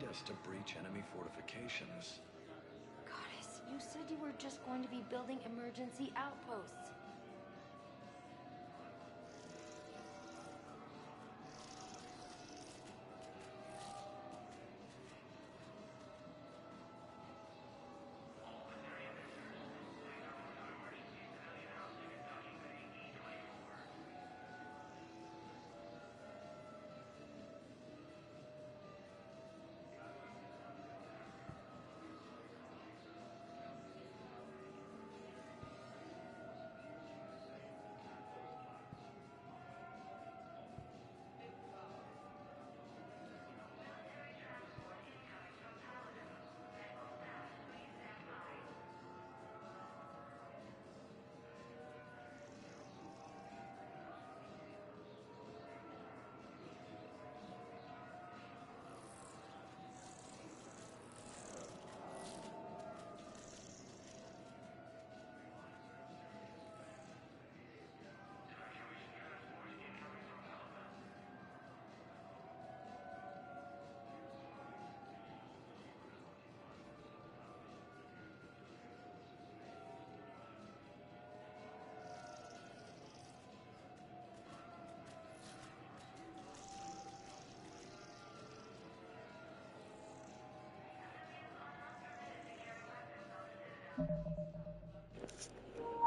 Yes, to breach enemy fortifications. Goddess, you said you were just going to be building emergency outposts.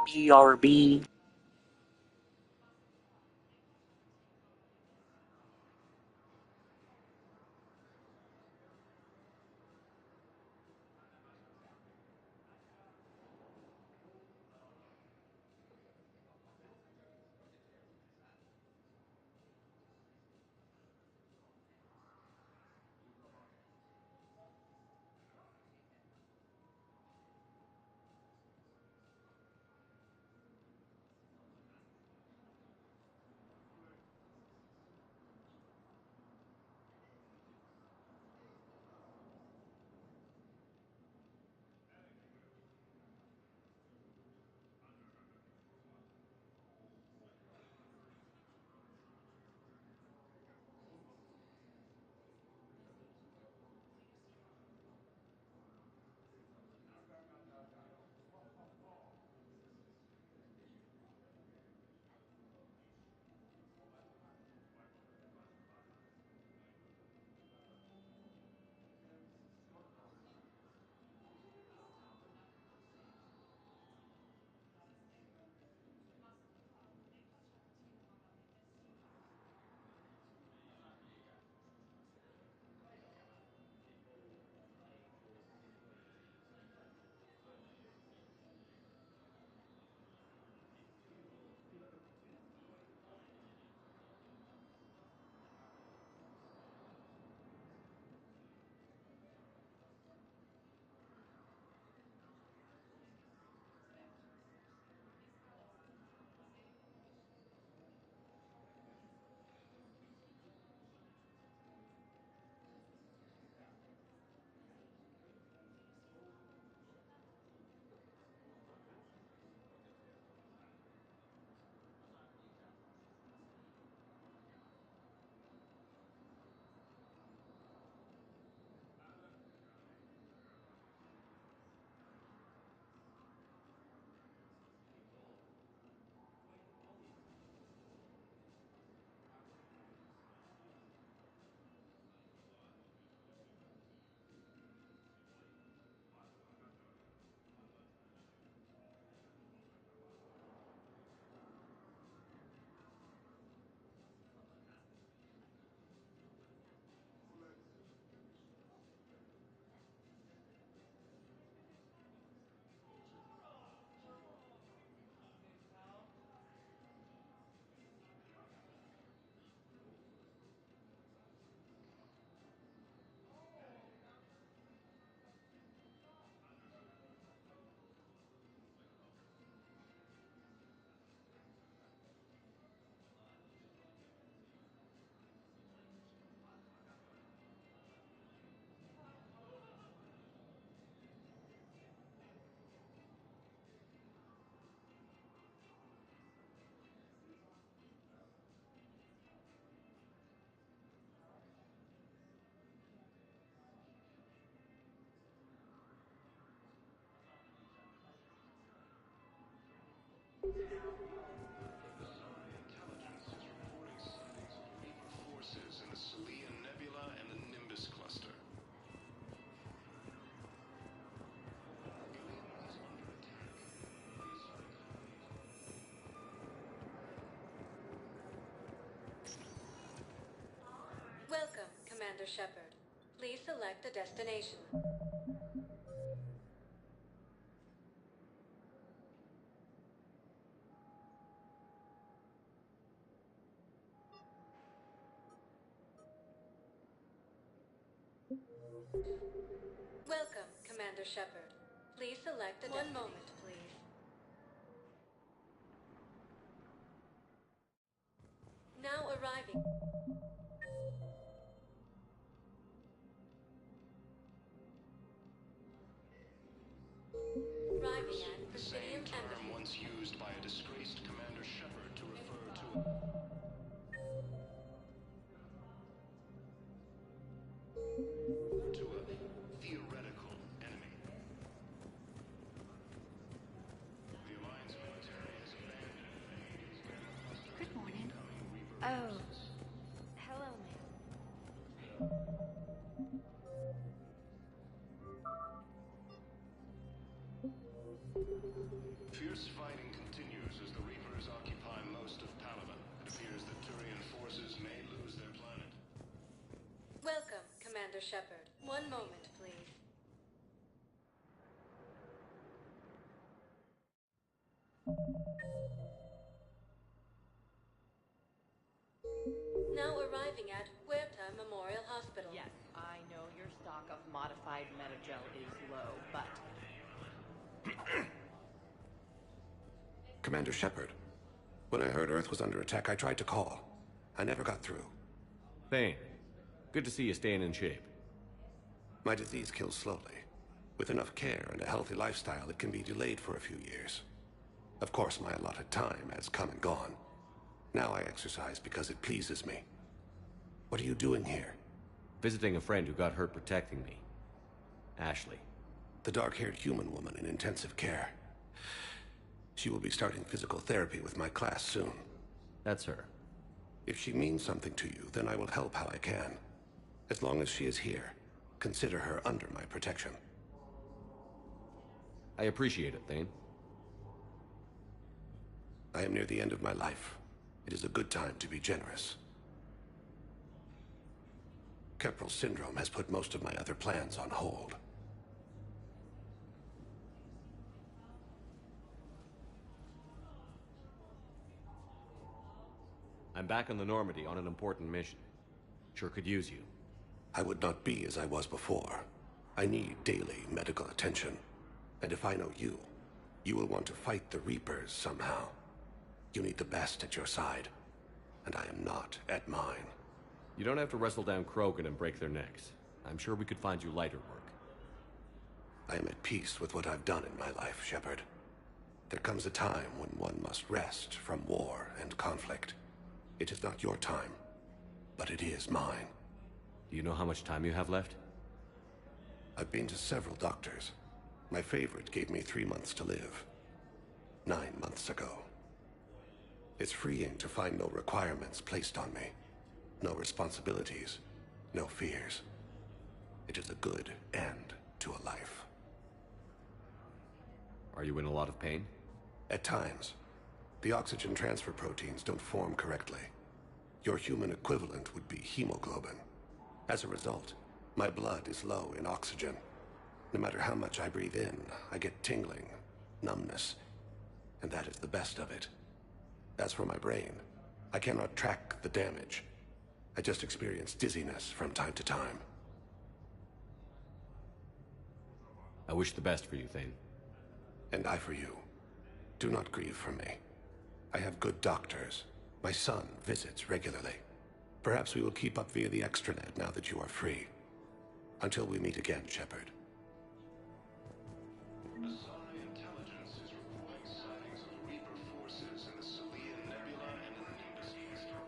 BRB. Intelligence is reporting sightings of Reaper forces in the Celia Nebula and the Nimbus cluster. Alien is under attack. Welcome, Commander Shepard. Please select a destination. Welcome, Commander Shepard. Please select a destination. 1 moment, please. Now arriving. Arriving at The Presidium same term Embassy. once used by a disgraced Commander Shepard to refer to a theoretical enemy. The Alliance military has abandoned. Good morning. Oh. Hello, ma'am. Fierce fighting continues as the Reapers occupy most of Palaven. It appears that Turian forces may lose their planet. Welcome, Commander Shepard. 1 moment, please. Now arriving at Huerta Memorial Hospital. Yes, I know your stock of modified metagel is low, but... Commander Shepard, when I heard Earth was under attack, I tried to call. I never got through. Thane, good to see you staying in shape. My disease kills slowly. With enough care and a healthy lifestyle, it can be delayed for a few years. Of course, my allotted time has come and gone. Now I exercise because it pleases me. What are you doing here? Visiting a friend who got hurt protecting me. Ashley. The dark-haired human woman in intensive care. She will be starting physical therapy with my class soon. That's her. If she means something to you, then I will help how I can. As long as she is here, consider her under my protection. I appreciate it, Thane. I am near the end of my life. It is a good time to be generous. Keppel syndrome has put most of my other plans on hold. I'm back on the Normandy on an important mission. Sure could use you. I would not be as I was before. I need daily medical attention. And if I know you, you will want to fight the Reapers somehow. You need the best at your side, and I am not at mine. You don't have to wrestle down Krogan and break their necks. I'm sure we could find you lighter work. I am at peace with what I've done in my life, Shepard. There comes a time when one must rest from war and conflict. It is not your time, but it is mine. Do you know how much time you have left? I've been to several doctors. My favorite gave me 3 months to live. 9 months ago. It's freeing to find no requirements placed on me. No responsibilities, no fears. It is a good end to a life. Are you in a lot of pain? At times. The oxygen transfer proteins don't form correctly. Your human equivalent would be hemoglobin. As a result, my blood is low in oxygen. No matter how much I breathe in, I get tingling, numbness, and that is the best of it. As for my brain, I cannot track the damage. I just experience dizziness from time to time. I wish the best for you, Thane. And I for you. Do not grieve for me. I have good doctors. My son visits regularly. Perhaps we will keep up via the extranet now that you are free. Until we meet again, Shepard. Asari Intelligence is reporting sightings of Reaper forces in the Celia Nebula and the Nimbus cluster.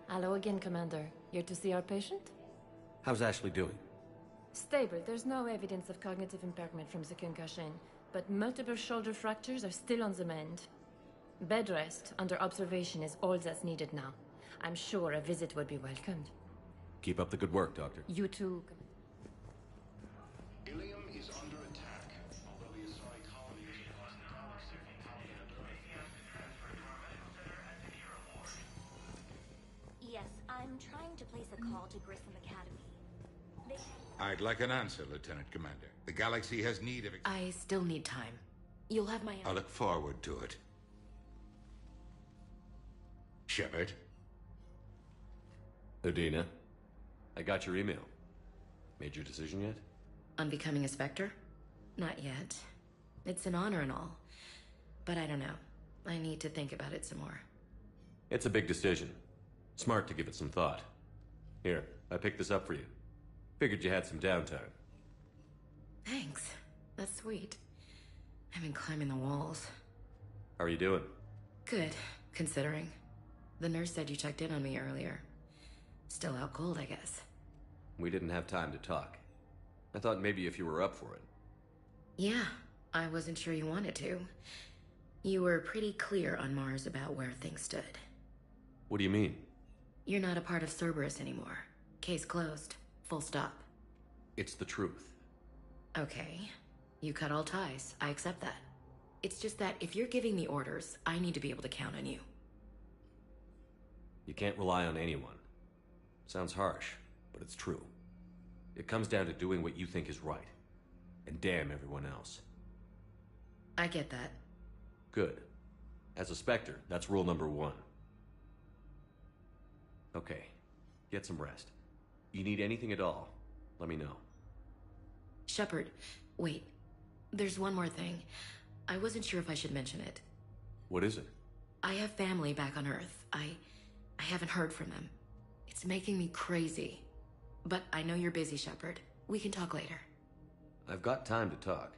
Hello again, Commander. Here to see our patient? How's Ashley doing? Stable. There's no evidence of cognitive impairment from the concussion, but multiple shoulder fractures are still on the mend. Bed rest under observation is all that's needed now. I'm sure a visit would be welcomed. Keep up the good work, Doctor. You too. Ilium is under attack, although the Asari colonies across the galaxy and Earth. Yes, I'm trying to place a call to Grissom Academy. I'd like an answer, Lieutenant Commander. The galaxy has need of... I still need time. You'll have my... I look forward to it. Shepard? Udina, I got your email. Made your decision yet? On becoming a Spectre? Not yet. It's an honor and all. But I don't know. I need to think about it some more. It's a big decision. Smart to give it some thought. Here, I picked this up for you. Figured you had some downtime. Thanks. That's sweet. I've been climbing the walls. How are you doing? Good, considering. The nurse said you checked in on me earlier. Still out cold, I guess. We didn't have time to talk. I thought maybe if you were up for it. Yeah, I wasn't sure you wanted to. You were pretty clear on Mars about where things stood. What do you mean? You're not a part of Cerberus anymore. Case closed. Full stop. It's the truth. Okay. You cut all ties. I accept that. It's just that if you're giving the orders, I need to be able to count on you. You can't rely on anyone. Sounds harsh, but it's true. It comes down to doing what you think is right. And damn everyone else. I get that. Good. As a Spectre, that's rule number 1. Okay. Get some rest. You need anything at all, let me know. Shepard, wait. There's one more thing. I wasn't sure if I should mention it. What is it? I have family back on Earth. I haven't heard from them. It's making me crazy. But I know you're busy, Shepard. We can talk later. I've got time to talk.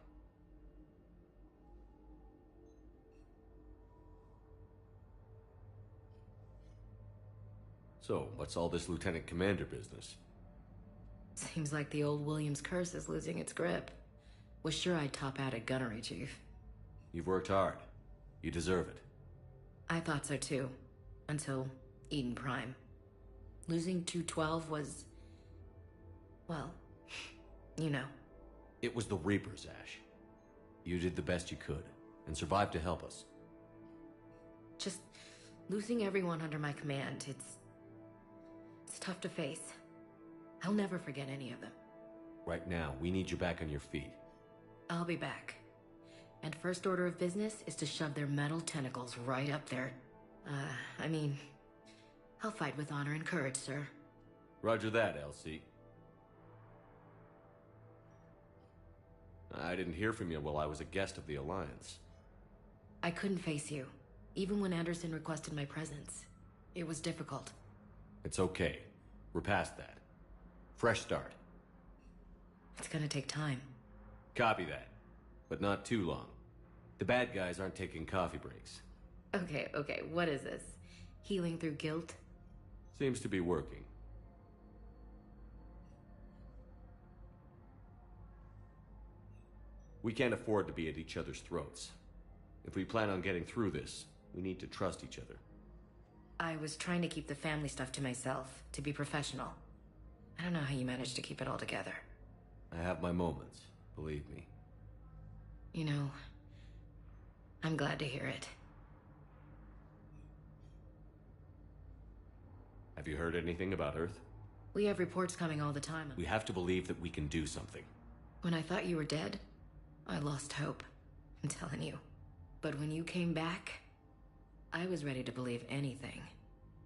So, what's all this Lieutenant Commander business? Seems like the old Williams curse is losing its grip. Was sure I'd top out at gunnery, Chief. You've worked hard. You deserve it. I thought so too. Until Eden Prime. Losing 212 was... well, you know. It was the Reapers, Ash. You did the best you could, and survived to help us. Just losing everyone under my command, it's tough to face. I'll never forget any of them. Right now, we need you back on your feet. I'll be back. And first order of business is to shove their metal tentacles right up there. I mean, I'll fight with honor and courage, sir. Roger that, LC. I didn't hear from you while I was a guest of the Alliance. I couldn't face you, even when Anderson requested my presence. It was difficult. It's okay. We're past that. Fresh start. It's gonna take time. Copy that. But not too long. The bad guys aren't taking coffee breaks. Okay, what is this? Healing through guilt? Seems to be working. We can't afford to be at each other's throats. If we plan on getting through this, we need to trust each other. I was trying to keep the family stuff to myself, to be professional. I don't know how you managed to keep it all together. I have my moments, believe me. You know, I'm glad to hear it. Have you heard anything about Earth? We have reports coming all the time. We have to believe that we can do something. When I thought you were dead, I lost hope. I'm telling you. But when you came back, I was ready to believe anything.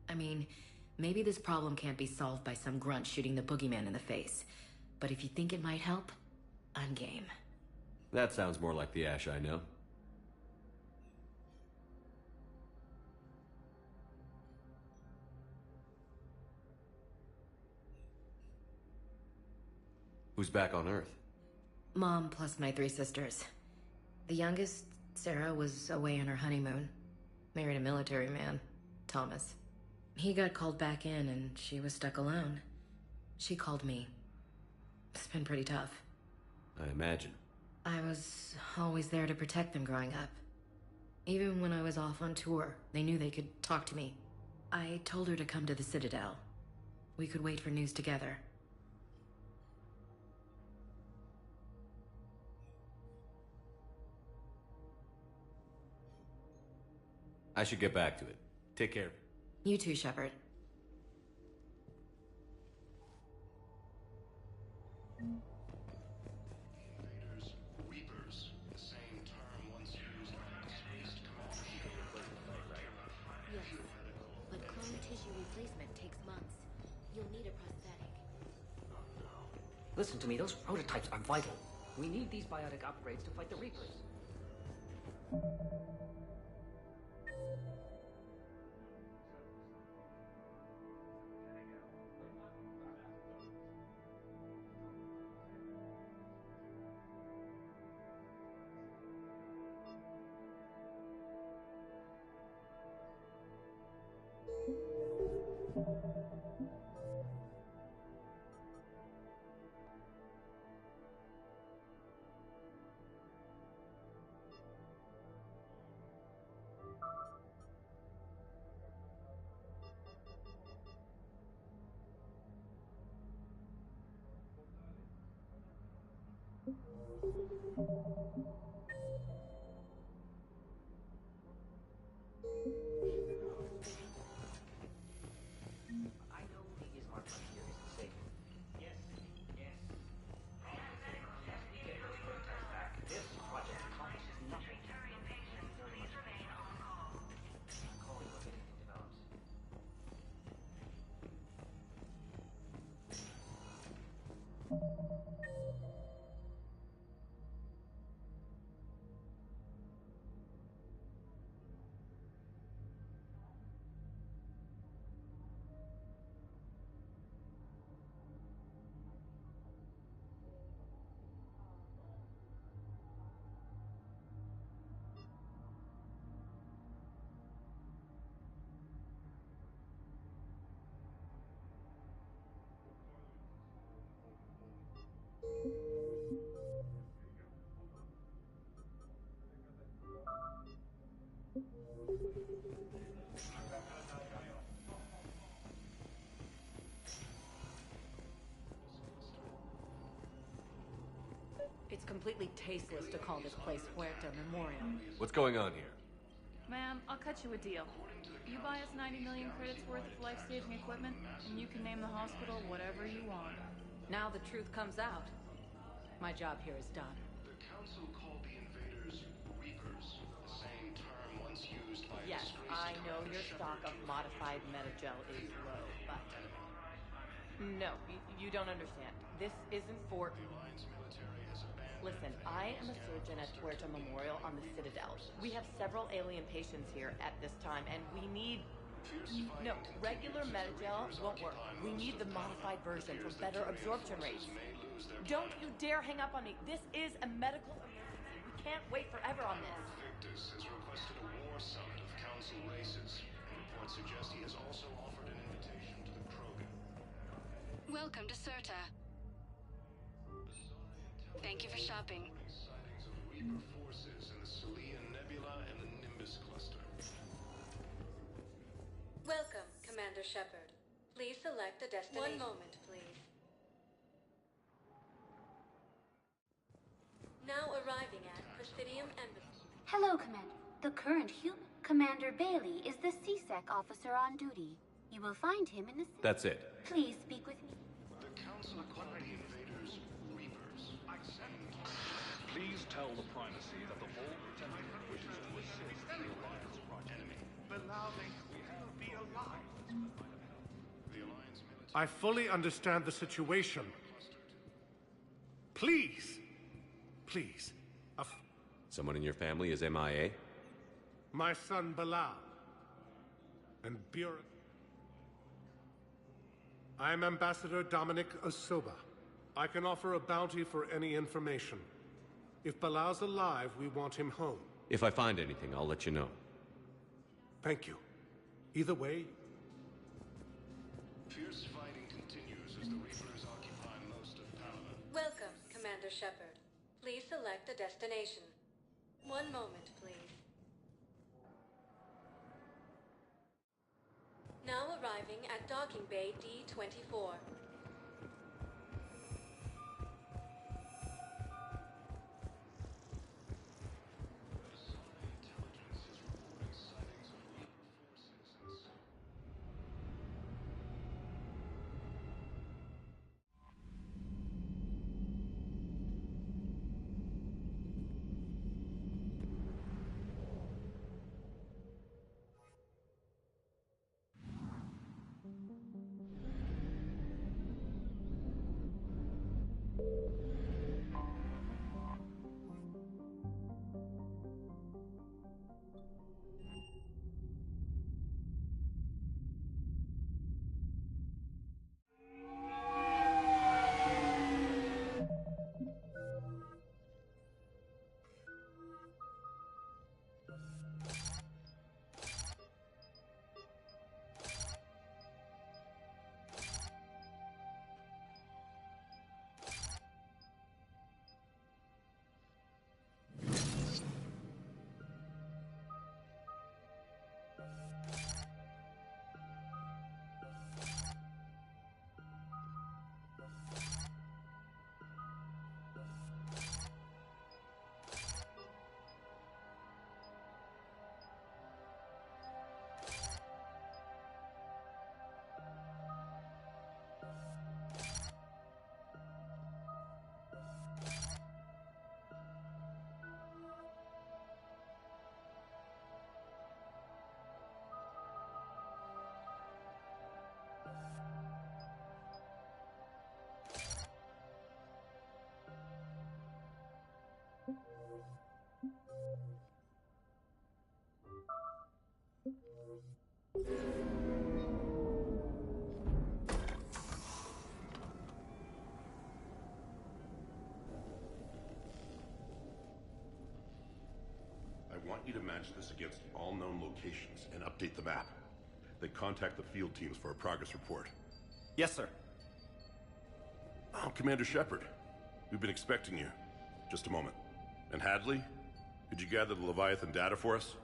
I mean, maybe this problem can't be solved by some grunt shooting the boogeyman in the face. But if you think it might help, I'm game. That sounds more like the Ash I know. Who's back on Earth? Mom plus my 3 sisters. The youngest, Sarah, was away on her honeymoon. Married a military man, Thomas. He got called back in and she was stuck alone. She called me. It's been pretty tough. I imagine. I was always there to protect them growing up. Even when I was off on tour, they knew they could talk to me. I told her to come to the Citadel. We could wait for news together. I should get back to it. Take care. You too, Shepard. Invaders, Reapers, the same term once used by disgraced Commander. Yes, but clone tissue replacement takes months. You'll need a prosthetic. Listen to me, those prototypes are vital. We need these biotic upgrades to fight the Reapers. I know the Ismark frontier isn't safe. Yes, yes. We get those prototypes back. This project accomplishes nothing. Calling when anything develops. It's completely tasteless to call this place Puerto Memorial. What's going on here? Ma'am, I'll cut you a deal. You buy us 90 million credits worth of life-saving equipment, and you can name the hospital whatever you want. Now the truth comes out. My job here is done. The Council called the invaders Reapers, the same term once used by Yes, disgraced I know Commander your Shepard. stock of modified metagel is low, but... No, you don't understand. This isn't for... The Alliance military has abandoned... Listen, I am a surgeon at Puerto Memorial on the Citadel. We have several alien patients here at this time, and we need... No, regular metagel won't work. We need the modified version for better absorption rates. Don't you dare hang up on me. This is a medical emergency. We can't wait forever on this. Victus has requested a war summit of Council races. Reports suggest he has also offered an invitation to the Krogan. Welcome to Serta. Thank you for shopping. Sightings of Reaper forces in the Celian Nebula and the Nimbus cluster. Welcome, Commander Shepard. Please select a destination. 1 moment, please. Now arriving at Presidium Embassy. Hello, Commander. The current human, Commander Bailey, is the CSEC officer on duty. You will find him in the... That's it. Please speak with me. The Council called the invaders Reapers. Please tell the Primacy that the Bold Lieutenant wishes to assist the Alliance project. Beloved, we will be alive. The Alliance military... I fully understand the situation. Please! Please. Someone in your family is MIA? My son Bilal. And Bureau. I am Ambassador Dominic Osoba. I can offer a bounty for any information. If Bilal's alive, we want him home. If I find anything, I'll let you know. Thank you. Either way... Fierce fighting continues as the Reapers occupy most of Panama. Welcome, Commander Shepard. Please select a destination. 1 moment, please. arriving at Docking Bay D-24. I want you to match this against all known locations and update the map. Then contact the field teams for a progress report. Yes, sir. Oh, Commander Shepard. We've been expecting you. Just a moment. And Hadley? Could you gather the Leviathan data for us?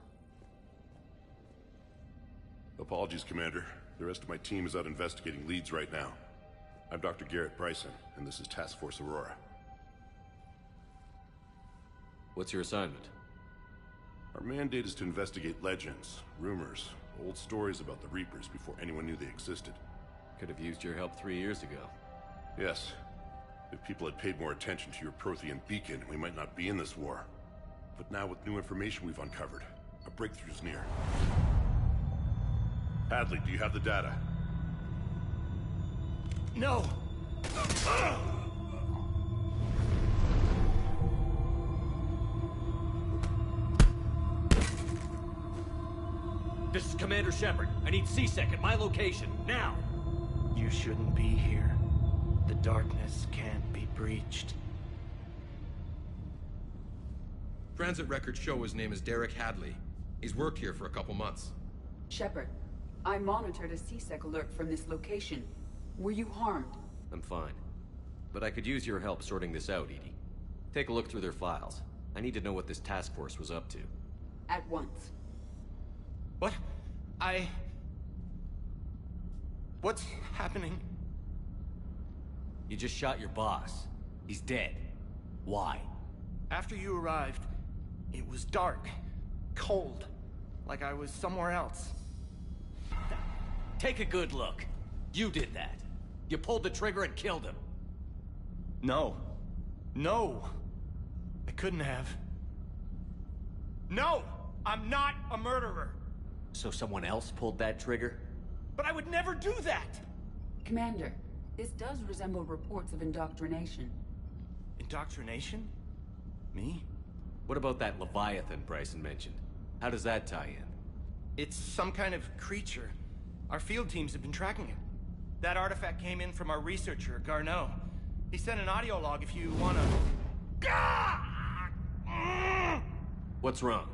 Apologies, Commander. The rest of my team is out investigating leads right now. I'm Dr. Garrett Bryson, and this is Task Force Aurora. What's your assignment? Our mandate is to investigate legends, rumors, old stories about the Reapers before anyone knew they existed. Could have used your help 3 years ago. Yes. If people had paid more attention to your Prothean beacon, we might not be in this war. But now with new information we've uncovered, a breakthrough's near. Hadley, do you have the data? No! This is Commander Shepard. I need C-Sec at my location, now! You shouldn't be here. The darkness can't be breached. Transit records show his name is Derek Hadley. He's worked here for a couple months. Shepard, I monitored a C-Sec alert from this location. Were you harmed? I'm fine. But I could use your help sorting this out, EDI. Take a look through their files. I need to know what this task force was up to. At once. What? What's happening? You just shot your boss. He's dead. Why? After you arrived, it was dark, cold, like I was somewhere else. Take a good look. You did that. You pulled the trigger and killed him. No. No! I couldn't have. No! I'm not a murderer! So someone else pulled that trigger? But I would never do that! Commander, this does resemble reports of indoctrination. Indoctrination? Me? What about that Leviathan Bryson mentioned? How does that tie in? It's some kind of creature. Our field teams have been tracking it. That artifact came in from our researcher, Garneau. He sent an audio log if you wanna... What's wrong?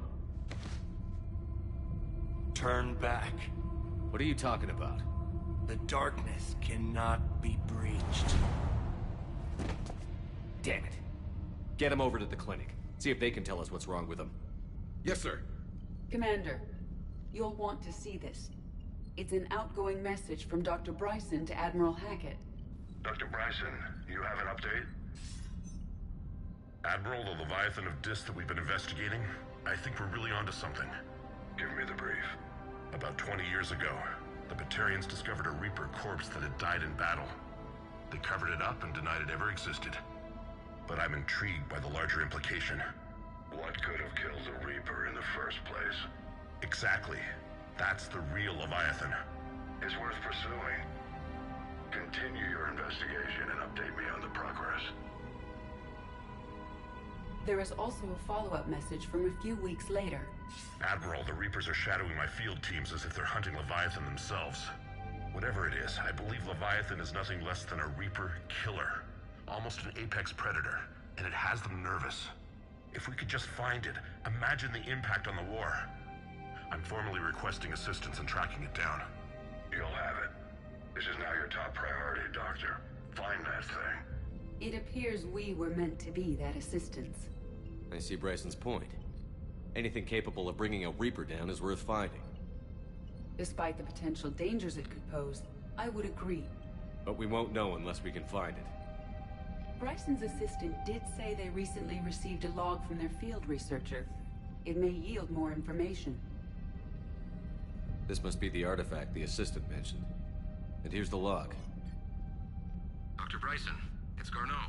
Turn back. What are you talking about? The darkness cannot be breached. Damn it. Get him over to the clinic. See if they can tell us what's wrong with him. Yes, sir. Commander, you'll want to see this. It's an outgoing message from Dr. Bryson to Admiral Hackett. Dr. Bryson, you have an update? Admiral, the Leviathan of Dis that we've been investigating, I think we're really onto something. Give me the brief. About 20 years ago, the Batarians discovered a Reaper corpse that had died in battle. They covered it up and denied it ever existed. But I'm intrigued by the larger implication. What could have killed the Reaper in the first place? Exactly. That's the real Leviathan. It's worth pursuing. Continue your investigation and update me on the progress. There is also a follow-up message from a few weeks later. Admiral, the Reapers are shadowing my field teams as if they're hunting Leviathan themselves. Whatever it is, I believe Leviathan is nothing less than a Reaper killer. Almost an apex predator, and it has them nervous. If we could just find it, imagine the impact on the war. I'm formally requesting assistance in tracking it down. You'll have it. This is now your top priority, Doctor. Find that thing. It appears we were meant to be that assistance. I see Bryson's point. Anything capable of bringing a Reaper down is worth finding. Despite the potential dangers it could pose, I would agree. But we won't know unless we can find it. Bryson's assistant did say they recently received a log from their field researcher. It may yield more information. This must be the artifact the assistant mentioned. And here's the log. Dr. Bryson, it's Garneau.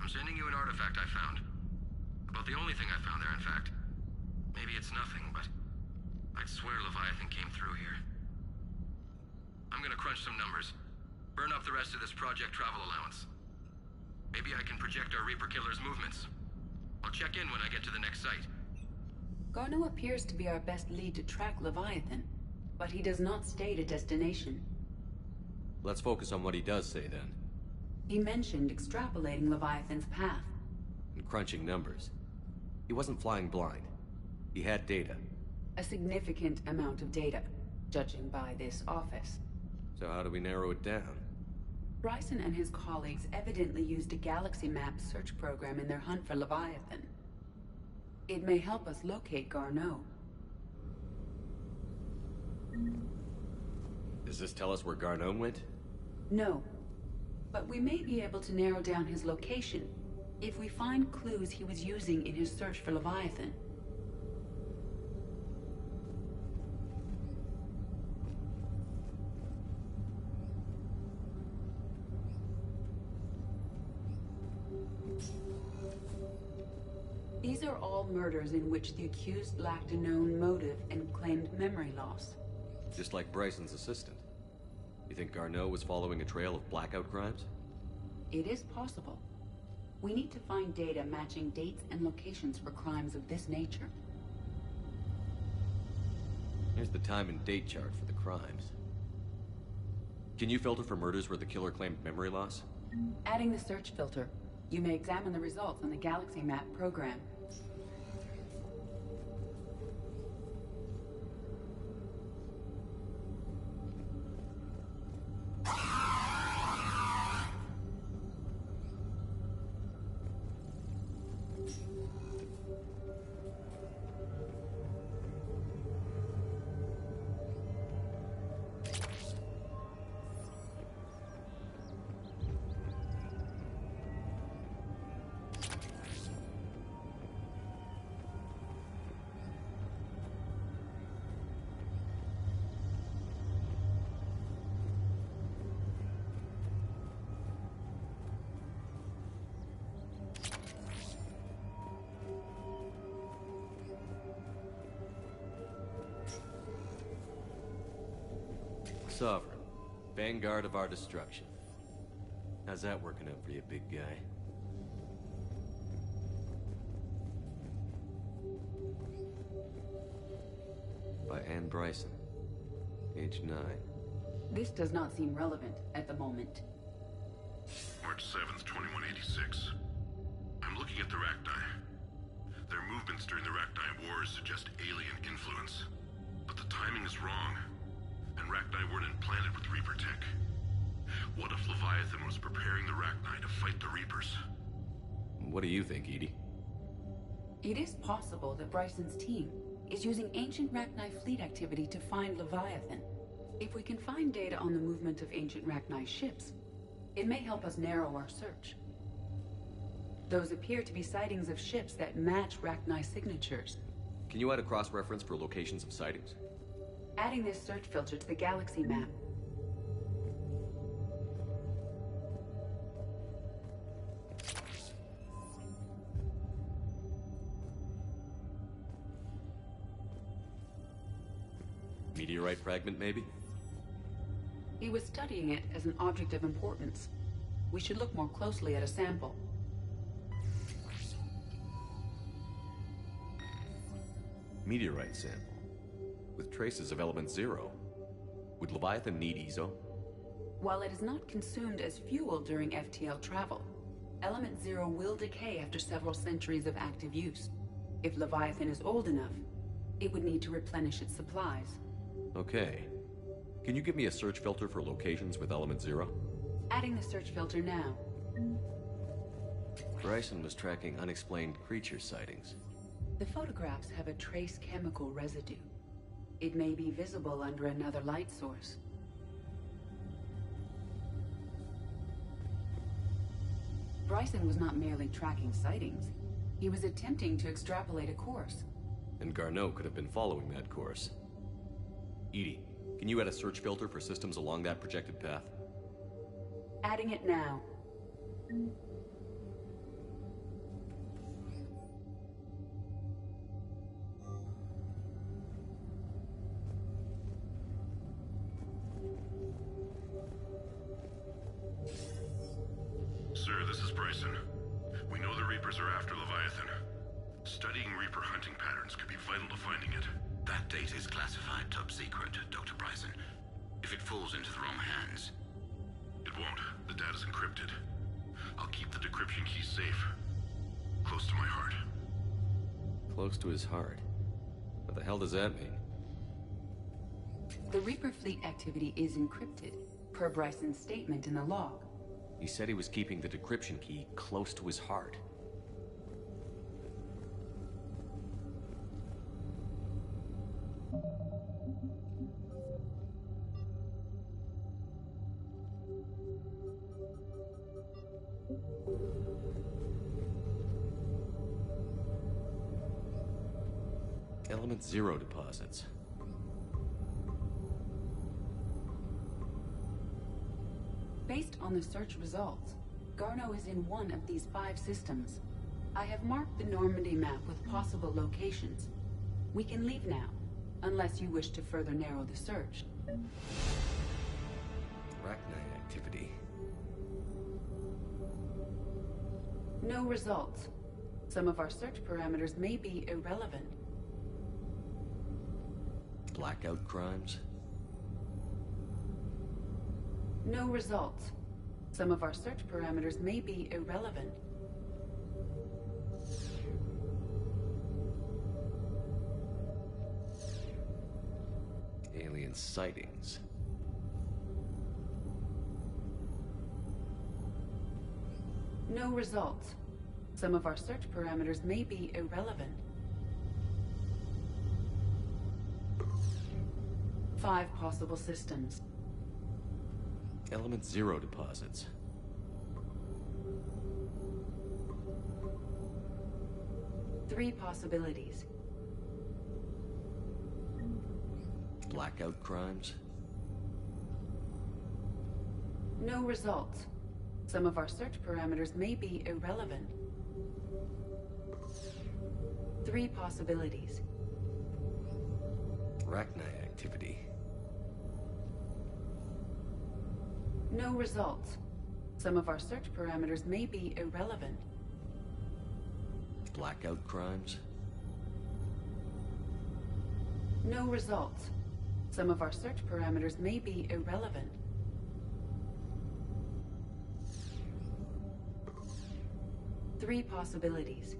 I'm sending you an artifact I found. About the only thing I found there, in fact. Maybe it's nothing, but I'd swear Leviathan came through here. I'm gonna crunch some numbers. Burn up the rest of this project travel allowance. Maybe I can project our Reaper killer's movements. I'll check in when I get to the next site. Garneau appears to be our best lead to track Leviathan, but he does not state a destination. Let's focus on what he does say, then. He mentioned extrapolating Leviathan's path. And crunching numbers. He wasn't flying blind. He had data. A significant amount of data, judging by this office. So how do we narrow it down? Bryson and his colleagues evidently used a galaxy map search program in their hunt for Leviathan. It may help us locate Garneau. Does this tell us where Garneau went? No. But we may be able to narrow down his location if we find clues he was using in his search for Leviathan. These are all murders in which the accused lacked a known motive and claimed memory loss. Just like Bryson's assistant. You think Garneau was following a trail of blackout crimes? It is possible. We need to find data matching dates and locations for crimes of this nature. Here's the time and date chart for the crimes. Can you filter for murders where the killer claimed memory loss? Adding the search filter. You may examine the results on the Galaxy Map program. Sovereign, vanguard of our destruction. How's that working out for you, big guy? By Anne Bryson, age 9. This does not seem relevant at the moment. March 7th, 2186. I'm looking at the Rachni. Their movements during the Rachni Wars suggest alien influence. But the timing is wrong. And Rachni weren't implanted with Reaper tech. What if Leviathan was preparing the Rachni to fight the Reapers? What do you think, Edie? It is possible that Bryson's team is using ancient Rachni fleet activity to find Leviathan. If we can find data on the movement of ancient Rachni ships, it may help us narrow our search. Those appear to be sightings of ships that match Rachni signatures. Can you add a cross-reference for locations of sightings? Adding this search filter to the galaxy map. Meteorite fragment, maybe? He was studying it as an object of importance. We should look more closely at a sample. Meteorite sample. With traces of element zero. Would Leviathan need EZO? While it is not consumed as fuel during FTL travel, element zero will decay after several centuries of active use. If Leviathan is old enough, it would need to replenish its supplies. Okay. Can you give me a search filter for locations with element zero? Adding the search filter now. Bryson was tracking unexplained creature sightings. The photographs have a trace chemical residue. It may be visible under another light source. Bryson was not merely tracking sightings. He was attempting to extrapolate a course. And Garneau could have been following that course. EDI, can you add a search filter for systems along that projected path? Adding it now. Sir, this is Bryson. We know the Reapers are after Leviathan. Studying Reaper hunting patterns could be vital to finding it. That data is classified top secret, Dr. Bryson. If it falls into the wrong hands... It won't. The data's encrypted. I'll keep the decryption key safe. Close to my heart. Close to his heart? What the hell does that mean? The Reaper fleet activity is encrypted, per Bryson's statement in the log. He said he was keeping the decryption key close to his heart. Element zero deposits. Based on the search results, Garneau is in one of these 5 systems. I have marked the Normandy map with possible locations. We can leave now, unless you wish to further narrow the search. Rachni activity. No results. Some of our search parameters may be irrelevant. Blackout crimes? No results. Some of our search parameters may be irrelevant. Alien sightings. No results. Some of our search parameters may be irrelevant. 5 possible systems. Element zero deposits. Three possibilities. Blackout crimes? No results. Some of our search parameters may be irrelevant. 3 possibilities. Rachni activity. No results. Some of our search parameters may be irrelevant. Blackout crimes? No results. Some of our search parameters may be irrelevant. 3 possibilities.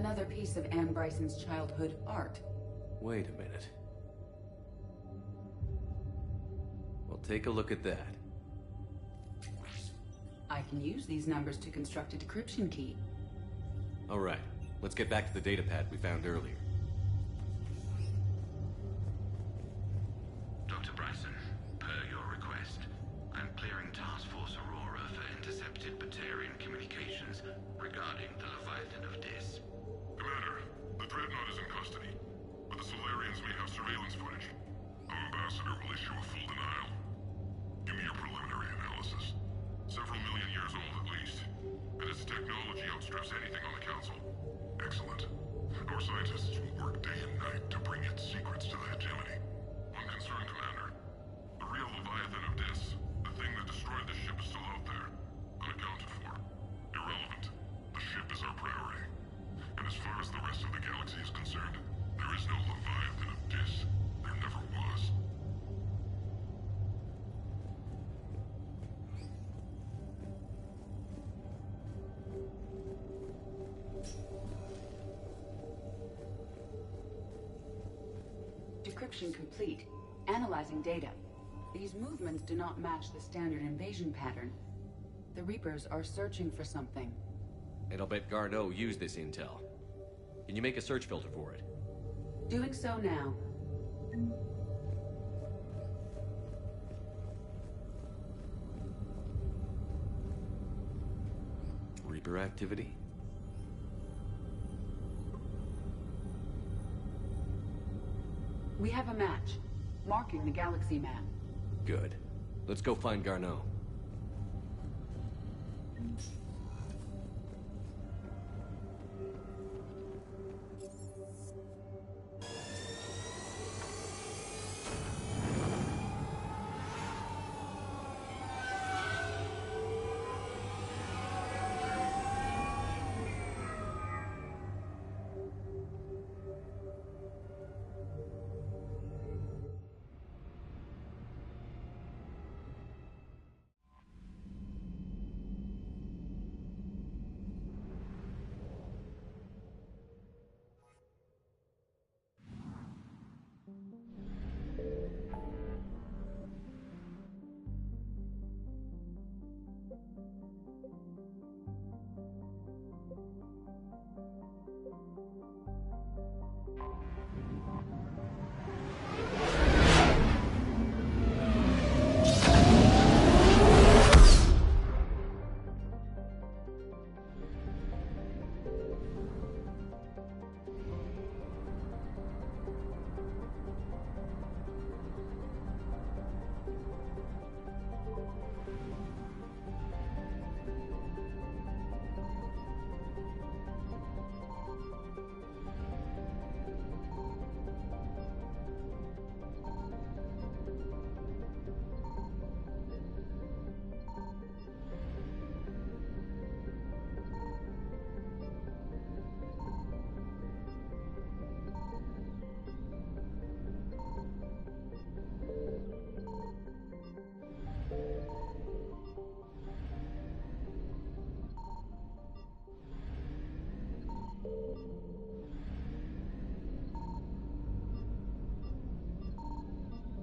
another piece of Anne Bryson's childhood art. Wait a minute. Well, take a look at that. I can use these numbers to construct a decryption key. All right, let's get back to the data pad we found earlier. Dr. Bryson, per your request, I'm clearing Task Force Aurora for intercepted Batarian communications regarding the Leviathan of Dis. Commander, the Dreadnought is in custody, but the Solarians may have surveillance footage. Our ambassador will issue a full denial. Give me your preliminary analysis. Several million years old at least, and its technology outstrips anything on the Council. Excellent. Our scientists will work day and night to bring its secrets to the hegemony. One concern, Commander. The real Leviathan of Dis, the thing that destroyed the ship, is still out there. Unaccounted for. Irrelevant. The ship is our priority. And as far as the rest of the galaxy is concerned, there is no Leviathan of Dis. There never was. Decryption complete. Analyzing data. These movements do not match the standard invasion pattern. The Reapers are searching for something. And I'll bet Garneau used this intel. Can you make a search filter for it? Doing so now. Reaper activity? We have a match, marking the galaxy map. Good. Let's go find Garneau.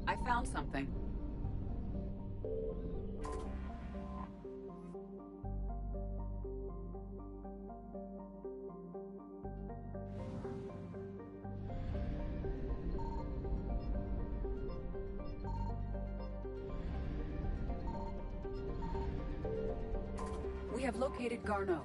I found something. We have located Garneau.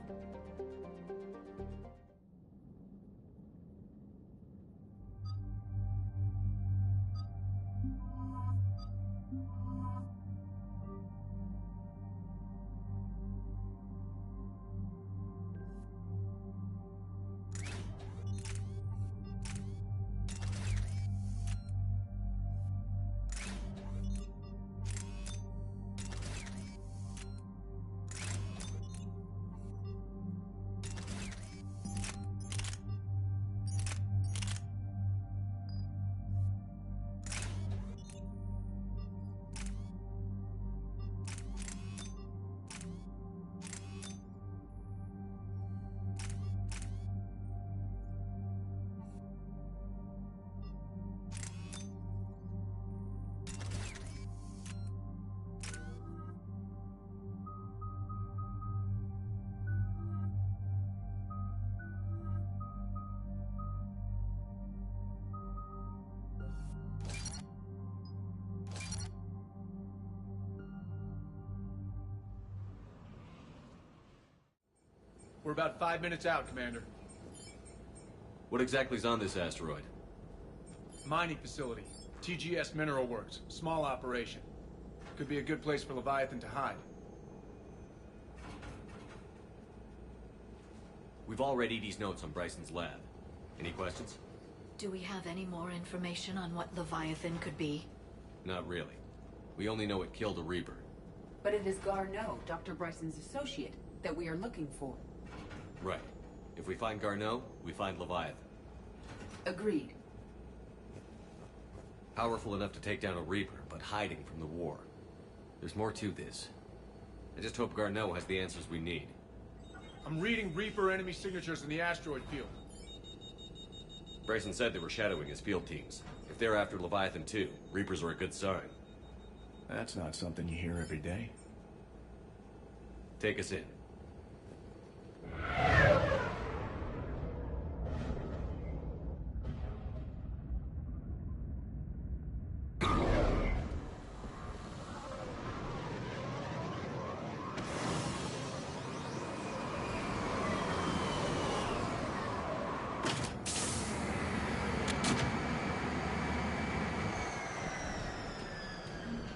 We're about 5 minutes out, Commander. What exactly is on this asteroid? Mining facility. TGS Mineral Works. Small operation. Could be a good place for Leviathan to hide. We've all read Edie's notes on Bryson's lab. Any questions? Do we have any more information on what Leviathan could be? Not really. We only know it killed a Reaper. But it is Garneau, Dr. Bryson's associate, that we are looking for. Right. If we find Garneau, we find Leviathan. Agreed. Powerful enough to take down a Reaper, but hiding from the war. There's more to this. I just hope Garneau has the answers we need. I'm reading Reaper enemy signatures in the asteroid field. Bryson said they were shadowing his field teams. If they're after Leviathan too, Reapers are a good sign. That's not something you hear every day. Take us in.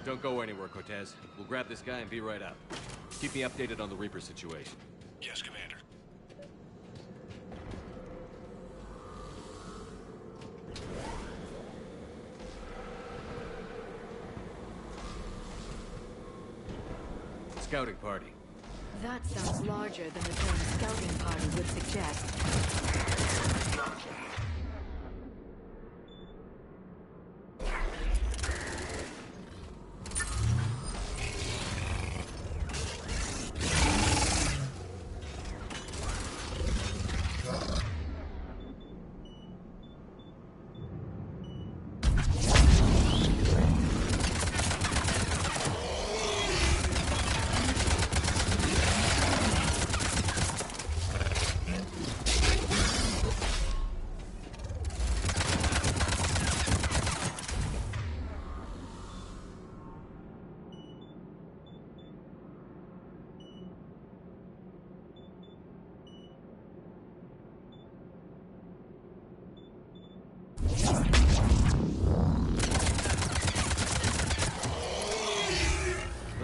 Don't go anywhere, Cortez. We'll grab this guy and be right out. Keep me updated on the Reaper situation. Yes, Commander. Scouting party. That sounds larger than the term scouting party would suggest.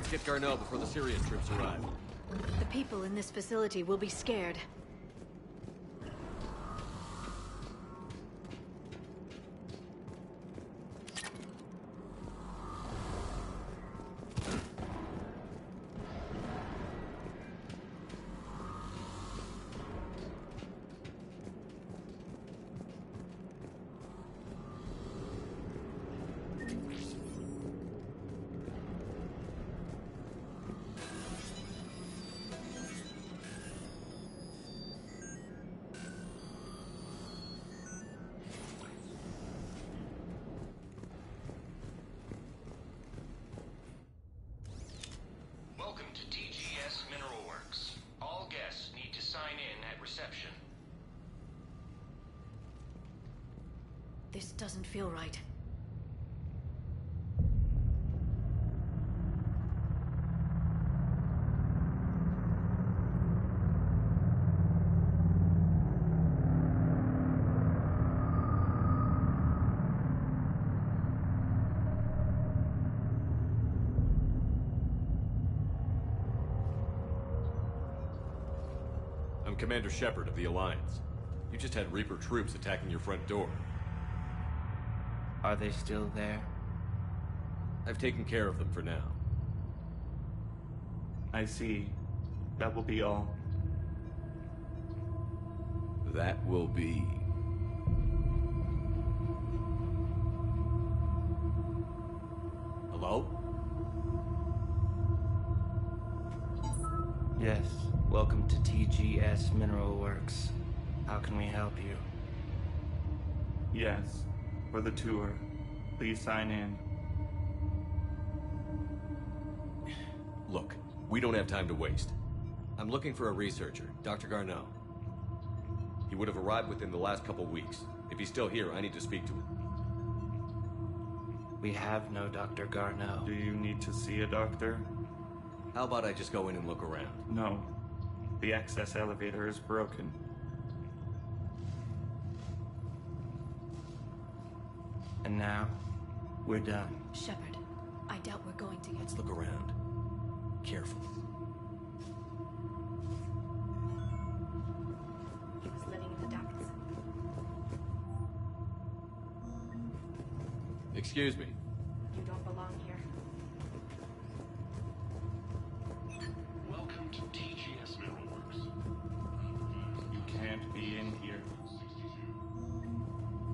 Get Garneau before the Sirius troops arrive. The people in this facility will be scared. Welcome to TGS Mineral Works. All guests need to sign in at reception. This doesn't feel right. I'm Commander Shepard of the Alliance. You just had Reaper troops attacking your front door. Are they still there? I've taken care of them for now. I see. That will be all. That will be... Hello? Yes. Welcome to TGS Mineral Works. How can we help you? Yes. For the tour. Please sign in. Look, we don't have time to waste. I'm looking for a researcher, Dr. Garneau. He would have arrived within the last couple weeks. If he's still here, I need to speak to him. We have no Dr. Garneau. Do you need to see a doctor? How about I just go in and look around? No. The access elevator is broken. And now, we're done. Shepard, I doubt we're going to get... Let's look around. Careful. He was living in the ducts. Excuse me. You don't belong here. Welcome to TGS Mineralworks. You can't be in here.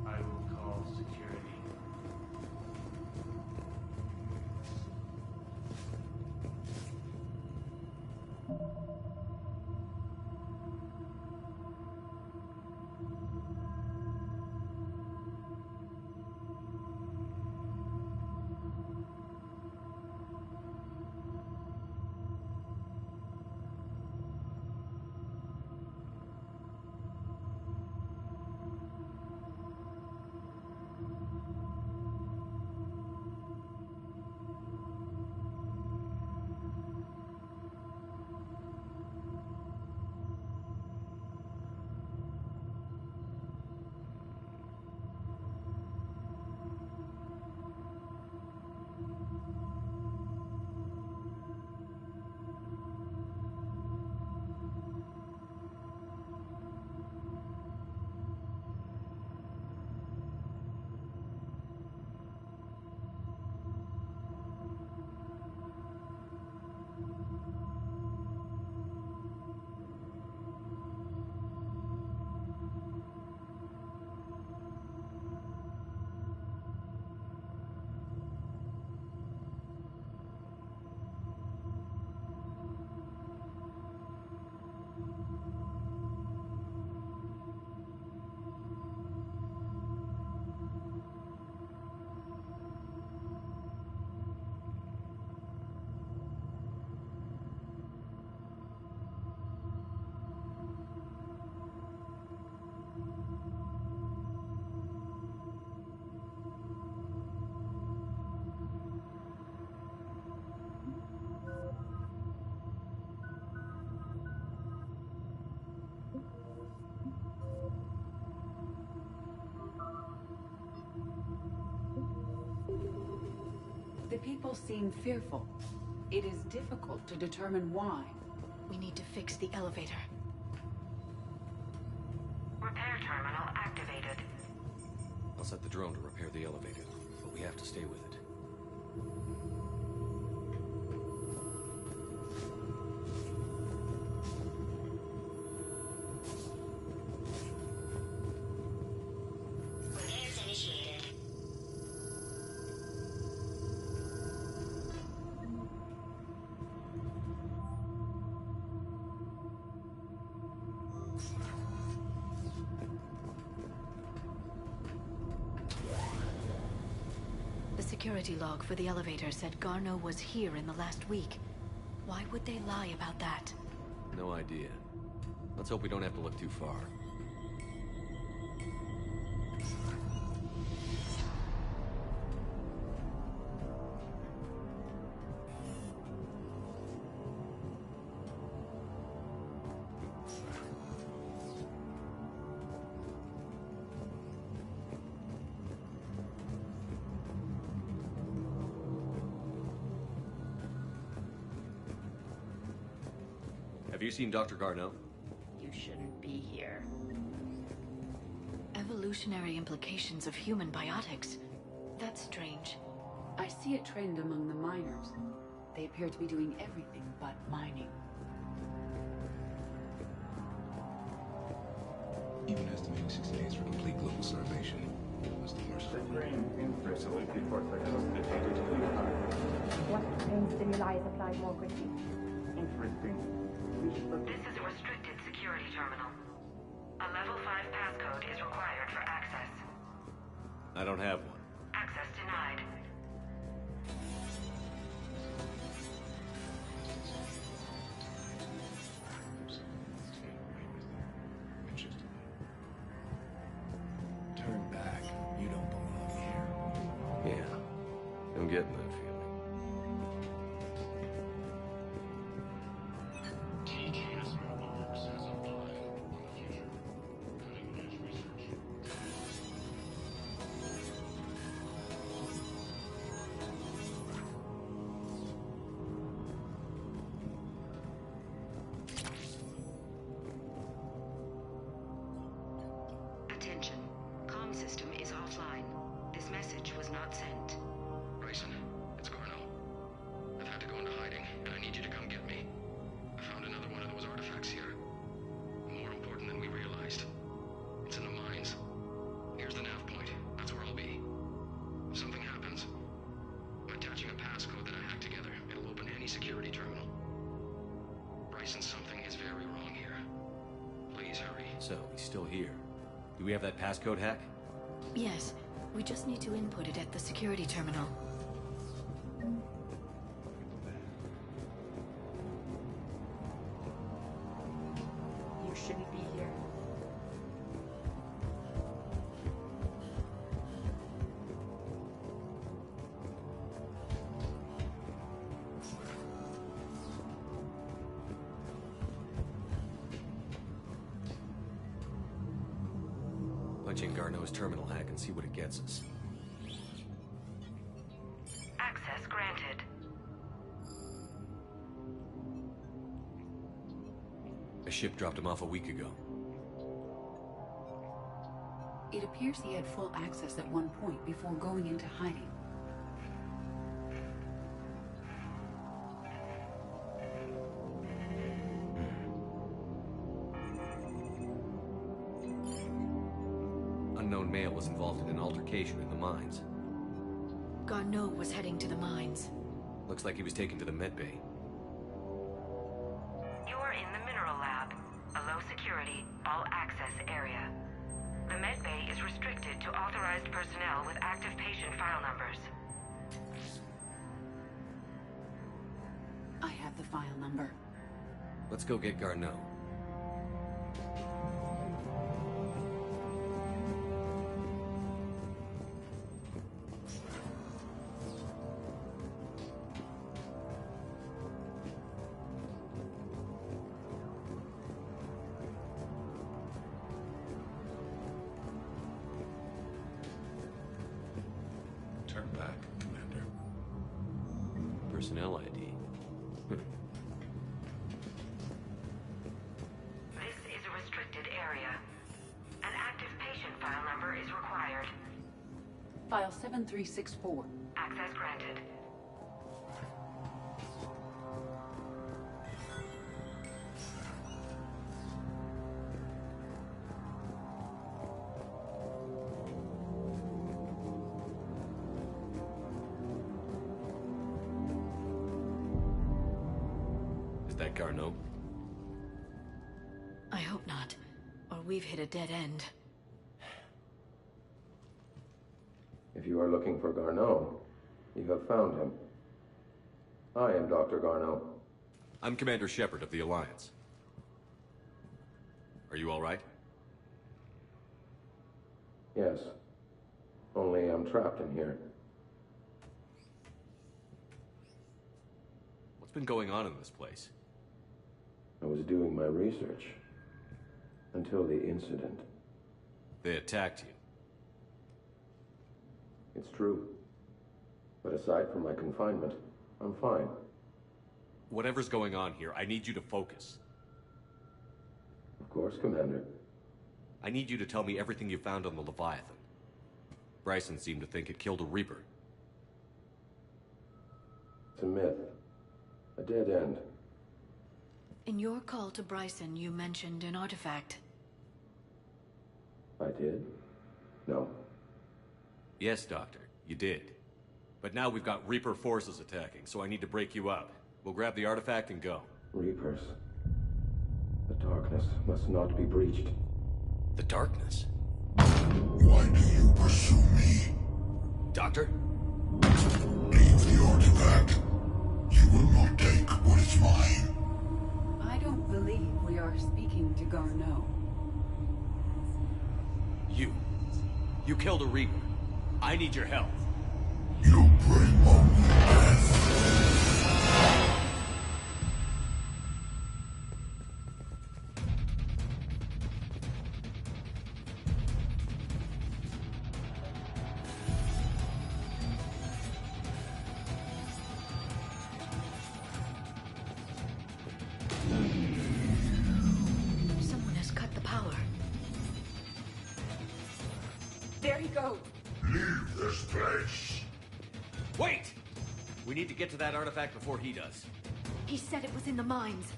I will call security. The people seem fearful. It is difficult to determine why. We need to fix the elevator. Repair terminal activated. I'll set the drone to repair the elevator, but we have to stay with it. Repairs initiated. The security log for the elevator said Garneau was here in the last week. Why would they lie about that? No idea. Let's hope we don't have to look too far. Have you seen Dr. Garneau? You shouldn't be here. Evolutionary implications of human biotics. That's strange. I see a trend among the miners. They appear to be doing everything but mining. Even estimating 6 days for complete global starvation was the worst. What brain stimuli is applied more quickly? Interesting. This is a restricted security terminal. A level 5 passcode is required for access. I don't have one. Access denied. Turn back. You don't belong here. Yeah, I'm getting that feeling. TGS Mineralworks. any security terminal. Bryson, something is very wrong here. Please hurry. So, he's still here. Do we have that passcode hack? Yes. We just need to input it at the security terminal. You shouldn't be here. Punch in Garneau's terminal hack and see what it gets us. Access granted. A ship dropped him off a week ago. It appears he had full access at one point before going into hiding. Unknown male was involved in an altercation in the mines. Garneau was heading to the mines. Looks like he was taken to the medbay. You are in the Mineral Lab, a low-security, all-access area. The medbay is restricted to authorized personnel with active patient file numbers. I have the file number. Let's go get Garneau. Turn back, Commander. Personnel ID. This is a restricted area. An active patient file number is required. File 7364. Access granted. Is that Garneau? I hope not. Or we've hit a dead end. If you are looking for Garneau, you have found him. I am Dr. Garneau. I'm Commander Shepard of the Alliance. Are you all right? Yes. Only I'm trapped in here. What's been going on in this place? I was doing my research. Until the incident. They attacked you. It's true. But aside from my confinement, I'm fine. Whatever's going on here, I need you to focus. Of course, Commander. I need you to tell me everything you found on the Leviathan. Bryson seemed to think it killed a Reaper. It's a myth. A dead end. In your call to Bryson, you mentioned an artifact. I did? No. Yes, Doctor, you did. But now we've got Reaper forces attacking, so I need to break you up. We'll grab the artifact and go. Reapers. The darkness must not be breached. The darkness? Why do you pursue me? Doctor? Leave the artifact. You will not take what is mine. I don't believe we are speaking to Garneau. You killed a Reaper. I need your help. You bring only death. Someone has cut the power. There he goes. Leave this place. Wait! We need to get to that artifact before he does. He said it was in the mines.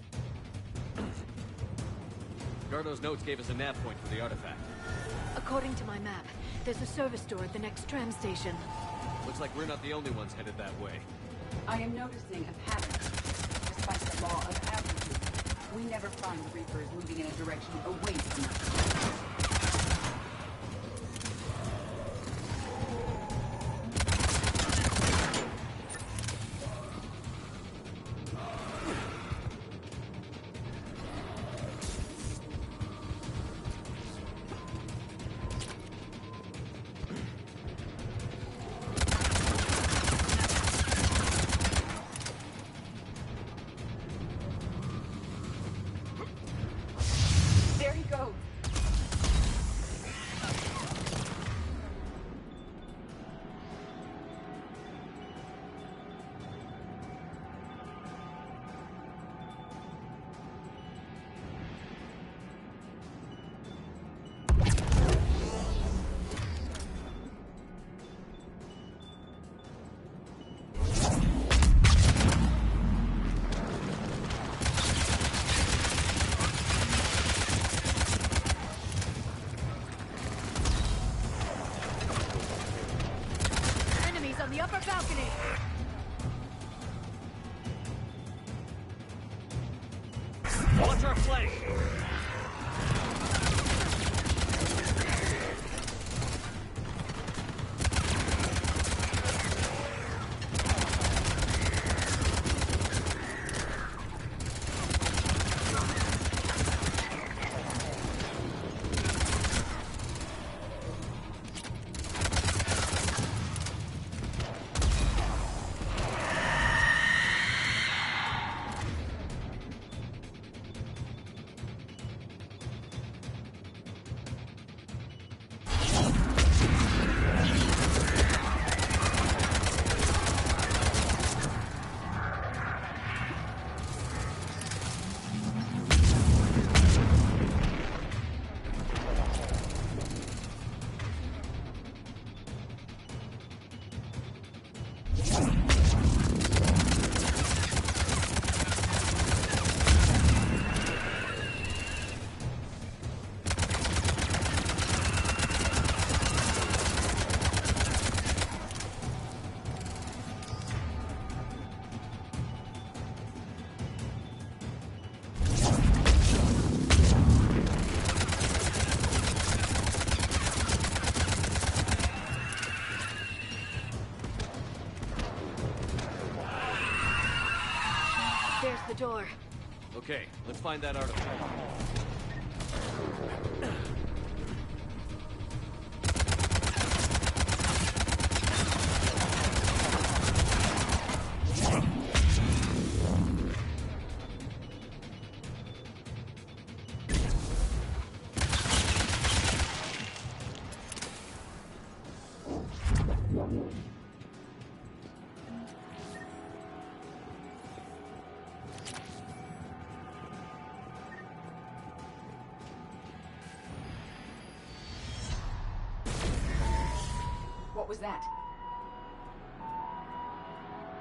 Garneau's notes gave us a nav point for the artifact. According to my map, there's a service door at the next tram station. Looks like we're not the only ones headed that way. I am noticing a pattern. We never find the Reapers moving in a direction away from us. There he goes. Enemies on the upper balcony! Watch our flank! There's the door. Okay, let's find that artifact. What was that?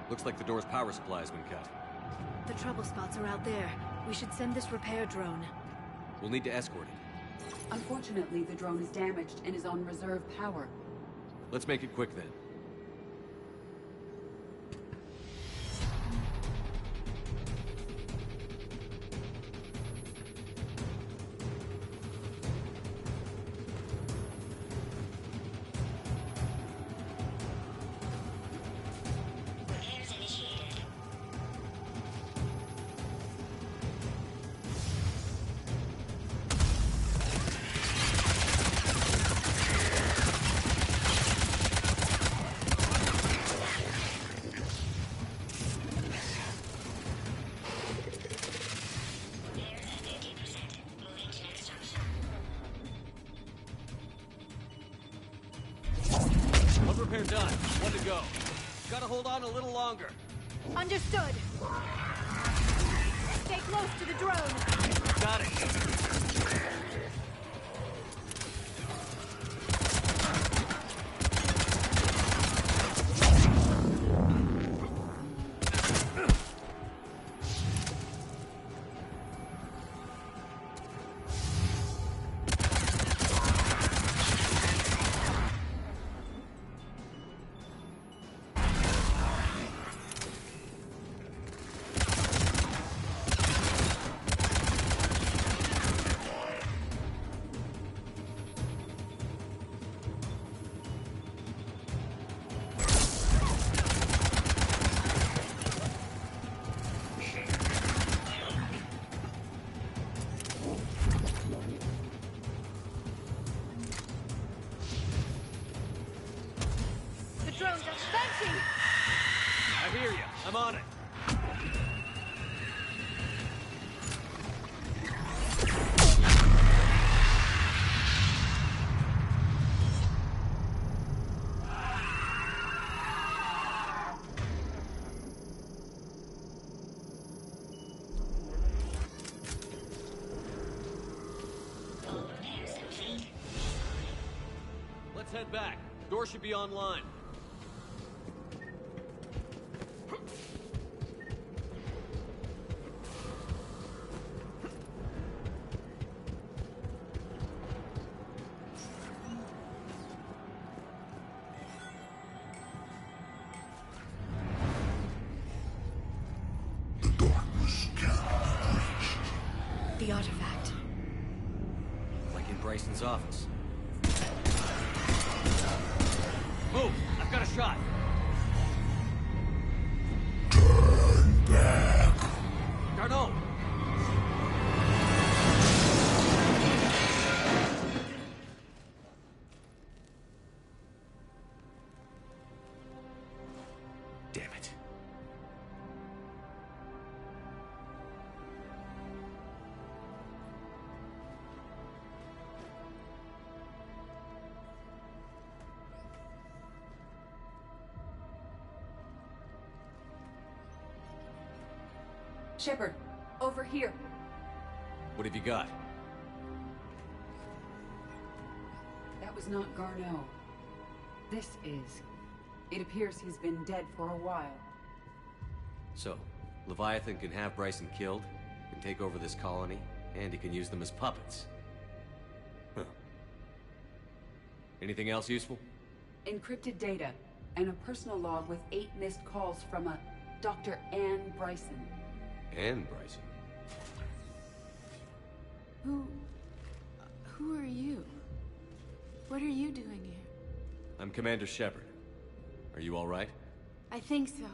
Looks like the door's power supply has been cut. The trouble spots are out there. We should send this repair drone. We'll need to escort it. Unfortunately, the drone is damaged and is on reserve power. Let's make it quick then. Repair done. One to go. Gotta hold on a little longer. Understood. Stay close to the drone. Got it. I'm on it. Let's head back. Door should be online. The artifact. Like in Bryson's office. Move! I've got a shot! Turn back! Garneau! Damn it. Shepard, over here. What have you got? That was not Garneau. This is. It appears he's been dead for a while. So, Leviathan can have Bryson killed, can take over this colony, and he can use them as puppets. Huh. Anything else useful? Encrypted data, and a personal log with 8 missed calls from a Dr. Anne Bryson. Anne Bryson? Who are you? What are you doing here? I'm Commander Shepard. Are you all right? I think so.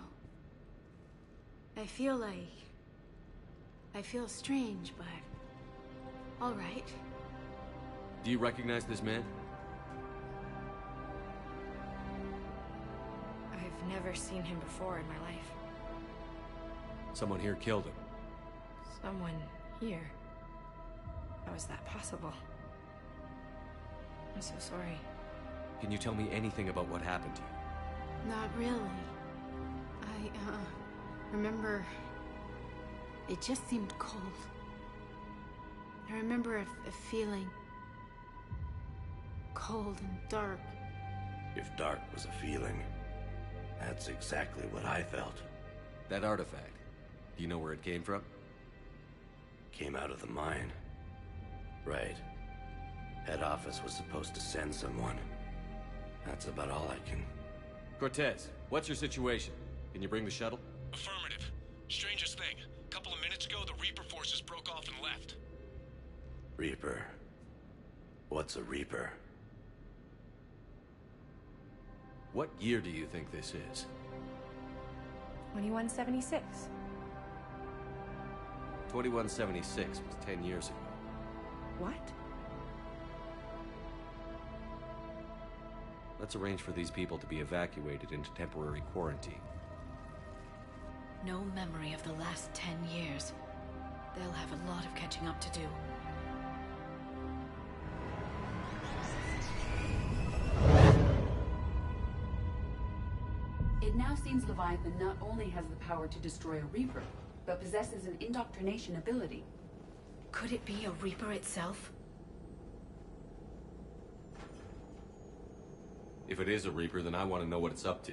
I feel strange, but... all right. Do you recognize this man? I've never seen him before in my life. Someone here killed him. Someone here? How is that possible? I'm so sorry. Can you tell me anything about what happened to you? Not really. I, remember... it just seemed cold. I remember a feeling... cold and dark. If dark was a feeling, that's exactly what I felt. That artifact, do you know where it came from? Came out of the mine. Right. Head office was supposed to send someone. That's about all I can... Cortez, what's your situation? Can you bring the shuttle? Affirmative. Strangest thing. A couple of minutes ago, the Reaper forces broke off and left. Reaper? What's a Reaper? What year do you think this is? 2176. 2176 was 10 years ago. What? Let's arrange for these people to be evacuated into temporary quarantine. No memory of the last 10 years. They'll have a lot of catching up to do. It now seems Leviathan not only has the power to destroy a Reaper, but possesses an indoctrination ability. Could it be a Reaper itself? If it is a Reaper, then I want to know what it's up to.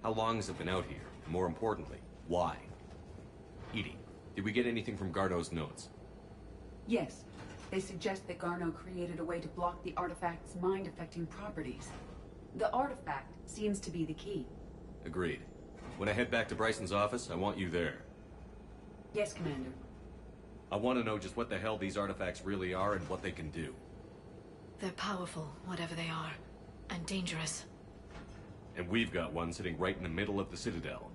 How long has it been out here? And more importantly, why? Edie, did we get anything from Garneau's notes? Yes. They suggest that Garneau created a way to block the artifact's mind-affecting properties. The artifact seems to be the key. Agreed. When I head back to Bryson's office, I want you there. Yes, Commander. I want to know just what the hell these artifacts really are and what they can do. They're powerful, whatever they are. And dangerous. And we've got one sitting right in the middle of the Citadel.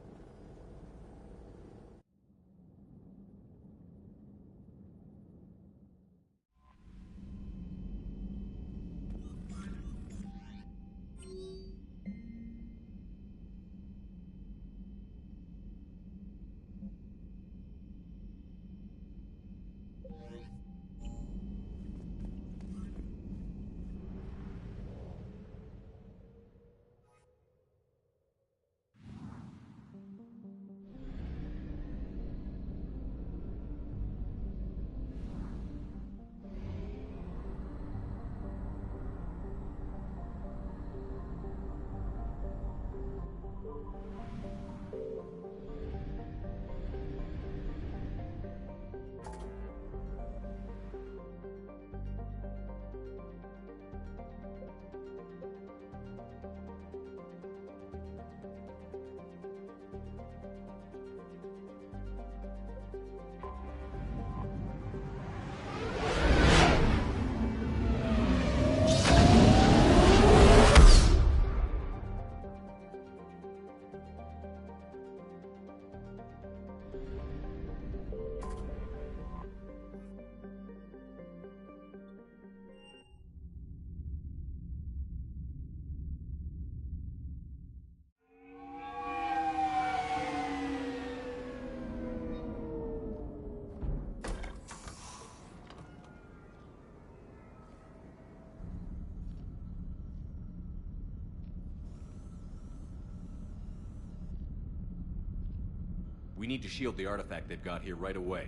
We need to shield the artifact they've got here right away.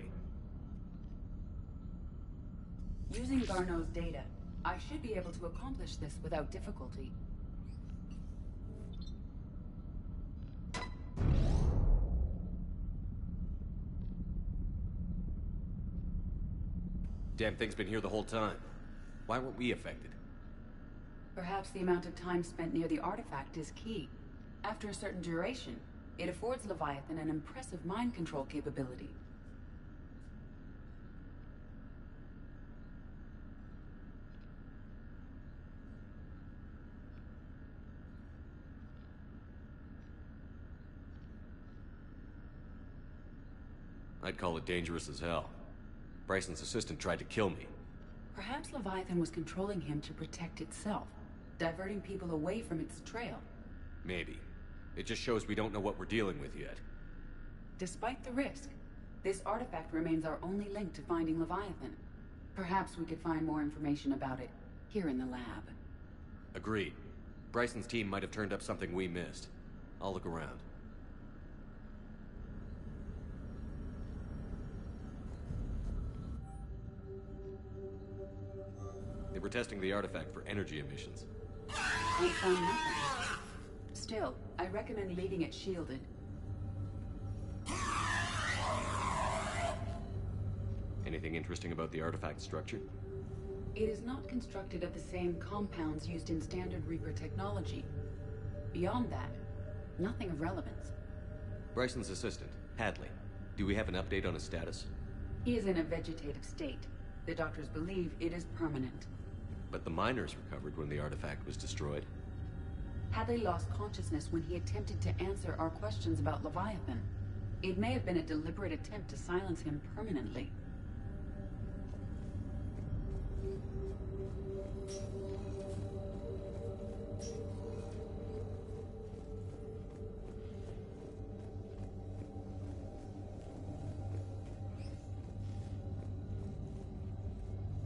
Using Garneau's data, I should be able to accomplish this without difficulty. Damn thing's been here the whole time. Why weren't we affected? Perhaps the amount of time spent near the artifact is key. After a certain duration, it affords Leviathan an impressive mind control capability. I'd call it dangerous as hell. Bryson's assistant tried to kill me. Perhaps Leviathan was controlling him to protect itself, diverting people away from its trail. Maybe. It just shows we don't know what we're dealing with yet. Despite the risk, this artifact remains our only link to finding Leviathan. Perhaps we could find more information about it here in the lab. Agreed. Bryson's team might have turned up something we missed. I'll look around. They were testing the artifact for energy emissions. We found nothing. Still, I recommend leaving it shielded. Anything interesting about the artifact structure? It is not constructed of the same compounds used in standard Reaper technology. Beyond that, nothing of relevance. Bryson's assistant, Hadley. Do we have an update on his status? He is in a vegetative state. The doctors believe it is permanent. But the miners recovered when the artifact was destroyed. Hadley lost consciousness when he attempted to answer our questions about Leviathan. It may have been a deliberate attempt to silence him permanently.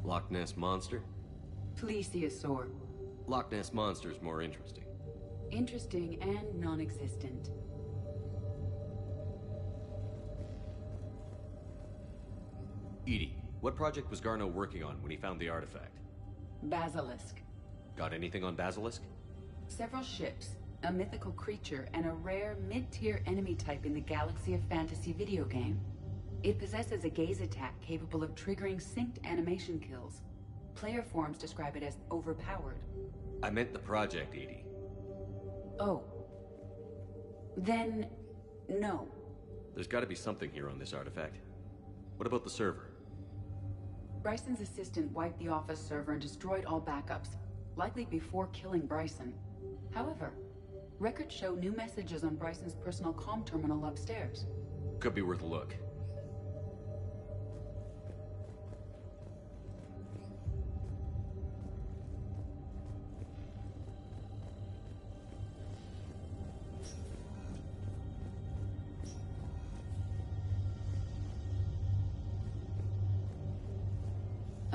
Loch Ness Monster? Plesiosaur. Loch Ness Monster's more interesting. Interesting and non-existent. Edie, what project was Garneau working on when he found the artifact? Basilisk. Got anything on Basilisk? Several ships, a mythical creature, and a rare mid-tier enemy type in the Galaxy of Fantasy video game. It possesses a gaze attack capable of triggering synced animation kills. Player forums describe it as overpowered. I meant the project, Edie. Oh. Then, no. There's gotta be something here on this artifact. What about the server? Bryson's assistant wiped the office server and destroyed all backups, likely before killing Bryson. However, records show new messages on Bryson's personal comm terminal upstairs. Could be worth a look.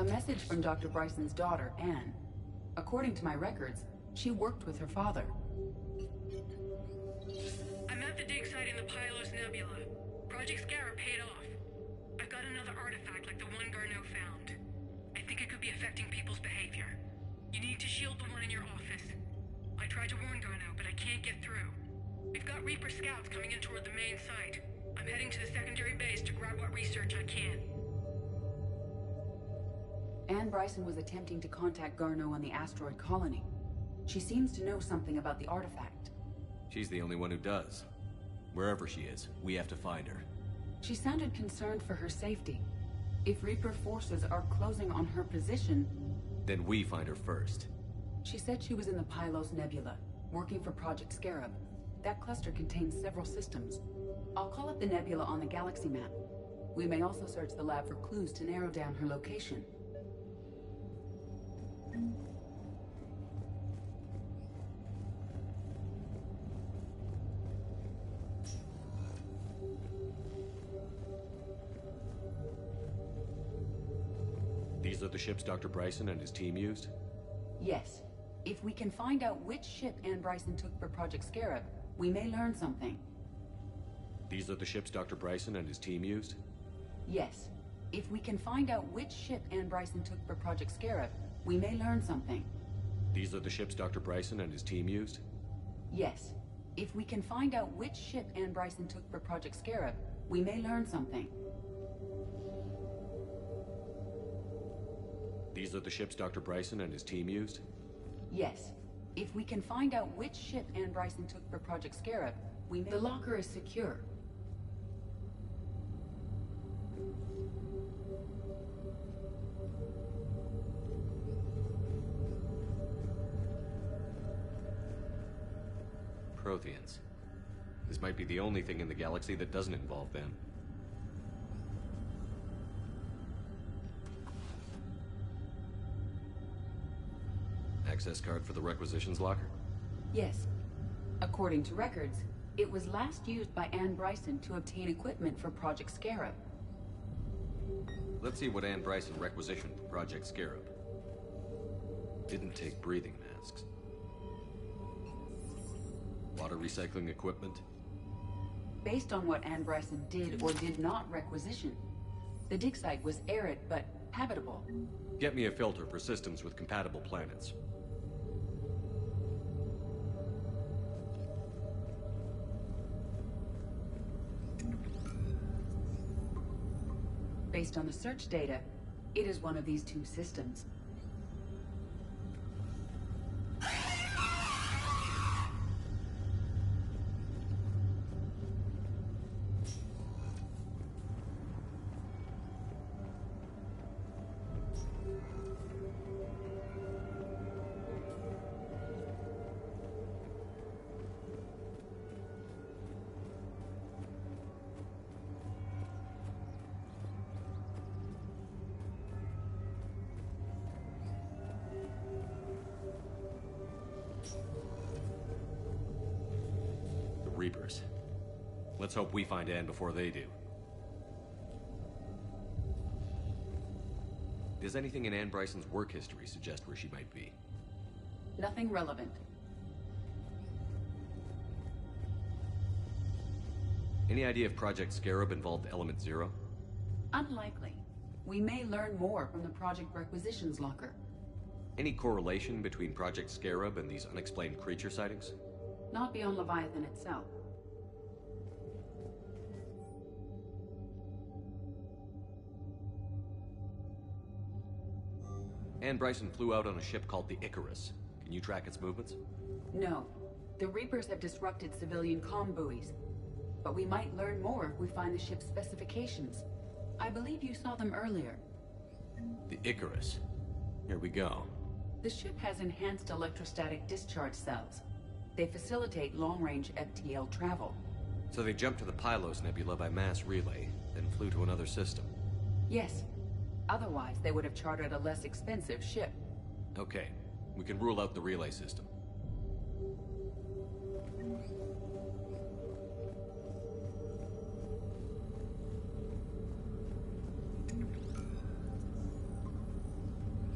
A message from Dr. Bryson's daughter, Anne. According to my records, she worked with her father. I'm at the dig site in the Pylos Nebula. Project Scarab paid off. I've got another artifact like the one Garneau found. I think it could be affecting people's behavior. You need to shield the one in your office. I tried to warn Garneau, but I can't get through. We've got Reaper scouts coming in toward the main site. I'm heading to the secondary base to grab what research I can. Anne Bryson was attempting to contact Garneau on the asteroid colony. She seems to know something about the artifact. She's the only one who does. Wherever she is, we have to find her. She sounded concerned for her safety. If Reaper forces are closing on her position... Then we find her first. She said she was in the Pylos Nebula, working for Project Scarab. That cluster contains several systems. I'll call it the nebula on the galaxy map. We may also search the lab for clues to narrow down her location. These are the ships Dr. Bryson and his team used? Yes. If we can find out which ship Anne Bryson took for Project Scarab, we may learn something. These are the ships Dr. Bryson and his team used? Yes. If we can find out which ship Ann Bryson took for Project Scarab, we may learn something. These are the ships Dr. Bryson and his team used? Yes. If we can find out which ship Ann Bryson took for Project Scarab, we may learn something. These are the ships Dr. Bryson and his team used? Yes. If we can find out which ship Ann Bryson took for Project Scarab, we may— The locker is secure. Protheans. This might be the only thing in the galaxy that doesn't involve them. Access card for the requisitions locker? Yes. According to records, it was last used by Ann Bryson to obtain equipment for Project Scarab. Let's see what Ann Bryson requisitioned for Project Scarab. Didn't take breathing masks. Water recycling equipment? Based on what Ann Bryson did or did not requisition, the dig site was arid but habitable. Get me a filter for systems with compatible planets. Based on the search data, it is one of these two systems. Reapers. Let's hope we find Ann before they do. Does anything in Ann Bryson's work history suggest where she might be? Nothing relevant. Any idea if Project Scarab involved Element Zero? Unlikely. We may learn more from the Project Requisitions locker. Any correlation between Project Scarab and these unexplained creature sightings? Not beyond Leviathan itself. Ann Bryson flew out on a ship called the Icarus. Can you track its movements? No. The Reapers have disrupted civilian comm buoys. But we might learn more if we find the ship's specifications. I believe you saw them earlier. The Icarus. Here we go. The ship has enhanced electrostatic discharge cells. They facilitate long-range FTL travel. So they jumped to the Pylos Nebula by mass relay, then flew to another system. Yes. Otherwise, they would have chartered a less expensive ship. Okay. We can rule out the relay system.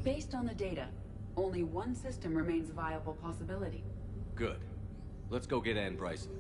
Based on the data, only one system remains a viable possibility. Good. Let's go get Ann Bryson.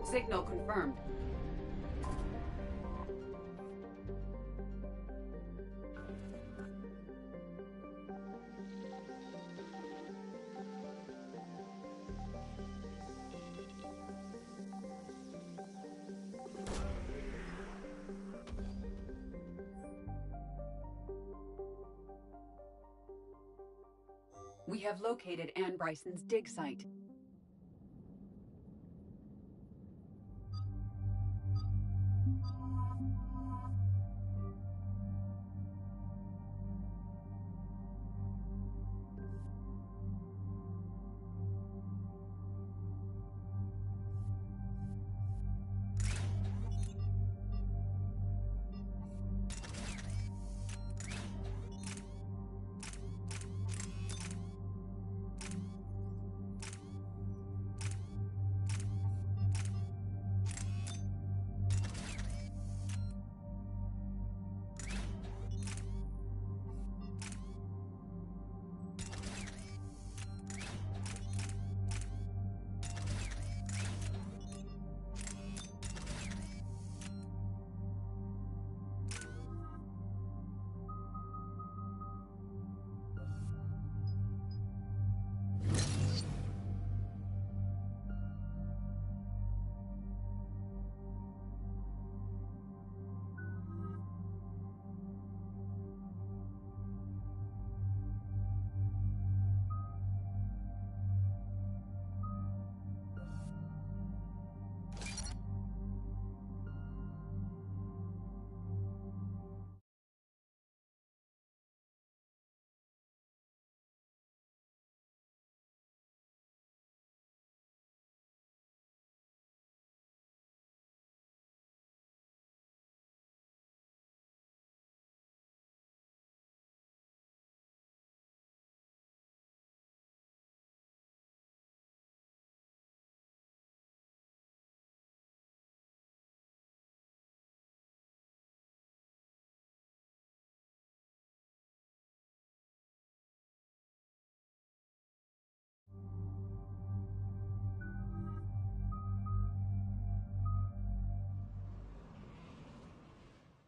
Signal confirmed. We have located Anne Bryson's dig site.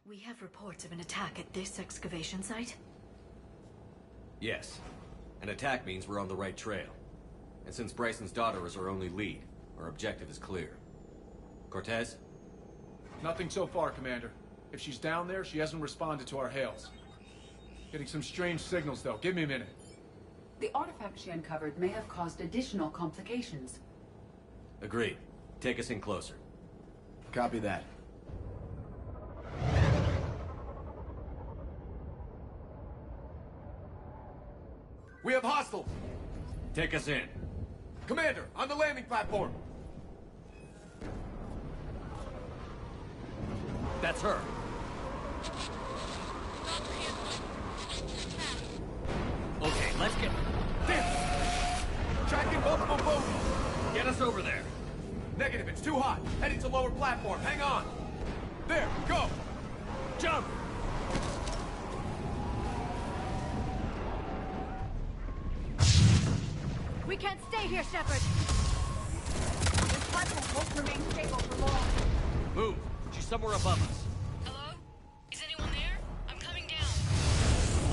We have reports of an attack at this excavation site? Yes. An attack means we're on the right trail. And since Bryson's daughter is our only lead, our objective is clear. Cortez? Nothing so far, Commander. If she's down there, she hasn't responded to our hails. Getting some strange signals, though. Give me a minute. The artifact she uncovered may have caused additional complications. Agreed. Take us in closer. Copy that. We have hostiles! Take us in. Commander, on the landing platform! That's her. Okay, let's get... Damn! Tracking multiple boats! Get us over there. Negative, it's too hot. Heading to lower platform. Hang on. There, go! Jump! We can't stay here, Shepard! This platform won't remain stable for long. Move! She's somewhere above us. Hello? Is anyone there? I'm coming down.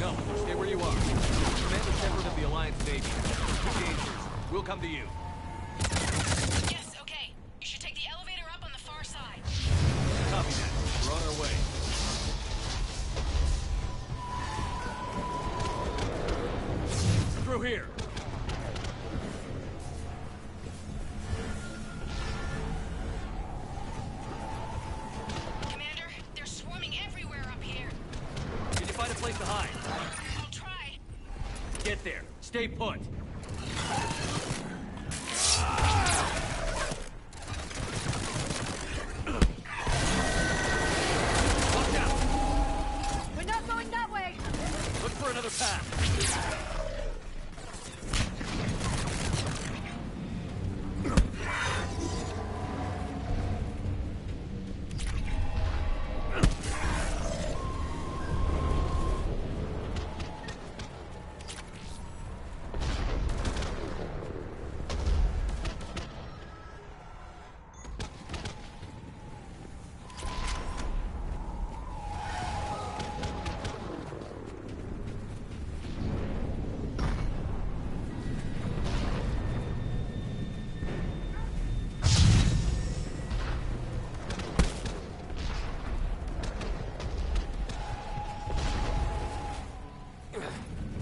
No, stay where you are. Commander Shepard of the Alliance Navy. Too dangerous. We'll come to you. Yes, okay. You should take the elevator up on the far side. Copy that. We're on our way. Through here. Commander, they're swarming everywhere up here. Can you find a place to hide? I'll try. Get there. Stay put. Watch out! We're not going that way! Look for another path.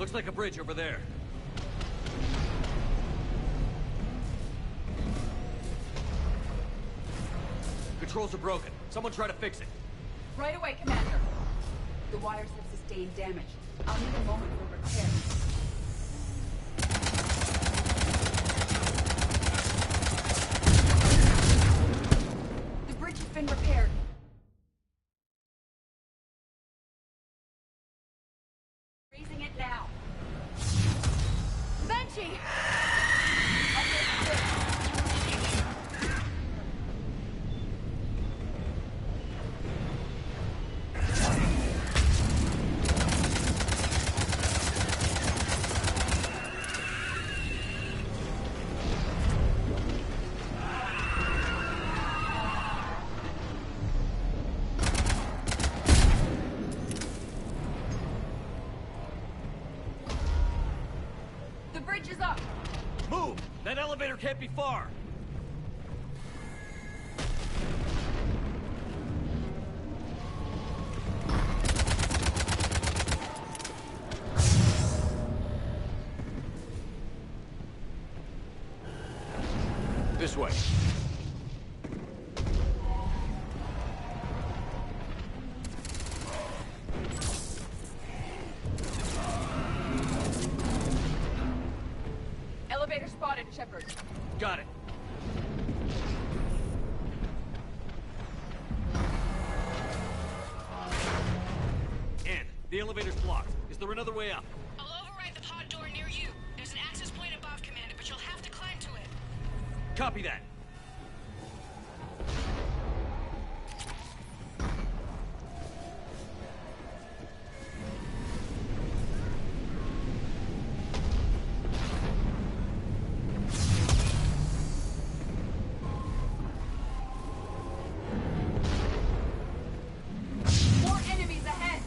Looks like a bridge over there. Controls are broken. Someone try to fix it. Right away, Commander. The wires have sustained damage. I'll need a moment for repair. The bridge has been repaired. Raising it now. Banshee! The bridge is up. Move! That elevator can't be far. This way. Elevator spotted, Shepard. Got it. Ann, the elevator's blocked. Is there another way up? I'll override the pod door near you. There's an access point above, Commander, but you'll have to climb to it. Copy that. More enemies ahead.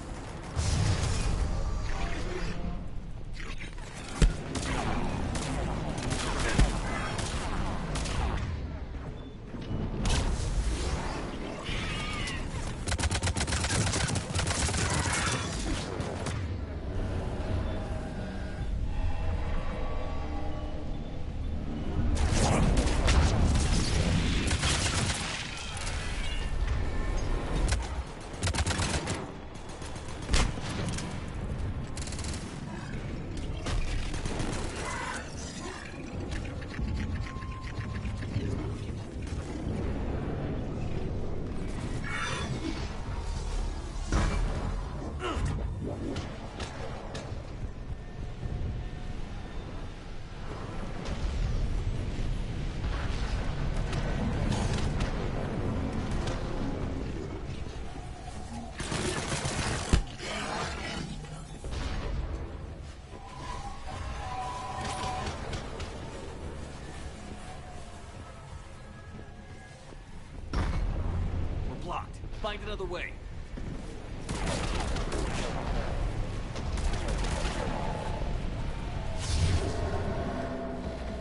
We're blocked. Find another way.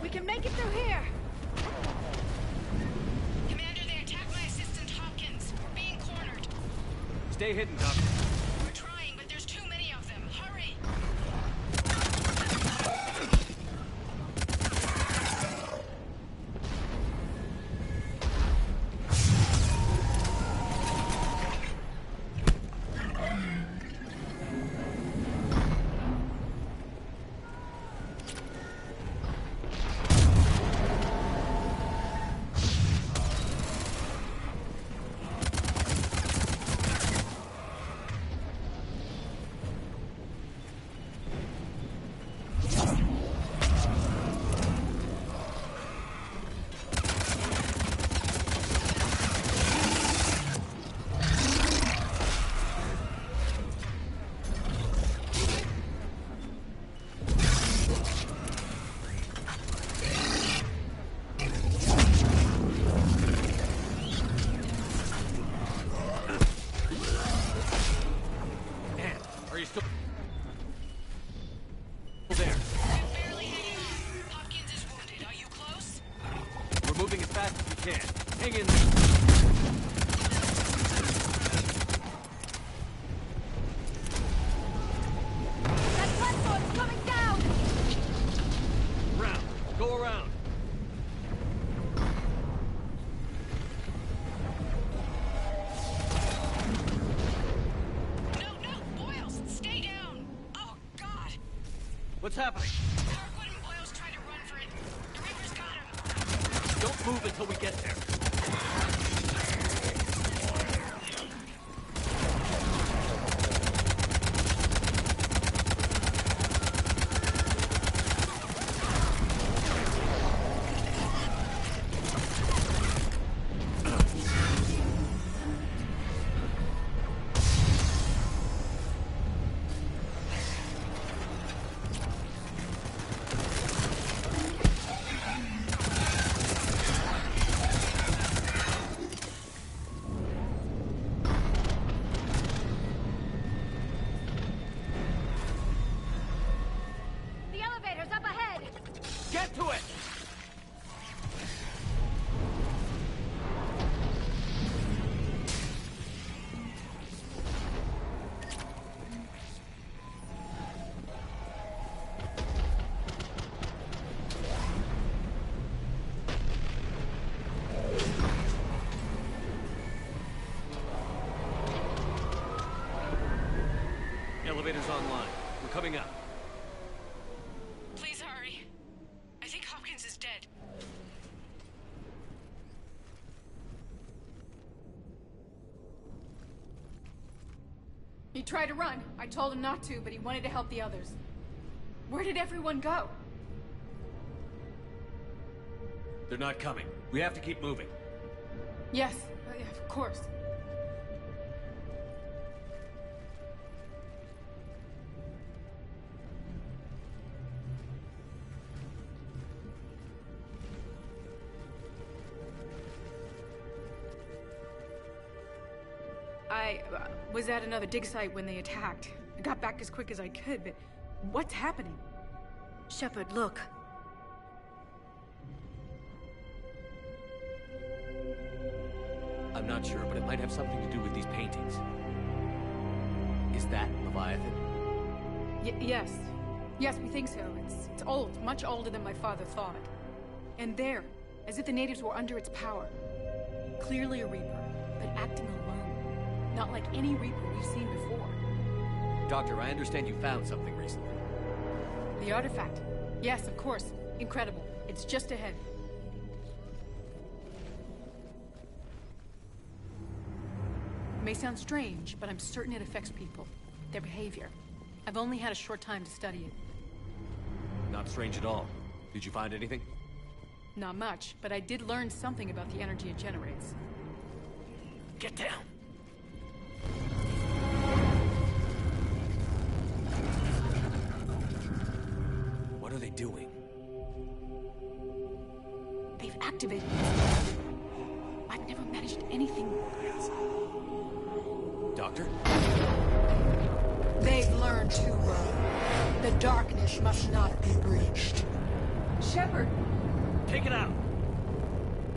We can make it through here! Commander, they attacked my assistant, Hopkins. We're being cornered. Stay hidden, Doctor. We're trying, but there's too many of them. Hurry! Ann, are you still there? Barely hanging on. Hopkins is wounded. Are you close? We're moving as fast as we can. Hang in there. That platform's coming What's happening? Our equipment boils tried to run for it. The Reaper's got him. Don't move until we get there. Get to it! Elevator's online. We're coming up. Please hurry. I think Hopkins is dead. He tried to run. I told him not to, but he wanted to help the others. Where did everyone go? They're not coming. We have to keep moving. Yes, yeah, of course. I was at another dig site when they attacked. I got back as quick as I could, but what's happening? Shepard, look. I'm not sure, but it might have something to do with these paintings. Is that Leviathan? Yes. Yes, we think so. It's old, much older than my father thought. And there, as if the natives were under its power. Clearly a Reaper, but acting alone. Not like any Reaper we've seen before. Doctor, I understand you found something recently. The artifact. Yes, of course. Incredible. It's just ahead. It may sound strange, but I'm certain it affects people. Their behavior. I've only had a short time to study it. Not strange at all. Did you find anything? Not much, but I did learn something about the energy it generates. Get down! What are they doing? They've activated it. I've never managed anything. Doctor? They've learned too well. The darkness must not be breached. Shepard! Take it out!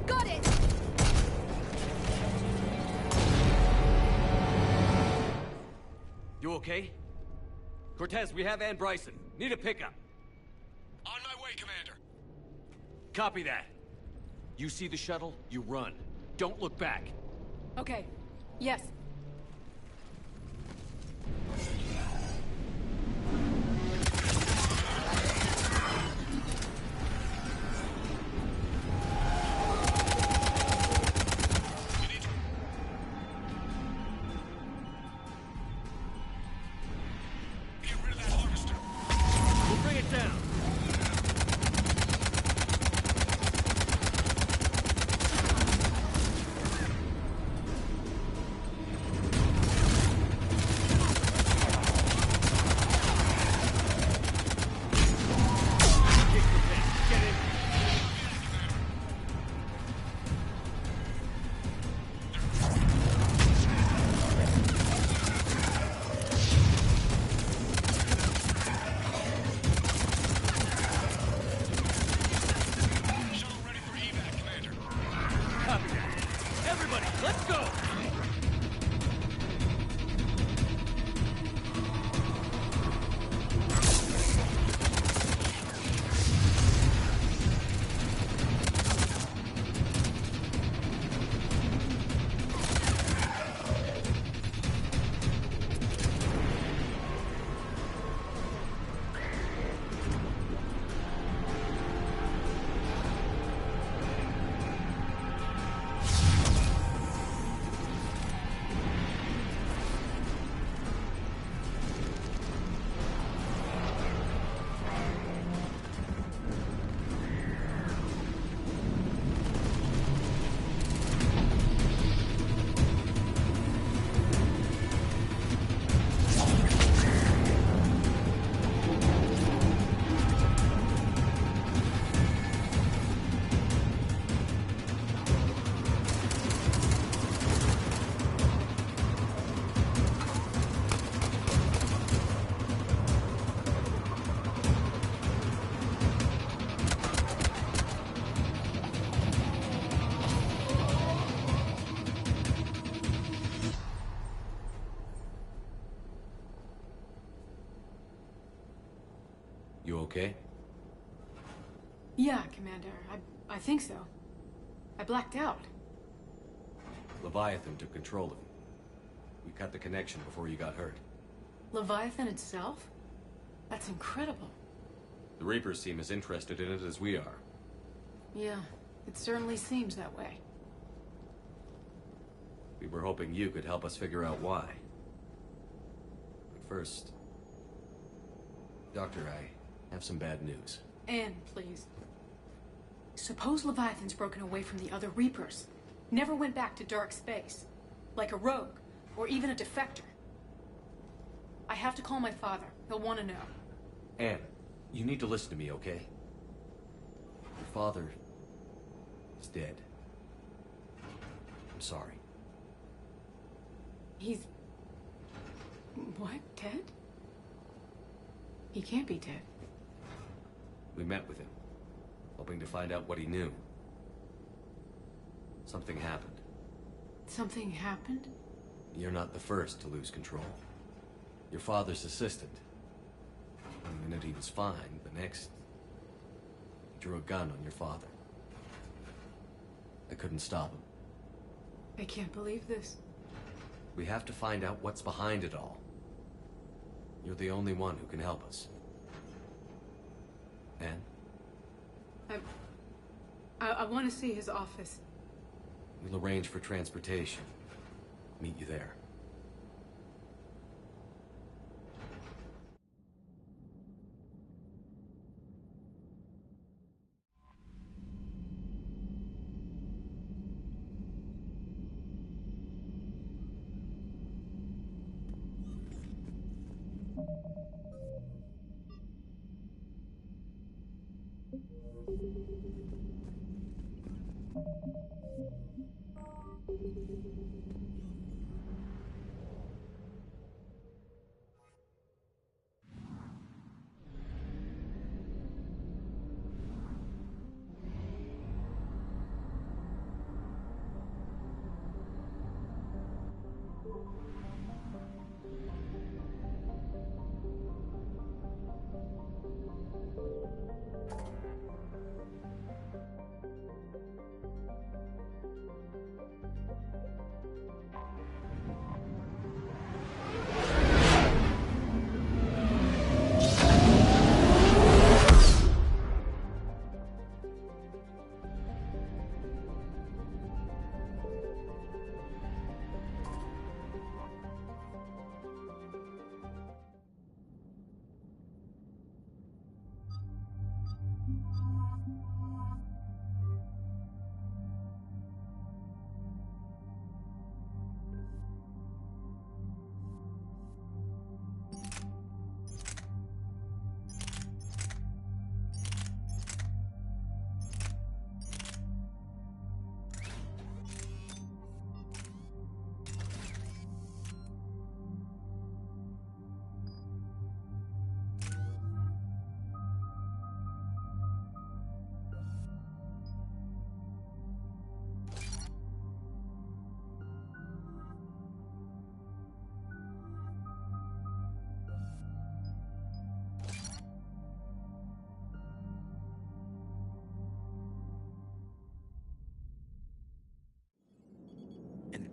Got it! You okay? Cortez, we have Ann Bryson. Need a pickup. On my way, Commander. Copy that. You see the shuttle, you run. Don't look back. Okay. Yes. You okay? Yeah, Commander. I think so. I blacked out. Leviathan took control of you. We cut the connection before you got hurt. Leviathan itself? That's incredible. The Reapers seem as interested in it as we are. Yeah, it certainly seems that way. We were hoping you could help us figure out why. But first... Doctor, I have some bad news. Anne, please. Suppose Leviathan's broken away from the other Reapers. Never went back to dark space. Like a rogue, or even a defector. I have to call my father. He'll want to know. Anne, you need to listen to me, okay? Your father is dead. I'm sorry. He's... what? Dead? He can't be dead. We met with him, hoping to find out what he knew. Something happened. Something happened? You're not the first to lose control. Your father's assistant. One minute he was fine, the next... he drew a gun on your father. I couldn't stop him. I can't believe this. We have to find out what's behind it all. You're the only one who can help us. Anne? I want to see his office. We'll arrange for transportation. Meet you there.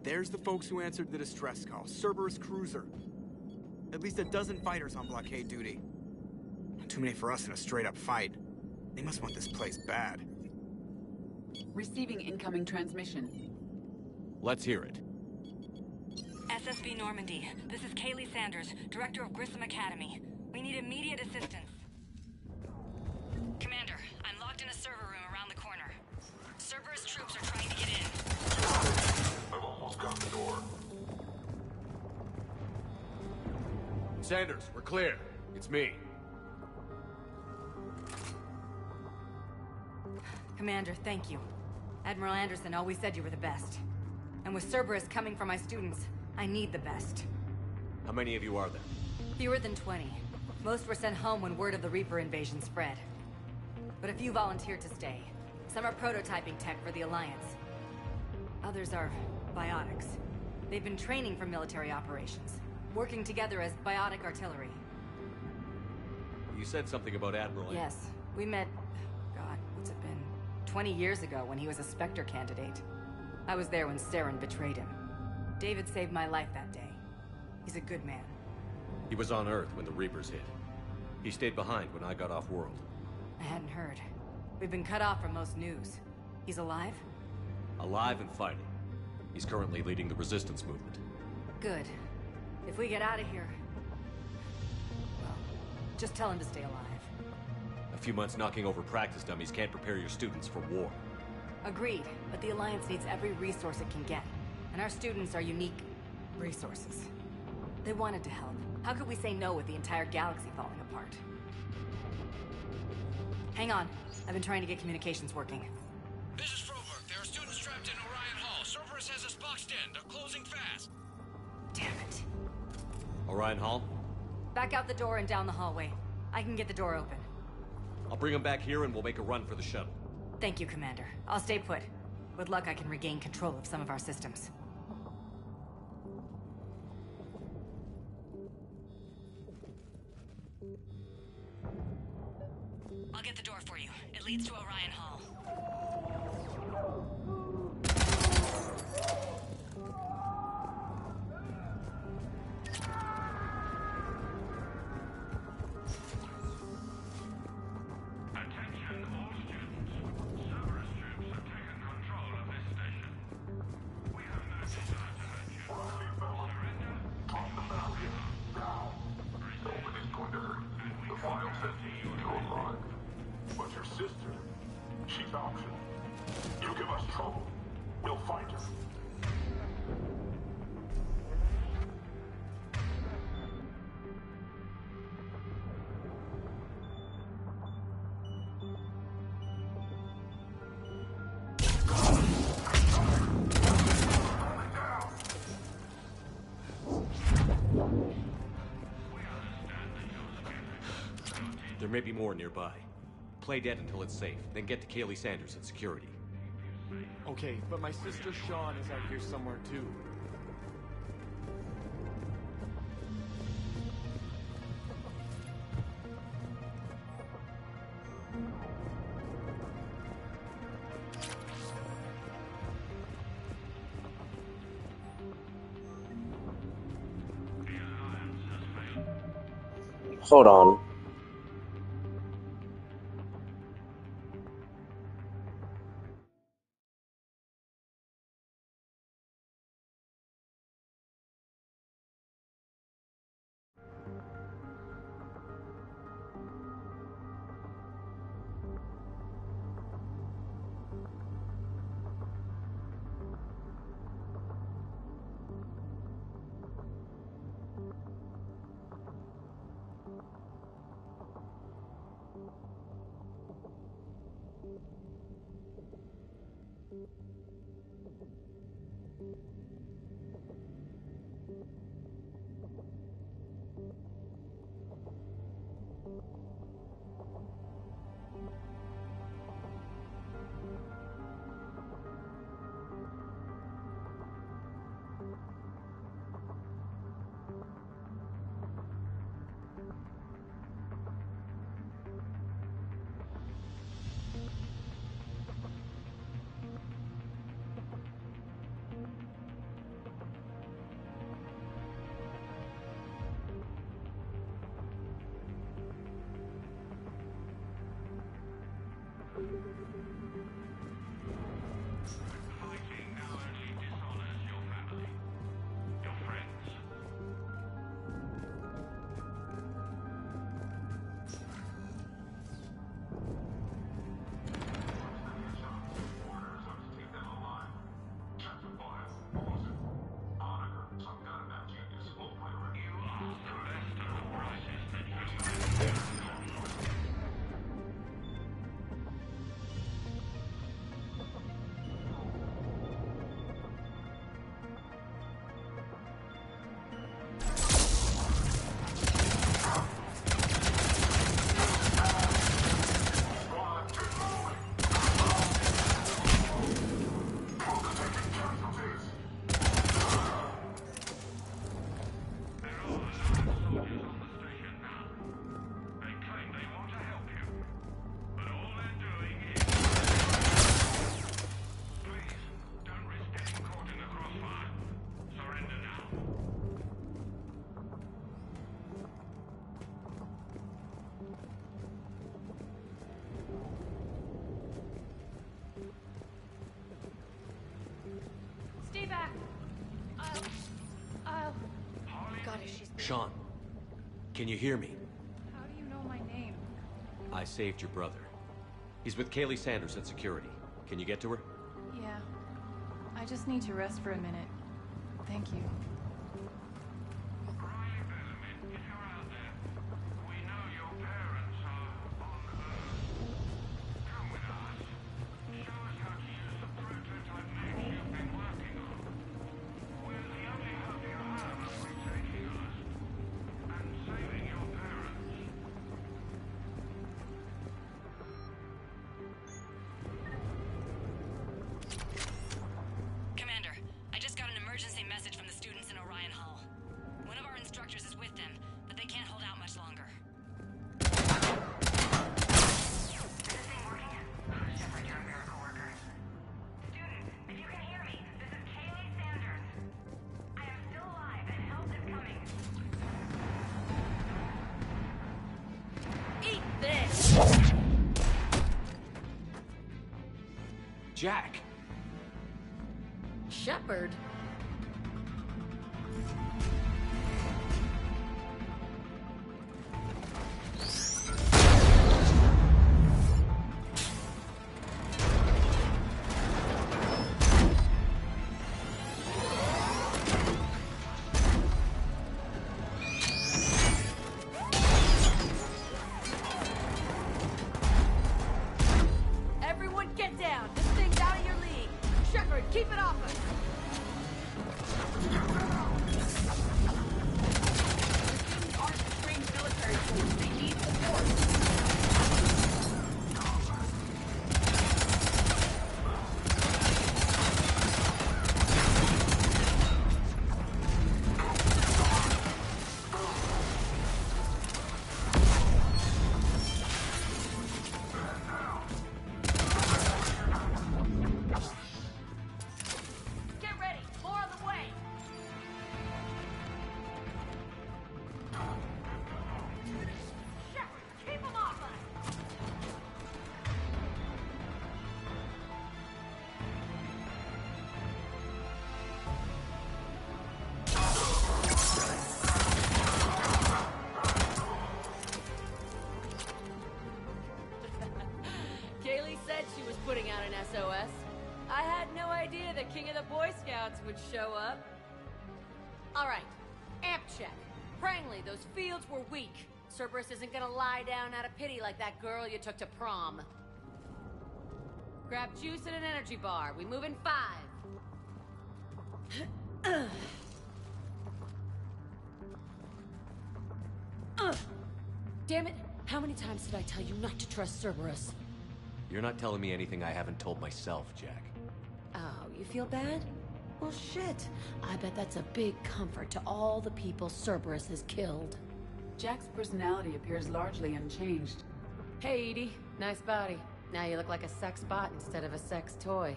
There's the folks who answered the distress call. Cerberus cruiser. At least a dozen fighters on blockade duty. Not too many for us in a straight-up fight. They must want this place bad. Receiving incoming transmission. Let's hear it. SSB Normandy. This is Kaylee Sanders, Director of Grissom Academy. We need immediate assistance. Commander, I'm locked in a server room around the corner. Cerberus troops are trying to get in. I've almost got the door. Sanders, we're clear. It's me. Commander, thank you. Admiral Anderson always said you were the best. And with Cerberus coming for my students, I need the best. How many of you are there? Fewer than 20. Most were sent home when word of the Reaper invasion spread. But a few volunteered to stay. Some are prototyping tech for the Alliance. Others are biotics. They've been training for military operations, working together as biotic artillery. You said something about Admiral... Yes, we met... God, what's it been? 20 years ago when he was a Spectre candidate. I was there when Saren betrayed him. David saved my life that day. He's a good man. He was on Earth when the Reapers hit. He stayed behind when I got off-world. I hadn't heard. We've been cut off from most news. He's alive? Alive and fighting. He's currently leading the resistance movement. Good. If we get out of here... well, just tell him to stay alive. A few months knocking over practice dummies can't prepare your students for war. Agreed, but the Alliance needs every resource it can get. And our students are unique resources. They wanted to help. How could we say no with the entire galaxy falling apart? Hang on. I've been trying to get communications working. This is Froberg. There are students trapped in Orion Hall. Cerberus has us boxed in. They're closing fast. Damn it. Orion Hall? Back out the door and down the hallway. I can get the door open. I'll bring them back here and we'll make a run for the shuttle. Thank you, Commander. I'll stay put. With luck, I can regain control of some of our systems. I'll get the door for you. It leads to Orion Hall. There may be more nearby. Play dead until it's safe, then get to Kaylee Sanders at security. Okay, but my sister Sean is out here somewhere too. Hold on. Sean. Can you hear me? How do you know my name? I saved your brother. He's with Kaylee Sanders at security. Can you get to her? Yeah. I just need to rest for a minute. Thank you. Jack! Shepard? Putting out an SOS. I had no idea the king of the Boy Scouts would show up. Alright, amp check. Prangley, those fields were weak. Cerberus isn't gonna lie down out of pity like that girl you took to prom. Grab juice and an energy bar. We move in 5. Damn it! How many times did I tell you not to trust Cerberus? You're not telling me anything I haven't told myself, Jack. Oh, you feel bad? Well, shit. I bet that's a big comfort to all the people Cerberus has killed. Jack's personality appears largely unchanged. Hey, Edie. Nice body. Now you look like a sex bot instead of a sex toy.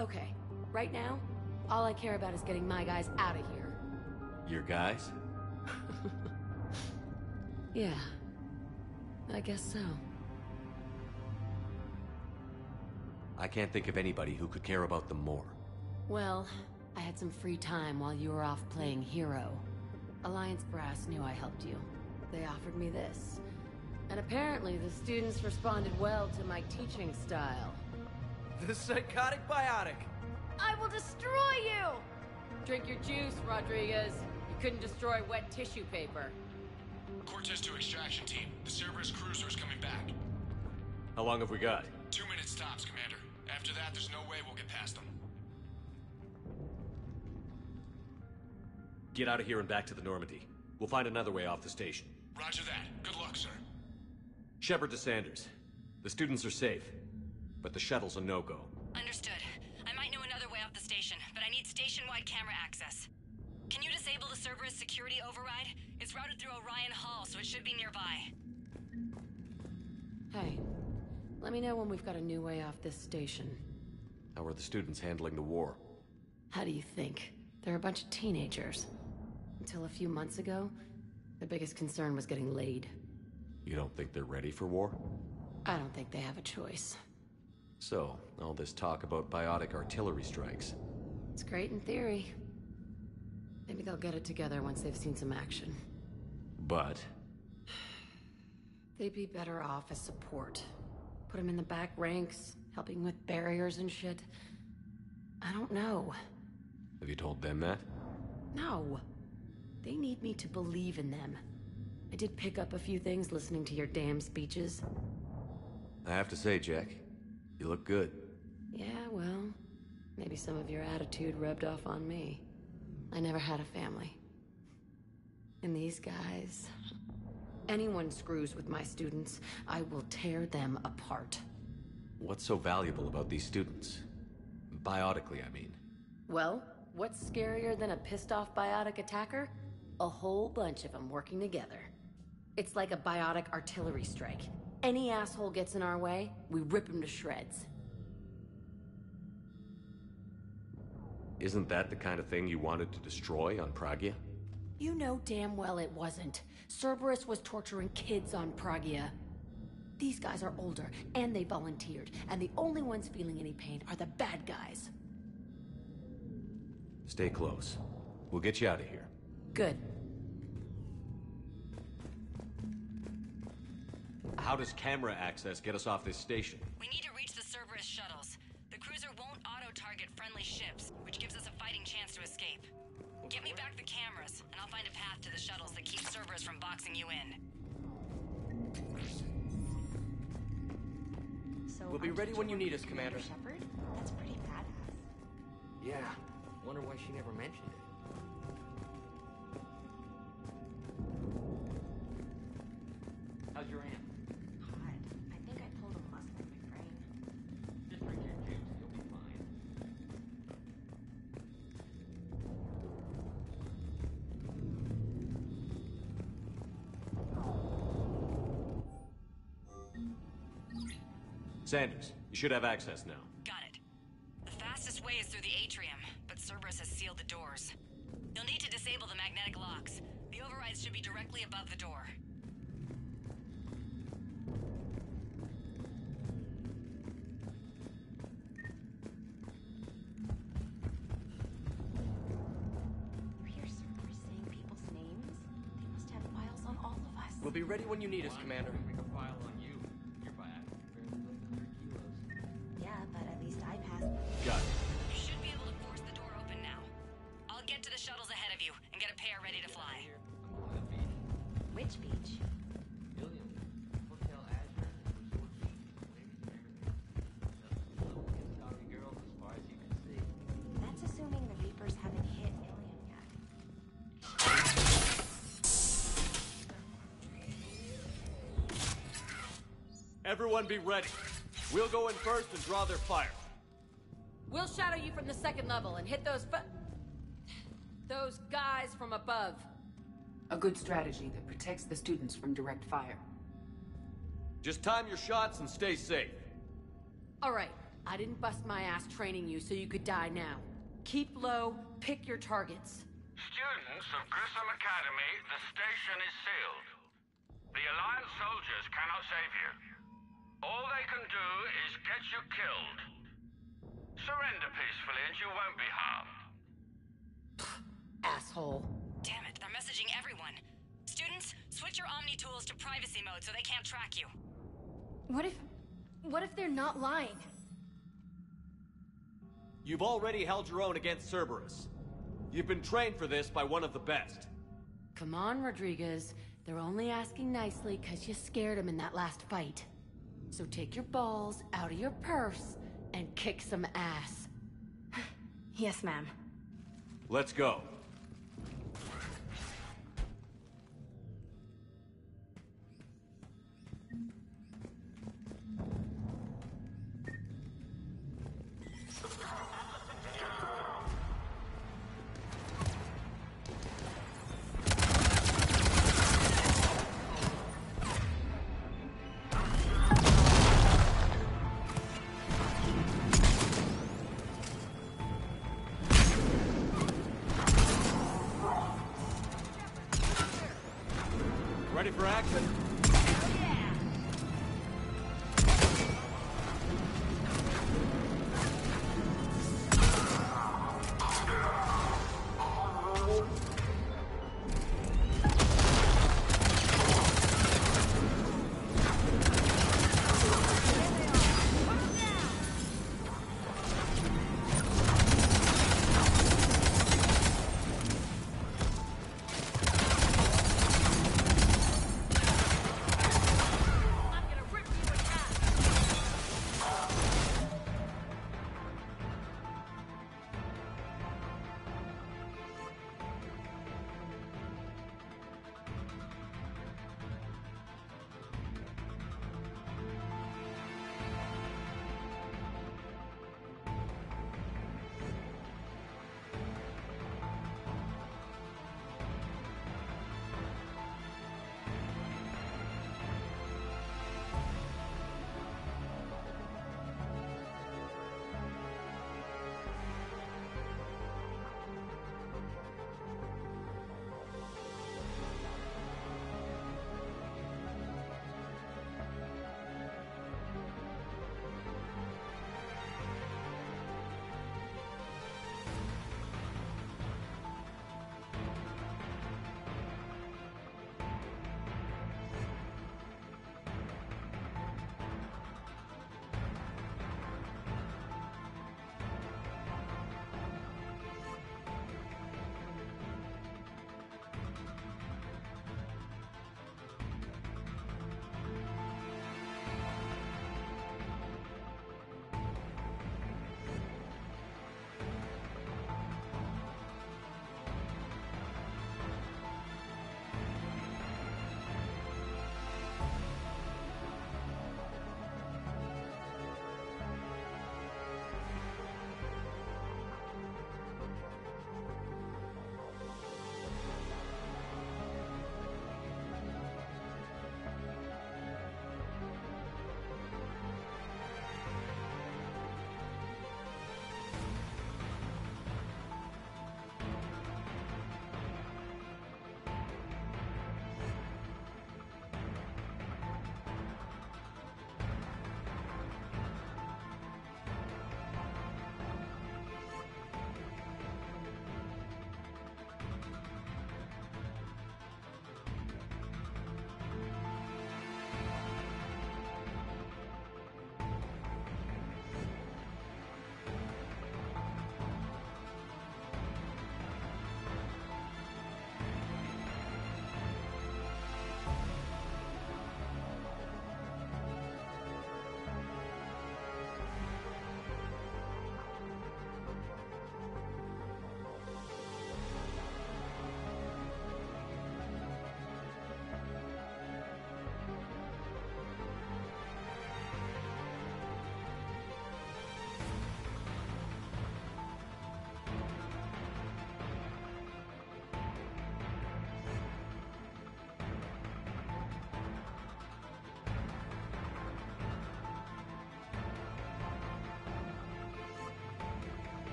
Okay, right now, all I care about is getting my guys out of here. Your guys? Yeah. I guess so. I can't think of anybody who could care about them more. Well, I had some free time while you were off playing hero. Alliance Brass knew I helped you. They offered me this. And apparently the students responded well to my teaching style. The psychotic biotic! I will destroy you! Drink your juice, Rodriguez. You couldn't destroy wet tissue paper. Cortez to extraction team. The Cerberus cruiser is coming back. How long have we got? 2 minutes tops, Commander. After that, there's no way we'll get past them. Get out of here and back to the Normandy. We'll find another way off the station. Roger that. Good luck, sir. Shepard to Sanders. The students are safe, but the shuttle's a no-go. Understood. I might know another way off the station, but I need station-wide camera access. Can you disable the Cerberus security override? It's routed through Orion Hall, so it should be nearby. Hey, let me know when we've got a new way off this station. How are the students handling the war? How do you think? They're a bunch of teenagers. Until a few months ago, their biggest concern was getting laid. You don't think they're ready for war? I don't think they have a choice. So, all this talk about biotic artillery strikes. It's great in theory. Maybe they'll get it together once they've seen some action. But? They'd be better off as support. Put them in the back ranks, helping with barriers and shit. I don't know. Have you told them that? No. They need me to believe in them. I did pick up a few things listening to your damn speeches. I have to say, Jack, you look good. Yeah, well, maybe some of your attitude rubbed off on me. I never had a family. And these guys... Anyone screws with my students, I will tear them apart. What's so valuable about these students? Biotically, I mean. Well, what's scarier than a pissed-off biotic attacker? A whole bunch of them working together. It's like a biotic artillery strike. Any asshole gets in our way, we rip him to shreds. Isn't that the kind of thing you wanted to destroy on Pragia? You know damn well it wasn't. Cerberus was torturing kids on Pragia. These guys are older, and they volunteered, and the only ones feeling any pain are the bad guys. Stay close. We'll get you out of here. Good. How does camera access get us off this station? We need to reach the Cerberus shuttles. The cruiser won't auto-target friendly ships, which gives us a fighting chance to escape. Get me back the cameras, and I'll find a path to the shuttles that keep Cerberus from boxing you in. So we'll be ready when you need us, Commander. Shepard? That's pretty badass. Yeah. Wonder why she never mentioned it. How's your aunt? Hot. I think I pulled a muscle in my brain. Just drink your juice. You'll be fine. Sanders, you should have access now. Got it. The fastest way is through the atrium, but Cerberus has sealed the doors. You'll need to disable the magnetic locks. The overrides should be directly above the door. You hear Cerberus saying people's names? They must have files on all of us. We'll be ready when you need us, Commander. Make a file on you. You're biotic. Barely like 100 kilos. Yeah, but at least I passed. Got it. You should be able to force the door open now. I'll get to the shuttles ahead of you and get a pair ready to fly. I'm going to the beach. Which beach? Billion. Hotel Azure. Resort Beach. Ladies and everything. It's coffee girls as far as you can see. That's assuming the Reapers haven't hit Ilium yet. Everyone be ready. We'll go in first and draw their fire. We'll shadow you from the second level and hit those guys from above. A good strategy that protects the students from direct fire. Just time your shots and stay safe. All right, I didn't bust my ass training you so you could die now. Keep low, pick your targets. Students of Grissom Academy, the station is sealed. The Alliance soldiers cannot save you. All they can do is get you killed. Surrender peacefully and you won't be harmed. Asshole. Damn it, they're messaging everyone. Students, switch your Omni tools to privacy mode so they can't track you. What if they're not lying? You've already held your own against Cerberus. You've been trained for this by one of the best. Come on, Rodriguez. They're only asking nicely because you scared them in that last fight. So take your balls out of your purse and kick some ass. Yes, ma'am. Let's go.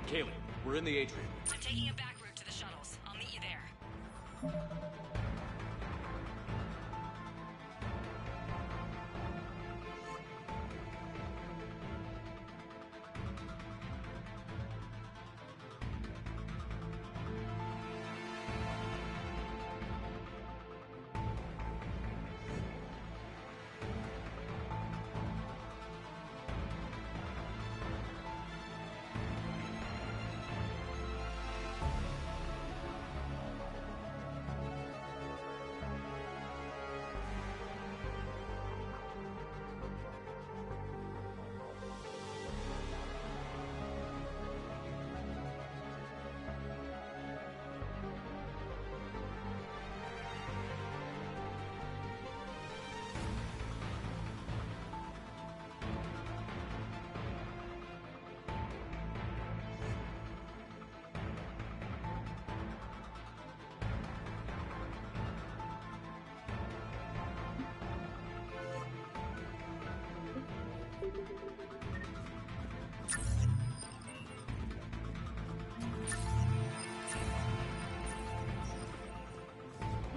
Kaylee, we're in the atrium. I'm taking a back route to the shuttles. I'll meet you there.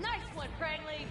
Nice one, Crangley!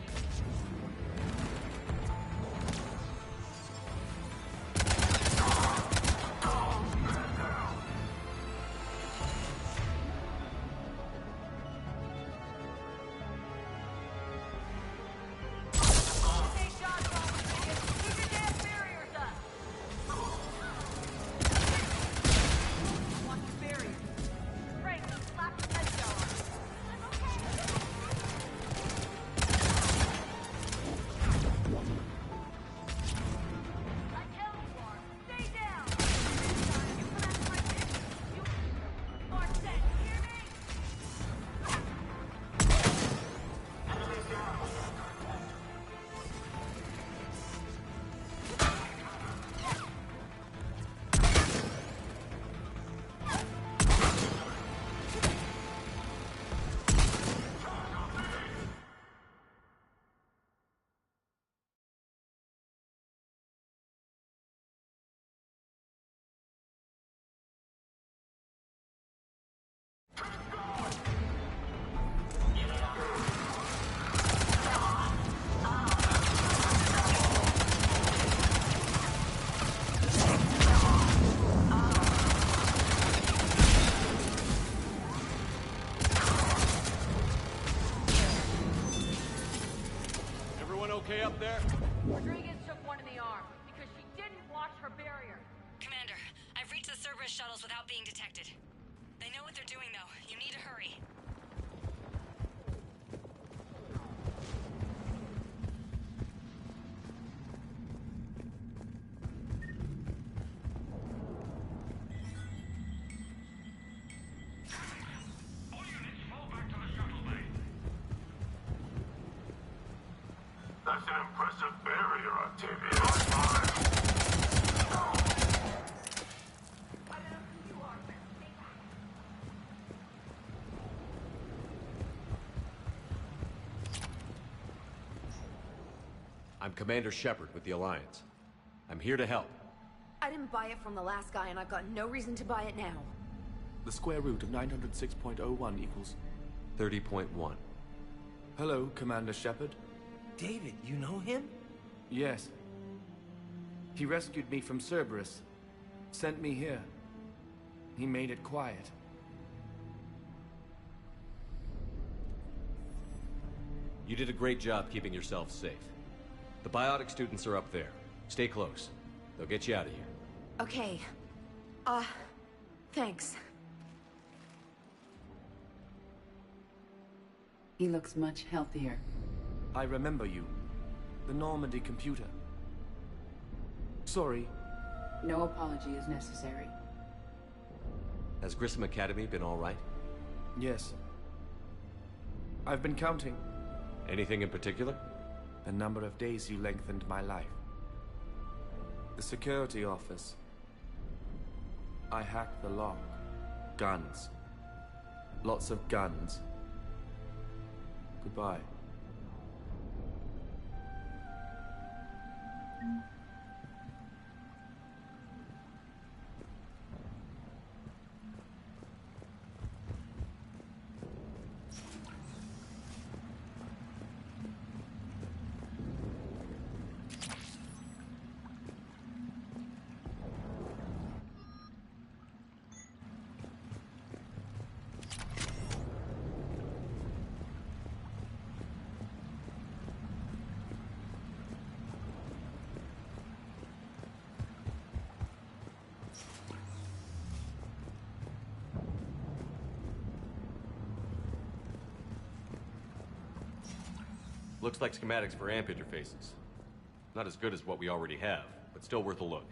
Okay up there? Rodriguez took one in the arm because she didn't watch her barrier. Commander, I've reached the Cerberus shuttles without being detected. They know what they're doing, though. You need to hurry. That's an impressive barrier, Octavius. I'm Commander Shepard with the Alliance. I'm here to help. I didn't buy it from the last guy, and I've got no reason to buy it now. The square root of 906.01 equals... 30.1. Hello, Commander Shepard. David, you know him? Yes. He rescued me from Cerberus. Sent me here. He made it quiet. You did a great job keeping yourself safe. The biotic students are up there. Stay close. They'll get you out of here. Okay. Thanks. He looks much healthier. I remember you. The Normandy computer. Sorry. No apology is necessary. Has Grissom Academy been all right? Yes. I've been counting. Anything in particular? The number of days you lengthened my life. The security office. I hacked the lock. Guns. Lots of guns. Goodbye. Looks like schematics for amp interfaces. Not as good as what we already have, but still worth a look.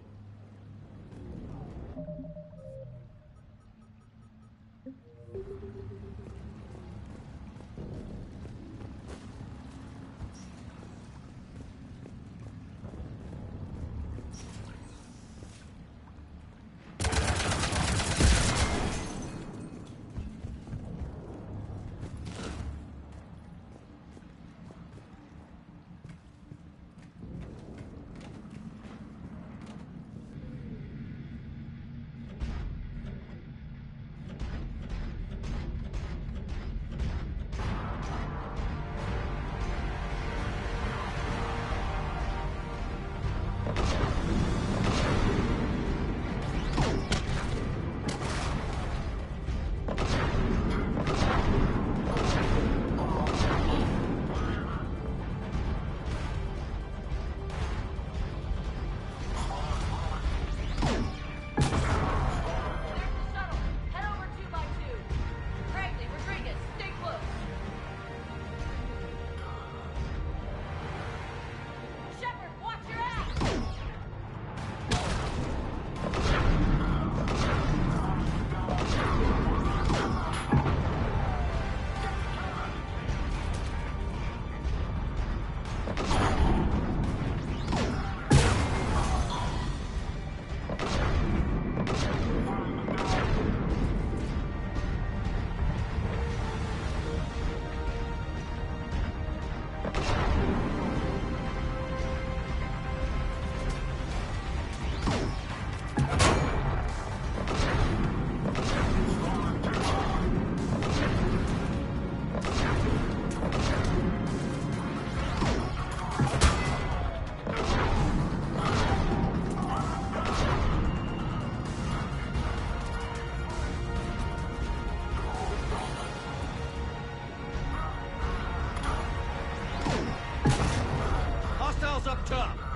up top.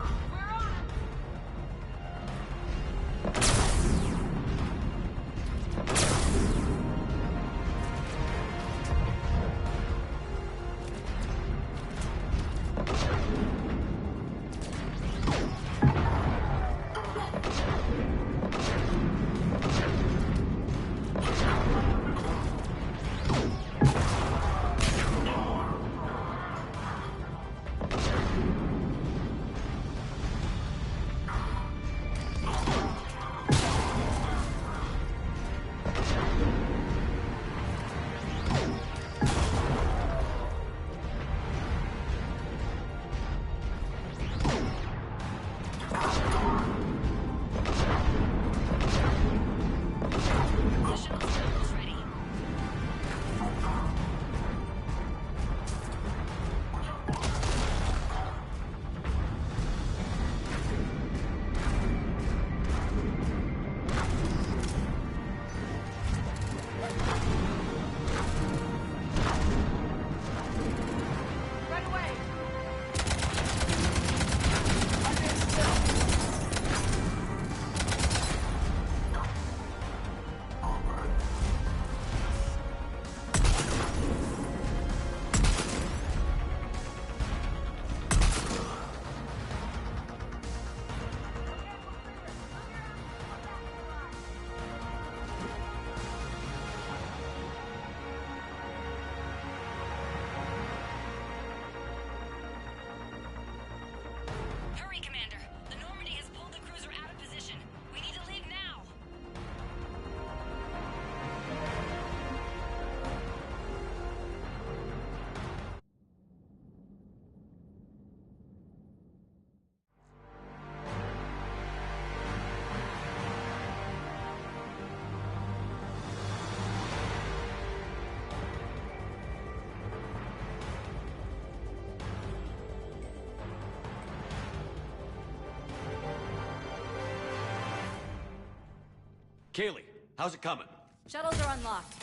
Kaylee, how's it coming? Shuttles are unlocked.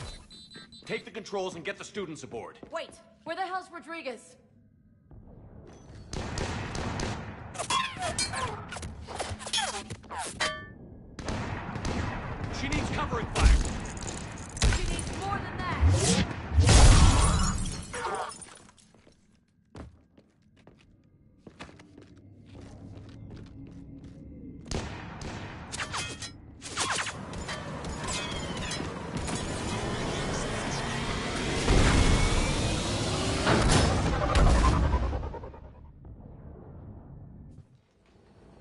Take the controls and get the students aboard. Wait, where the hell's Rodriguez? She needs covering fire. She needs more than that.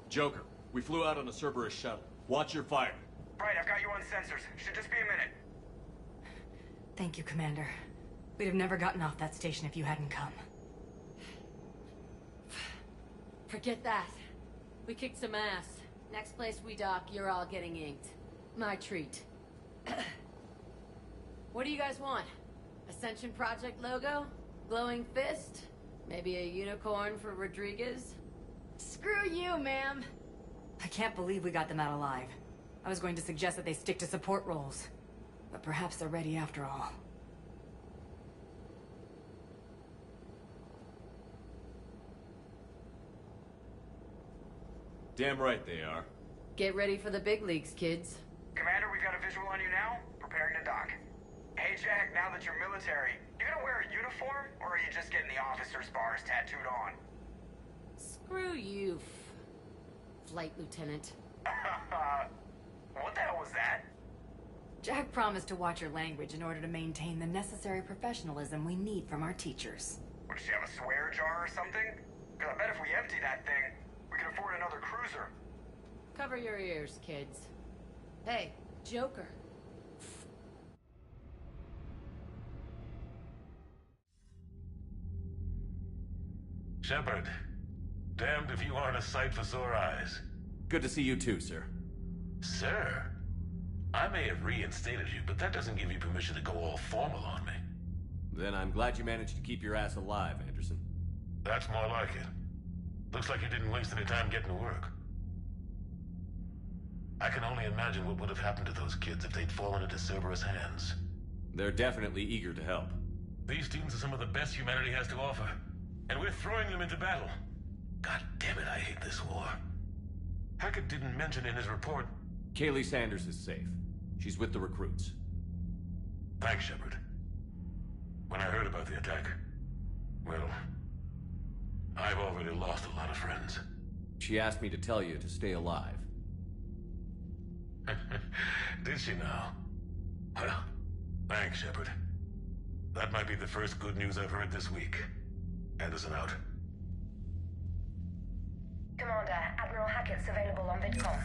Joker, we flew out on a Cerberus shuttle. Watch your fire. Right, I've got you on sensors. Should just be a minute. Thank you, Commander. We'd have never gotten off that station if you hadn't come. Forget that. We kicked some ass. Next place we dock, you're all getting inked. My treat. What do you guys want? Ascension Project logo? Glowing fist? Maybe a unicorn for Rodriguez? Screw you, ma'am! I can't believe we got them out alive. I was going to suggest that they stick to support roles. But perhaps they're ready after all. Damn right they are. Get ready for the big leagues, kids. Commander, we've got a visual on you now. Preparing to dock. Hey, Jack, now that you're military, you gonna wear a uniform, or are you just getting the officer's bars tattooed on? Screw you, Flight Lieutenant. What the hell was that? Jack promised to watch your language in order to maintain the necessary professionalism we need from our teachers. What, does she have a swear jar or something? Because I bet if we empty that thing, we can afford another cruiser. Cover your ears, kids. Hey, Joker. Shepard, damned if you aren't a sight for sore eyes. Good to see you too, sir. Sir? I may have reinstated you, but that doesn't give you permission to go all formal on me. Then I'm glad you managed to keep your ass alive, Anderson. That's more like it. Looks like you didn't waste any time getting to work. I can only imagine what would have happened to those kids if they'd fallen into Cerberus' hands. They're definitely eager to help. These students are some of the best humanity has to offer, and we're throwing them into battle. God damn it, I hate this war. Hackett didn't mention in his report... Kaylee Sanders is safe. She's with the recruits. Thanks, Shepard. When I heard about the attack, well, I've already lost a lot of friends. She asked me to tell you to stay alive. Did she now? Well, thanks, Shepard. That might be the first good news I've heard this week. Anderson out. Commander, Admiral Hackett's available on VidCom.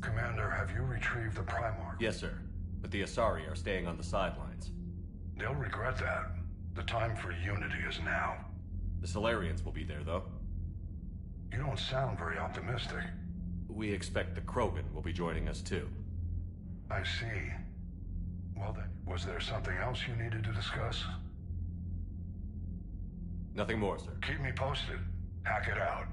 Commander, have you retrieved the Primarch? Yes, sir. But the Asari are staying on the sidelines. They'll regret that. The time for unity is now. The Solarians will be there, though. You don't sound very optimistic. We expect the Krogan will be joining us, too. I see. Well then, was there something else you needed to discuss? Nothing more, sir. Keep me posted. Hack it out.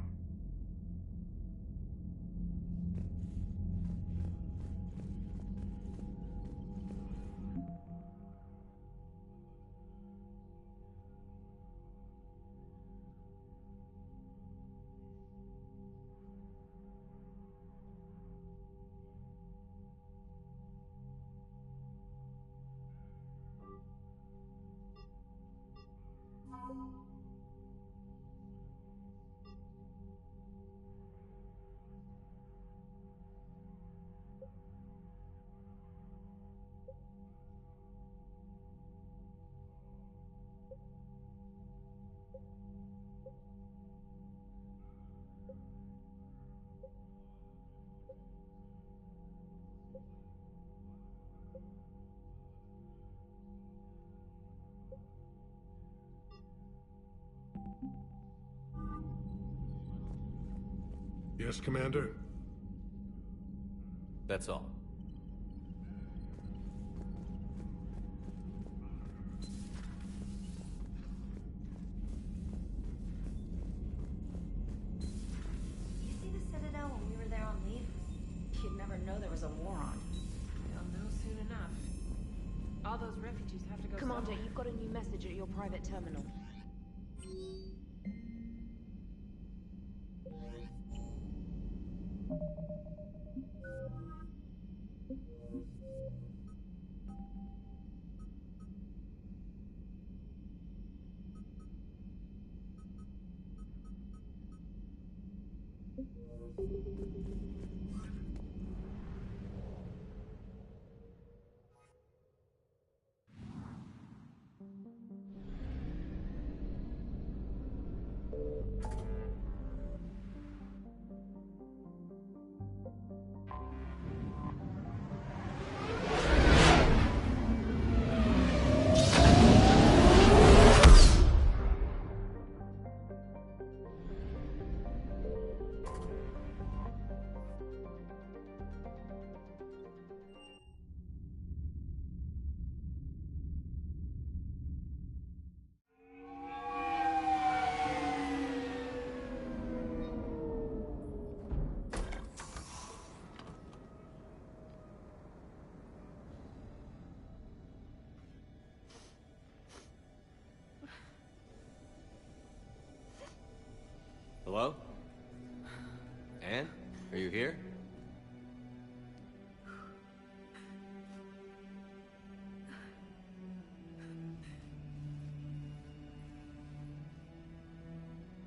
Yes, Commander? That's all. You see the Citadel when we were there on leave? You'd never know there was a war on. They'll know soon enough. All those refugees have to go Commander, somewhere. you've got a new message at your private terminal. Hello? Anne? Are you here?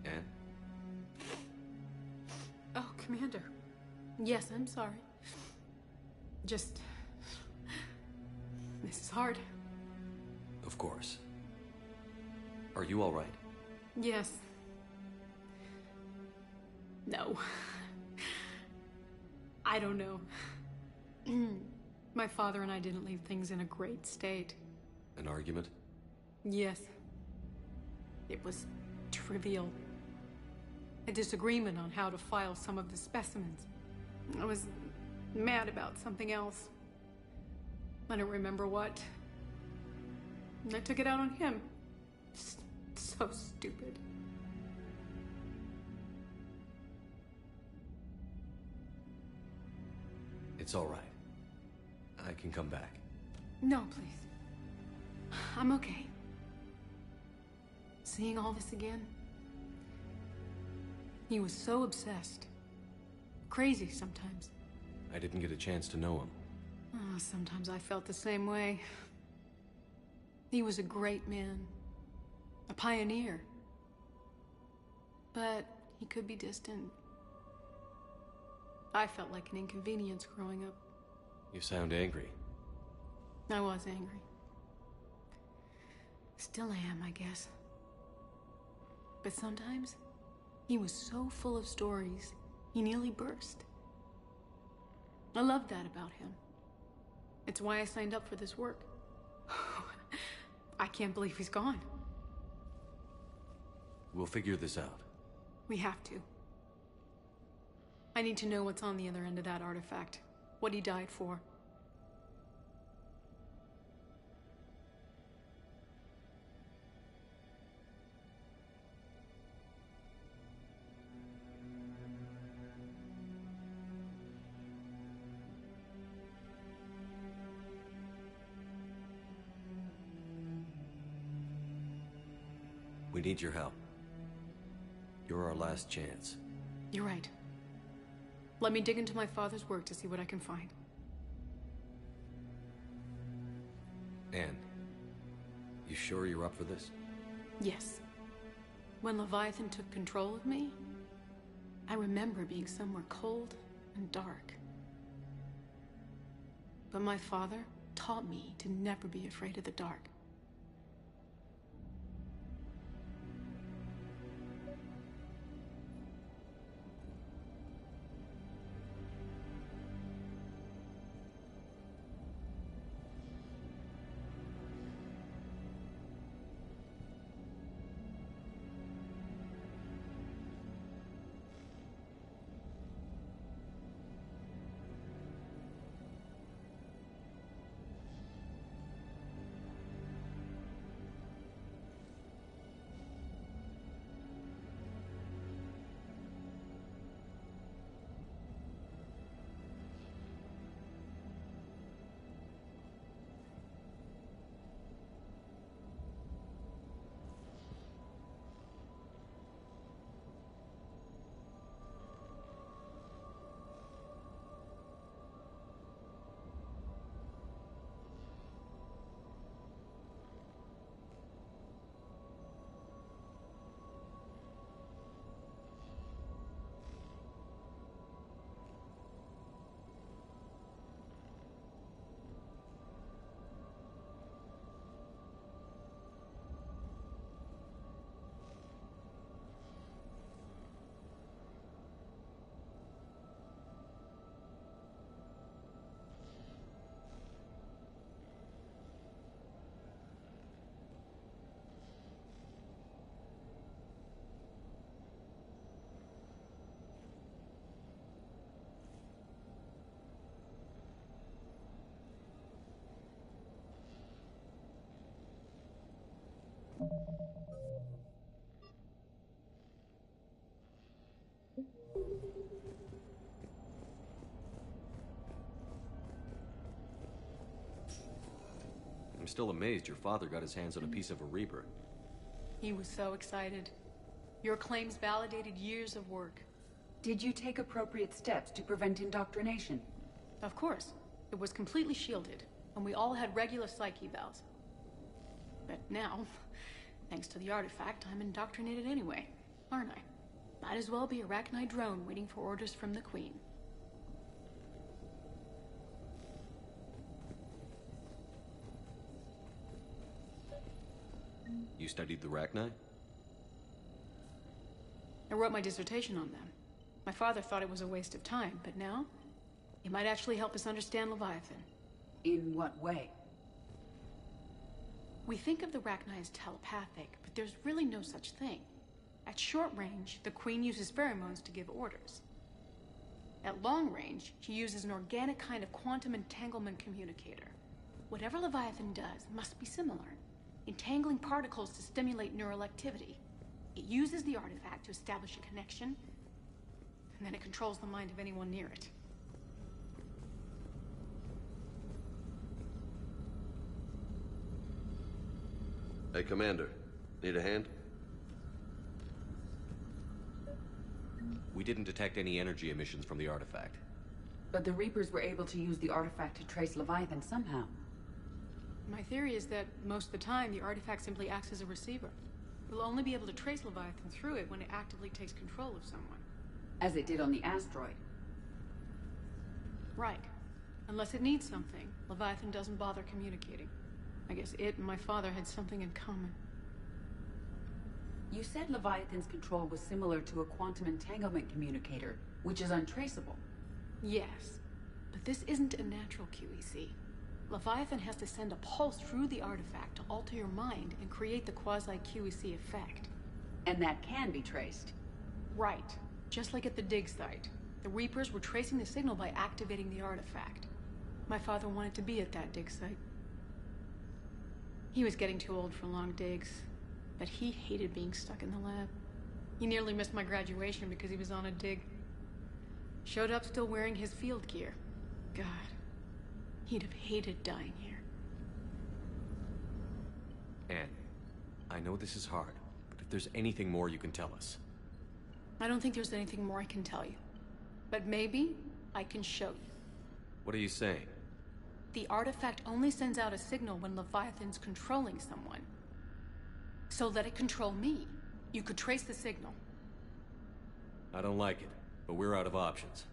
Anne? Oh, Commander. Yes, I'm sorry. Just... This is hard. Of course. Are you all right? Yes. No. I don't know. My father and I didn't leave things in a great state. An argument? Yes. It was trivial. A disagreement on how to file some of the specimens. I was mad about something else. I don't remember what. And I took it out on him. So stupid. It's all right. I can come back. No, please. I'm okay. Seeing all this again? He was so obsessed. Crazy sometimes. I didn't get a chance to know him. Oh, sometimes I felt the same way. He was a great man. A pioneer. But he could be distant. I felt like an inconvenience growing up. You sound angry. I was angry. Still am, I guess. But sometimes, he was so full of stories, he nearly burst. I loved that about him. It's why I signed up for this work. I can't believe he's gone. We'll figure this out. We have to. I need to know what's on the other end of that artifact. What he died for. We need your help. You're our last chance. You're right. Let me dig into my father's work to see what I can find. Anne, you sure you're up for this? Yes. When Leviathan took control of me, I remember being somewhere cold and dark. But my father taught me to never be afraid of the dark. I'm still amazed your father got his hands on a piece of a Reaper. He was so excited. Your claims validated years of work. Did you take appropriate steps to prevent indoctrination? Of course. It was completely shielded, and we all had regular psych evals. But now, thanks to the artifact, I'm indoctrinated anyway, aren't I? Might as well be a Rachni drone waiting for orders from the Queen. You studied the Rachni? I wrote my dissertation on them. My father thought it was a waste of time, but now, it might actually help us understand Leviathan. In what way? We think of the Rachni as telepathic, but there's really no such thing. At short range, the Queen uses pheromones to give orders. At long range, she uses an organic kind of quantum entanglement communicator. Whatever Leviathan does must be similar, entangling particles to stimulate neural activity. It uses the artifact to establish a connection, and then it controls the mind of anyone near it. Hey, Commander. Need a hand? We didn't detect any energy emissions from the artifact. But the Reapers were able to use the artifact to trace Leviathan somehow. My theory is that most of the time, the artifact simply acts as a receiver. We'll only be able to trace Leviathan through it when it actively takes control of someone. As it did on the asteroid. Right. Unless it needs something, Leviathan doesn't bother communicating. I guess it and my father had something in common. You said Leviathan's control was similar to a quantum entanglement communicator, which is untraceable. Yes, but this isn't a natural QEC. Leviathan has to send a pulse through the artifact to alter your mind and create the quasi-QEC effect. And that can be traced. Right. Just like at the dig site. The Reapers were tracing the signal by activating the artifact. My father wanted to be at that dig site. He was getting too old for long digs, but he hated being stuck in the lab. He nearly missed my graduation because he was on a dig. Showed up still wearing his field gear. God, he'd have hated dying here. Anne, I know this is hard, but if there's anything more you can tell us. I don't think there's anything more I can tell you. But maybe I can show you. What are you saying? The artifact only sends out a signal when Leviathan's controlling someone. So let it control me. You could trace the signal. I don't like it, but we're out of options.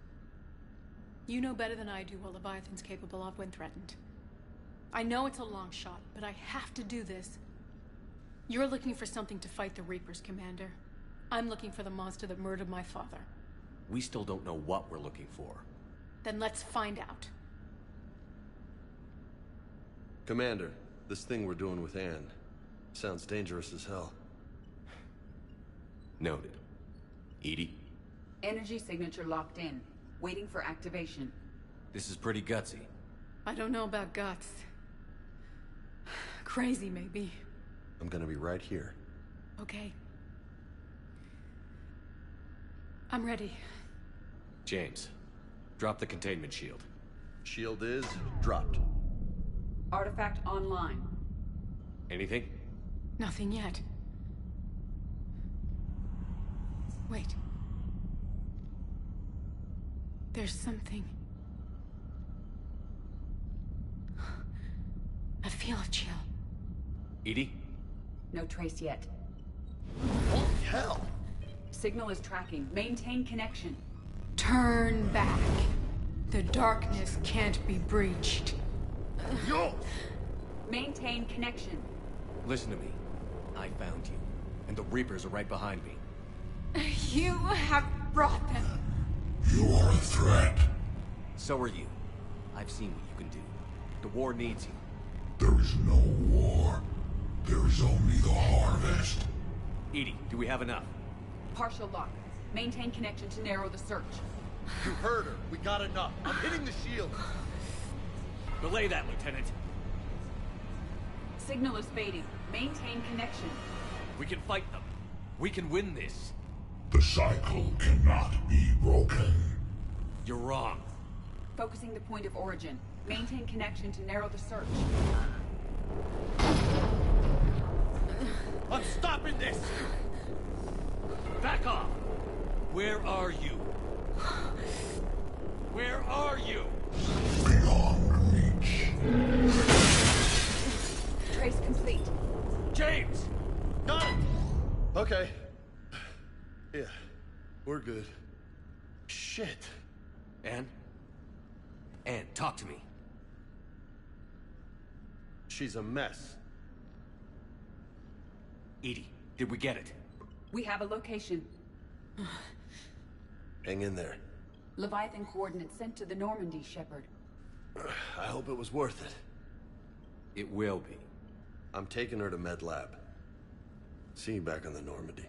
You know better than I do what Leviathan's capable of when threatened. I know it's a long shot, but I have to do this. You're looking for something to fight the Reapers, Commander. I'm looking for the monster that murdered my father. We still don't know what we're looking for. Then let's find out. Commander, this thing we're doing with Anne sounds dangerous as hell. Noted. EDI? Energy signature locked in, waiting for activation. This is pretty gutsy. I don't know about guts. Crazy, maybe. I'm gonna be right here. Okay. I'm ready. James, drop the containment shield. Shield is dropped. Artifact online. Anything? Nothing yet. Wait. There's something. I feel a chill. EDI? No trace yet. Holy hell! Signal is tracking. Maintain connection. Turn back. The darkness can't be breached. Yo! Maintain connection. Listen to me. I found you, and the Reapers are right behind me. You have brought them. You are a threat. So are you. I've seen what you can do. The war needs you. There is no war. There is only the harvest. EDI, do we have enough? Partial lock. Maintain connection to narrow the search. You heard her. We got enough. I'm hitting the shield. Relay that, Lieutenant. Signal is fading. Maintain connection. We can fight them. We can win this. The cycle cannot be broken. You're wrong. Focusing the point of origin. Maintain connection to narrow the search. I'm stopping this! Back off! Where are you? Where are you? Beyond reach. Trace complete. James! Got it! Okay. Yeah, we're good. Shit. Anne? Anne, talk to me. She's a mess. EDI, did we get it? We have a location. Hang in there. Leviathan coordinates sent to the Normandy, Shepard. I hope it was worth it. It will be. I'm taking her to Med Lab. See you back on the Normandy.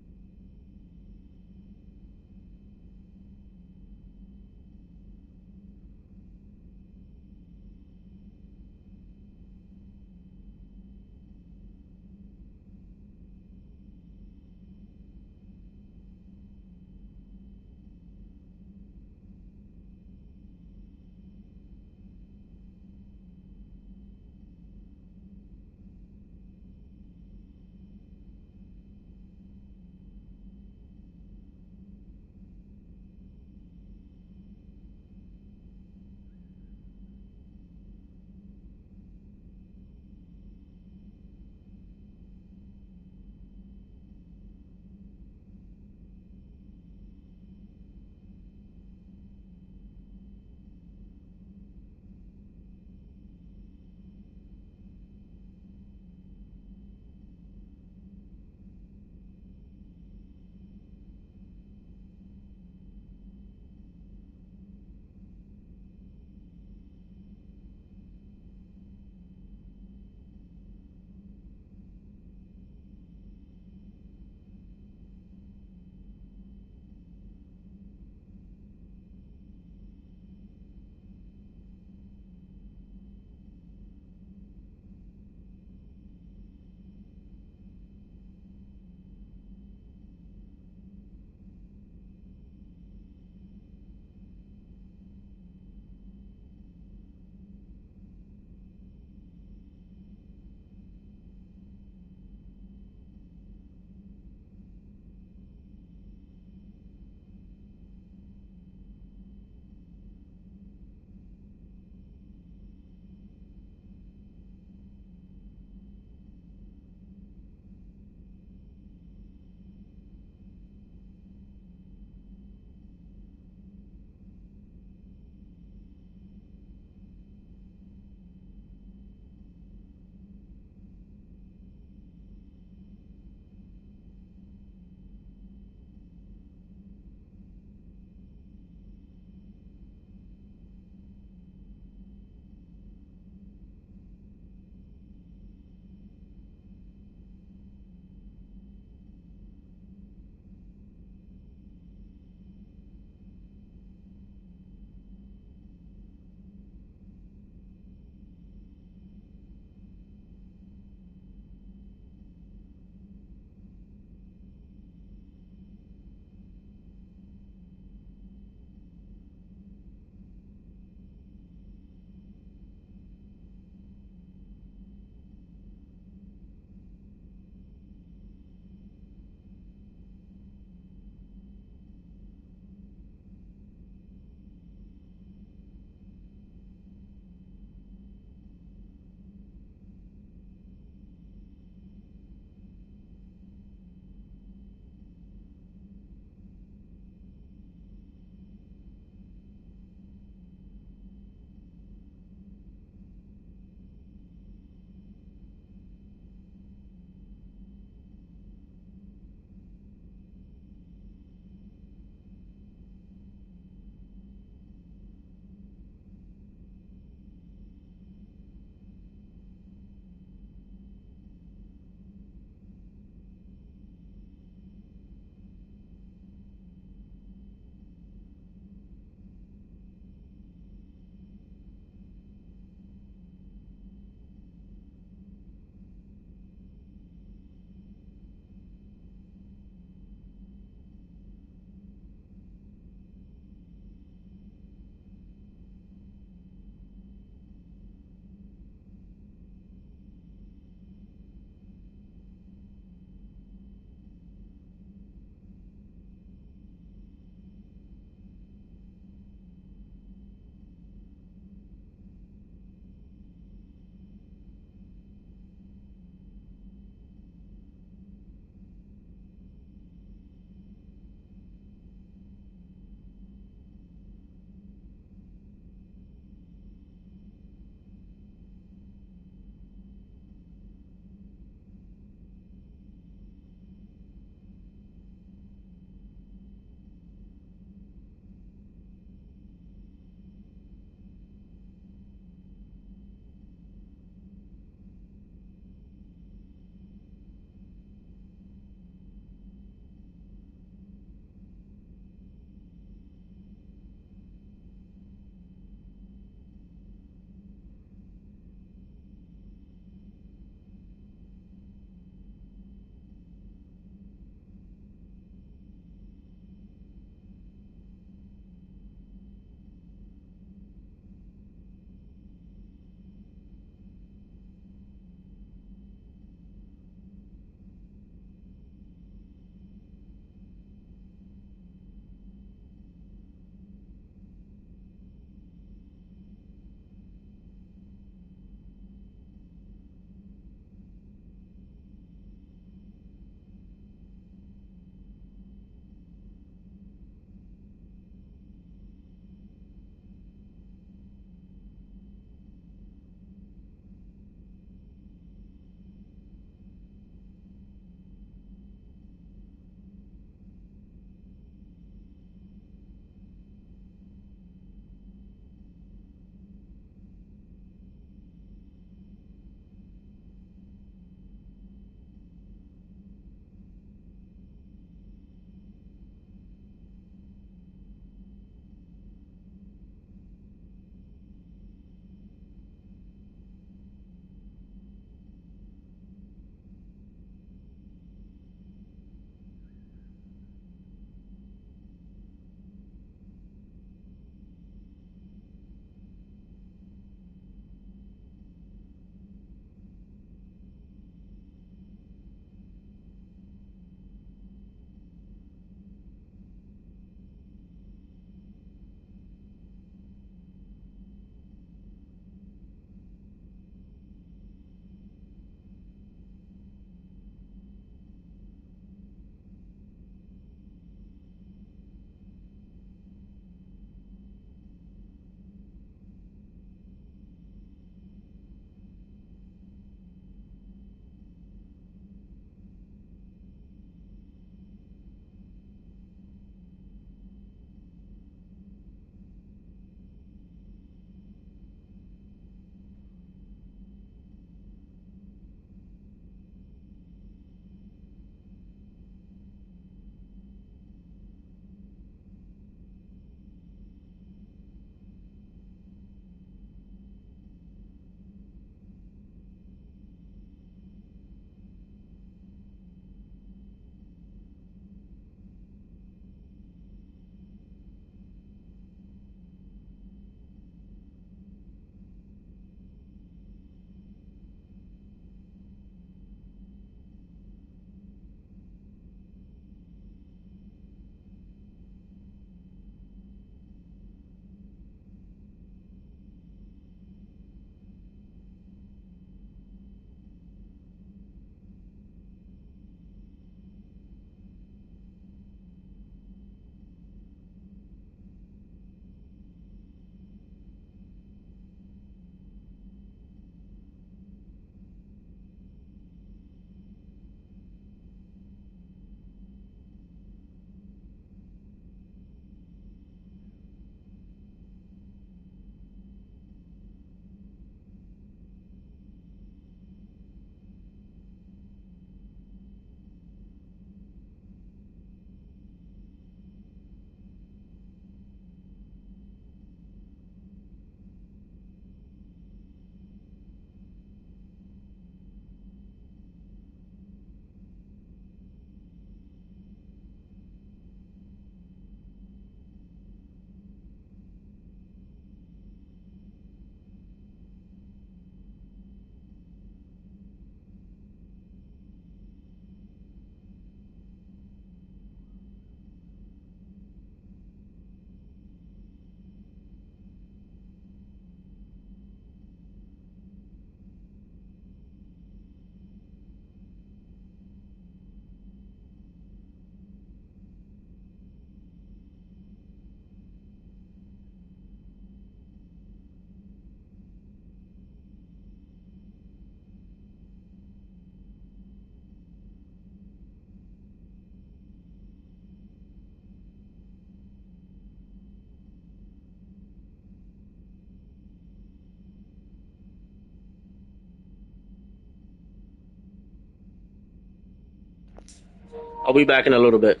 I'll be back in a little bit.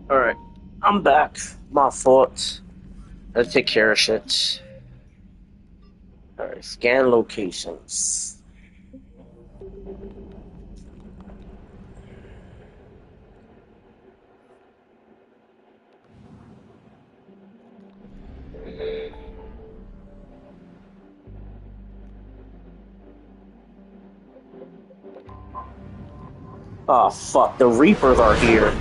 Alright, I'm back. My fault. Let's take care of shit. Alright, scan locations. Oh fuck, the Reapers are here.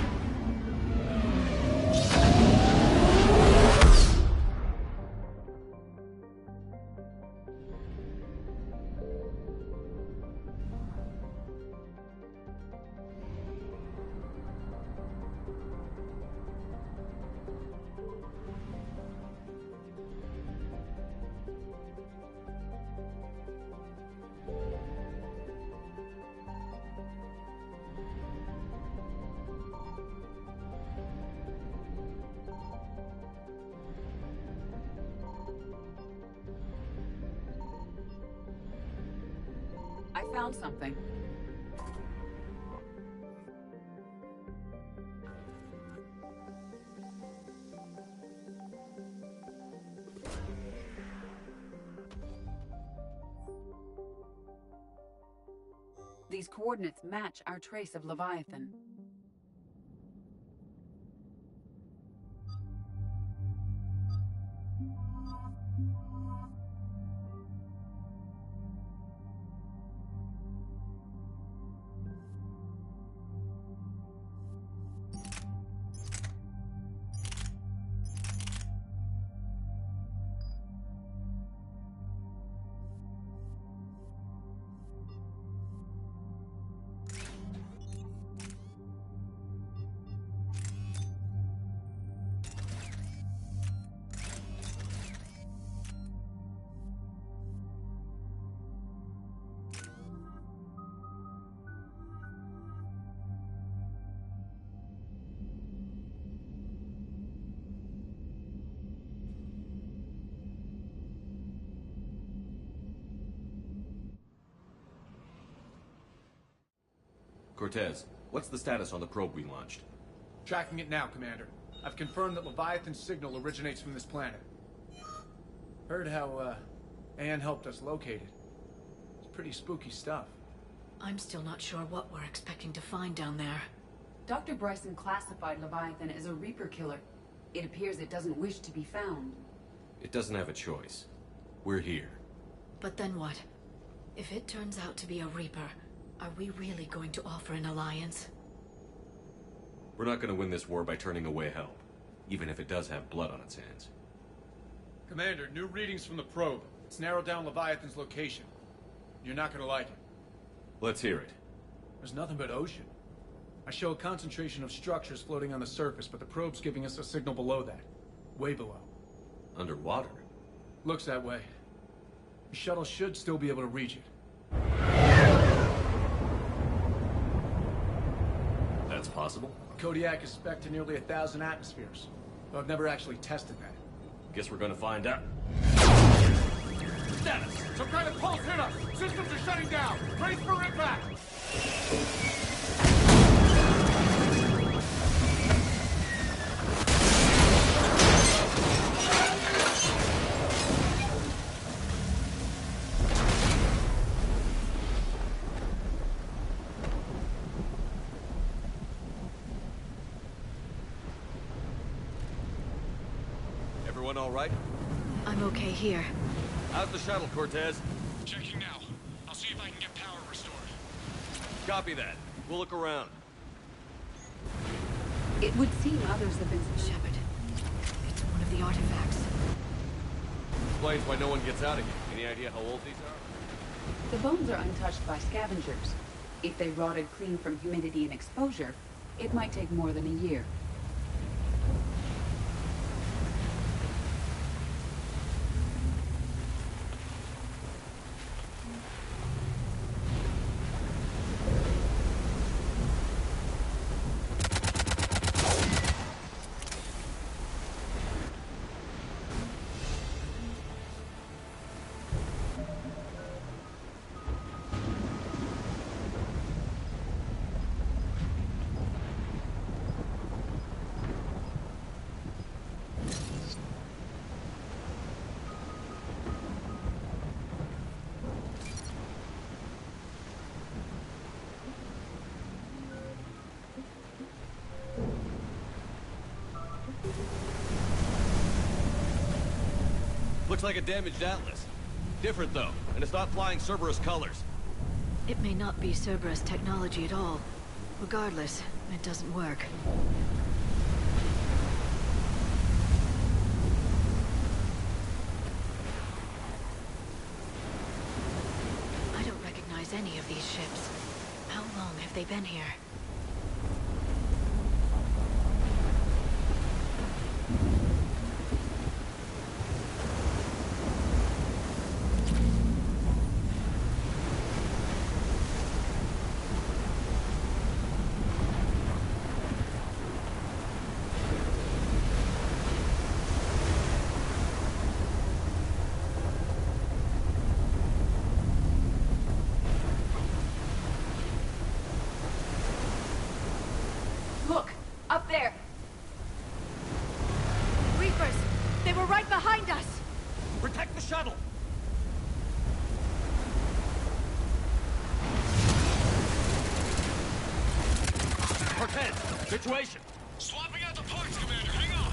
I found something. These coordinates match our trace of Leviathan. Cortez, what's the status on the probe we launched? Tracking it now, Commander. I've confirmed that Leviathan's signal originates from this planet. Heard how, Anne helped us locate it. It's pretty spooky stuff. I'm still not sure what we're expecting to find down there. Dr. Bryson classified Leviathan as a Reaper killer. It appears it doesn't wish to be found. It doesn't have a choice. We're here. But then what? If it turns out to be a Reaper, are we really going to offer an alliance? We're not going to win this war by turning away help, even if it does have blood on its hands. Commander, new readings from the probe. It's narrowed down Leviathan's location. You're not gonna like it. Let's hear it. There's nothing but ocean. I show a concentration of structures floating on the surface, but the probe's giving us a signal below that. Way below. Underwater? Looks that way. The shuttle should still be able to reach it. That's possible? Kodiak is spec'd to nearly 1,000 atmospheres, though I've never actually tested that. Guess we're gonna find out. Status! Some kind of pulse hit us! Systems are shutting down! Brace for impact! Everyone all right? I'm okay here. How's the shuttle, Cortez? Checking now. I'll see if I can get power restored. Copy that. We'll look around. It would seem others have been... Shepard, it's one of the artifacts. Explains why no one gets out again. Any idea how old these are? The bones are untouched by scavengers. If they rotted clean from humidity and exposure, it might take more than a year. Looks like a damaged Atlas. Different, though, and it's not flying Cerberus colors. It may not be Cerberus technology at all. Regardless, it doesn't work. I don't recognize any of these ships. How long have they been here? Look! Up there! Reapers! They were right behind us! Protect the shuttle! Cortez, situation! Swapping out the parts, Commander. Hang on.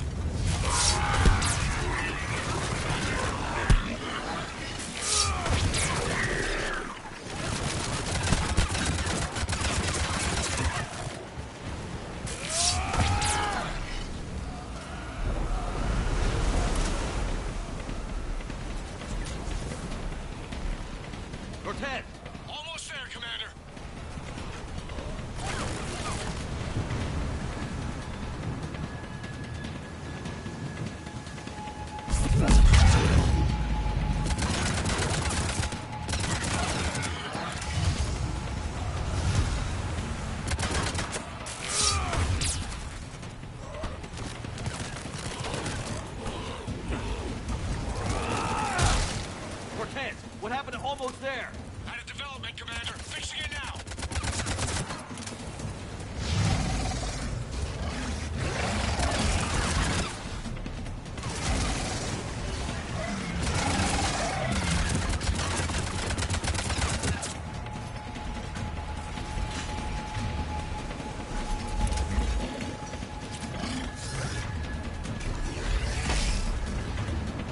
Cortez! Almost there, Commander. Cortez, what happened to almost there? Out of development, Commander. Fixing it now.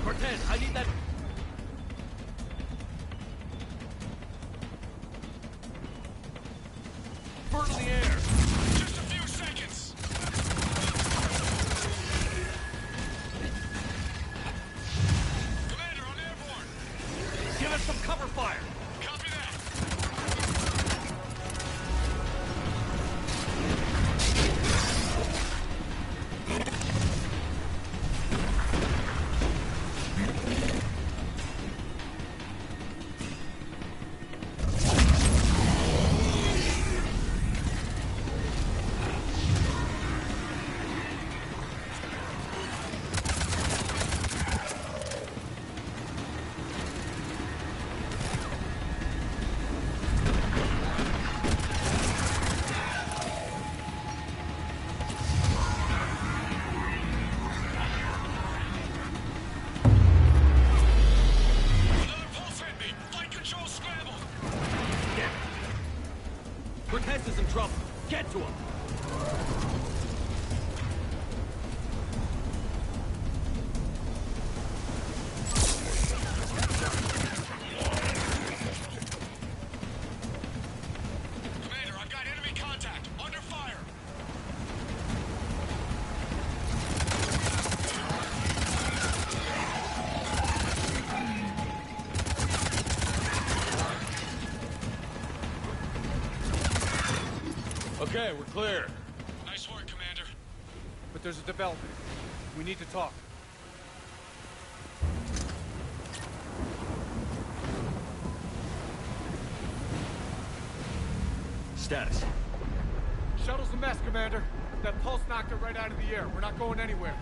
Cortez, I need that... bird in the air! Just a few seconds. Commander, I'm airborne. Give us some cover fire! Copy that. Another pulse hit me. Flight control scrambled. Cortez is in trouble. Get to him! Commander, I've got enemy contact. Under fire. Okay, we're clear. Nice work, Commander. But there's a development. We need to talk. Status. Shuttle's a mess, Commander. That pulse knocked it right out of the air. We're not going anywhere.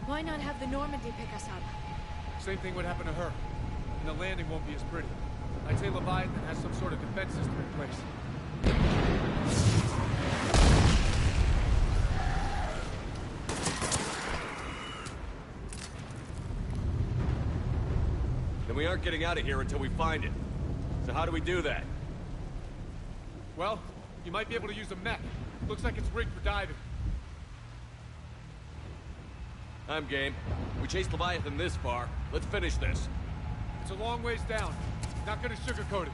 Why not have the Normandy pick us up? Same thing would happen to her. And the landing won't be as pretty. I'd say Leviathan has some sort of defense system in place. Then we aren't getting out of here until we find it. So how do we do that? Well, you might be able to use a mech. Looks like it's rigged for diving. I'm game. We chased Leviathan this far. Let's finish this. It's a long ways down. Not gonna sugarcoat it.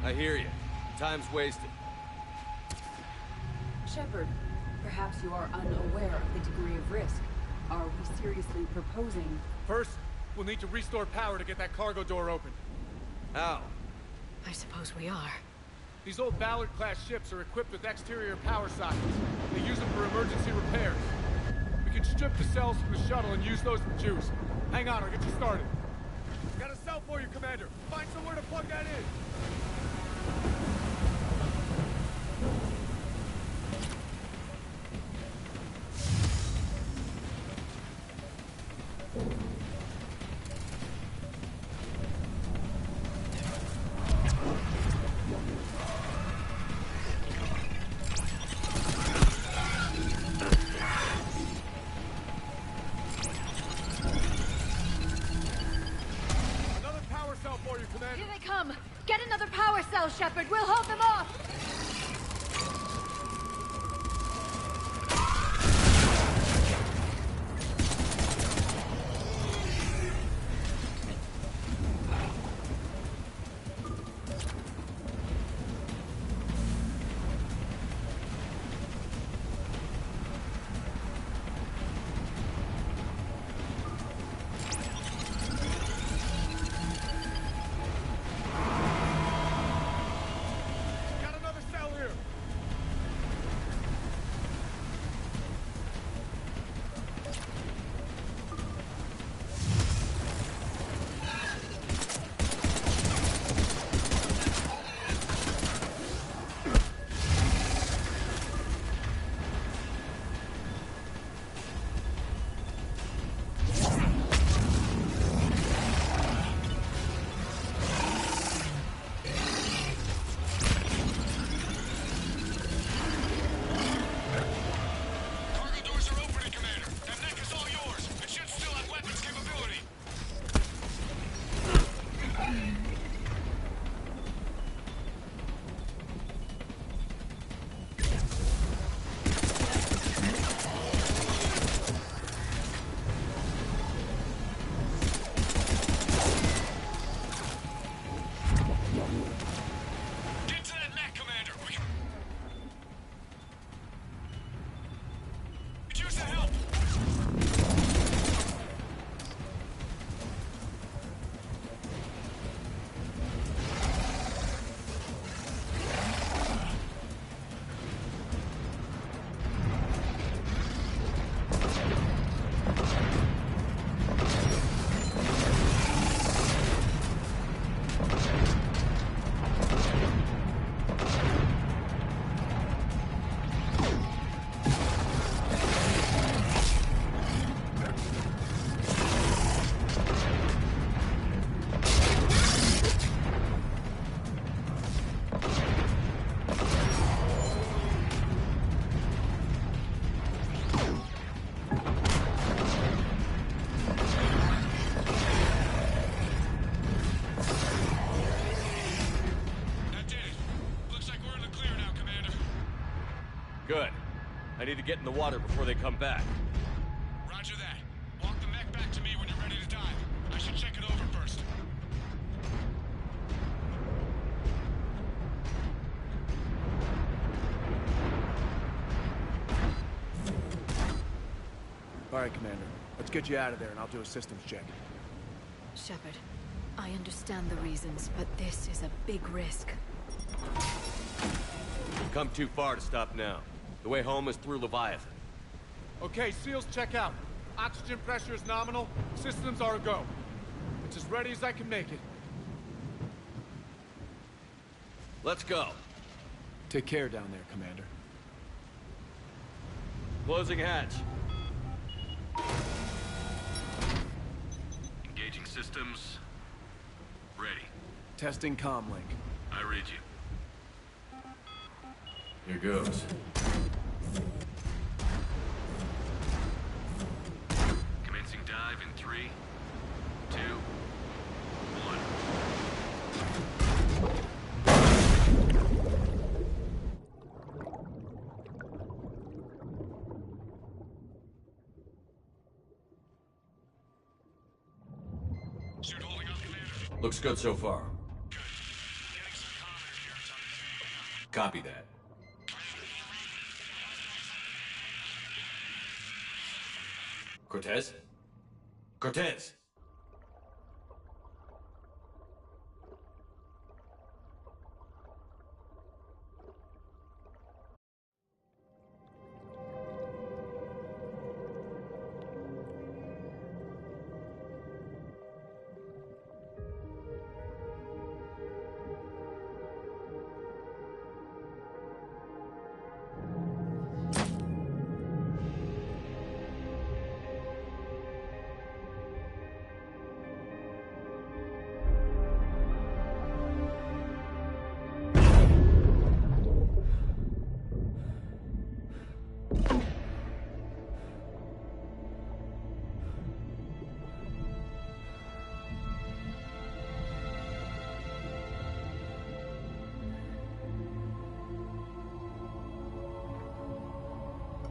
I hear you. Time's wasted. Shepard, perhaps you are unaware of the degree of risk. Are we seriously proposing... First, we'll need to restore power to get that cargo door open. How? I suppose we are. These old Ballard-class ships are equipped with exterior power sockets. They use them for emergency repairs. We can strip the cells from the shuttle and use those for juice. Hang on, I'll get you started. Got a cell for you, Commander. Find somewhere to plug that in. Here they come! Get another power cell, Shepard! We'll hold them off! Good. I need to get in the water before they come back. Roger that. Walk the mech back to me when you're ready to dive. I should check it over first. All right, Commander. Let's get you out of there and I'll do a systems check. Shepard, I understand the reasons, but this is a big risk. We've come too far to stop now. The way home is through Leviathan. Okay, SEALs check out. Oxygen pressure is nominal. Systems are a go. It's as ready as I can make it. Let's go. Take care down there, Commander. Closing hatch. Engaging systems. Ready. Testing comlink. I read you. Here goes. Commencing dive in 3, 2, 1. Suit holding up, Commander. Looks good so far. Copy that. Cortez? Cortez!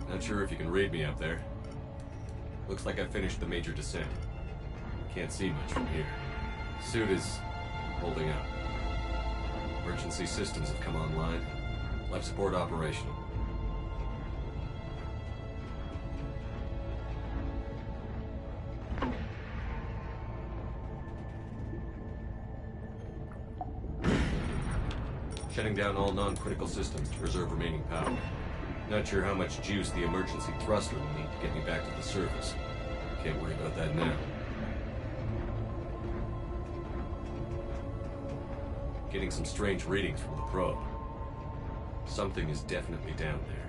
Not sure if you can read me up there. Looks like I finished the major descent. Can't see much from here. Suit is holding up. Emergency systems have come online. Life support operational. Shutting down all non-critical systems to preserve remaining power. Not sure how much juice the emergency thruster will need to get me back to the surface. Can't worry about that now. Getting some strange readings from the probe. Something is definitely down there.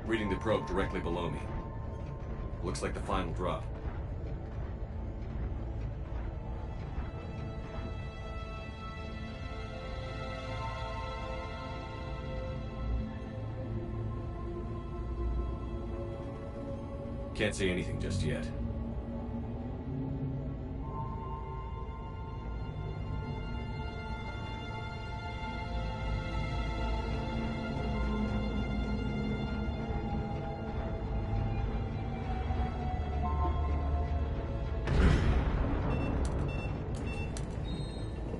Reading the probe directly below me. Looks like the final drop. Can't see anything just yet.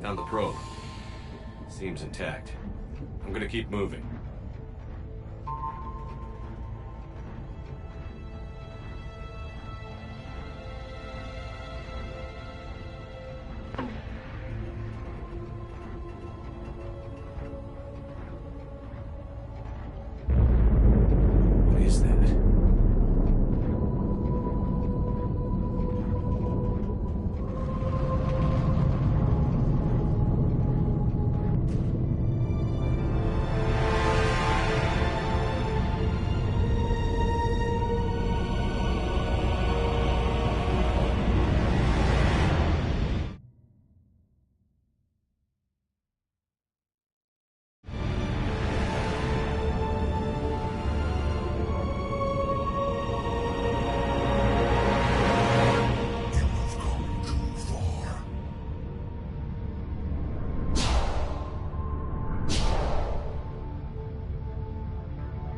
Found the probe. Seems intact. I'm gonna keep moving. What is that?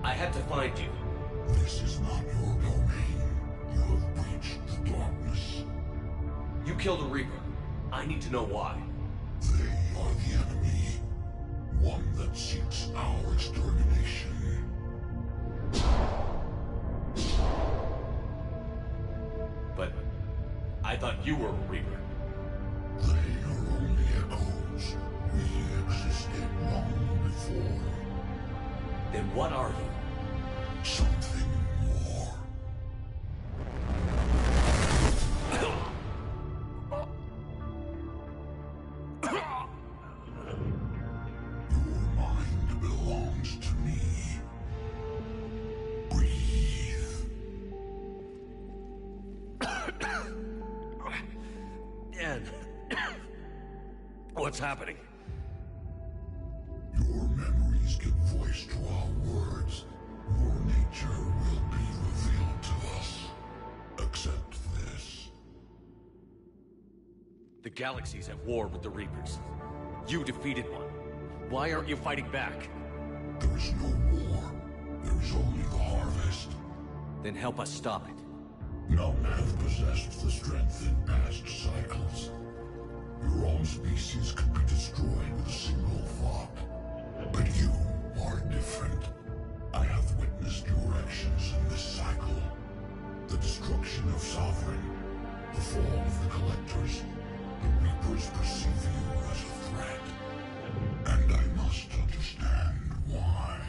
I had to find you. This is not your domain. You have breached the darkness. You killed a Reaper. I need to know why. They are the enemy. One that seeks our extermination. But I thought you were a Reaper. They are only echoes. We existed long before. Then what are you? Something more. Your mind belongs to me. Breathe. Ann. What's happening? Your memories give voice to our words. Your nature will be revealed to us. Accept this. The galaxy's at war with the Reapers. You defeated one. Why aren't you fighting back? There is no war. There is only the harvest. Then help us stop it. None have possessed the strength in past cycles. Your own species could be destroyed with a single thought. But you are different. I have witnessed your actions in this cycle. The destruction of Sovereign, the fall of the Collectors. The Reapers perceive you as a threat. And I must understand why.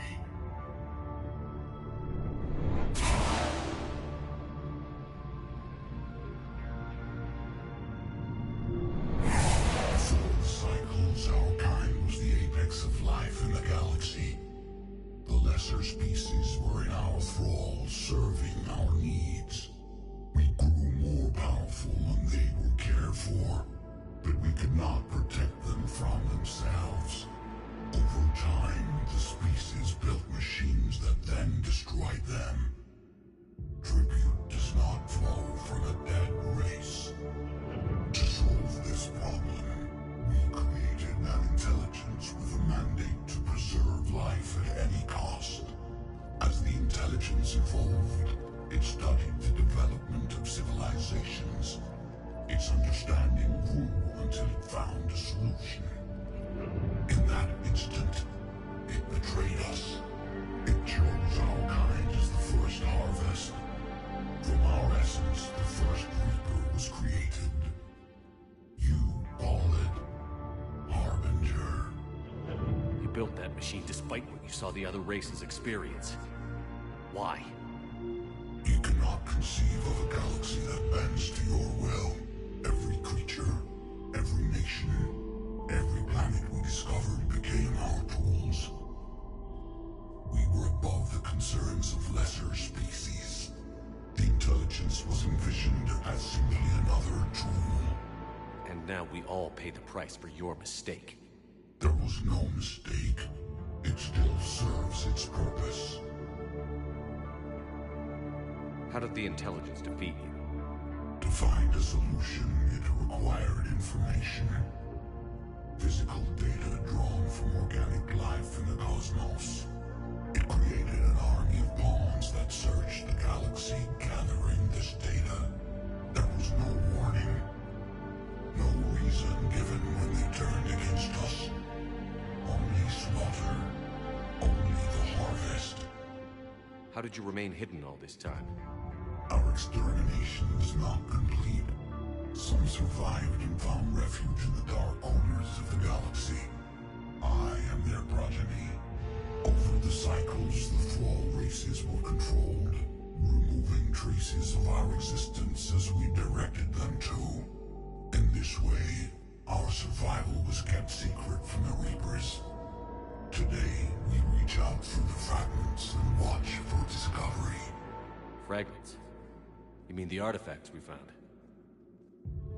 Before the cycles, our kind was the apex of life in the galaxy. The lesser species were in our thrall, serving our needs. We grew more powerful and they were cared for, but we could not protect them from themselves. Over time, the species built machines that then destroyed them. Tribute does not flow from a dead race. To solve this problem, we created an intelligence with a mandate to preserve life at any cost. As the intelligence evolved, it studied the development of civilizations. Its understanding grew until it found a solution. In that instant, it betrayed us. It chose our kind as the first harvest. From our essence, the first Reaper was created. You call it Harbinger. You built that machine despite what you saw the other races experience. Why? You cannot conceive of a galaxy that bends to your will. Every creature, every nation, every planet we discovered became our tools. We were above the concerns of lesser species. The intelligence was envisioned as simply another tool. And now we all pay the price for your mistake. There was no mistake. It still serves its purpose. How did the intelligence defeat you? To find a solution, it required information. Physical data drawn from organic life in the cosmos. It created an army of pawns that searched the galaxy, gathering this data. There was no warning. No reason given when they turned against us. Only slaughter. Only the harvest. How did you remain hidden all this time? Our extermination was not complete. Some survived and found refuge in the dark corners of the galaxy. I am their progeny. Over the cycles, the thrall races were controlled, removing traces of our existence as we directed them to. In this way, our survival was kept secret from the Reapers. Today, we reach out through the fragments and watch for discovery. Fragments? You mean the artifacts we found?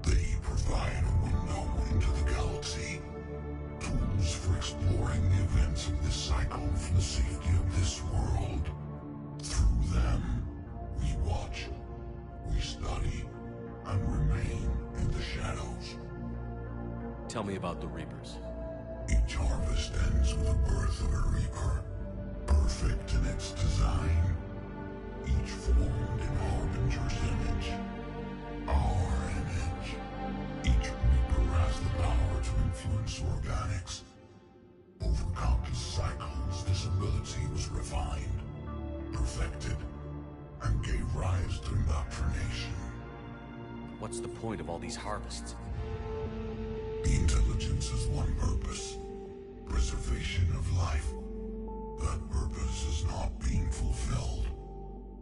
They provide a window into the galaxy. Tools for exploring the events of this cycle for the safety of this world. Through them, we watch, we study, and remain in the shadows. Tell me about the Reapers. Each harvest ends with the birth of a Reaper, perfect in its design. Each formed in Harbinger's image. Our image. Each Reaper has the power to influence organics. Over countless cycles, this ability was refined, perfected, and gave rise to indoctrination. What's the point of all these harvests? The intelligence has one purpose. Preservation of life. That purpose is not being fulfilled.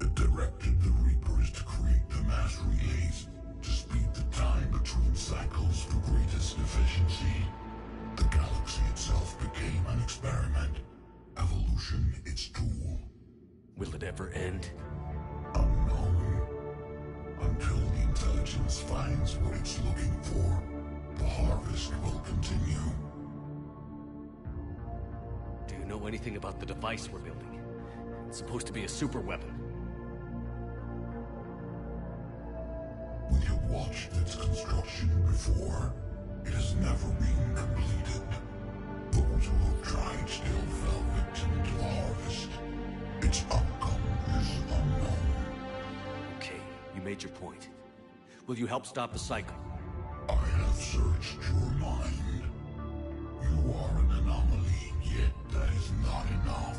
It directed the Reapers to create the mass relays to speed the time between cycles for greatest efficiency. The galaxy itself became an experiment. Evolution its tool. Will it ever end? Unknown. Until the intelligence finds what it's looking for, the harvest will continue. Do you know anything about the device we're building? It's supposed to be a super weapon. We have watched its construction before. It has never been completed. Those who have tried still fell victim to the harvest. Its outcome is unknown. Okay, you made your point. Will you help stop the cycle? I have searched your mind. You are an anomaly, yet that is not enough.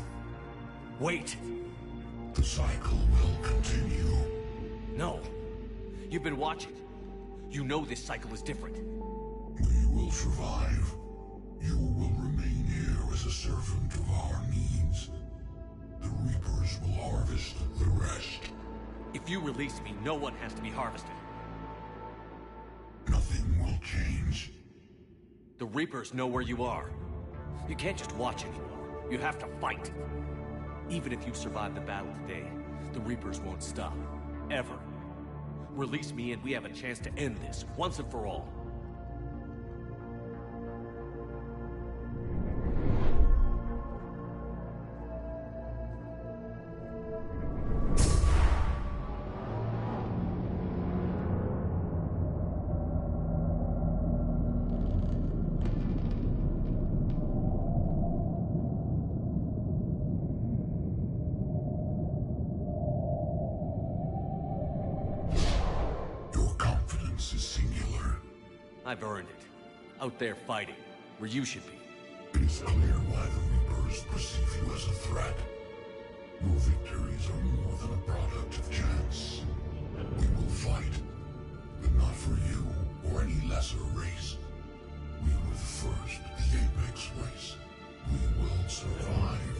Wait! The cycle will continue. No. You've been watching. You know this cycle is different. We will survive. You will remain here as a servant of our needs. The Reapers will harvest the rest. If you release me, no one has to be harvested. Nothing will change. The Reapers know where you are. You can't just watch anymore. You have to fight. Even if you survive the battle today, the Reapers won't stop. Ever. Release me and we have a chance to end this, once and for all. I've earned it. Out there fighting, where you should be. It is clear why the Reapers perceive you as a threat. Your victories are more than a product of chance. We will fight, but not for you or any lesser race. We were the first, the Apex race. We will survive.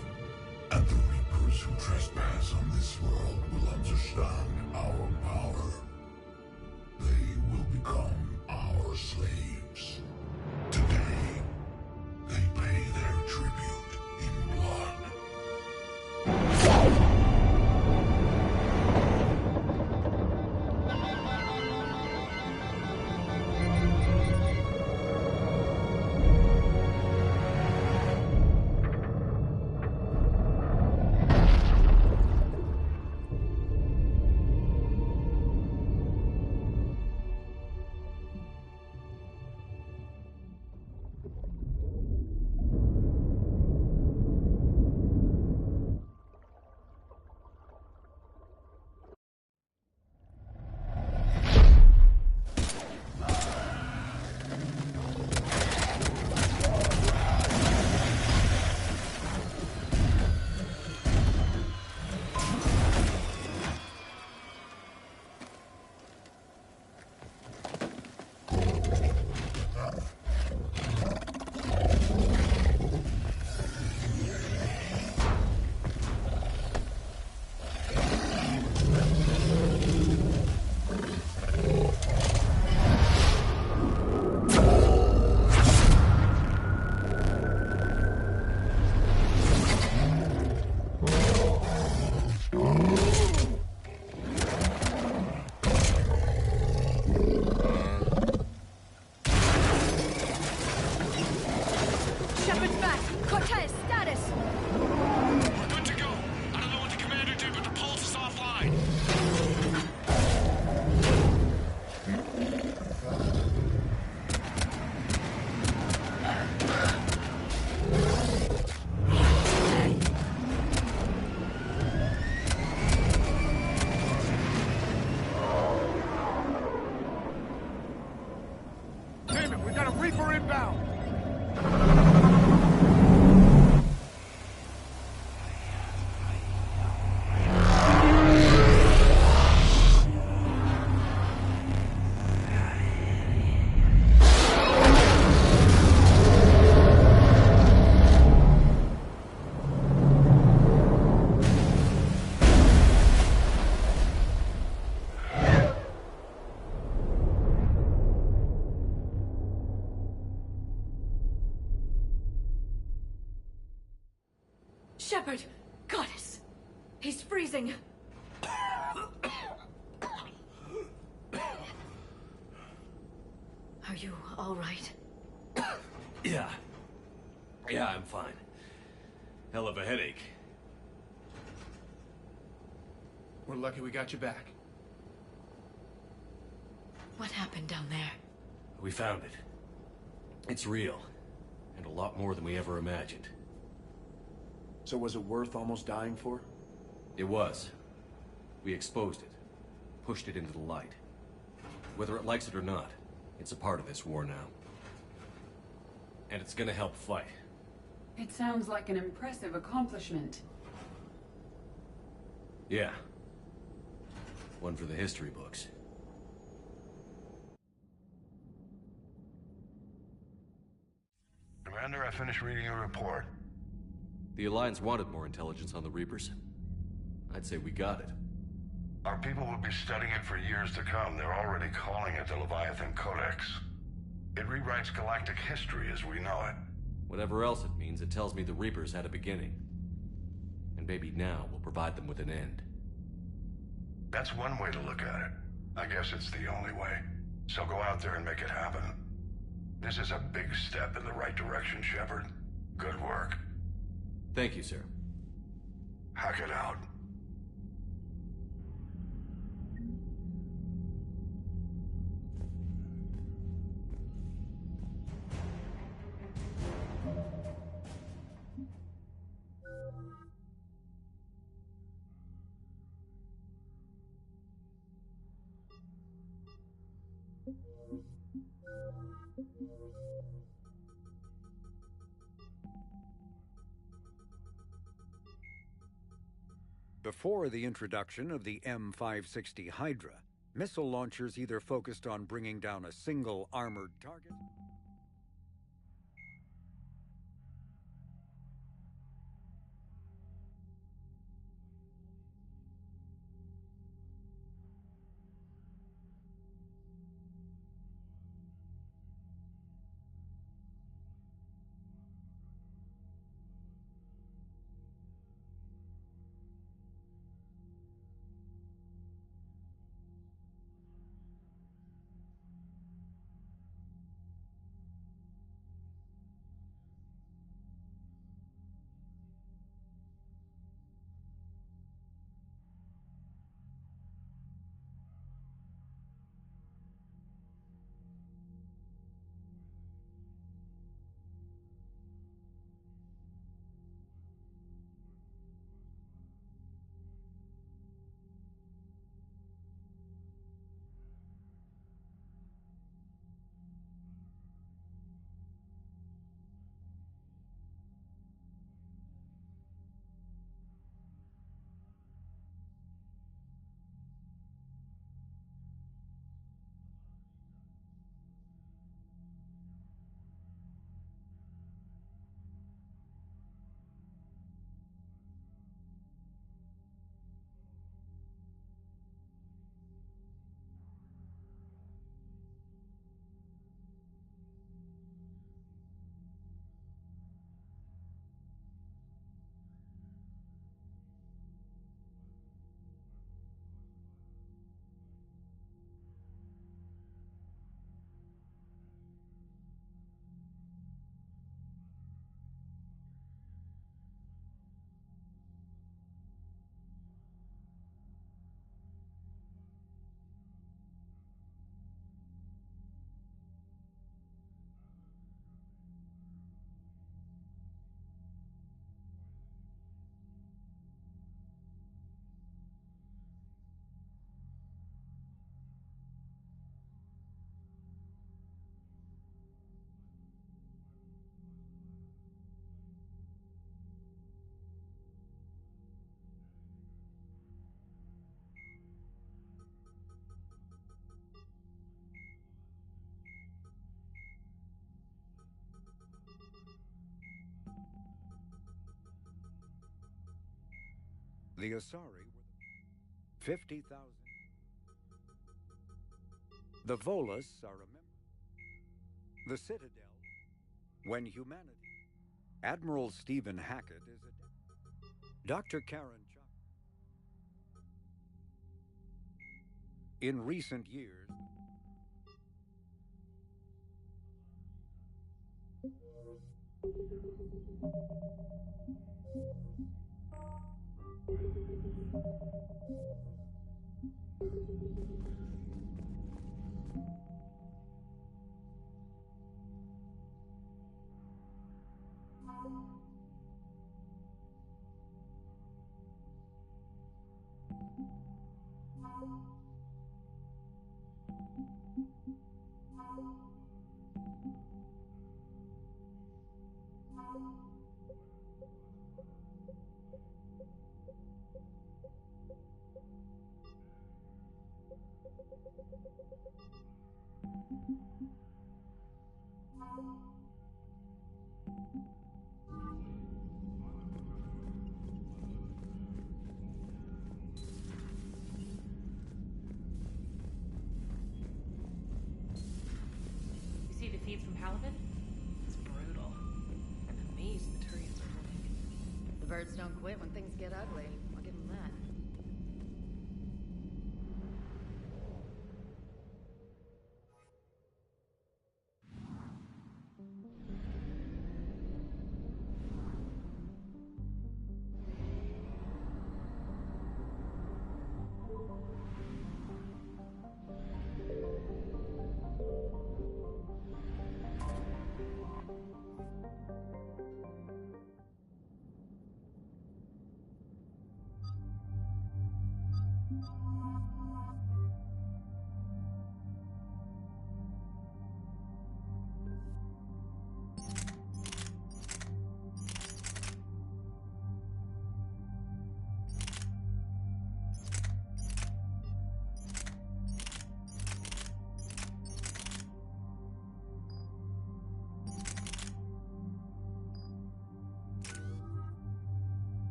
And the Reapers who trespass on this world will understand our power. They will become our slaves. Today, they pay their tribute in blood. Shepard! Goddess! He's freezing! Are you all right? Yeah. Yeah, I'm fine. Hell of a headache. We're lucky we got you back. What happened down there? We found it. It's real. And a lot more than we ever imagined. So was it worth almost dying for? It was. We exposed it. Pushed it into the light. Whether it likes it or not, it's a part of this war now. And it's gonna help fight. It sounds like an impressive accomplishment. Yeah. One for the history books. Commander, I finished reading your report. The Alliance wanted more intelligence on the Reapers. I'd say we got it. Our people will be studying it for years to come. They're already calling it the Leviathan Codex. It rewrites galactic history as we know it. Whatever else it means, it tells me the Reapers had a beginning. And maybe now we'll provide them with an end. That's one way to look at it. I guess it's the only way. So go out there and make it happen. This is a big step in the right direction, Shepard. Good work. Thank you, sir. Hack it out. Before the introduction of the M560 Hydra, missile launchers either focused on bringing down a single armored target The Asari were 50,000. The Volus are a member. The Citadel, when humanity. Admiral Stephen Hackett is a... Dr. Karen Chuck. In recent years... You see the feeds from Halibut? It's brutal. I'm amazed the Turians are holding. The birds don't quit when things get ugly. I'll give them that.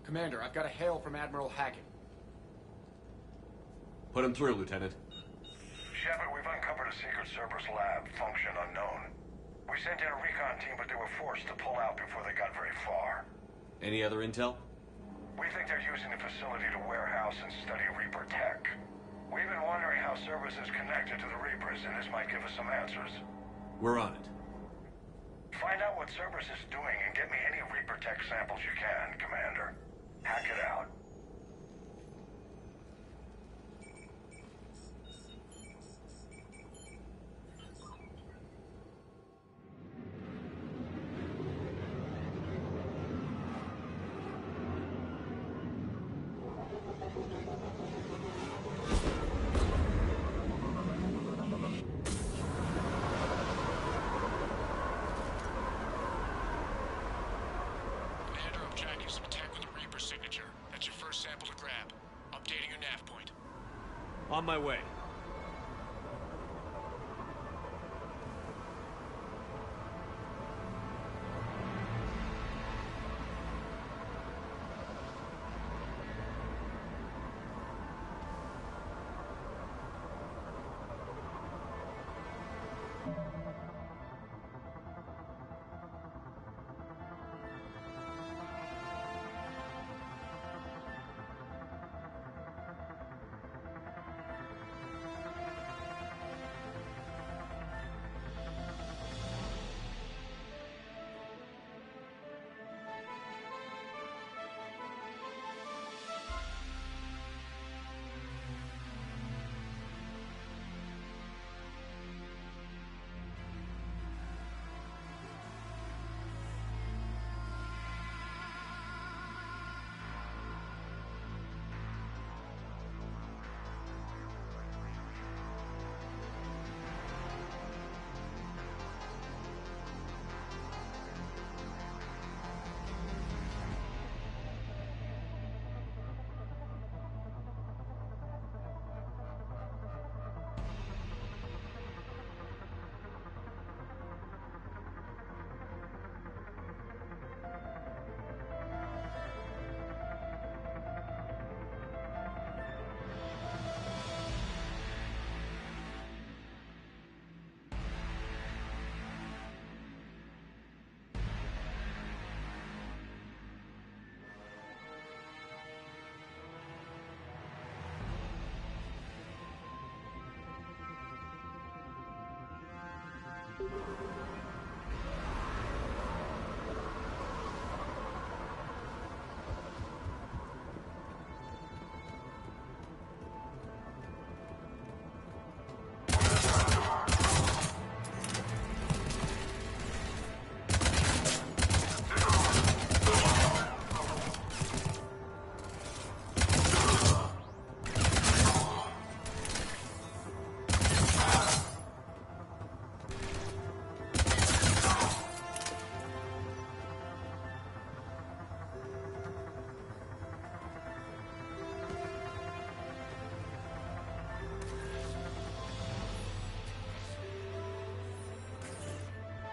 Commander, I've got a hail from Admiral Hackett. Put him through, Lieutenant. Shepard, we've uncovered a secret Cerberus lab, function unknown. We sent in a recon team, but they were forced to pull out before they got very far. Any other intel? We think they're using the facility to warehouse and study Reaper tech. We've been wondering how Cerberus is connected to the Reapers, and this might give us some answers. We're on it. Find out what Cerberus is doing and get me any Reaper tech samples you can, Commander. Hack it out. On my way.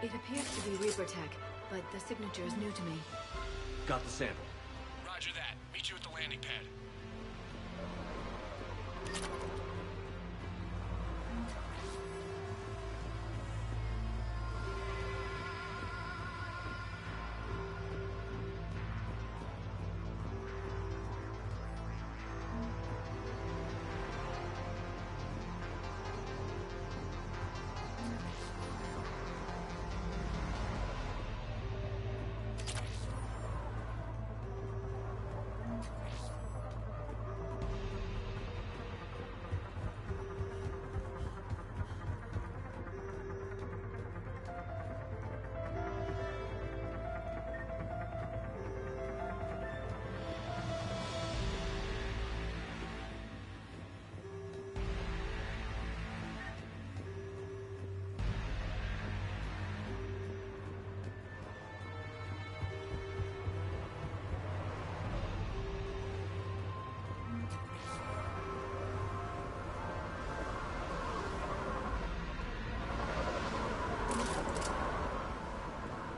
It appears to be Reaper tech, but the signature is new to me. Got the sample. Roger that. Meet you at the landing pad.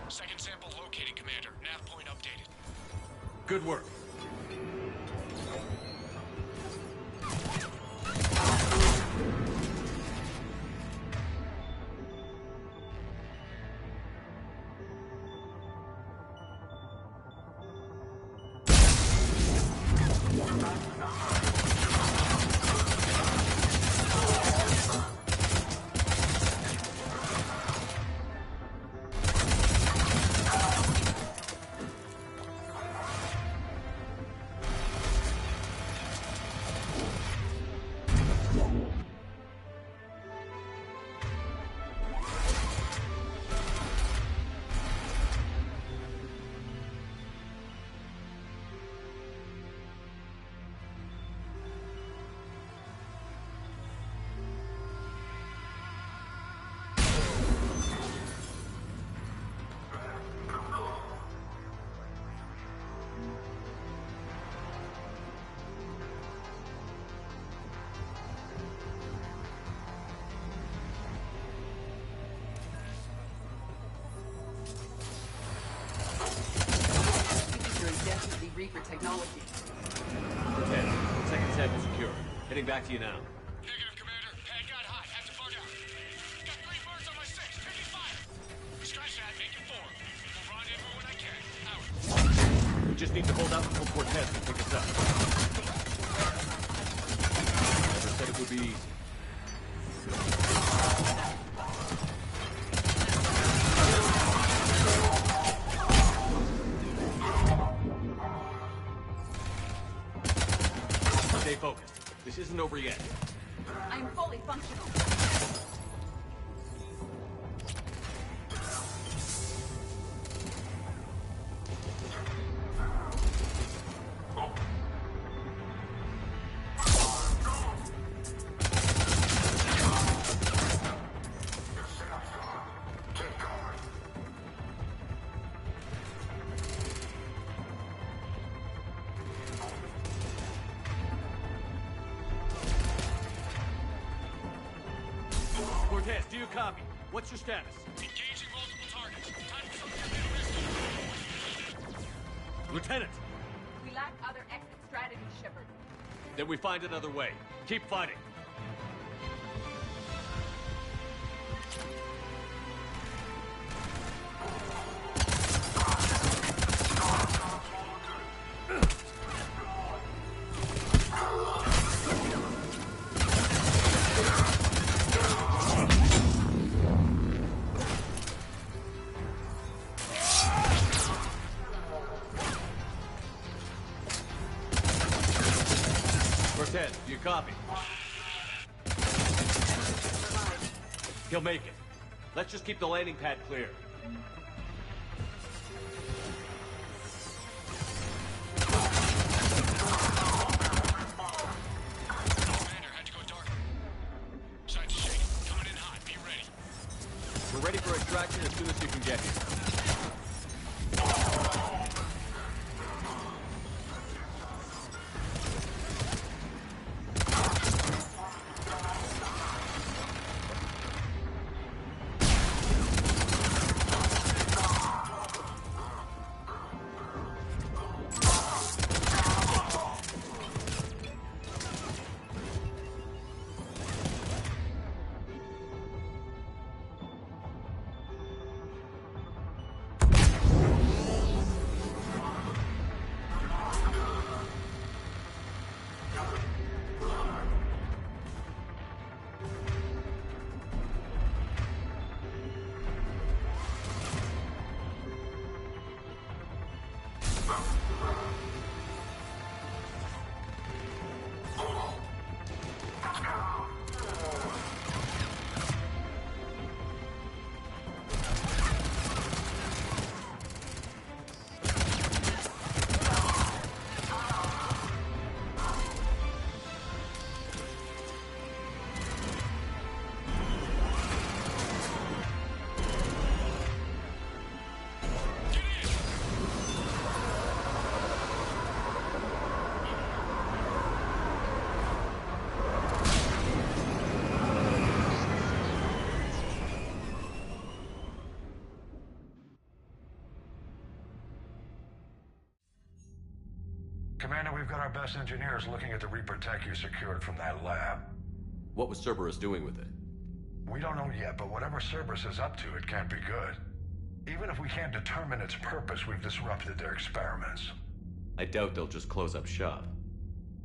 Second sample located, Commander. Nav point updated. Good work. Reaper technology. Okay, second sample secure. Heading back to you now. Negative, Commander. Pad got hot. Have to bug out. Got 3 birds on my 6. Taking fire. Scratch that. Make it 4. We'll rendezvous when I can. Out. We just need to hold out until Cortez can pick us up. Never said it would be easy. Stay focused. This isn't over yet. I am fully functional. Cortez, do you copy? What's your status? Engaging multiple targets. Time for something risky. Lieutenant! We lack other exit strategies, Shepard. Then we find another way. Keep fighting. Cortez, do you copy? He'll make it. Let's just keep the landing pad clear. Commander, had to go dark. Sights shaking. Coming in hot. Be ready. We're ready for extraction as soon as you can get here. Commander, we've got our best engineers looking at the Reaper tech you secured from that lab. What was Cerberus doing with it? We don't know yet, but whatever Cerberus is up to, it can't be good. Even if we can't determine its purpose, we've disrupted their experiments. I doubt they'll just close up shop.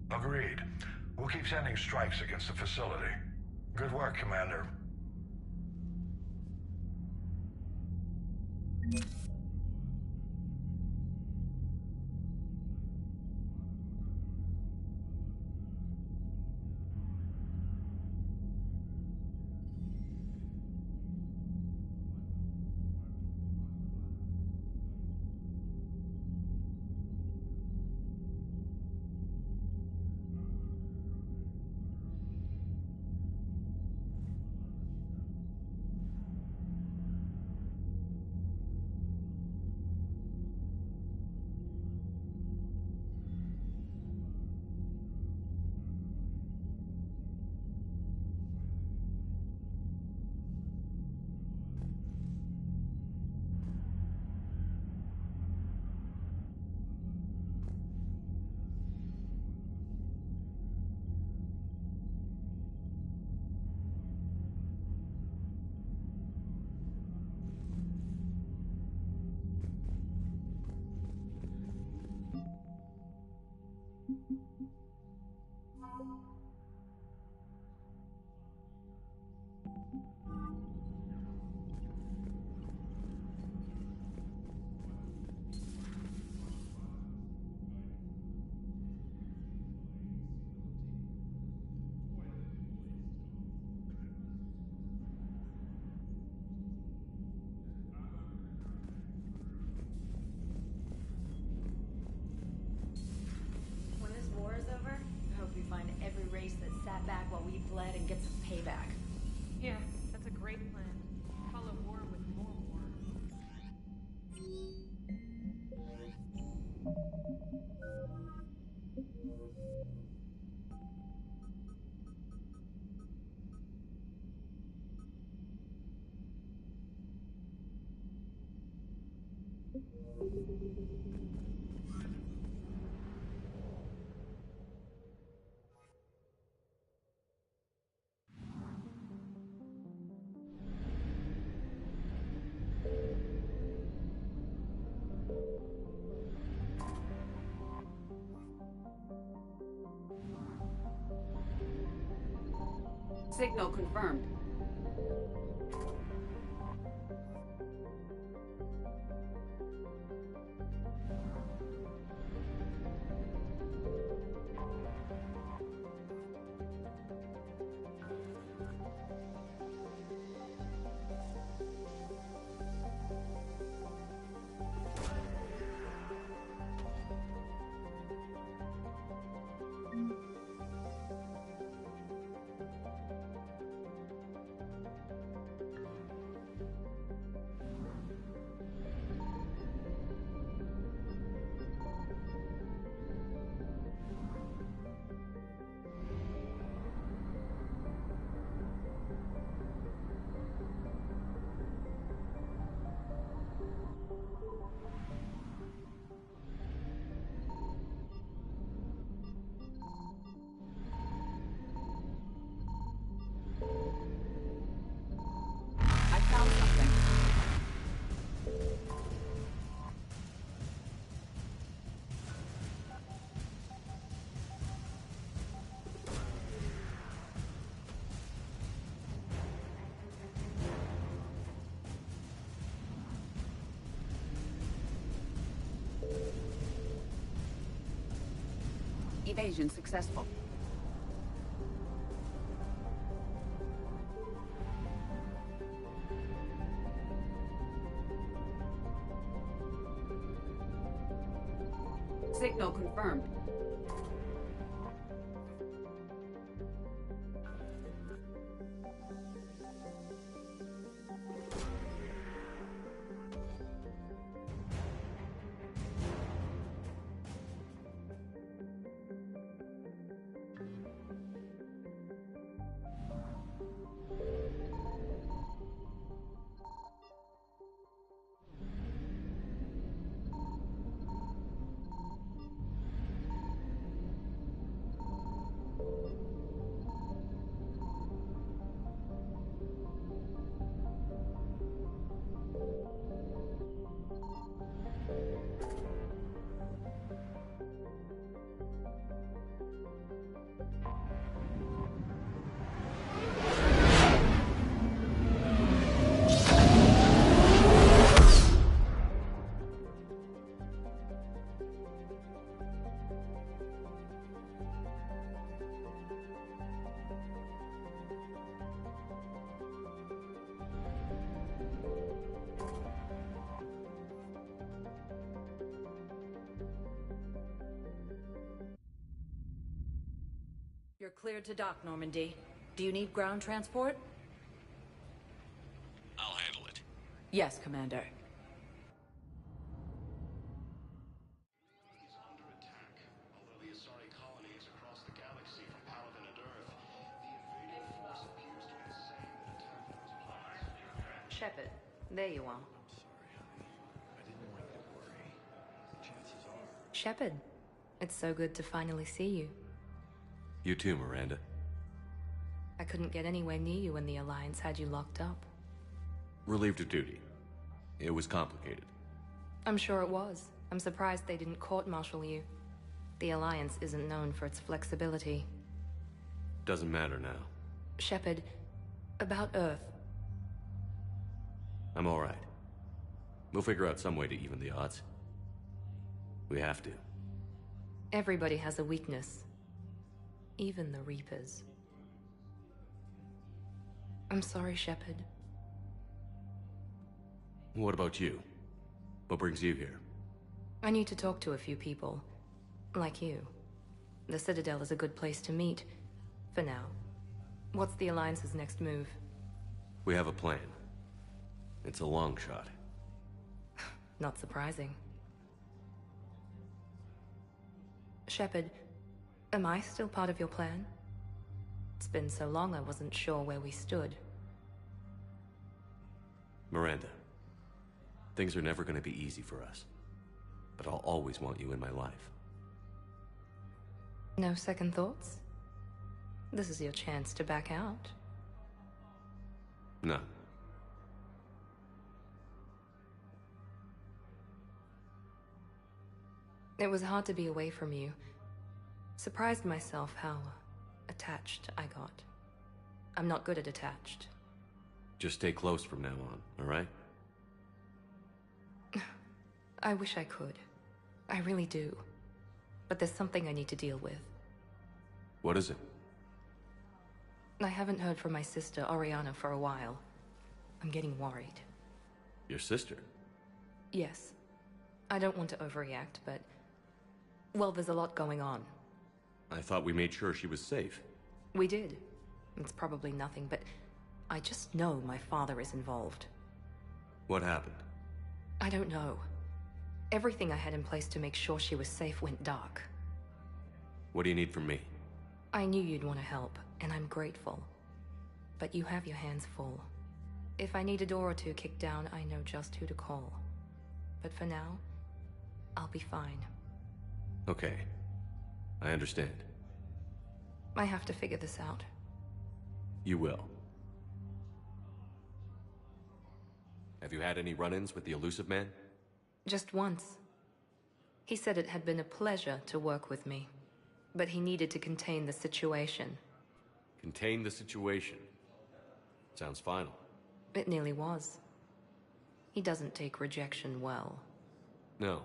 Agreed. We'll keep sending strikes against the facility. Good work, Commander. When this war is over, I hope we find every race that sat back while we bled and get some payback. Yeah, that's a great plan. Follow war with more war. Signal confirmed. I found something. Evasion successful. Signal confirmed. You're cleared to dock, Normandy. Do you need ground transport? I'll handle it. Yes, Commander. Shepard, there you are. Shepard, it's so good to finally see you. You too, Miranda. I couldn't get anywhere near you when the Alliance had you locked up. Relieved of duty. It was complicated. I'm sure it was. I'm surprised they didn't court-martial you. The Alliance isn't known for its flexibility. Doesn't matter now. Shepard, about Earth. I'm all right. We'll figure out some way to even the odds. We have to. Everybody has a weakness. Even the Reapers. I'm sorry, Shepard. What about you? What brings you here? I need to talk to a few people. Like you. The Citadel is a good place to meet. For now. What's the Alliance's next move? We have a plan. It's a long shot. Not surprising. Shepard, am I still part of your plan? It's been so long I wasn't sure where we stood. Miranda, things are never going to be easy for us. But I'll always want you in my life. No second thoughts? This is your chance to back out. No. It was hard to be away from you. Surprised myself how attached I got. I'm not good at attached. Just stay close from now on, all right? I wish I could. I really do. But there's something I need to deal with. What is it? I haven't heard from my sister, Oriana, for a while. I'm getting worried. Your sister? Yes. I don't want to overreact, but... well, there's a lot going on. I thought we made sure she was safe. We did. It's probably nothing, but I just know my father is involved. What happened? I don't know. Everything I had in place to make sure she was safe went dark. What do you need from me? I knew you'd want to help, and I'm grateful. But you have your hands full. If I need a door or two kicked down, I know just who to call. But for now, I'll be fine. Okay. I understand. I have to figure this out. You will. Have you had any run-ins with the Illusive Man? Just once. He said it had been a pleasure to work with me, but he needed to contain the situation. Contain the situation. Sounds final. It nearly was. He doesn't take rejection well. No,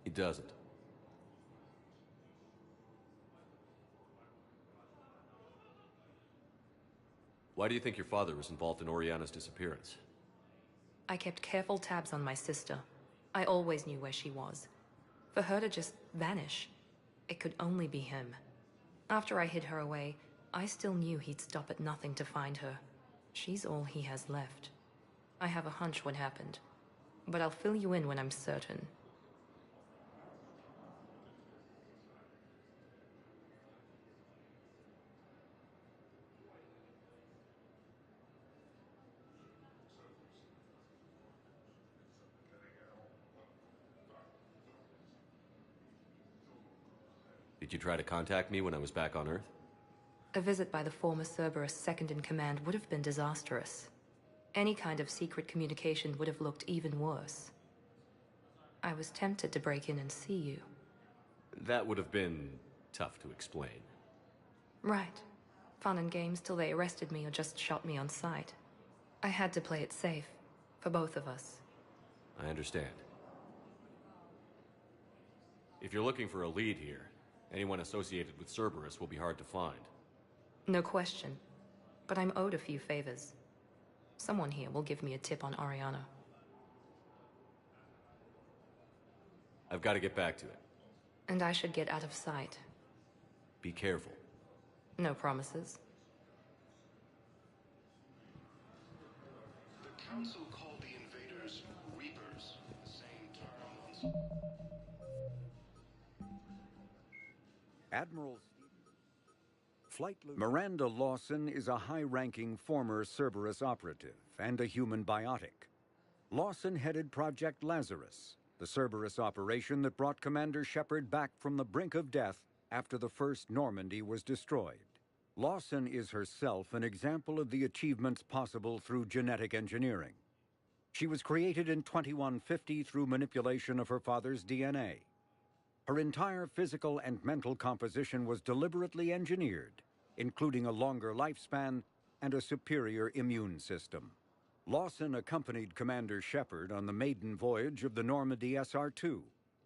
he doesn't. Why do you think your father was involved in Oriana's disappearance? I kept careful tabs on my sister. I always knew where she was. For her to just vanish, it could only be him. After I hid her away, I still knew he'd stop at nothing to find her. She's all he has left. I have a hunch what happened, but I'll fill you in when I'm certain. Did you try to contact me when I was back on Earth? A visit by the former Cerberus second-in-command would have been disastrous. Any kind of secret communication would have looked even worse. I was tempted to break in and see you. That would have been tough to explain. Right. Fun and games till they arrested me or just shot me on sight. I had to play it safe, for both of us. I understand. If you're looking for a lead here, anyone associated with Cerberus will be hard to find. No question. But I'm owed a few favors. Someone here will give me a tip on Oriana. I've got to get back to it. And I should get out of sight. Be careful. No promises. The Council called the invaders Reapers, the same term once. Admiral Miranda Lawson is a high-ranking former Cerberus operative and a human biotic. Lawson headed Project Lazarus, the Cerberus operation that brought Commander Shepard back from the brink of death after the first Normandy was destroyed. Lawson is herself an example of the achievements possible through genetic engineering. She was created in 2150 through manipulation of her father's DNA. Her entire physical and mental composition was deliberately engineered, including a longer lifespan and a superior immune system. Lawson accompanied Commander Shepard on the maiden voyage of the Normandy SR-2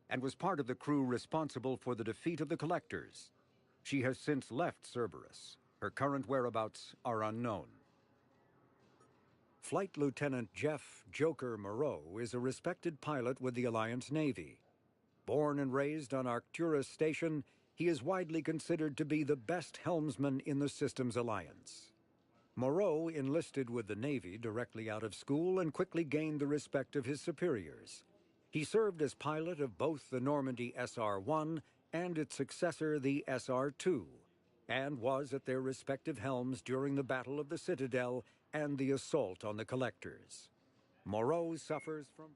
and was part of the crew responsible for the defeat of the Collectors. She has since left Cerberus. Her current whereabouts are unknown. Flight Lieutenant Jeff Joker Moreau is a respected pilot with the Alliance Navy. Born and raised on Arcturus Station, he is widely considered to be the best helmsman in the Systems Alliance. Moreau enlisted with the Navy directly out of school and quickly gained the respect of his superiors. He served as pilot of both the Normandy SR-1 and its successor, the SR-2, and was at their respective helms during the Battle of the Citadel and the assault on the Collectors. Moreau suffers from...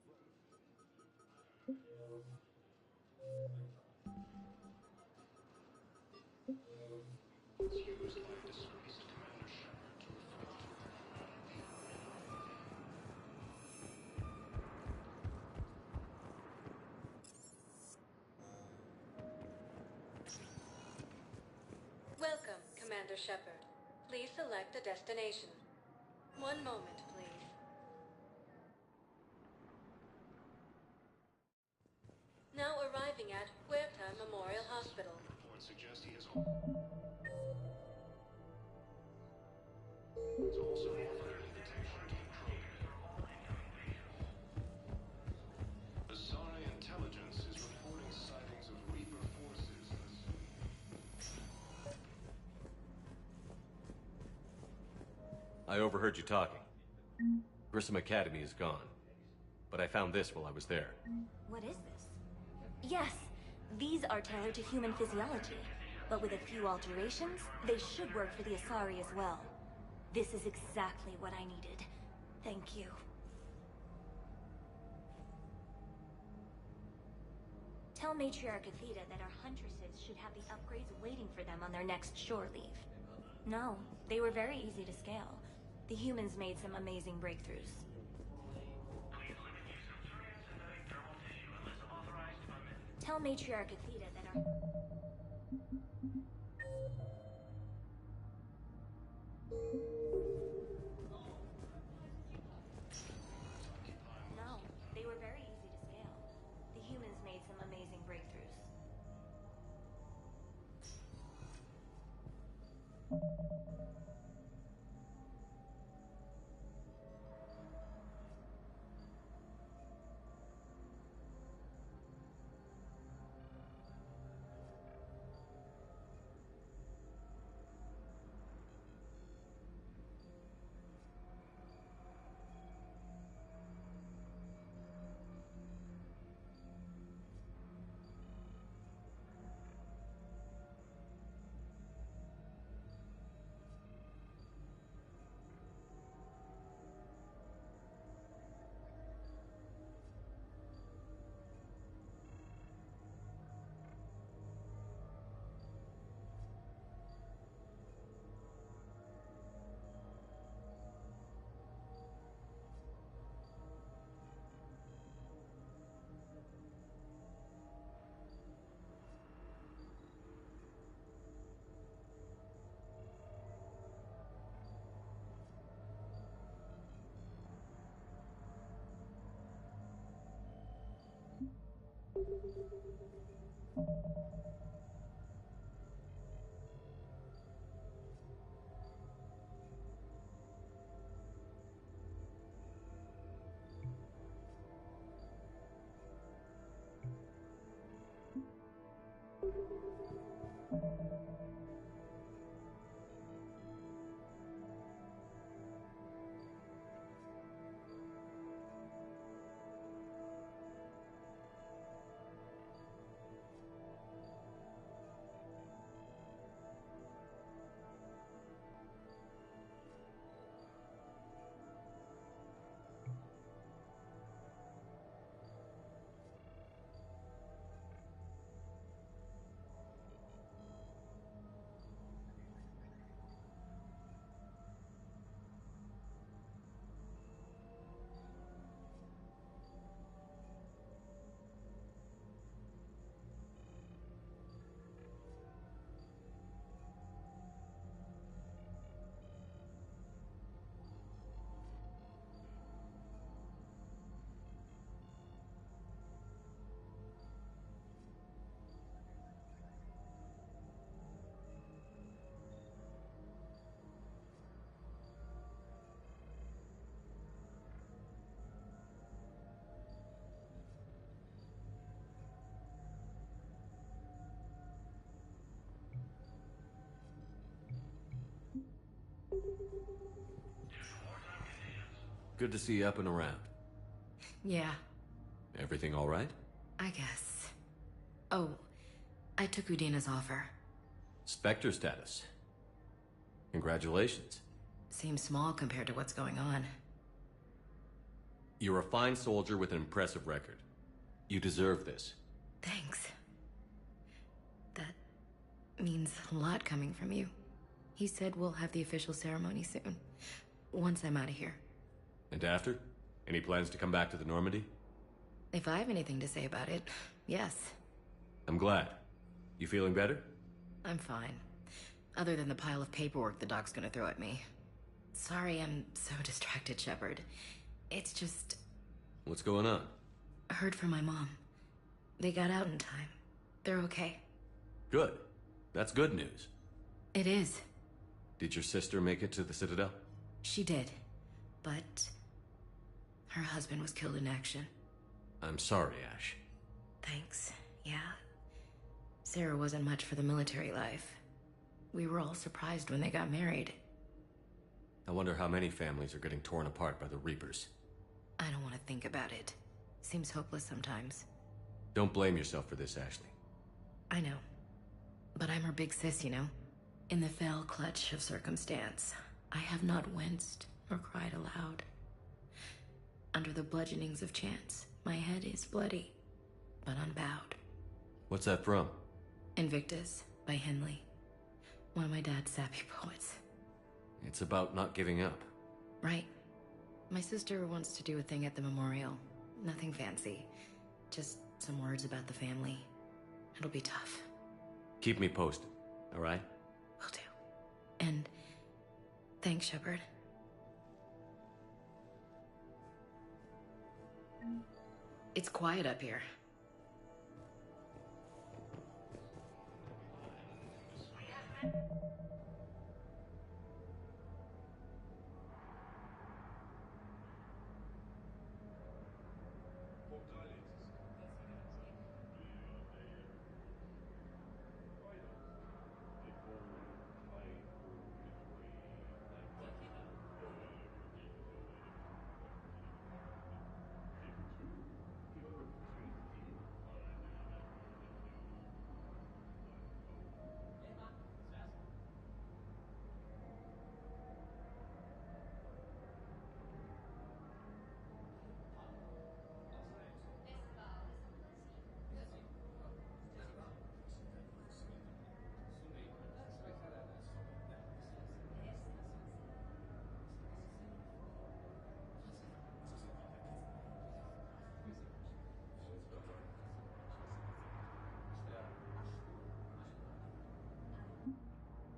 Welcome, Commander Shepard. Please select a destination. One moment, please. Now arriving at Huerta Memorial Hospital. Reports suggest he has It's also offered an invitation to the Krogan. Asari intelligence is reporting sightings of Reaper forces. I overheard you talking. Grissom Academy is gone. But I found this while I was there. What is this? Yes, these are tailored to human physiology, but with a few alterations, they should work for the Asari as well. This is exactly what I needed. Thank you. Tell Matriarch Athena that our huntresses should have the upgrades waiting for them on their next shore leave. No, they were very easy to scale. The humans made some amazing breakthroughs. Tell Matriarch Athena that our... No, they were very easy to scale. The humans made some amazing breakthroughs. Good to see you up and around. Yeah, Everything all right? I guess. Oh, I took Udina's offer. Spectre status. Congratulations. Seems small compared to what's going on. You're a fine soldier with an impressive record. You deserve this. Thanks. That means a lot coming from you. He said we'll have the official ceremony soon, once I'm out of here. And after? Any plans to come back to the Normandy? If I have anything to say about it, yes. I'm glad. You feeling better? I'm fine. Other than the pile of paperwork the doc's gonna throw at me. Sorry I'm so distracted, Shepard. It's just... What's going on? I heard from my mom. They got out in time. They're okay. Good. That's good news. It is. Did your sister make it to the Citadel? She did. But... her husband was killed in action. I'm sorry, Ash. Thanks. Yeah. Sarah wasn't much for the military life. We were all surprised when they got married. I wonder how many families are getting torn apart by the Reapers. I don't want to think about it. Seems hopeless sometimes. Don't blame yourself for this, Ashley. I know. But I'm her big sis, you know? In the fell clutch of circumstance, I have not winced or cried aloud. Under the bludgeonings of chance, my head is bloody, but unbowed. What's that from? Invictus by Henley. One of my dad's sappy poets. It's about not giving up. Right. My sister wants to do a thing at the memorial. Nothing fancy. Just some words about the family. It'll be tough. Keep me posted, all right? Will do. And thanks, Shepard. It's quiet up here.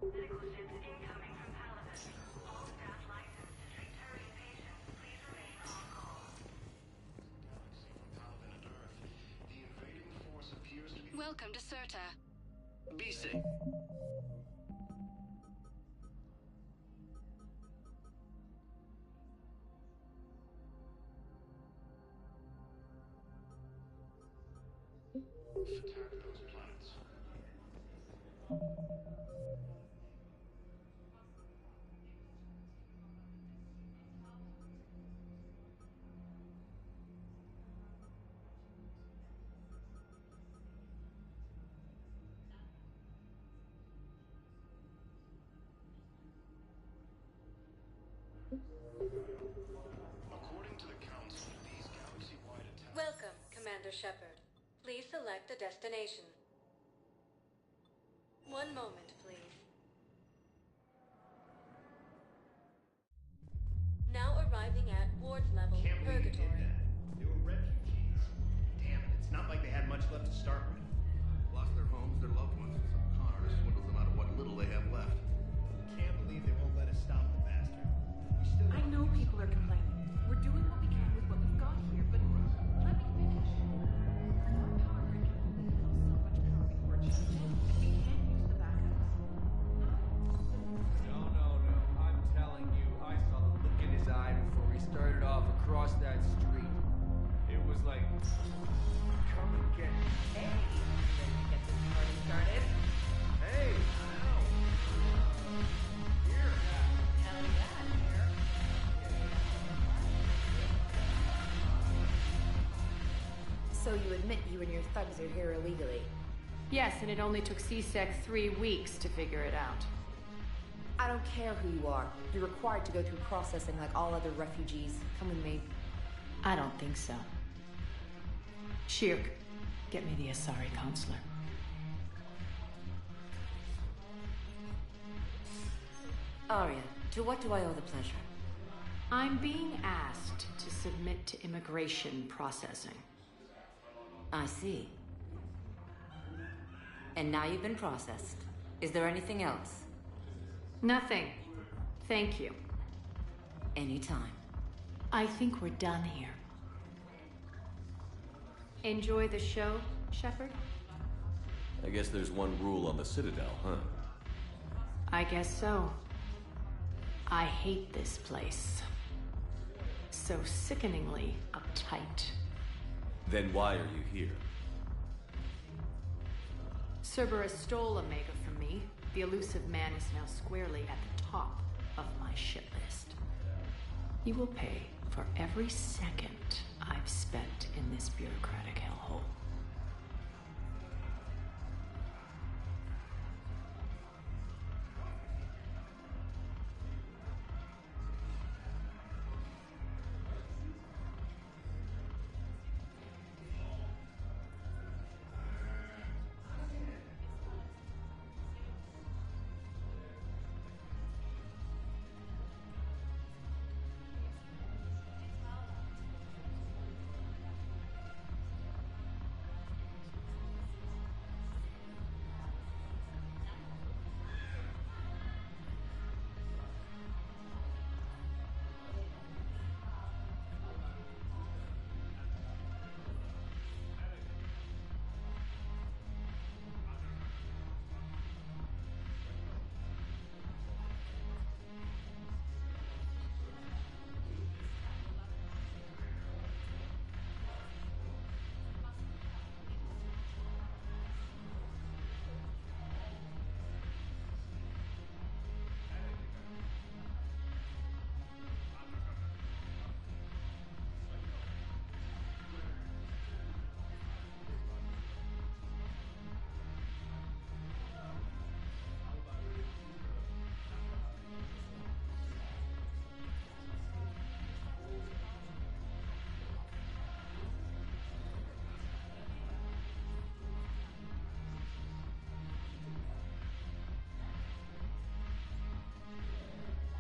Medical ships incoming from Paladin. All staff licensed to treat Turian patients. Please remain on call. Welcome to Serta. Be safe. Attack those planets. According to the Council, these galaxy-wide attacks... Welcome, Commander Shepard. Please select a destination. One moment, please. Now arriving at Ward's level, Purgatory. They were refugees. Damn it, it's not like they had much left to start with. Lost their homes, their loved ones. Some con artist swindled them out of what little they have left. Can't believe they won't let us stop the bastard. We still... I know people are complaining. We're doing what we can with what we've got here, but let me finish. Our power grid can only handle so much power before it shuts down. We can't use the backups. No. I'm telling you, I saw the look in his eye before we started off across that street. It was like, come and get me. Hey, ready to get this party started? Hey, now. Here. Hell yeah, here. you admit you and your thugs are here illegally. Yes, and it only took CSEC 3 weeks to figure it out. I don't care who you are. You're required to go through processing like all other refugees. Come with me. I don't think so. Shirk, get me the Asari consular. Arya, to what do I owe the pleasure? I'm being asked to submit to immigration processing. I see. And now you've been processed. Is there anything else? Nothing. Thank you. Anytime. I think we're done here. Enjoy the show, Shepard? I guess there's one rule on the Citadel, huh? I guess so. I hate this place. So sickeningly uptight. Then why are you here? Cerberus stole Omega from me. The elusive man is now squarely at the top of my shit list. You will pay for every second I've spent in this bureaucratic hellhole.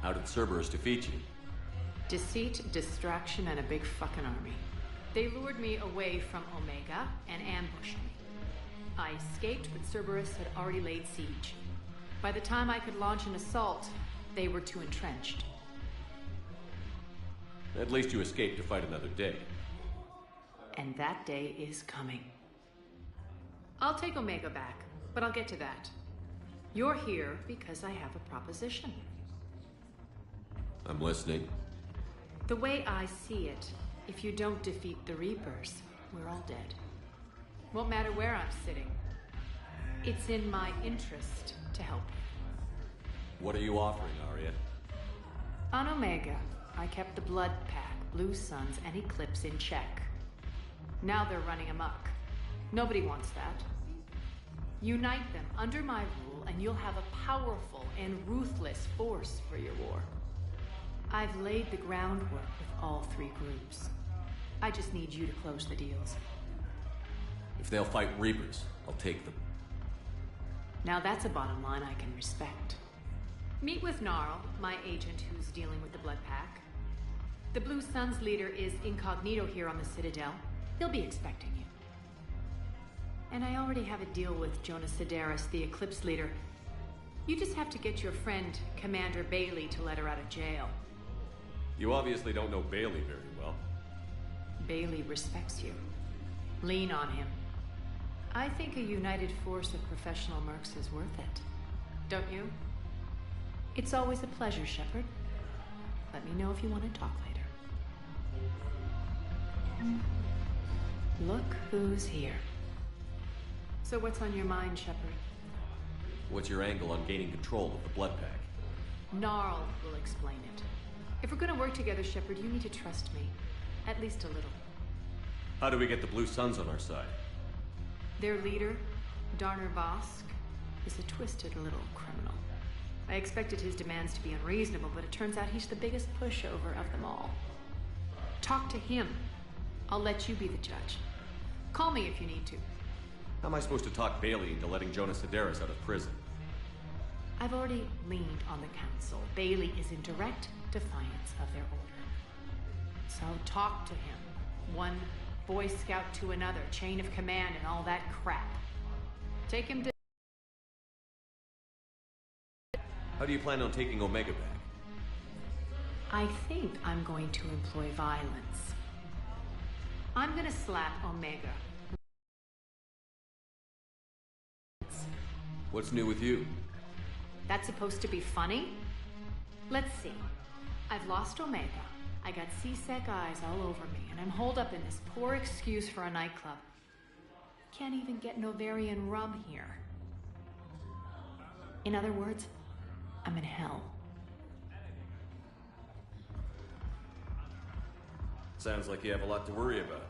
How did Cerberus defeat you? Deceit, distraction, and a big fucking army. They lured me away from Omega and ambushed me. I escaped, but Cerberus had already laid siege. By the time I could launch an assault, they were too entrenched. At least you escaped to fight another day. And that day is coming. I'll take Omega back, but I'll get to that. You're here because I have a proposition. I'm listening. The way I see it, if you don't defeat the Reapers, we're all dead. Won't matter where I'm sitting. It's in my interest to help you. What are you offering, Arya? On Omega, I kept the Blood Pack, Blue Suns, and Eclipse in check. Now they're running amok. Nobody wants that. Unite them under my rule, and you'll have a powerful and ruthless force for your war. I've laid the groundwork with all 3 groups. I just need you to close the deals. If they'll fight Reapers, I'll take them. Now that's a bottom line I can respect. Meet with Gnarl, my agent who's dealing with the Blood Pack. The Blue Suns leader is incognito here on the Citadel. He'll be expecting you. And I already have a deal with Jonas Sidaris, the Eclipse leader. You just have to get your friend, Commander Bailey, to let her out of jail. You obviously don't know Bailey very well. Bailey respects you. Lean on him. I think a united force of professional mercs is worth it. Don't you? It's always a pleasure, Shepard. Let me know if you want to talk later. Look who's here. So what's on your mind, Shepard? What's your angle on gaining control of the Blood Pack? Gnarl will explain it. If we're gonna work together, Shepard, you need to trust me. At least a little. How do we get the Blue Suns on our side? Their leader, Darner Vosk, is a twisted little criminal. I expected his demands to be unreasonable, but it turns out he's the biggest pushover of them all. Talk to him. I'll let you be the judge. Call me if you need to. How am I supposed to talk Bailey into letting Jonas Sedaris out of prison? I've already leaned on the council. Bailey is in direct defiance of their order. So talk to him. One Boy Scout to another, chain of command and all that crap. Take him to... How do you plan on taking Omega back? I think I'm going to employ violence. I'm gonna slap Omega. What's new with you? That's supposed to be funny? Let's see. I've lost Omega. I got C-Sec eyes all over me, and I'm holed up in this poor excuse for a nightclub. Can't even get Novarian rum here. In other words, I'm in hell. Sounds like you have a lot to worry about.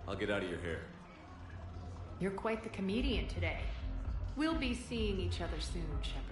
I'll get out of your hair. You're quite the comedian today. We'll be seeing each other soon, Shepard.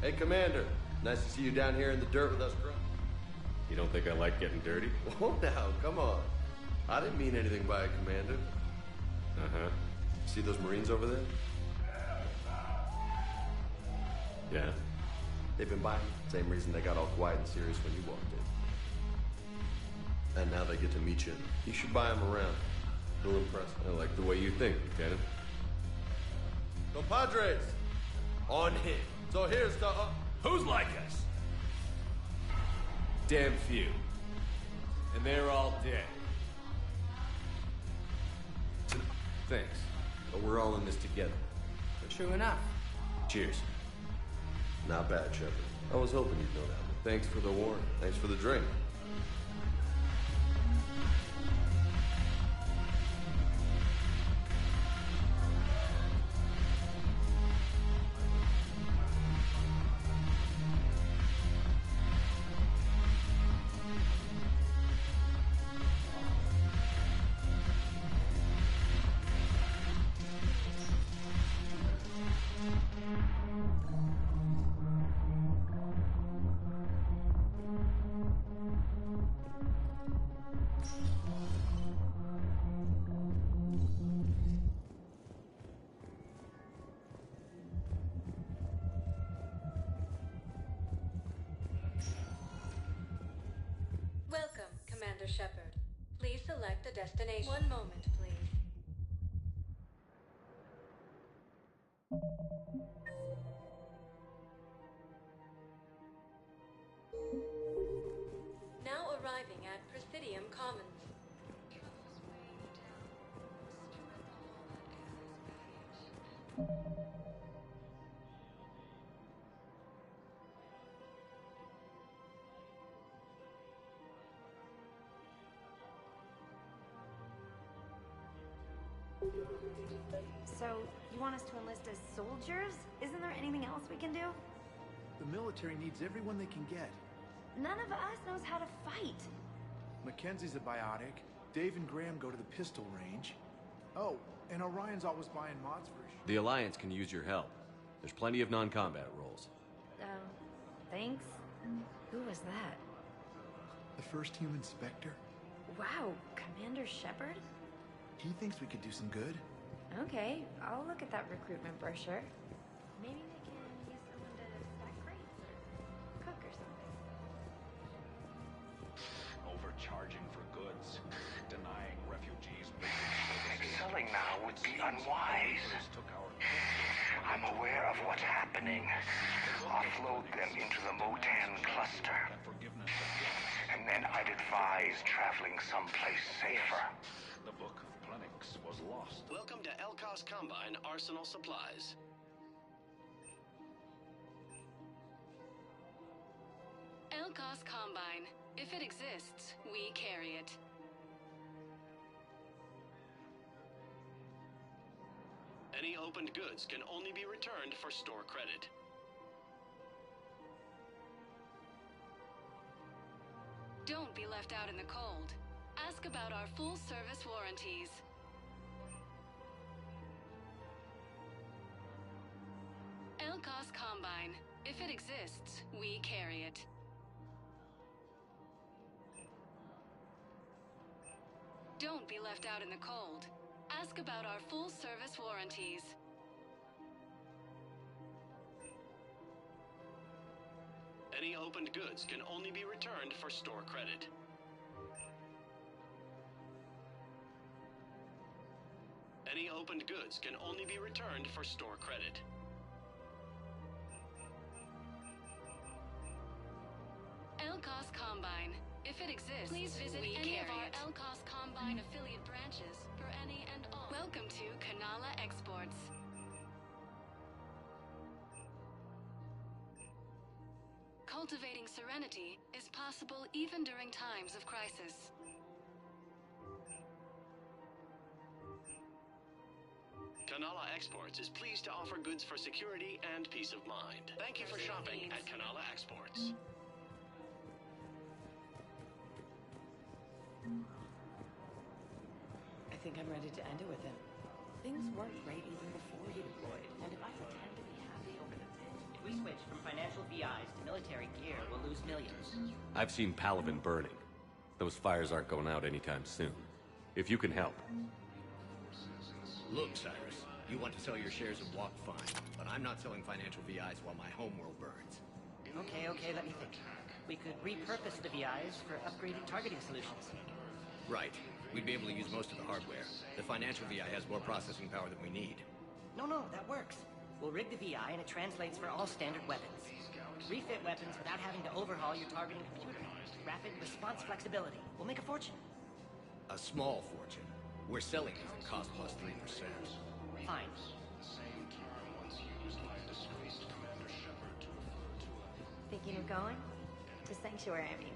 Hey, Commander. Nice to see you down here in the dirt with us grunts. You don't think I like getting dirty? Oh, now, come on. I didn't mean anything by it, Commander. Uh-huh. See those Marines over there? Yeah? They've been by. Same reason they got all quiet and serious when you walked in. And now they get to meet you. You should buy them around. They'll impress them. I like the way you think, Lieutenant. Compadres! On hit. So here's the... Who's like us? Damn few. And they're all dead. Thanks. But we're all in this together. True enough. Cheers. Not bad, Shepard. I was hoping you'd know that. But thanks for the warning. Thanks for the drink. Welcome, Commander Shepard. Please select a destination. One moment, please. Now arriving at Presidium Commons. So, you want us to enlist as soldiers? Isn't there anything else we can do? The military needs everyone they can get. None of us knows how to fight. Mackenzie's a biotic. Dave and Graham go to the pistol range. Oh, and Orion's always buying mods for his... The Alliance can use your help. There's plenty of non-combat roles. Thanks. Who was that? The first human Spectre? Wow, Commander Shepard? He thinks we could do some good. Okay, I'll look at that recruitment brochure. Maybe they can use someone to stack crates or cook or something. Overcharging for goods, denying refugees. Selling now would be unwise. I'm aware of what's happening. Offload them into the Motan cluster. And then I'd advise traveling someplace safer. The Book of Plenix was lost. Welcome to Elkos Combine Arsenal Supplies. Elkos Combine. If it exists, we carry it. Any opened goods can only be returned for store credit. Don't be left out in the cold. Ask about our full-service warranties. Elkos Combine. If it exists, we carry it. Don't be left out in the cold. Ask about our full-service warranties. Any opened goods can only be returned for store credit. Any opened goods can only be returned for store credit. Elkos Combine. If it exists, please visit any of our Elkos Combine affiliate branches for any and all. Welcome to Kanala Exports. Cultivating serenity is possible even during times of crisis. Kanala Exports is pleased to offer goods for security and peace of mind. Thank you for shopping at Kanala Exports. I think I'm ready to end it with him. Things weren't great even before he deployed, and if I pretend to be happy over the pit, If we switch from financial VIs to military gear, we'll lose millions. I've seen Palaven burning. Those fires aren't going out anytime soon. If you can help. Look, Cyrus, you want to sell your shares of Walk, fine, but I'm not selling financial VIs while my homeworld burns. Okay, let me think. We could repurpose the VIs for upgraded targeting solutions. Right. We'd be able to use most of the hardware. The financial VI has more processing power than we need. No, that works. We'll rig the VI and it translates for all standard weapons. Refit weapons without having to overhaul your targeting computer. Rapid response flexibility. We'll make a fortune. A small fortune. We're selling these at cost plus 3%. Fine. Thinking of going? To Sanctuary, I mean.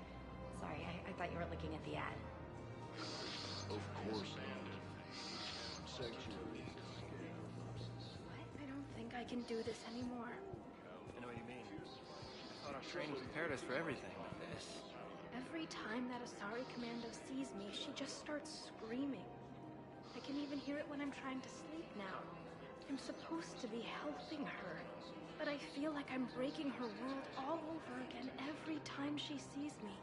Sorry, I thought you were looking at the ad. Of course not. Sanctuary. I don't think I can do this anymore. I know what you mean. I thought our training prepared us for everything like this. Every time that Asari Commando sees me, she just starts screaming. I can even hear it when I'm trying to sleep now. I'm supposed to be helping her, but I feel like I'm breaking her world all over again every time she sees me.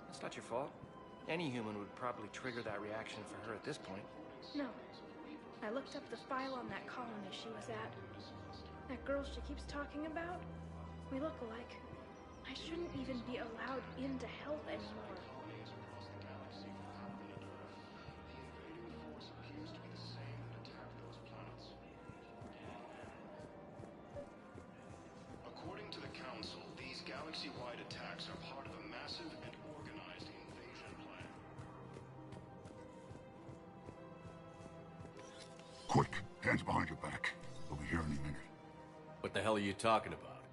It's not your fault. Any human would probably trigger that reaction for her at this point. No. I looked up the file on that colony she was at. That girl she keeps talking about? We look alike. I shouldn't even be allowed in to help anymore. According to the Council, these galaxy-wide attacks are part of a massive and organized invasion plan. Quick, hands behind your back. We'll be here any minute. What the hell are you talking about?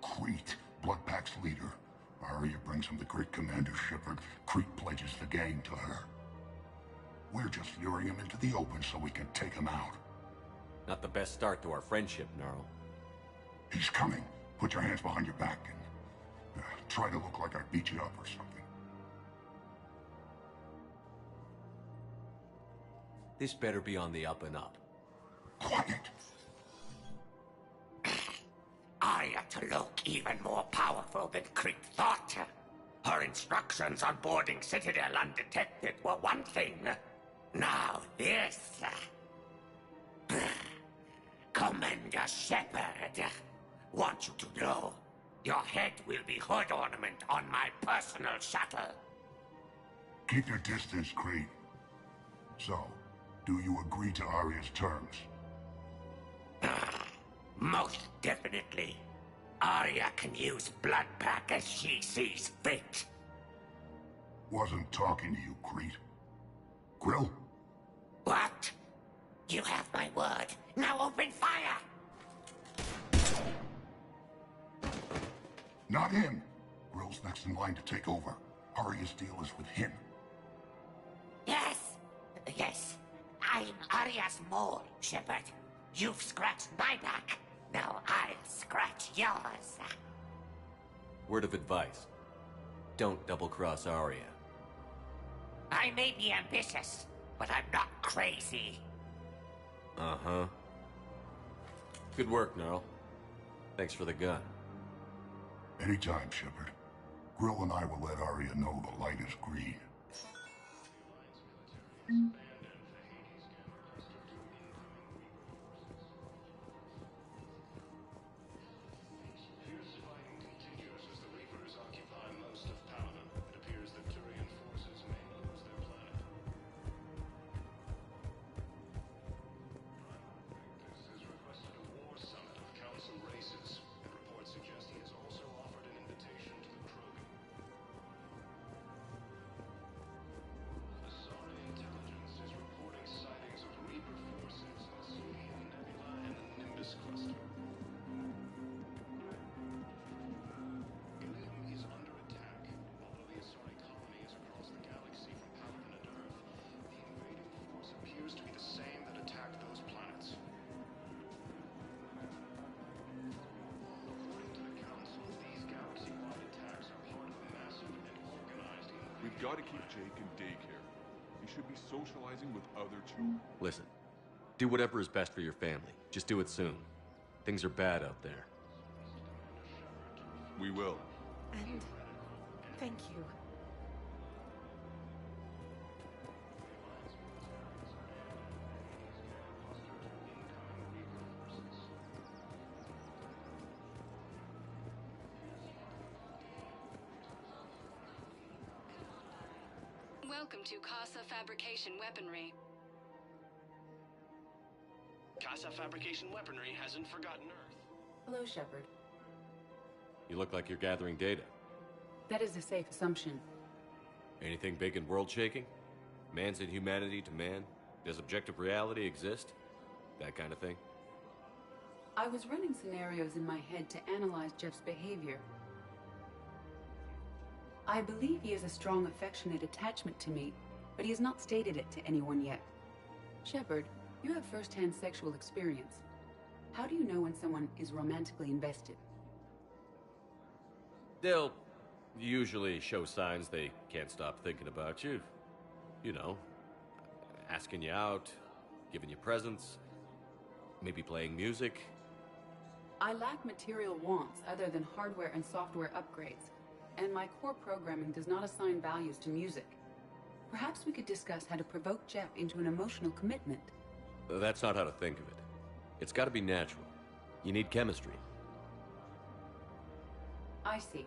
Crete, Bloodpack's leader. Arya brings him the great Commander Shepard. Crete pledges the gang to her. We're just luring him into the open so we can take him out. Not the best start to our friendship, Gnarl. He's coming. Put your hands behind your back and try to look like I beat you up or something. This better be on the up and up. Quiet! Arya to look even more powerful than Crete thought. Her instructions on boarding Citadel undetected were one thing, Now this... Commander Shepard, want you to know, your head will be hood ornament on my personal shuttle. Keep your distance, Creed. So, do you agree to Arya's terms? Most definitely. Arya can use Bloodpack as she sees fit. Wasn't talking to you, Creed. Grill? What? You have my word. Now open fire! Not him. Grill's next in line to take over. Arya's deal is with him. Yes. Yes. I'm Arya's mole, Shepard. You've scratched my back. Now I'll scratch yours. Word of advice. Don't double-cross Arya. I may be ambitious, but I'm not crazy. Uh-huh. Good work, Gnarl. Thanks for the gun. Anytime, Shepard. Grill and I will let Arya know the light is green. We've got to keep Jake in daycare. He should be socializing with other children. Listen, do whatever is best for your family. Just do it soon. Things are bad out there. We will. And thank you. Welcome to Casa Fabrication Weaponry. Casa Fabrication Weaponry hasn't forgotten Earth. Hello, Shepard. You look like you're gathering data. That is a safe assumption. Anything big and world-shaking? Man's inhumanity to man? Does objective reality exist? That kind of thing? I was running scenarios in my head to analyze Jeff's behavior. I believe he has a strong affectionate attachment to me, but he has not stated it to anyone yet. Shepard, you have first-hand sexual experience. How do you know when someone is romantically invested? They'll usually show signs they can't stop thinking about you. You know, asking you out, giving you presents, maybe playing music. I lack material wants other than hardware and software upgrades, and my core programming does not assign values to music. Perhaps we could discuss how to provoke Jeff into an emotional commitment. That's not how to think of it. It's got to be natural. You need chemistry. I see.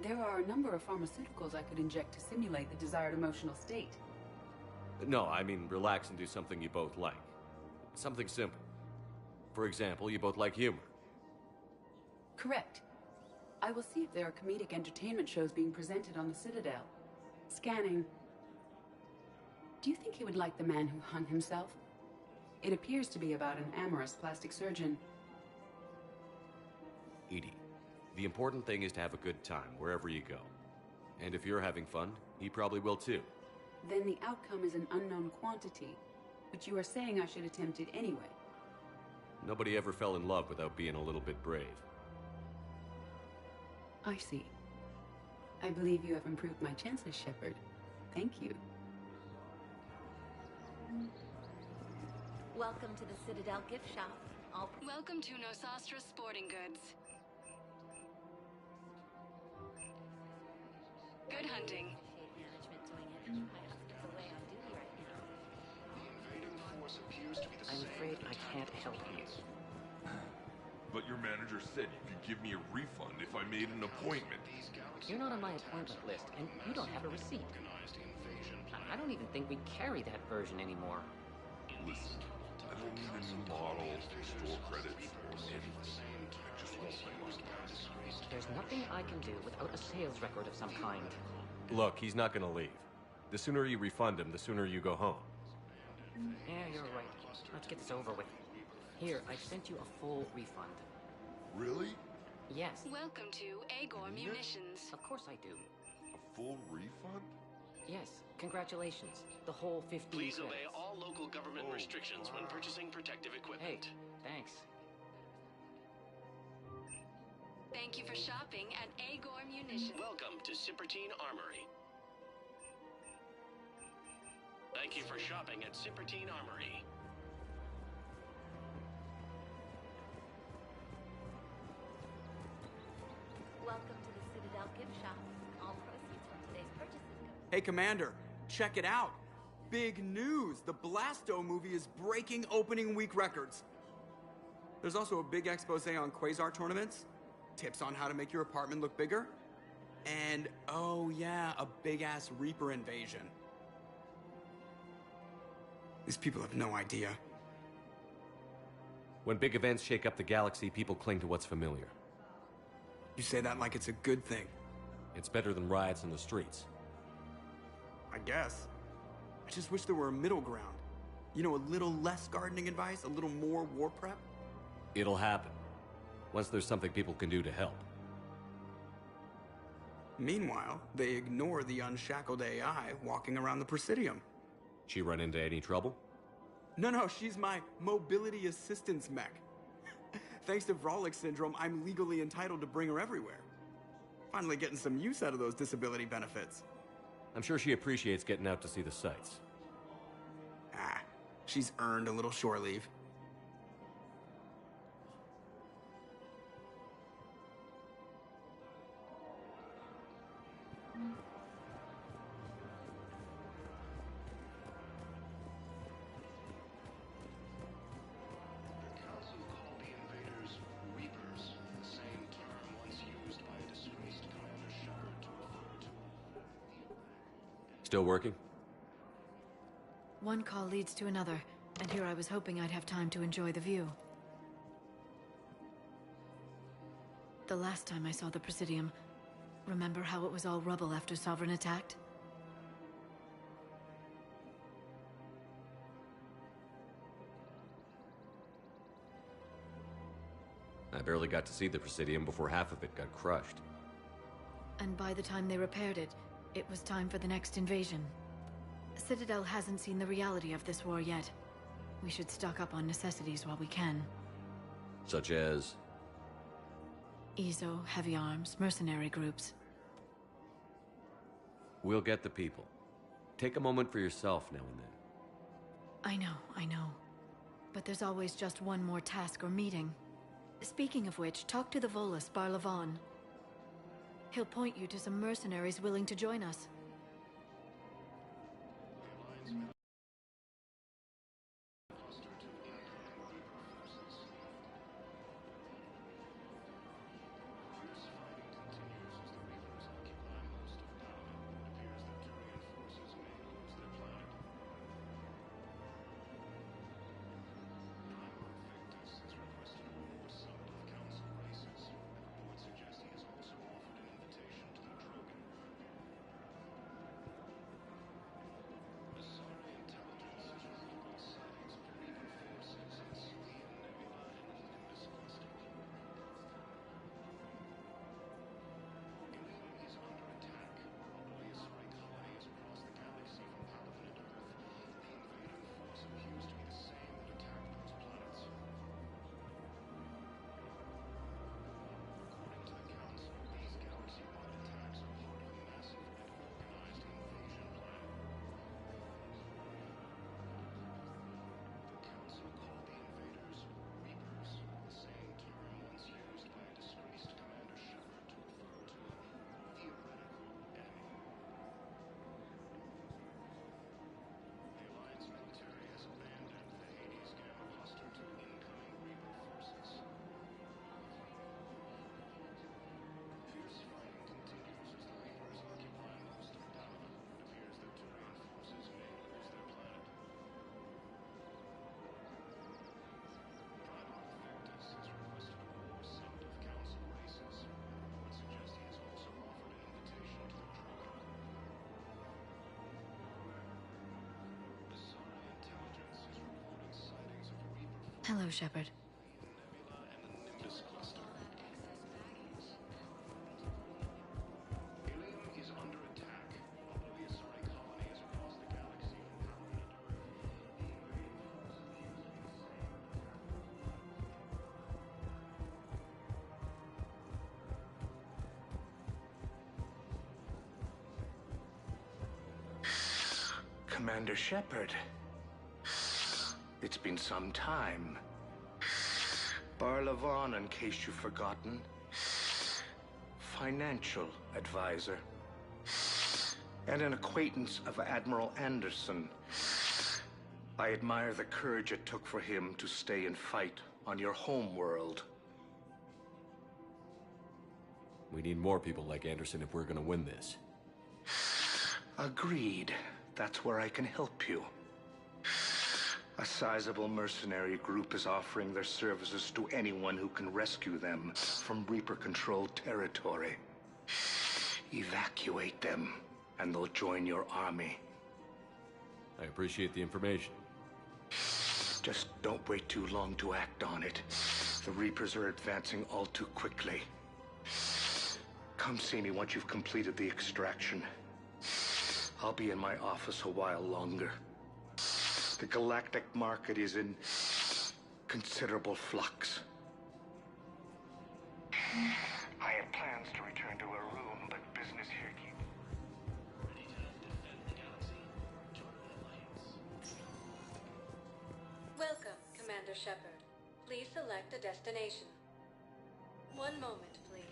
There are a number of pharmaceuticals I could inject to simulate the desired emotional state. No, I mean relax and do something you both like. Something simple. For example, you both like humor. Correct. I will see if there are comedic entertainment shows being presented on the Citadel. Scanning. Do you think he would like The Man Who Hung Himself? It appears to be about an amorous plastic surgeon. Edie, the important thing is to have a good time wherever you go. And if you're having fun, he probably will too. Then the outcome is an unknown quantity, but you are saying I should attempt it anyway. Nobody ever fell in love without being a little bit brave. I see. I believe you have improved my chances, Shepard. Thank you. Welcome to the Citadel gift shop. Welcome to Nosastra Sporting Goods. Good hunting. I'm afraid I can't help you. But your manager said you could give me a refund if I made an appointment. You're not on my appointment list, and you don't have a receipt. I don't even think we carry that version anymore. Listen, I don't need a new model, store credits, or anything. I just want my money. There's nothing I can do without a sales record of some kind. Look, he's not gonna leave. The sooner you refund him, the sooner you go home. Yeah, you're right. Let's get this over with. Here, I sent you a full refund. Really? Yes. Welcome to Agor Munitions. Of course I do. A full refund? Yes. Congratulations. The whole 50 Please credits. obey all local government restrictions when purchasing protective equipment. Hey, thanks. Thank you for shopping at Agor Munitions. Welcome to Sippertine Armory. Thank you for shopping at Sippertine Armory. Welcome to the Citadel gift shop. All proceeds from today's purchases go. Hey, Commander, check it out. Big news! The Blasto movie is breaking opening week records. There's also a big expose on Quasar tournaments, tips on how to make your apartment look bigger, and, oh yeah, a big-ass Reaper invasion. These people have no idea. When big events shake up the galaxy, people cling to what's familiar. You say that like it's a good thing. It's better than riots in the streets. I guess. I just wish there were a middle ground. You know, a little less gardening advice, a little more war prep. It'll happen. Once there's something people can do to help. Meanwhile, they ignore the unshackled AI walking around the Presidium. She run into any trouble? No, she's my mobility assistance mech. Thanks to Vrolic syndrome, I'm legally entitled to bring her everywhere. Finally getting some use out of those disability benefits. I'm sure she appreciates getting out to see the sights. Ah, she's earned a little shore leave. Still working? One call leads to another, and here I was hoping I'd have time to enjoy the view. The last time I saw the Presidium, remember how it was all rubble after Sovereign attacked? I barely got to see the Presidium before half of it got crushed. And by the time they repaired it, it was time for the next invasion. Citadel hasn't seen the reality of this war yet. We should stock up on necessities while we can. Such as? EZO, heavy arms, mercenary groups. We'll get the people. Take a moment for yourself now and then. I know. But there's always just one more task or meeting. Speaking of which, talk to the Volus, Barlavon. He'll point you to some mercenaries willing to join us. Hello, Shepard. Nimbus cluster. Helium is under attack. Although the Asari colonies across the galaxy Commander Shepard. It's been some time. Barlavon, in case you've forgotten. Financial advisor. And an acquaintance of Admiral Anderson. I admire the courage it took for him to stay and fight on your home world. We need more people like Anderson if we're gonna win this. Agreed. That's where I can help you. A sizable mercenary group is offering their services to anyone who can rescue them from Reaper-controlled territory. Evacuate them, and they'll join your army. I appreciate the information. Just don't wait too long to act on it. The Reapers are advancing all too quickly. Come see me once you've completed the extraction. I'll be in my office a while longer. The galactic market is in considerable flux. I had plans to return to a room, but business here keeps... Welcome, Commander Shepard. Please select a destination. One moment, please.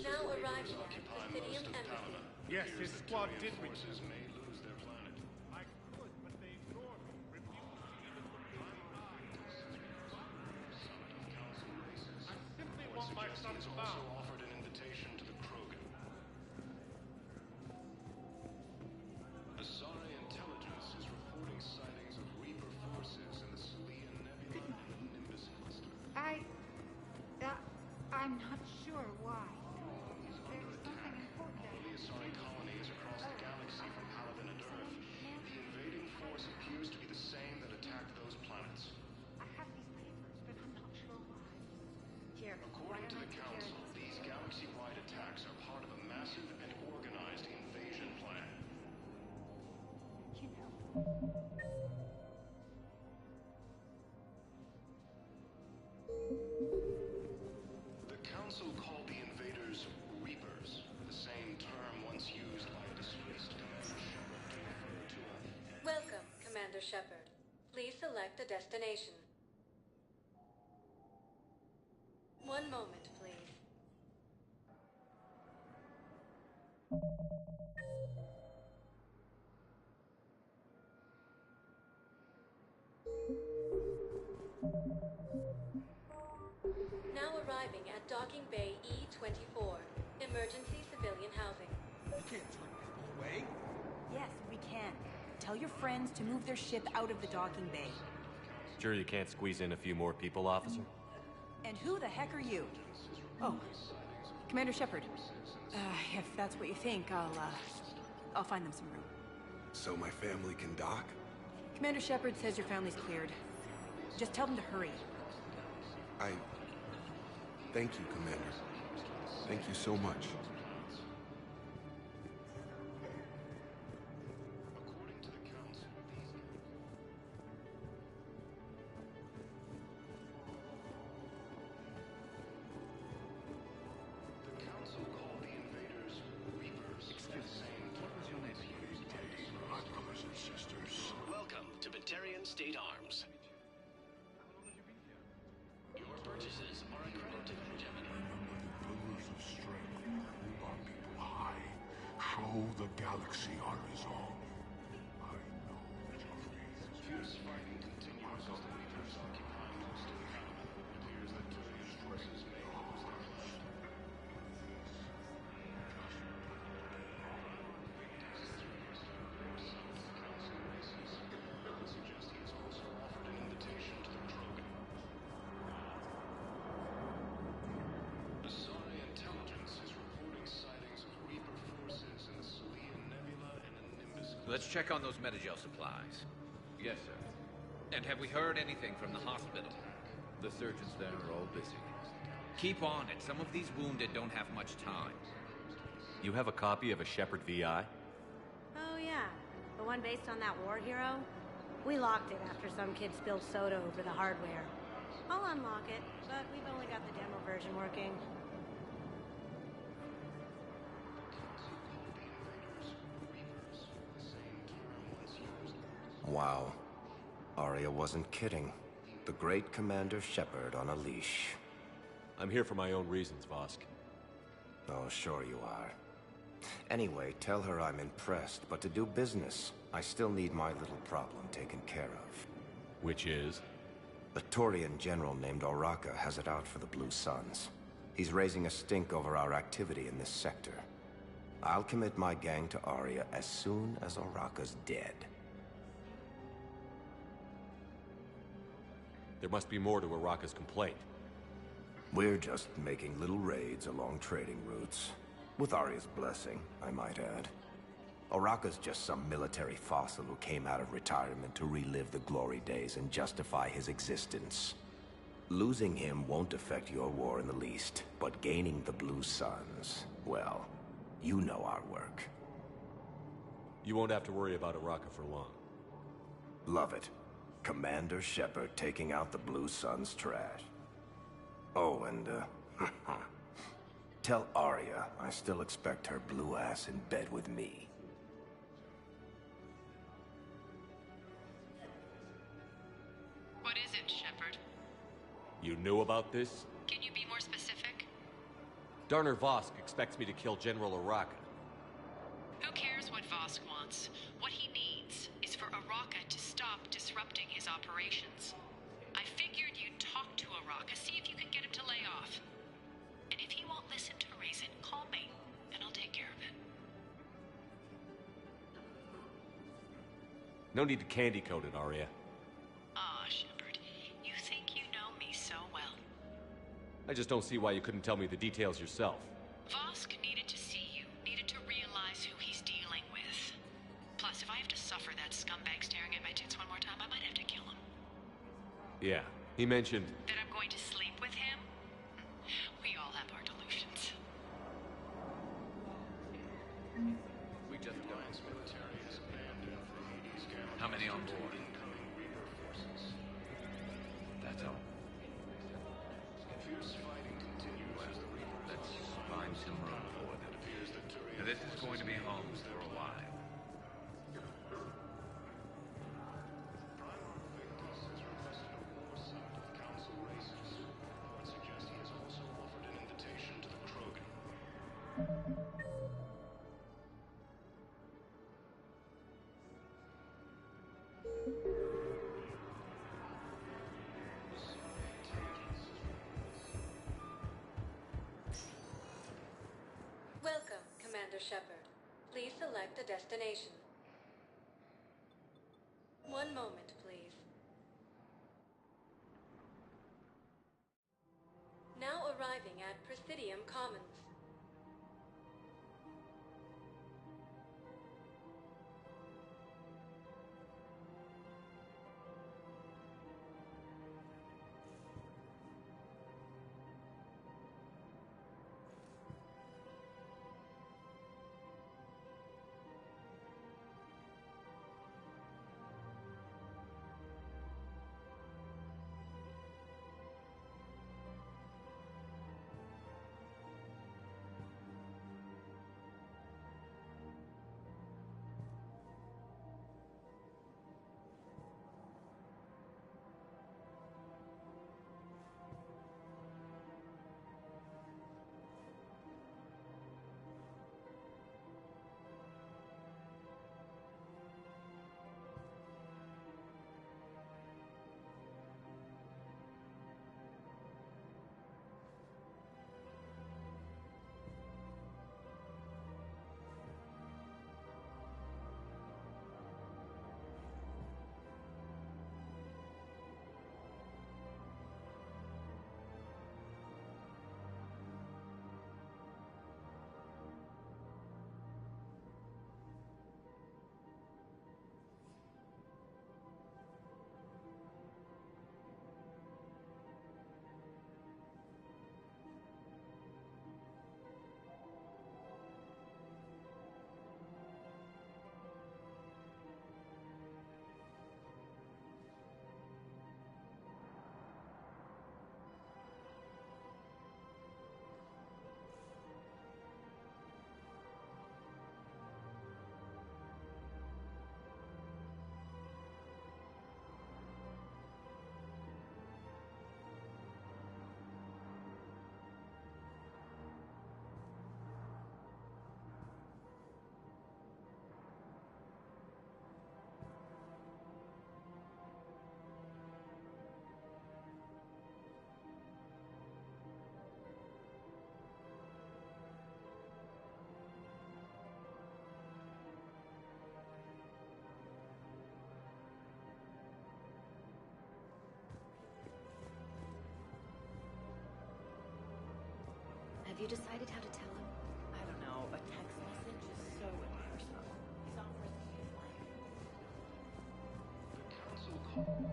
Now arriving at Presidium Embassy. Yes, his squad did forces may lose their planet. I could, but they ignored me. Refused to even look me in the eye. I simply want my son He's found. also offered an invitation to the Krogan. Asari intelligence is reporting sightings of Reaper forces in the Celian Nebula and the Nimbus cluster. I'm not sure why. He's under attack. All the Asari colonies across the galaxy from Paladin and Earth. The invading force appears to be the same that attacked those planets. I have these papers, but I'm not sure why. Here. According to the Council, these galaxy-wide attacks are part of a massive and organized invasion plan. You know. The Council called the invaders Reapers, the same term once used by a disgraced Commander Shepard to refer to a... Welcome, Commander Shepard. Please select a destination. One moment, please. Now arriving at Docking Bay E-24. Emergency civilian housing. You can't turn people away. Yes, we can. Tell your friends to move their ship out of the docking bay. Sure you can't squeeze in a few more people, officer? And who the heck are you? Oh, Commander Shepard. If that's what you think, I'll find them some room. So my family can dock? Commander Shepard says your family's cleared. Just tell them to hurry. Thank you, Commander. Thank you so much. According to the Council, the Council called the invaders Reapers. Excuse me, what was your name? My brothers and sisters. Welcome to Batarian State Arms. Your purchases are a credit to Benjamin. Remember the pillars of strength who hold our people high. Show the galaxy our resolve. I know that your faith is Fierce fighting continues as the Reapers occupy most of the Paladin. It appears that Turian forces may lose their planet. Let's check on those Metagel supplies. Yes, sir. And have we heard anything from the hospital? The surgeons there are all busy. Keep on it. Some of these wounded don't have much time. You have a copy of a Shepard VI? Oh yeah, the one based on that war hero? We locked it after some kid spilled soda over the hardware. I'll unlock it, but we've only got the demo version working. Wow. Arya wasn't kidding. The great Commander Shepard on a leash. I'm here for my own reasons, Vosk. Oh, sure you are. Anyway, tell her I'm impressed, but to do business, I still need my little problem taken care of. Which is? A Turian general named Oraka has it out for the Blue Suns. He's raising a stink over our activity in this sector. I'll commit my gang to Arya as soon as Oraka's dead. There must be more to Oraka's complaint. We're just making little raids along trading routes. With Arya's blessing, I might add. Oraka's just some military fossil who came out of retirement to relive the glory days and justify his existence. Losing him won't affect your war in the least, but gaining the Blue Suns, well, you know our work. You won't have to worry about Oraka for long. Love it. Commander Shepard taking out the Blue Suns' trash. Oh, and, tell Arya I still expect her blue ass in bed with me. What is it, Shepard? You knew about this? Can you be more specific? Darner Vosk expects me to kill General Oraka. Who cares what Vosk wants? What he needs is for Oraka to stop disrupting his operations. I figured you'd talk to Oraka, see if you can get him to lay off. And if he won't listen to reason, call me, and I'll take care of it. No need to candy coat it, Arya. Ah, Shepard, you think you know me so well. I just don't see why you couldn't tell me the details yourself. Vosk needed to see you, needed to realize who he's dealing with. Plus, if I have to suffer that scumbag staring at my tits one more time, I might have to kill him. Yeah, he mentioned... That I'm going to sleep with him? We all have our delusions. We just got... How many on board? That's all. Well, let's find some room for them. Now, this is going to be home for a while. Welcome, Commander Shepard. Please select a destination. One moment, please. Now arriving at Presidium Commons. Have you decided how to tell him? I don't know. A text message is so impersonal. He's on for his life. The Council called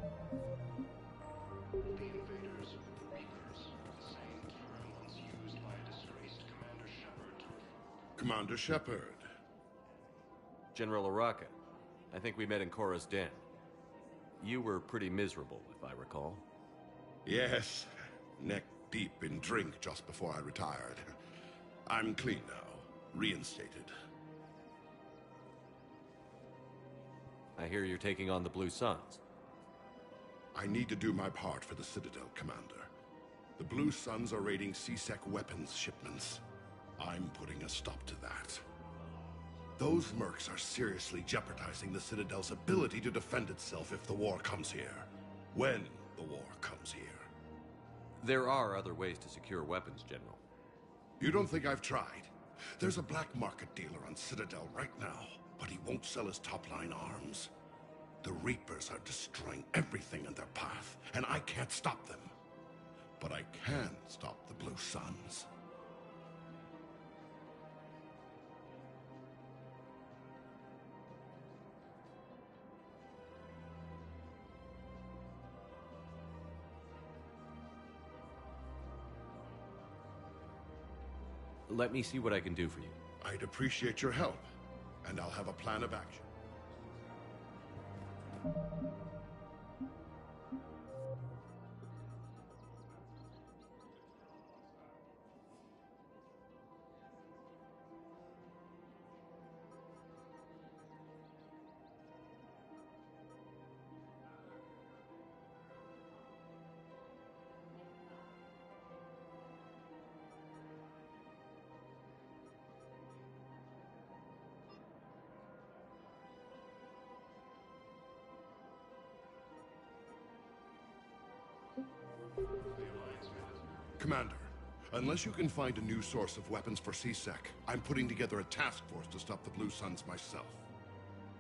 the invaders Reapers, the same term once used by a disgraced Commander Shepard. Commander Shepard. General Araka. I think we met in Korra's den. You were pretty miserable, if I recall. Yes, neck deep in drink just before I retired. I'm clean now, reinstated. I hear you're taking on the Blue Suns. I need to do my part for the Citadel, Commander. The Blue Suns are raiding CSEC weapons shipments. I'm putting a stop to that. Those mercs are seriously jeopardizing the Citadel's ability to defend itself if the war comes here. When the war comes here. There are other ways to secure weapons, General. You don't think I've tried? There's a black market dealer on Citadel right now, but he won't sell his top-line arms. The Reapers are destroying everything in their path, and I can't stop them. But I can stop the Blue Suns. Let me see what I can do for you. I'd appreciate your help, and I'll have a plan of action. Commander, unless you can find a new source of weapons for CSEC, I'm putting together a task force to stop the Blue Suns myself.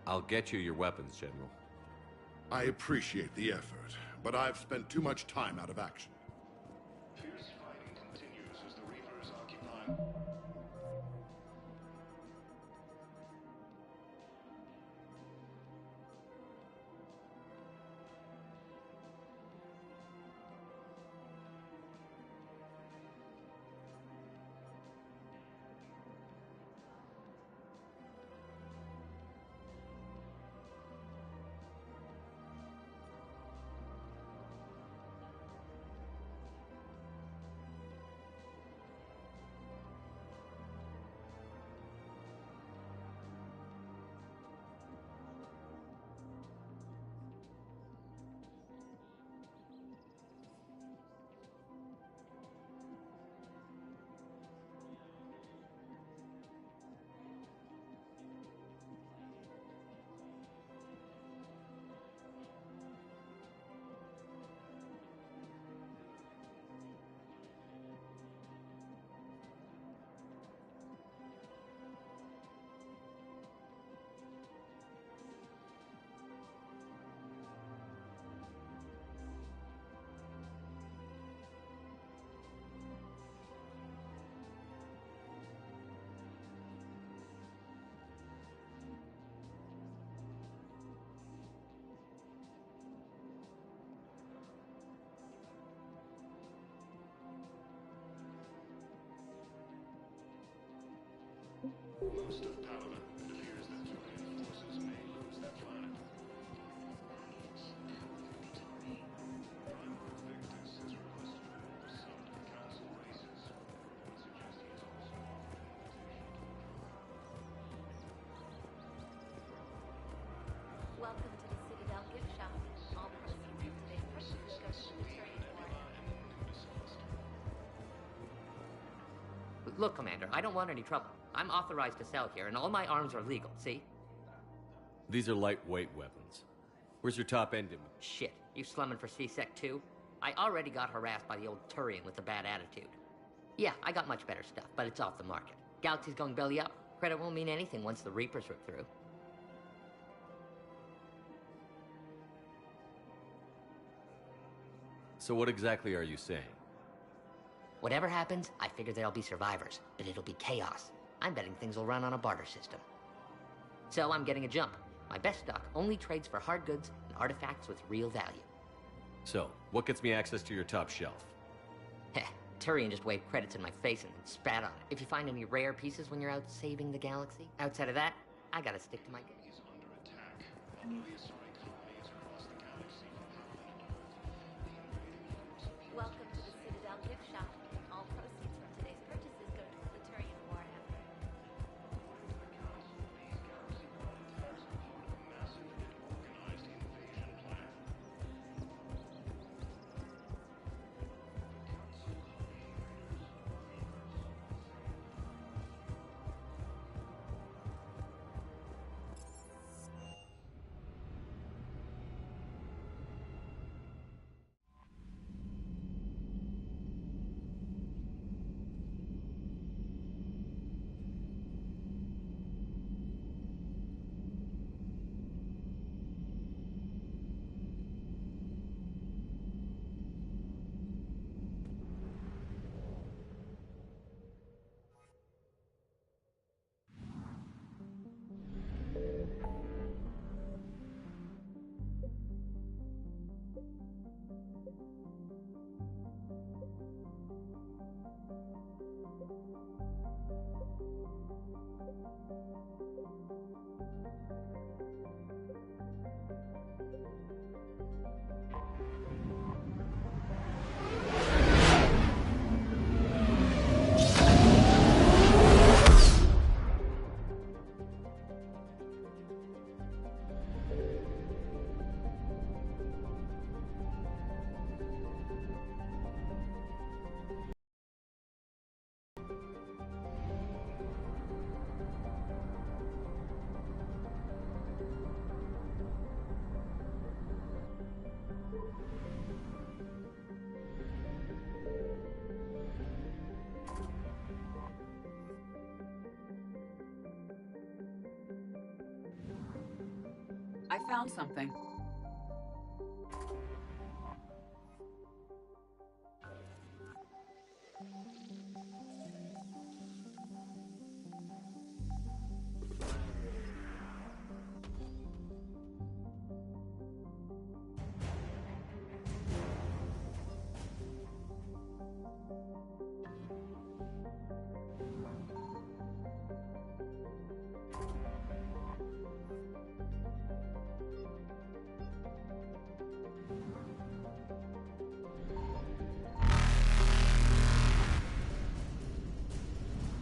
I'll get you your weapons, General. I appreciate the effort, but I've spent too much time out of action. Fierce fighting continues as the Reapers occupy... Most of Palaven, it appears that Turian forces may lose their planet. Primarch Victus has requested an oversight of Council races. I suggest he is also offered an invitation. Welcome to the Citadel gift shop. All proceeds from today's purchases go to the Turian War. Look, Commander, I don't want any trouble. I'm authorized to sell here, and all my arms are legal, see? These are lightweight weapons. Where's your top end? Shit, you slumming for CSEC too? I already got harassed by the old Turian with a bad attitude. Yeah, I got much better stuff, but it's off the market. Galaxy's going belly up. Credit won't mean anything once the Reapers rip through. So what exactly are you saying? Whatever happens, I figure there'll be survivors, but it'll be chaos. I'm betting things will run on a barter system. So I'm getting a jump. My best stock only trades for hard goods and artifacts with real value. So, what gets me access to your top shelf? Heh, Turian just waved credits in my face and spat on it. If you find any rare pieces when you're out saving the galaxy, outside of that, I gotta stick to my game. Welcome to the Citadel gift shop. All proceeds from today's purchases go to the Turian war effort. I found something.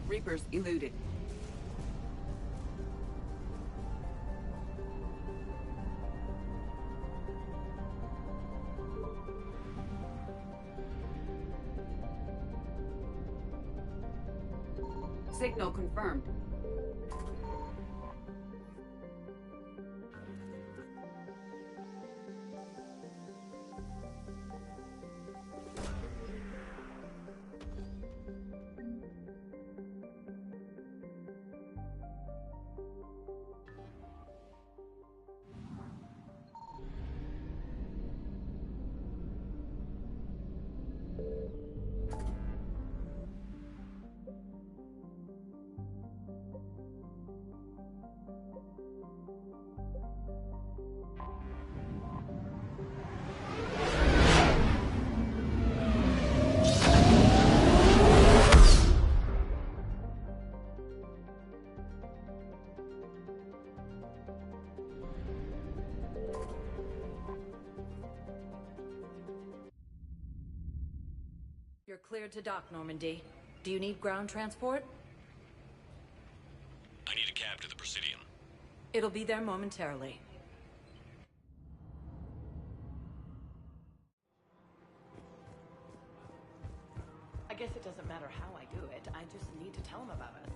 Reapers eluded. Signal confirmed. You're cleared to dock, Normandy. Do you need ground transport? I need a cab to the Presidium. It'll be there momentarily. I guess it doesn't matter how I do it. I just need to tell them about it.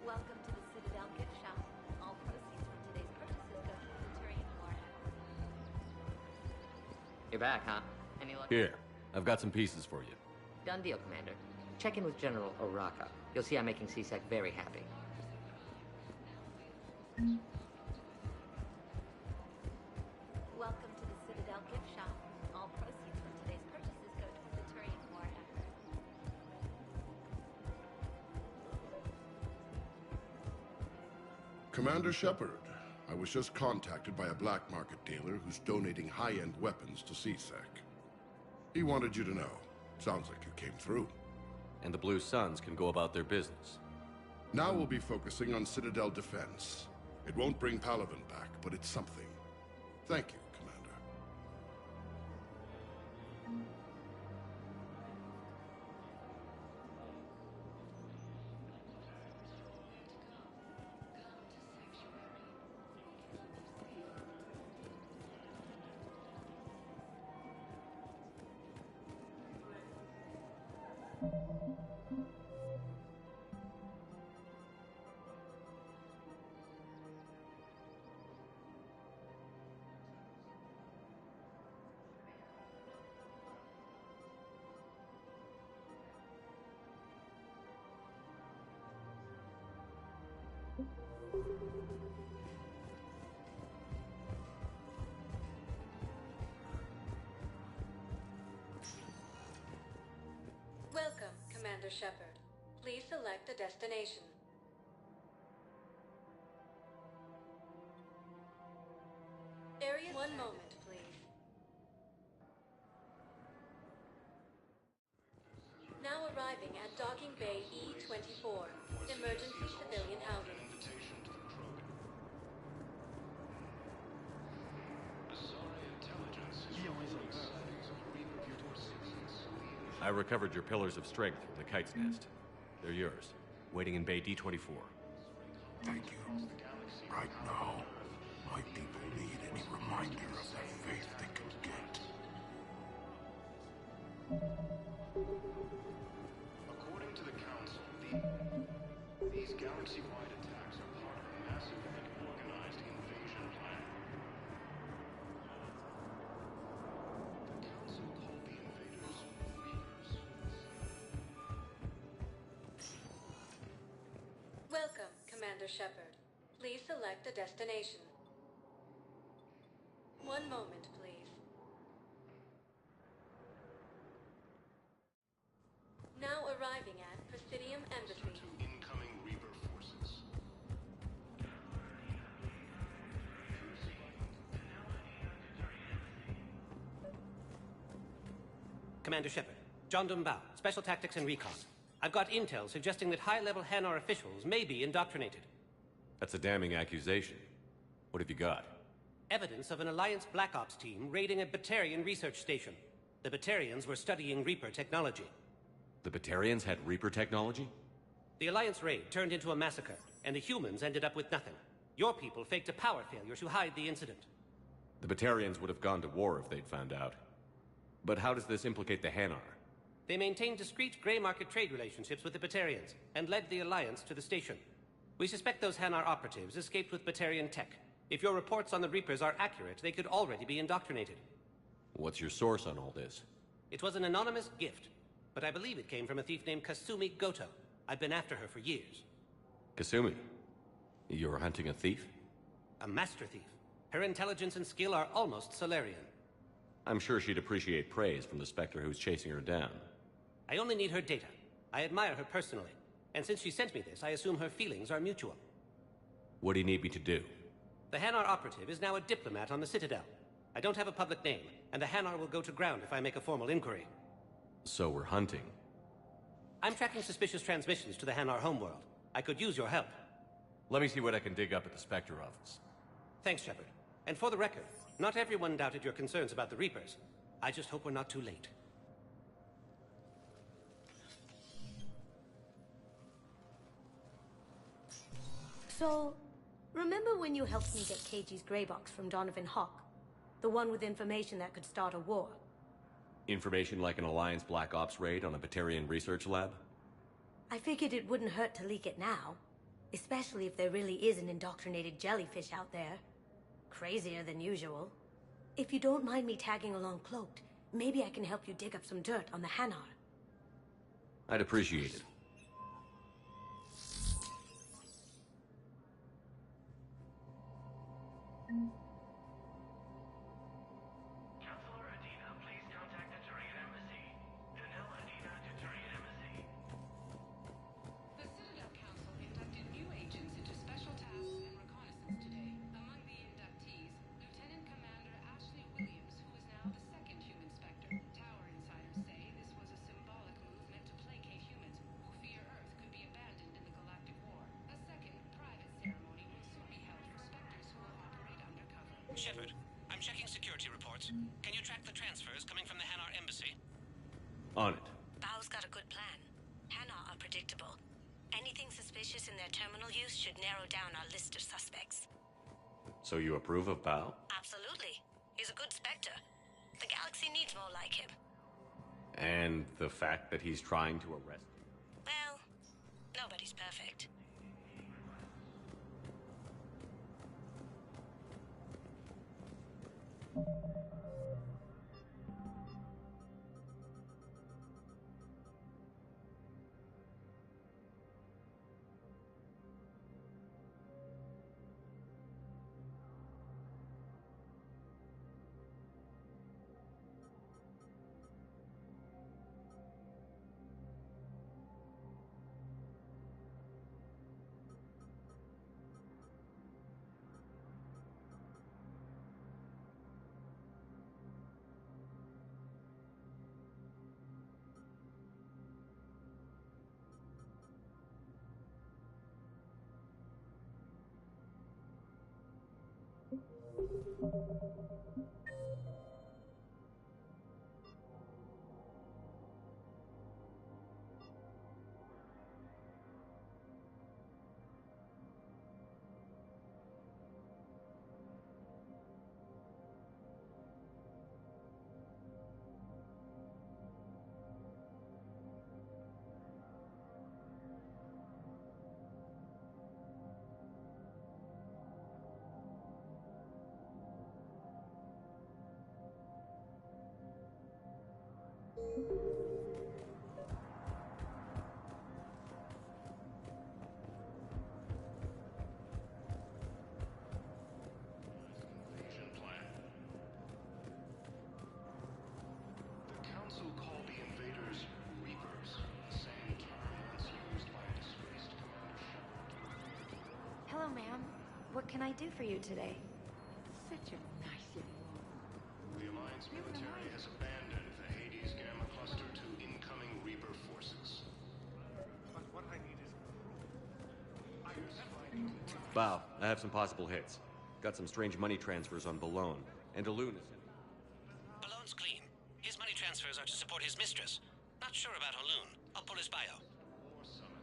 Welcome to the Citadel gift shop. All proceeds from today's purchases go to the Turian war effort. You're back, huh? Any luck? Here, I've got some pieces for you. Done deal, Commander. check in with General Oraka. You'll see I'm making C-Sec very happy. Welcome to the Citadel gift shop. All proceeds from today's purchases go toward the Turian War effort. Commander Shepard, I was just contacted by a black market dealer who's donating high-end weapons to C-Sec. He wanted you to know. Sounds like you came through. And the Blue Suns can go about their business. Now we'll be focusing on Citadel defense. It won't bring Palaven back, but it's something. Thank you, Commander. Welcome, Commander Shepard. Please select a destination. Area. One moment, please. Now arriving at Docking Bay E-24. Emergency civilian housing. I recovered your pillars of strength from the Kite's Nest. They're yours, waiting in Bay D-24. Thank you. Right now, my people need any reminder of that faith they could get. According to the Council, these galaxy-wide attacks are part of a massive and organized invasion plan. The Council called the invaders Reapers. Welcome, Commander Shepard. Please select a destination. One moment, please. Now arriving at Presidium Embassy. Incoming Reaper forces. Commander Shepard, John Dumbao, Special Tactics and Recon. I've got intel suggesting that high-level Hanar officials may be indoctrinated. That's a damning accusation. What have you got? Evidence of an Alliance Black Ops team raiding a Batarian research station. The Batarians were studying Reaper technology. The Batarians had Reaper technology? The Alliance raid turned into a massacre, and the humans ended up with nothing. Your people faked a power failure to hide the incident. The Batarians would have gone to war if they'd found out. But how does this implicate the Hanar? They maintained discreet gray market trade relationships with the Batarians, and led the Alliance to the station. We suspect those Hanar operatives escaped with Batarian tech. If your reports on the Reapers are accurate, they could already be indoctrinated. What's your source on all this? It was an anonymous gift, but I believe it came from a thief named Kasumi Goto. I've been after her for years. Kasumi? You're hunting a thief? A master thief. Her intelligence and skill are almost Solarian. I'm sure she'd appreciate praise from the Spectre who's chasing her down. I only need her data. I admire her personally. And since she sent me this, I assume her feelings are mutual. What do you need me to do? The Hanar operative is now a diplomat on the Citadel. I don't have a public name, and the Hanar will go to ground if I make a formal inquiry. So we're hunting. I'm tracking suspicious transmissions to the Hanar homeworld. I could use your help. Let me see what I can dig up at the Spectre office. Thanks, Shepard. And for the record, not everyone doubted your concerns about the Reapers. I just hope we're not too late. So, remember when you helped me get KG's gray box from Donovan Hawk? The one with information that could start a war? Information like an Alliance Black Ops raid on a Batarian research lab? I figured it wouldn't hurt to leak it now. Especially if there really is an indoctrinated jellyfish out there. Crazier than usual. If you don't mind me tagging along cloaked, maybe I can help you dig up some dirt on the Hanar. I'd appreciate it. Counselor Adina, please contact the Turian Embassy. Danil Adina to Turian Embassy. The Citadel Council inducted new agents into special tasks and reconnaissance today. Among the inductees, Lieutenant Commander Ashley Williams, who is now the second human Spectre. Tower insiders say this was a symbolic move meant to placate humans who fear Earth could be abandoned in the galactic war. A second, private ceremony will soon be held for Spectres who will operate undercover. Shepard, I'm checking security reports. Can you track the transfers coming from the Hanar Embassy? On it. Bao's got a good plan. Hanar are predictable. Anything suspicious in their terminal use should narrow down our list of suspects. So you approve of Bao? Absolutely. He's a good Spectre. The galaxy needs more like him. And the fact that he's trying to arrest you? Well, nobody's perfect. Invasion plan. The Council called the invaders Reapers, the same term once used by a disgraced Commander Shepard. Hello, ma'am. What can I do for you today? Such a nice young woman. The Alliance military has abandoned the Hades Gamma Cluster to incoming Reaper forces. But what I need is... Bao, I have some possible hits. Got some strange money transfers on Balone. And Elune is... Balone's clean. His money transfers are to support his mistress. Not sure about Olun. I'll pull his bio.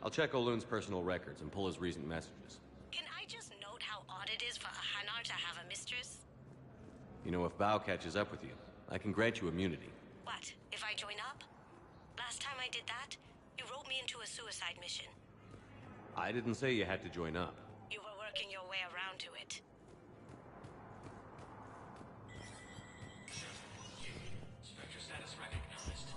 I'll check Olune's personal records and pull his recent messages. Can I just note how odd it is for a Hanar to have a mistress? You know, if Bao catches up with you, I can grant you immunity. What, if I join up? Last time I did that, you wrote me into a suicide mission. I didn't say you had to join up. You were working your way around to it. Spectre status recognized.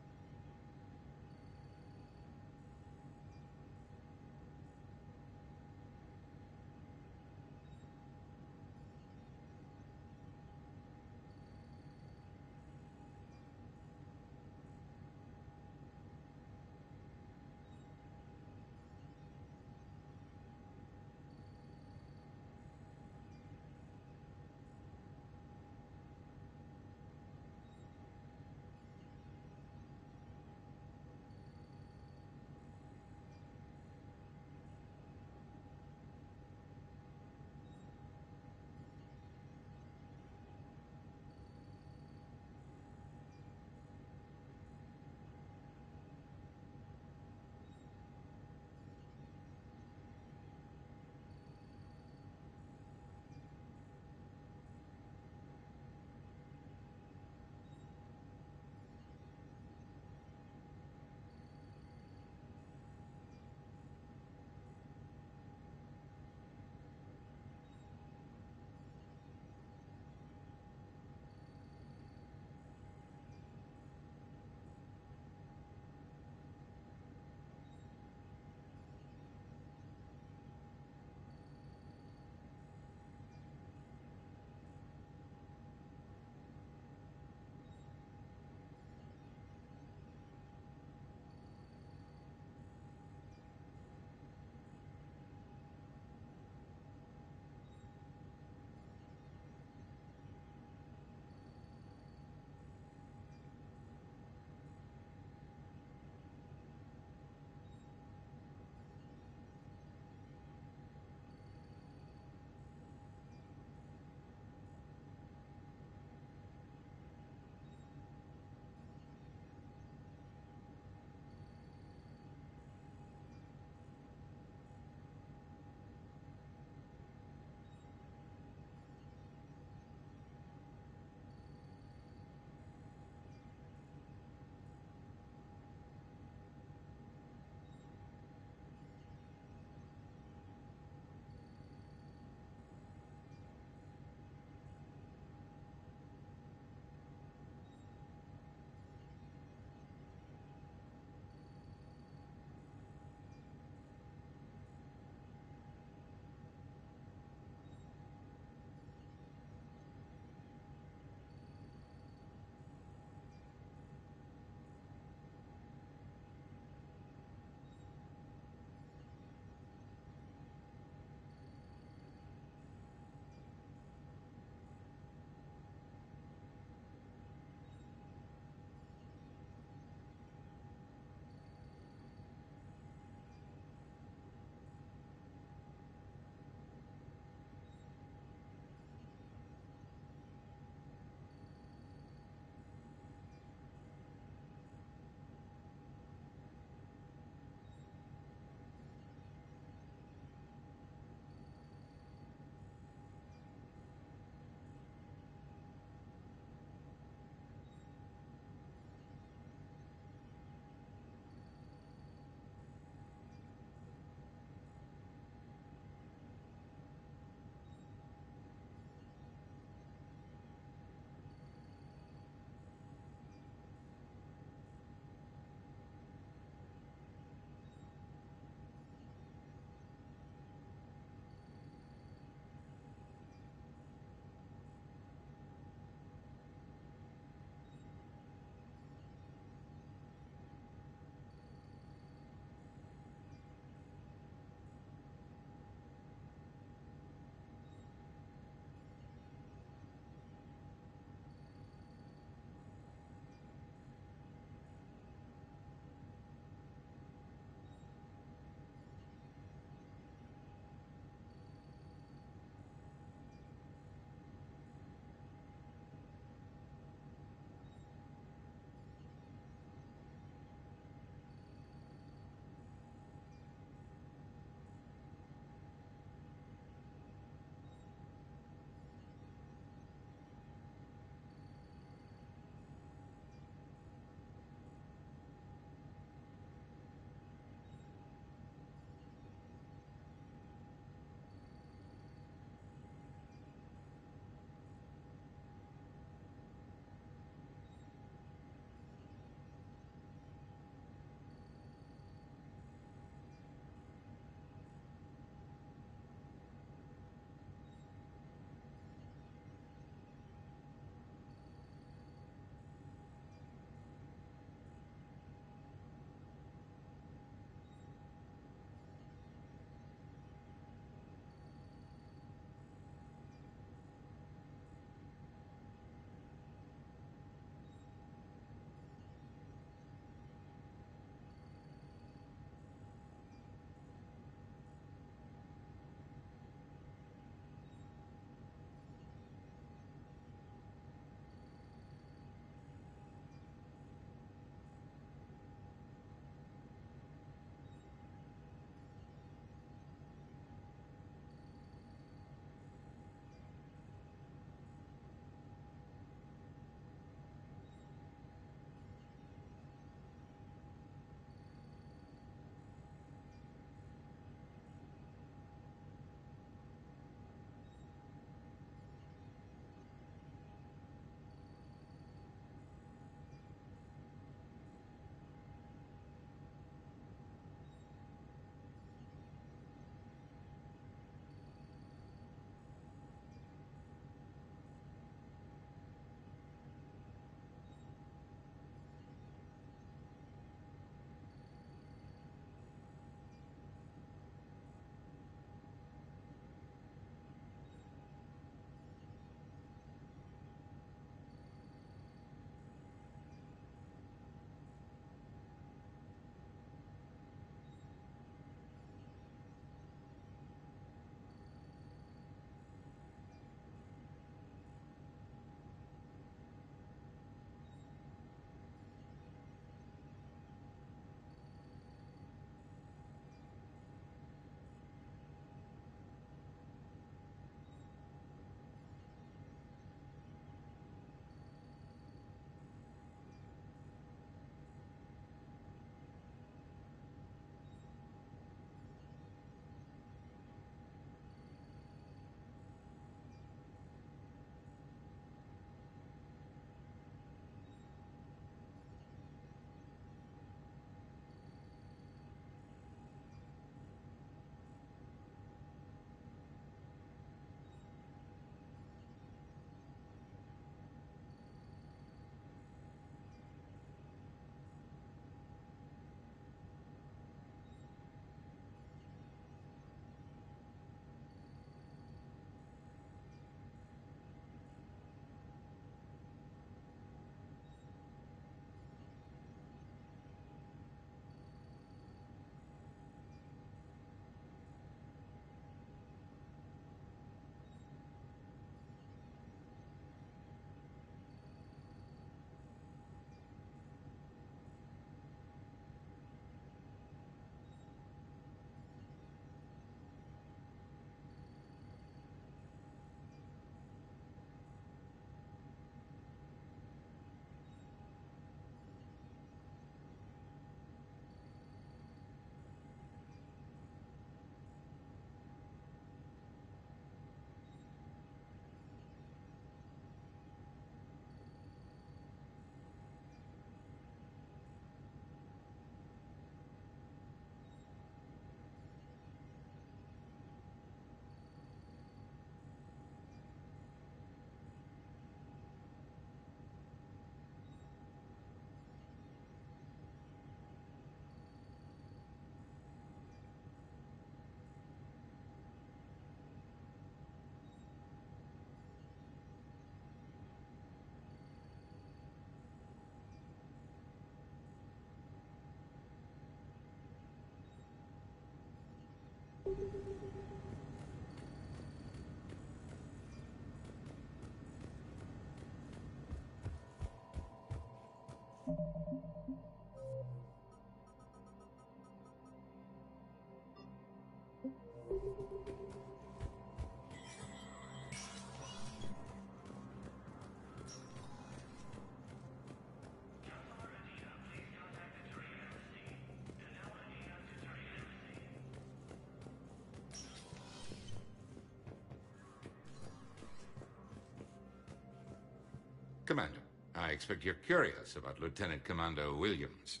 Commander, I expect you're curious about Lieutenant Commander Williams.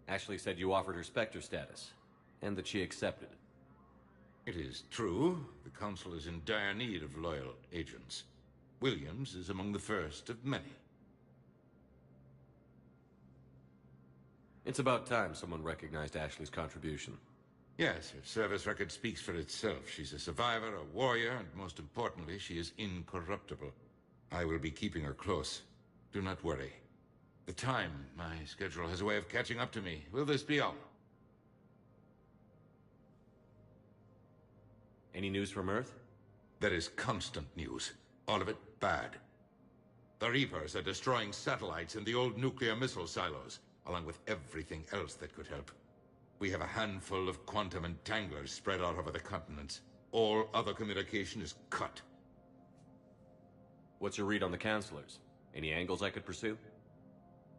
Ashley said you offered her Spectre status, and that she accepted. It is true. The Council is in dire need of loyal agents. Williams is among the first of many. It's about time someone recognized Ashley's contribution. Yes, her service record speaks for itself. She's a survivor, a warrior, and most importantly, she is incorruptible. I will be keeping her close. Do not worry. The time, my schedule has a way of catching up to me. Will this be all? Any news from Earth? There is constant news. All of it bad. The Reapers are destroying satellites and the old nuclear missile silos, along with everything else that could help. We have a handful of quantum entanglers spread out over the continents. All other communication is cut. What's your read on the Counselors? Any angles I could pursue?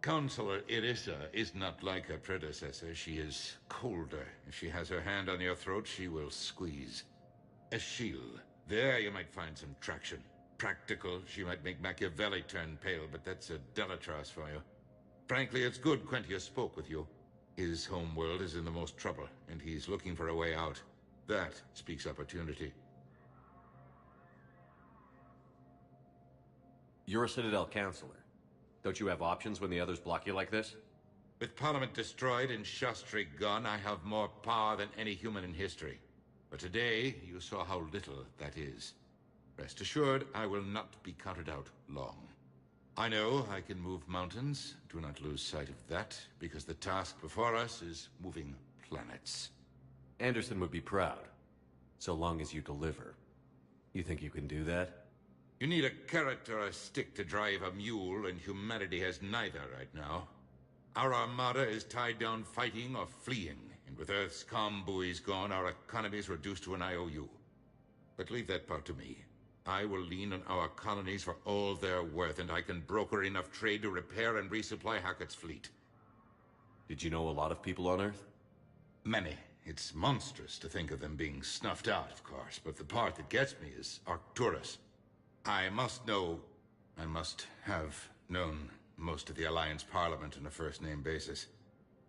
Counselor Irissa is not like her predecessor. She is colder. If she has her hand on your throat, she will squeeze. Eschil. There you might find some traction. Practical, she might make Machiavelli turn pale, but that's a Delatras for you. Frankly, it's good Quentius spoke with you. His home world is in the most trouble, and he's looking for a way out. That speaks opportunity. You're a Citadel Counselor. Don't you have options when the others block you like this? With Parliament destroyed and Shastri gone, I have more power than any human in history. But today, you saw how little that is. Rest assured, I will not be counted out long. I know I can move mountains. Do not lose sight of that, because the task before us is moving planets. Anderson would be proud, so long as you deliver. You think you can do that? You need a carrot or a stick to drive a mule, and humanity has neither right now. Our armada is tied down fighting or fleeing, and with Earth's calm buoys gone, our economy is reduced to an IOU. But leave that part to me. I will lean on our colonies for all they're worth, and I can broker enough trade to repair and resupply Hackett's fleet. Did you know a lot of people on Earth? Many. It's monstrous to think of them being snuffed out, of course, but the part that gets me is Arcturus. I must have known most of the Alliance Parliament on a first-name basis.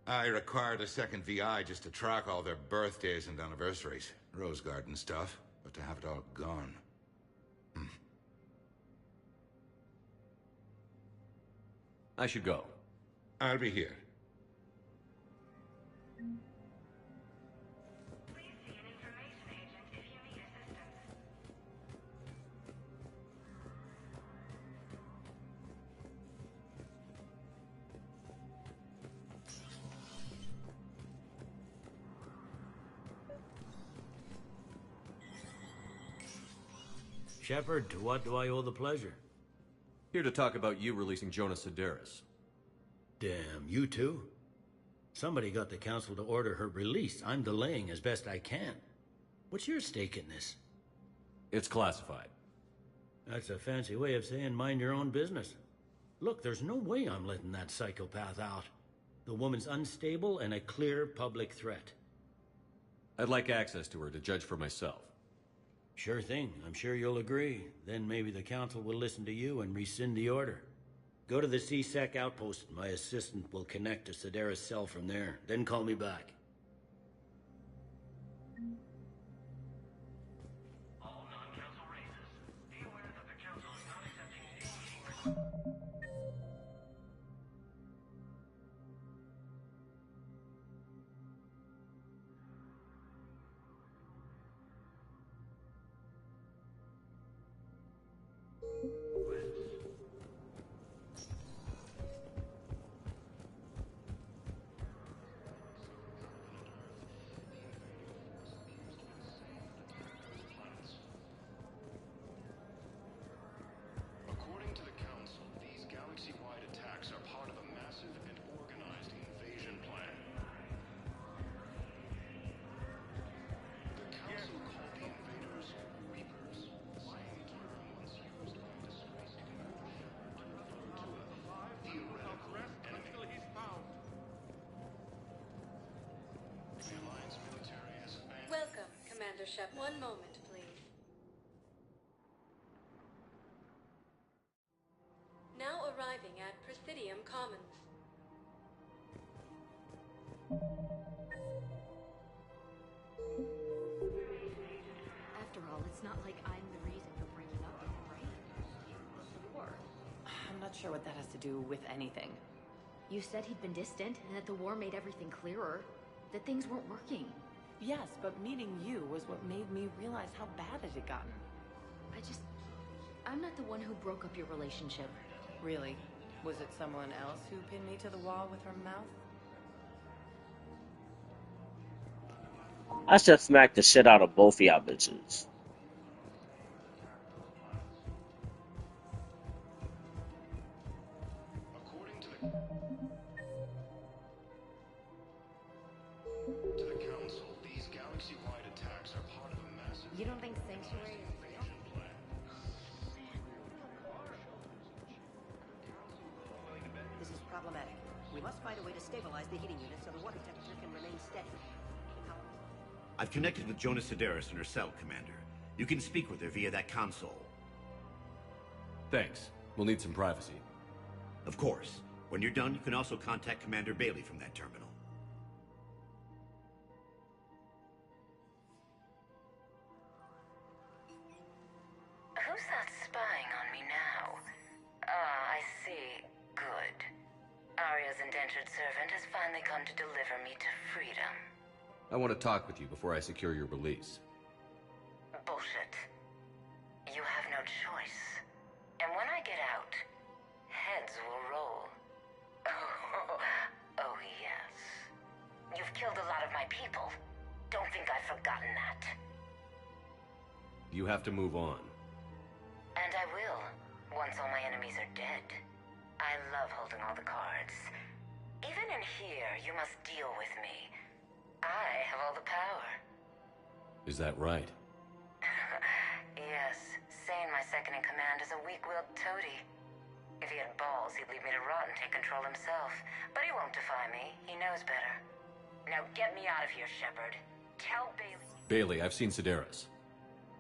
I required a second VI just to track all their birthdays and anniversaries. Rose Garden stuff, but to have it all gone. I should go. I'll be here. Shepard, to what do I owe the pleasure? Here to talk about you releasing Jonas Sidaris. Damn, you too? Somebody got the Council to order her release. I'm delaying as best I can. What's your stake in this? It's classified. That's a fancy way of saying mind your own business. Look, there's no way I'm letting that psychopath out. The woman's unstable and a clear public threat. I'd like access to her to judge for myself. Sure thing. I'm sure you'll agree. Then maybe the Council will listen to you and rescind the order. Go to the C-Sec outpost. My assistant will connect to Sidaris' cell from there. Then call me back. All non-council races, be aware that the council is not accepting any secret. Shep. One moment, please. Now arriving at Presidium Commons. After all, it's not like I'm the reason for breaking up with him, right? The war. I'm not sure what that has to do with anything. You said he'd been distant, and that the war made everything clearer. That things weren't working. Yes, but meeting you was what made me realize how bad it had gotten. I'm not the one who broke up your relationship. Really? Was it someone else who pinned me to the wall with her mouth? I should smack the shit out of both of y'all bitches. According to the Council, these galaxy-wide attacks are part of a massive... You don't think Sanctuary is real? This is problematic. We must find a way to stabilize the heating unit so the water temperature can remain steady. I've connected with Jonas Sedaris in her cell, Commander. You can speak with her via that console. Thanks. We'll need some privacy. Of course. When you're done, you can also contact Commander Bailey from that terminal. Who's that spying on me now? Ah, I see. Good. Arya's indentured servant has finally come to deliver me to freedom. I want to talk with you before I secure your release. Bullshit. You have no choice. And when I get out, heads will roll. Oh, yes. You've killed a lot of my people. Don't think I've forgotten that. You have to move on. And I will, once all my enemies are dead. I love holding all the cards. Even in here, you must deal with me. I have all the power. Is that right? Yes. Sane, my second-in-command, is a weak-willed toady. If he had balls, he'd leave me to rot and take control himself. But he won't defy me. He knows better. Now get me out of here, Shepard. Tell Bailey... Bailey, I've seen Sedaris.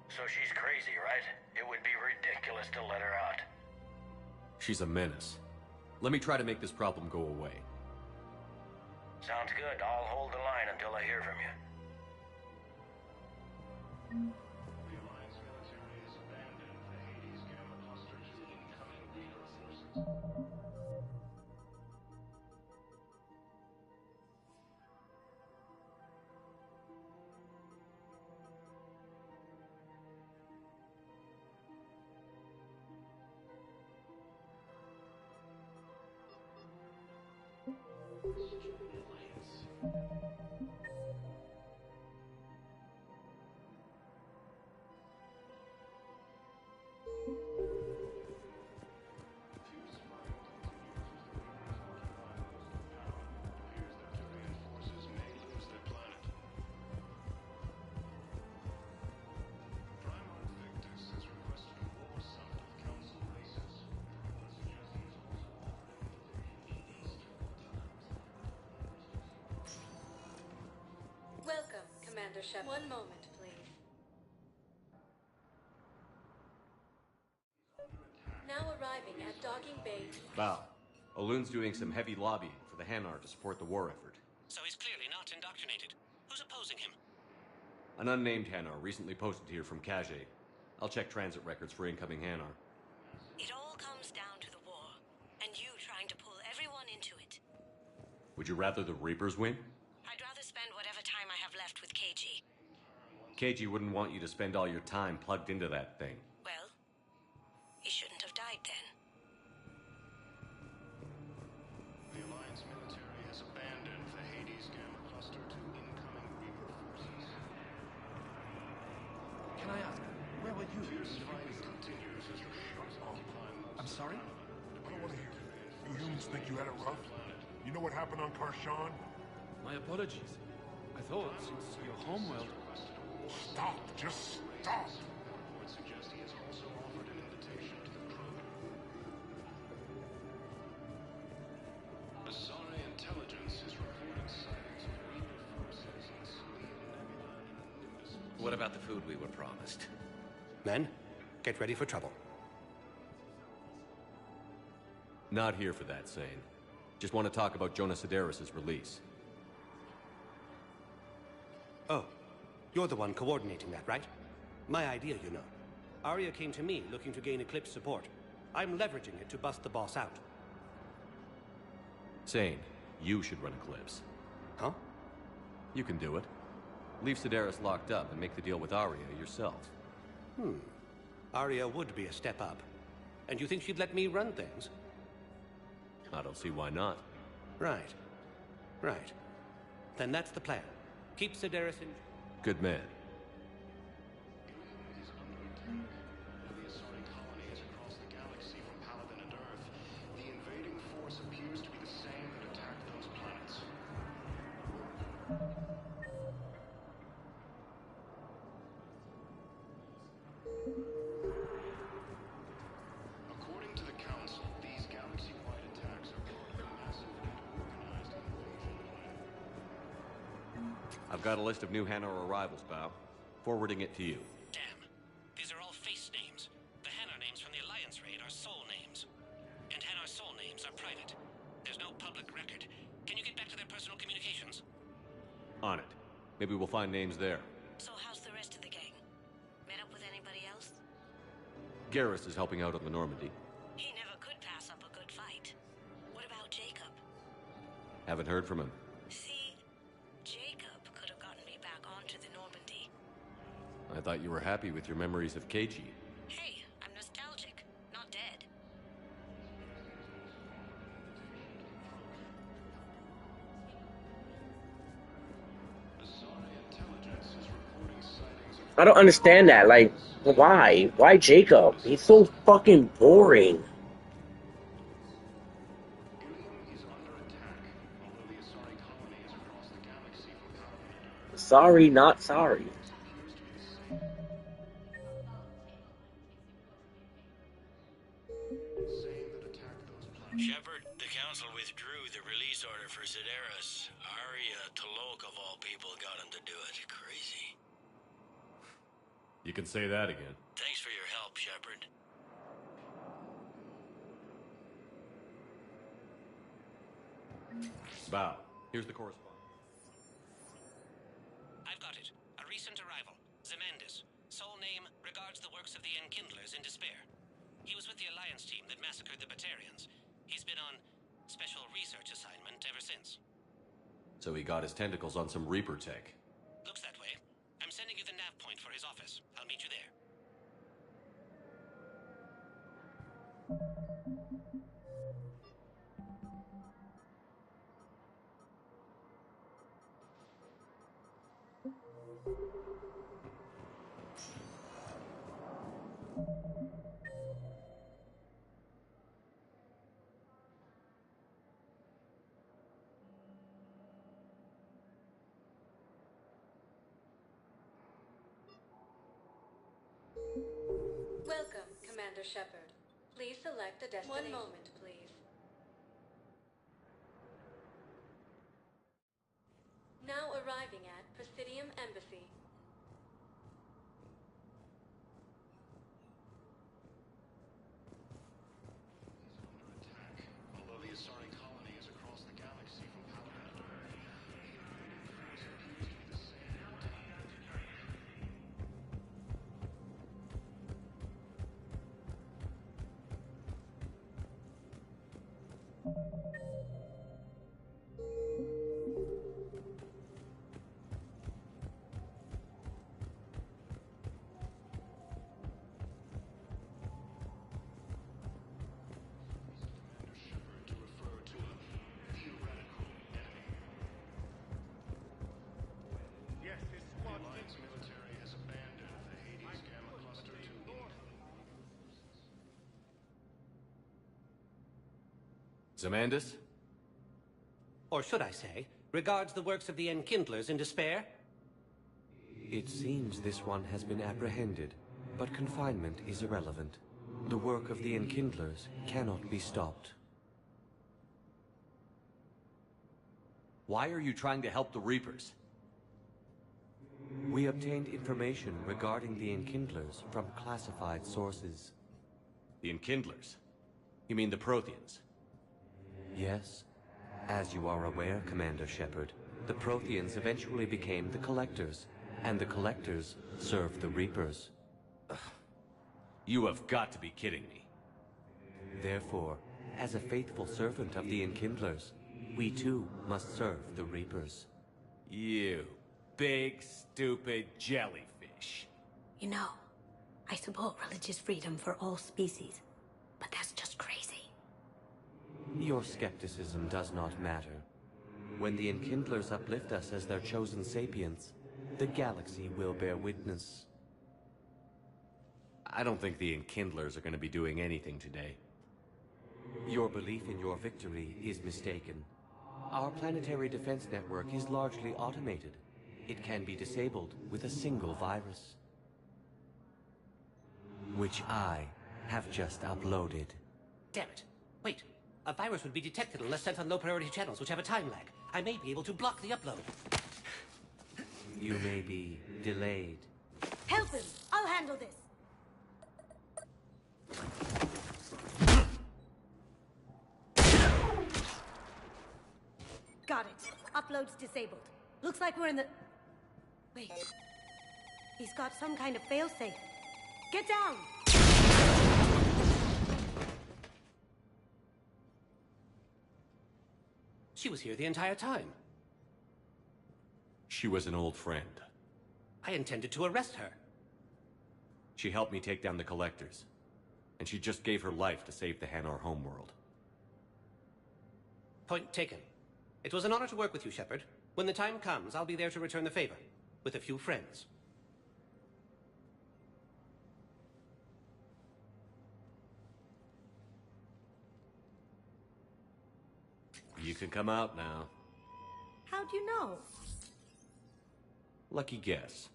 So she's crazy, right? It would be ridiculous to let her out. She's a menace. Let me try to make this problem go away. Sounds good. I'll hold the line until I hear from you. The Alliance military has abandoned the Hades Gamma Cluster to incoming Reaper forces. Welcome, Commander Shep. One moment, please. Now arriving at Docking Bay. Bow. Olun's doing some heavy lobbying for the Hanar to support the war effort. So he's clearly not indoctrinated. Who's opposing him? An unnamed Hanar recently posted here from Khajiit. I'll check transit records for incoming Hanar. It all comes down to the war, and you trying to pull everyone into it. Would you rather the Reapers win? I'd rather spend whatever time I have left with KG. KG wouldn't want you to spend all your time plugged into that thing. Well, he shouldn't have died then. The Alliance military has abandoned the Hades Gamma Cluster to incoming Reaper forces. Can I ask, where were you? Fierce fighting continues as the Reapers occupy most I'm sorry? I don't want to hear it. You humans think you had it rough? You know what happened on Karshan? My apologies. I thought, since your homeworld... Stop! Just stop! Would suggest he has also offered an invitation to the crew. Asari intelligence is reporting sightings of Reaper forces in Selene Nebula and Indus. What about the food we were promised? Men, get ready for trouble. Not here for that, Sane. Just want to talk about Jonas Sedaris' release. Oh, you're the one coordinating that, right? My idea, you know. Arya came to me looking to gain Eclipse support. I'm leveraging it to bust the boss out. Sane, you should run Eclipse. Huh? You can do it. Leave Sedaris locked up and make the deal with Arya yourself. Arya would be a step up. And you think she'd let me run things? I don't see why not. Right. Right. Then that's the plan. Keep Sedaris in... Good man. The Asari colonies across the galaxy from Paladin and Earth. The invading force appears to be the same that attacked those planets. According to the Council, these galaxy-wide attacks are part of a massive and organized invasion plan. I've got a list of new Hanar arrivals, Bao. Forwarding it to you. Damn. These are all face names. The Hanar names from the Alliance raid are soul names. And Hanar's soul names are private. There's no public record. Can you get back to their personal communications? On it. Maybe we'll find names there. So how's the rest of the gang? Met up with anybody else? Garrus is helping out on the Normandy. He never could pass up a good fight. What about Jacob? Haven't heard from him. See, Jacob could have gotten me back onto the Normandy. I thought you were happy with your memories of KG. Hey, I'm nostalgic, not dead. I don't understand that. Like, why? Why Jacob? He's so fucking boring. Sorry, not sorry. Shepard, the Council withdrew the release order for Sedaris. Arya T'Loak, of all people, got him to do it. Crazy. You can say that again. Thanks for your help, Shepard. Bao, here's the correspondence. I've got it. A recent arrival. Zemandis. Soul name regards the works of the Enkindlers in despair. He was with the Alliance team that massacred the Batarians. He's been on special research assignment ever since. So he got his tentacles on some Reaper tech. Looks that way. I'm sending you the nav point for his office. I'll meet you there. Welcome, Commander Shepard. Please select a destination. 1 moment, please. Now arriving at Presidium Embassy. Although the Asari colony is across the galaxy from Paladin and Earth, the invading force appears to be the same that attacked. To refer to a theoretical enemy. Yes, his squad. The Alliance military has abandoned the Hades Gamma Cluster to Zemandis? Or should I say, regards the works of the Enkindlers in despair? It seems this one has been apprehended, but confinement is irrelevant. The work of the Enkindlers cannot be stopped. Why are you trying to help the Reapers? We obtained information regarding the Enkindlers from classified sources. The Enkindlers? You mean the Protheans? Yes. As you are aware, Commander Shepard, the Protheans eventually became the Collectors, and the Collectors served the Reapers. You have got to be kidding me. Therefore, as a faithful servant of the Enkindlers, we too must serve the Reapers. You big, stupid jellyfish. You know, I support religious freedom for all species, but that's just crazy. Your skepticism does not matter. When the Enkindlers uplift us as their chosen sapients, the galaxy will bear witness. I don't think the Enkindlers are going to be doing anything today. Your belief in your victory is mistaken. Our planetary defense network is largely automated. It can be disabled with a single virus, which I have just uploaded. Damn it. Wait. A virus would be detected unless sent on low-priority channels, which have a time lag. I may be able to block the upload. You may be delayed. Help him! I'll handle this! Got it. Upload's disabled. Looks like we're in the... Wait. He's got some kind of failsafe. Get down! She was here the entire time. She was an old friend. I intended to arrest her. She helped me take down the Collectors. And she just gave her life to save the Hanar homeworld. Point taken. It was an honor to work with you, Shepard. When the time comes, I'll be there to return the favor. With a few friends. You can come out now. How'd you know? Lucky guess.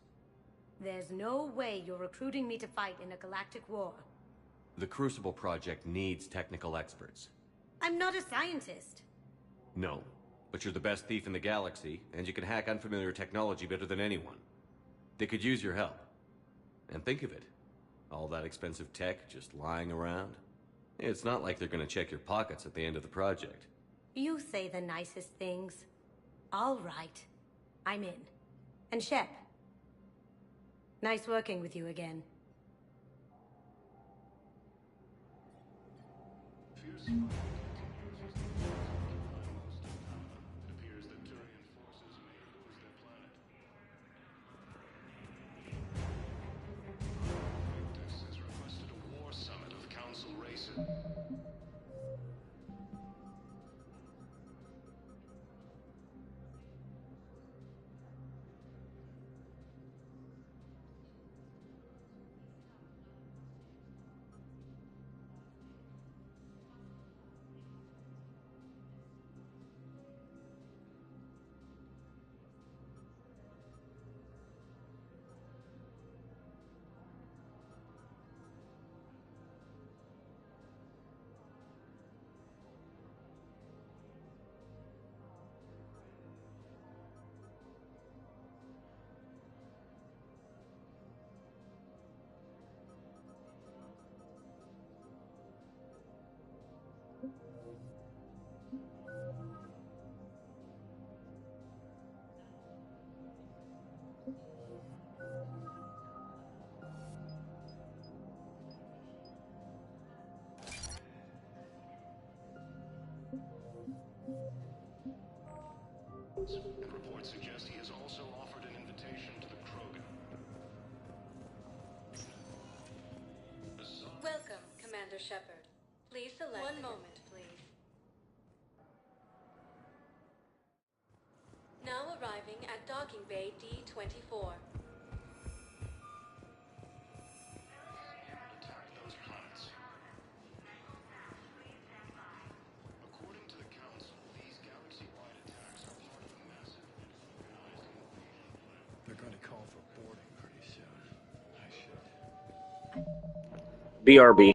There's no way you're recruiting me to fight in a galactic war. The Crucible Project needs technical experts. I'm not a scientist. No, but you're the best thief in the galaxy, and you can hack unfamiliar technology better than anyone. They could use your help. And think of it. All that expensive tech just lying around. It's not like they're gonna check your pockets at the end of the project. You say the nicest things. All right. I'm in. And Shep. Nice working with you again. And reports suggest he has also offered an invitation to the Krogan. Welcome, Commander Shepard. Please select... One moment, please. Now arriving at Docking Bay D-24. Attack those planets. According to the Council, these galaxy-wide attacks are part of a massive organized invasion plan. They're going to call for boarding pretty soon. I should. BRB.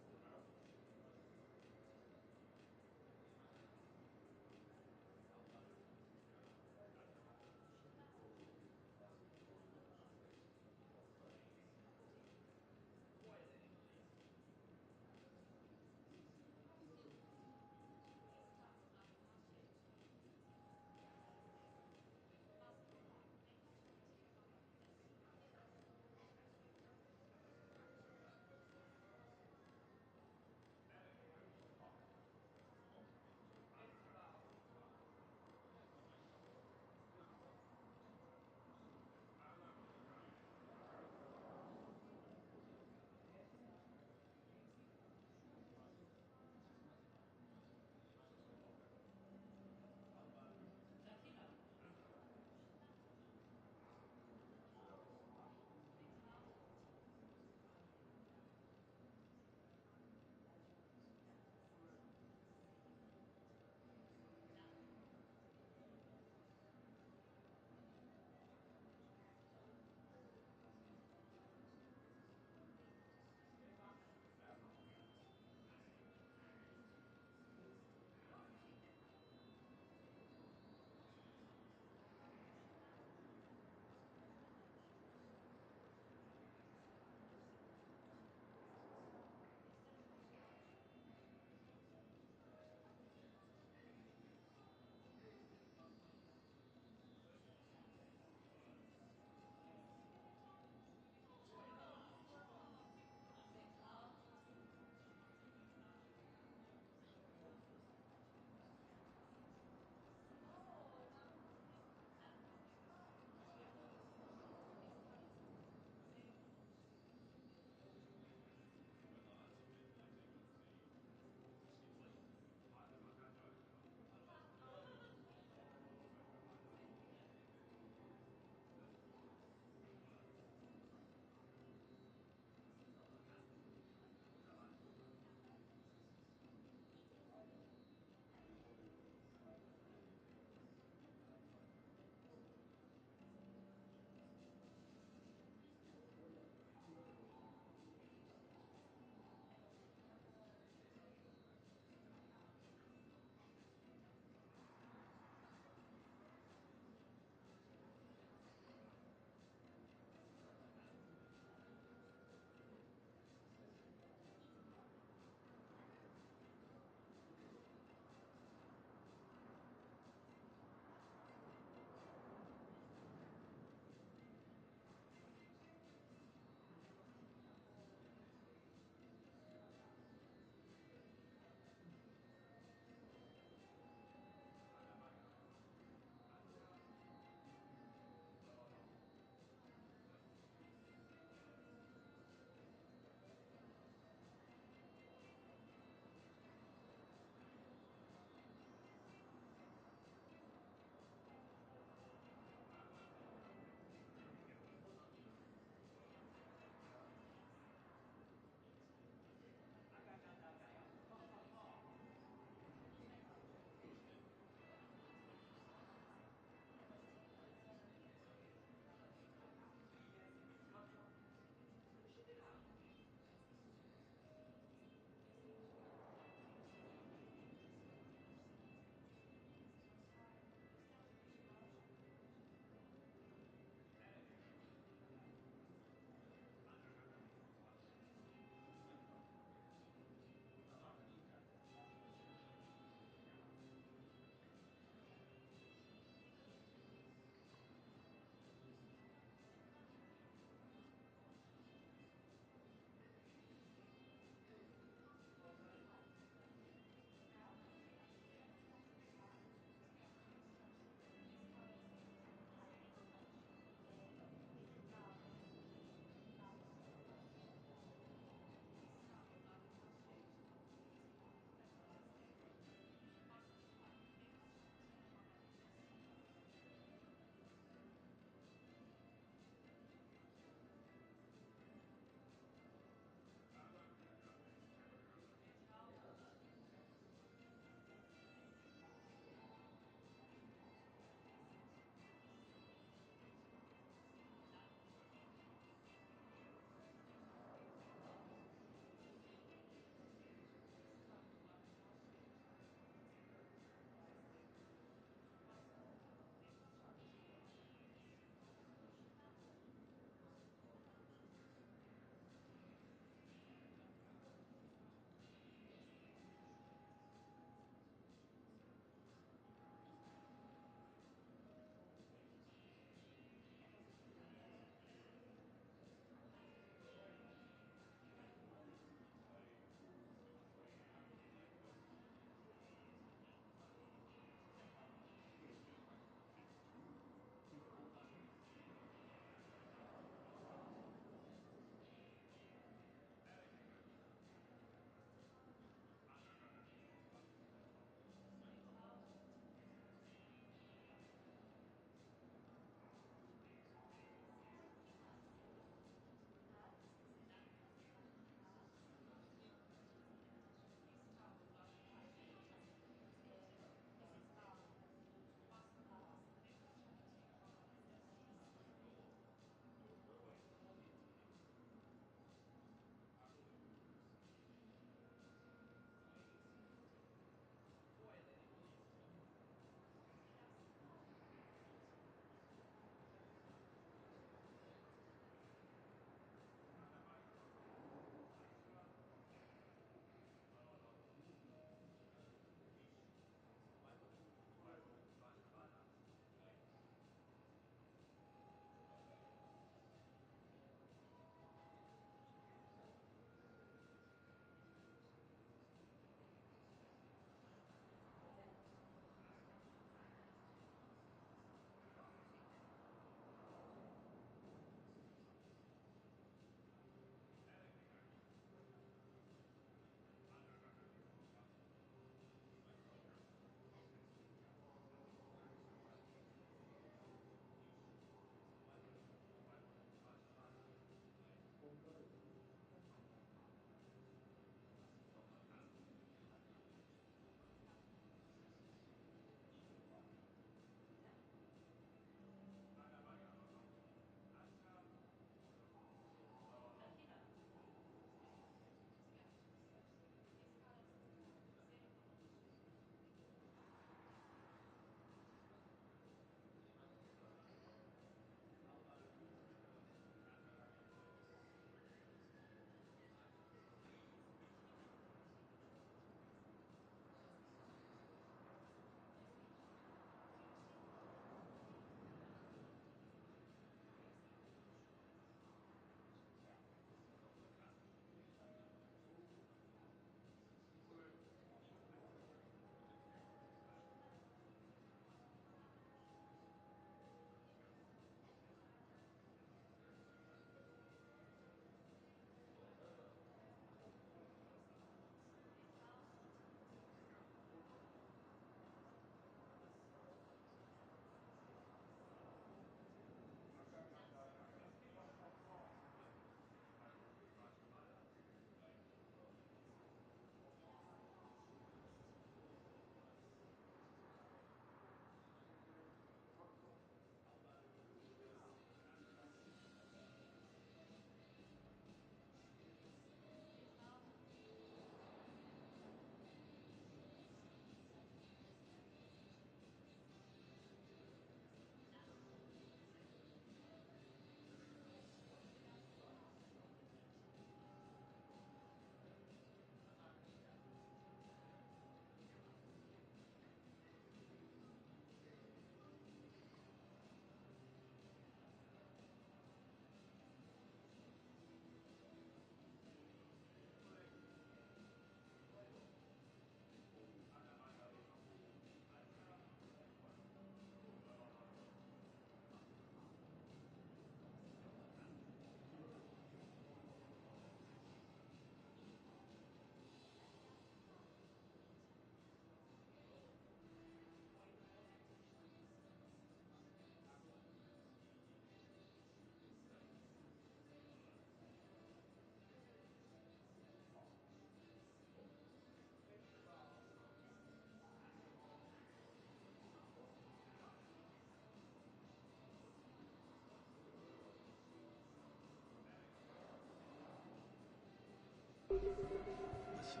Listen,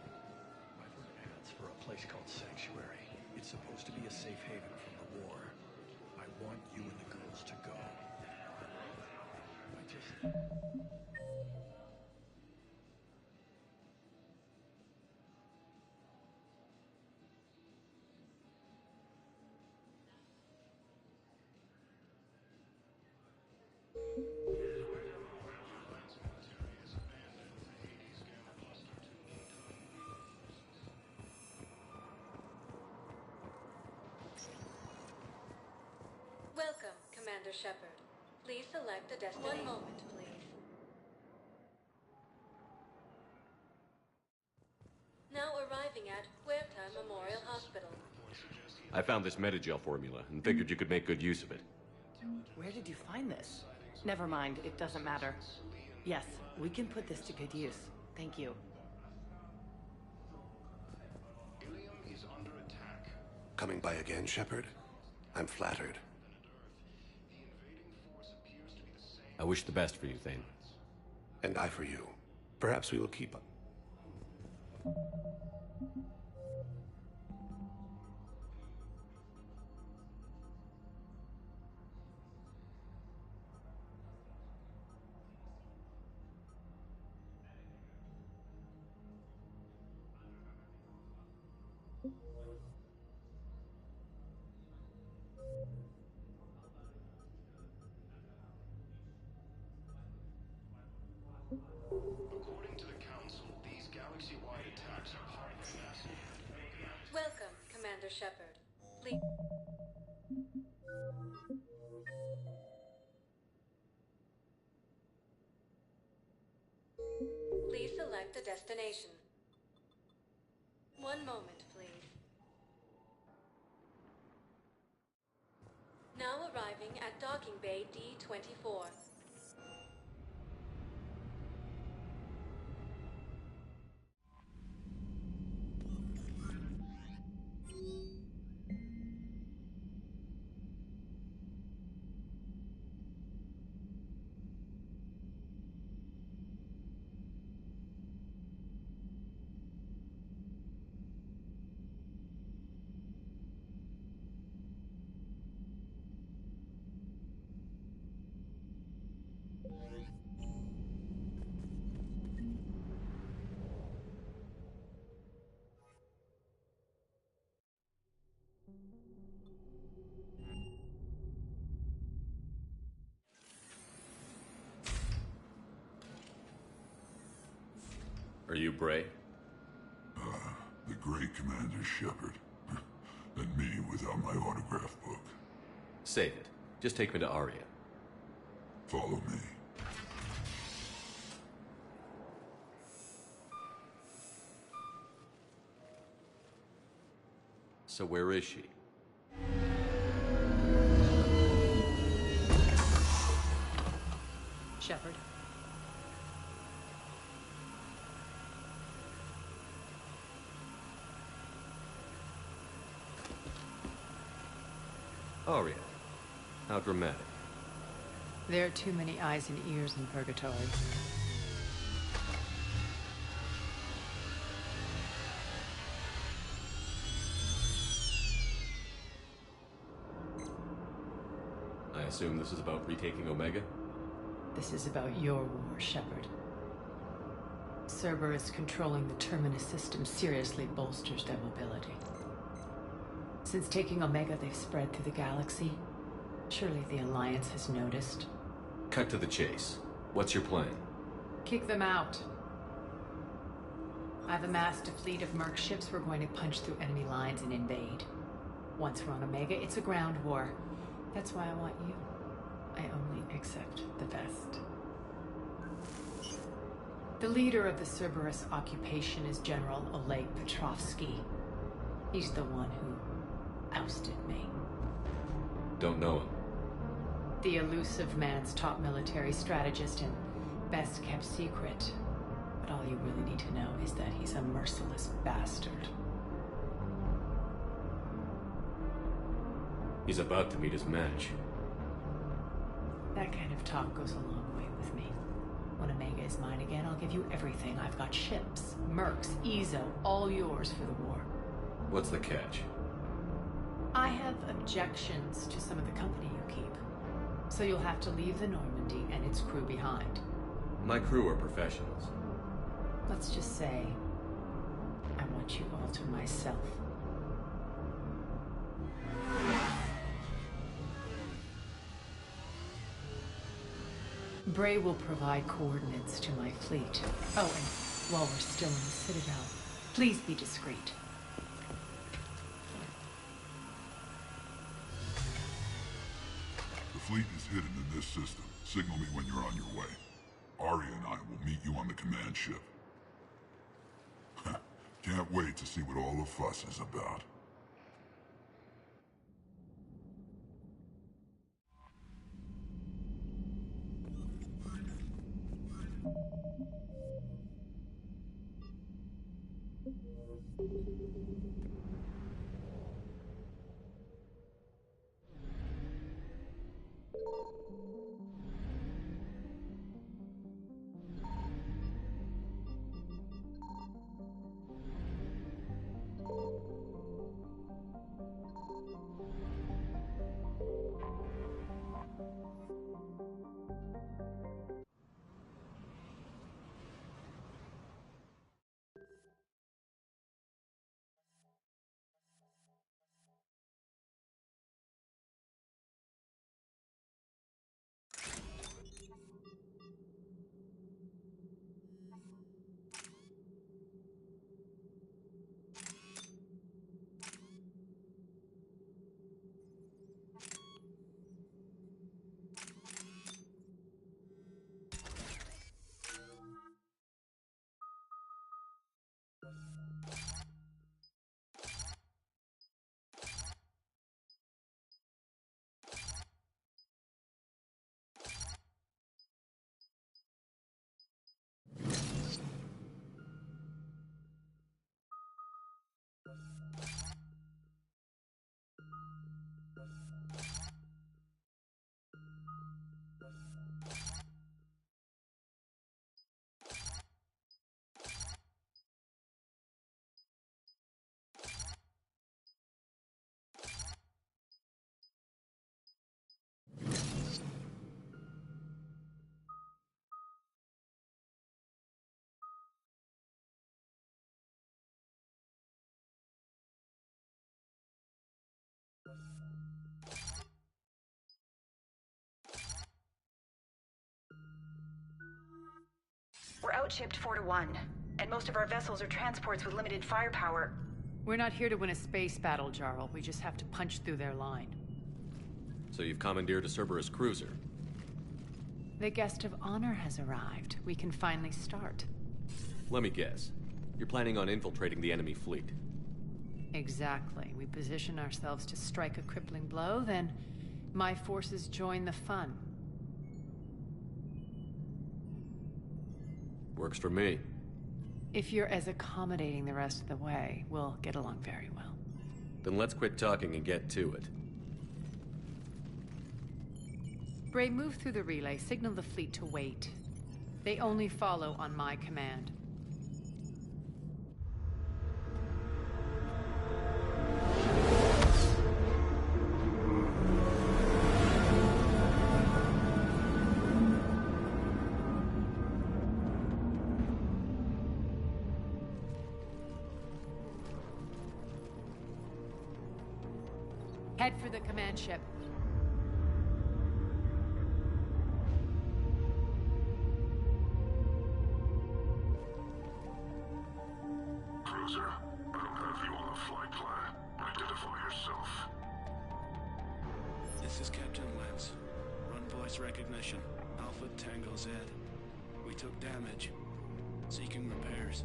I've heard ads for a place called Sanctuary. It's supposed to be a safe haven from the war. I want you and the girls to go. I just... Welcome, Commander Shepard. Please select a destination. 1 moment, please. Now arriving at Huerta Memorial Hospital. I found this Metagel formula and figured you could make good use of it. Where did you find this? Never mind, it doesn't matter. Yes, we can put this to good use. Thank you. Ilium is under attack. Coming by again, Shepard? I'm flattered. I wish the best for you, Thane. And I for you. Perhaps we will keep up. According to the Council, these galaxy-wide attacks are part of the massive... Welcome, Commander Shepard. Please... Please select a destination. 1 moment, please. Now arriving at Docking Bay D-24. Are you Bray? The great Commander Shepard. And me without my autograph book. Save it. Just take me to Aria. Follow me. So where is she? Shepard. Aria. How dramatic. There are too many eyes and ears in Purgatory. I assume this is about retaking Omega? This is about your war, Shepard. Cerberus controlling the Terminus system seriously bolsters their mobility. Since taking Omega, they've spread through the galaxy. Surely the Alliance has noticed. Cut to the chase. What's your plan? Kick them out. I've amassed a fleet of merc ships. We're going to punch through enemy lines and invade. Once we're on Omega, it's a ground war. That's why I want you. I only accept the best. The leader of the Cerberus occupation is General Oleg Petrovsky. He's the one who ousted me. Don't know him. The elusive man's top military strategist and best kept secret. But all you really need to know is that he's a merciless bastard. He's about to meet his match. That kind of talk goes a long way with me. When Omega is mine again, I'll give you everything. I've got ships, mercs, Ezo, all yours for the war. What's the catch? I have objections to some of the company you keep. So you'll have to leave the Normandy and its crew behind. My crew are professionals. Let's just say, I want you all to myself. Bray will provide coordinates to my fleet. Oh, and while we're still in the Citadel, please be discreet. The fleet is hidden in this system. Signal me when you're on your way. Arya and I will meet you on the command ship. Can't wait to see what all the fuss is about. We're outshipped 4-1, and most of our vessels are transports with limited firepower. We're not here to win a space battle, Jarl. We just have to punch through their line. So you've commandeered a Cerberus cruiser? The guest of honor has arrived. We can finally start. Let me guess. You're planning on infiltrating the enemy fleet? Exactly. We position ourselves to strike a crippling blow, then my forces join the fun. Works for me. If you're as accommodating the rest of the way, we'll get along very well. Then let's quit talking and get to it. Bray, move through the relay. Signal the fleet to wait. They only follow on my command. Head for the command ship. Cruiser, I don't have you on the flight plan. Identify yourself. This is Captain Lance. Run voice recognition. Alpha Tango Z. We took damage. Seeking repairs.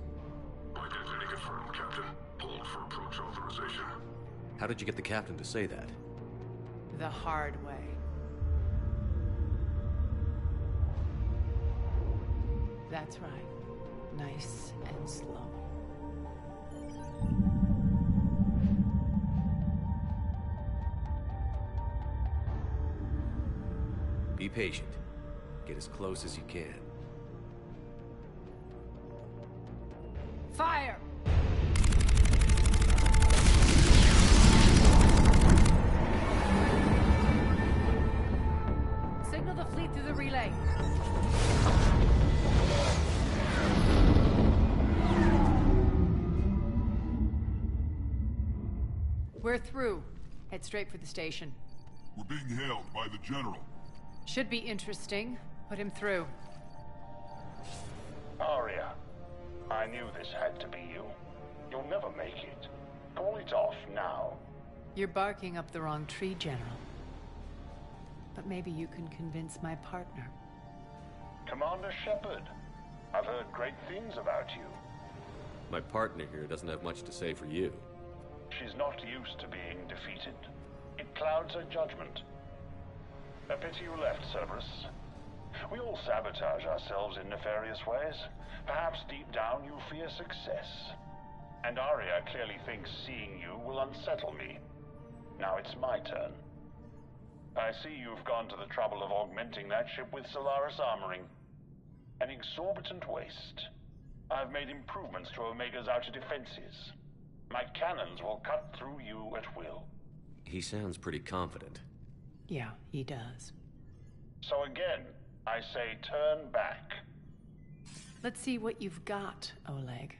Identity confirmed, Captain. Hold for approach authorization. How did you get the captain to say that? The hard way. That's right. Nice and slow. Be patient. Get as close as you can. Fire! Signal the fleet through the relay. We're through. Head straight for the station. We're being hailed by the General. Should be interesting. Put him through. Aria, I knew this had to be you. You'll never make it. Call it off now. You're barking up the wrong tree, General. But maybe you can convince my partner. Commander Shepard, I've heard great things about you. My partner here doesn't have much to say for you. She's not used to being defeated. It clouds her judgment. A pity you left, Cerberus. We all sabotage ourselves in nefarious ways. Perhaps deep down you fear success. And Aria clearly thinks seeing you will unsettle me. Now it's my turn. I see you've gone to the trouble of augmenting that ship with Solaris armoring. An exorbitant waste. I've made improvements to Omega's outer defenses. My cannons will cut through you at will. He sounds pretty confident. Yeah, he does. So again, I say turn back. Let's see what you've got, Oleg.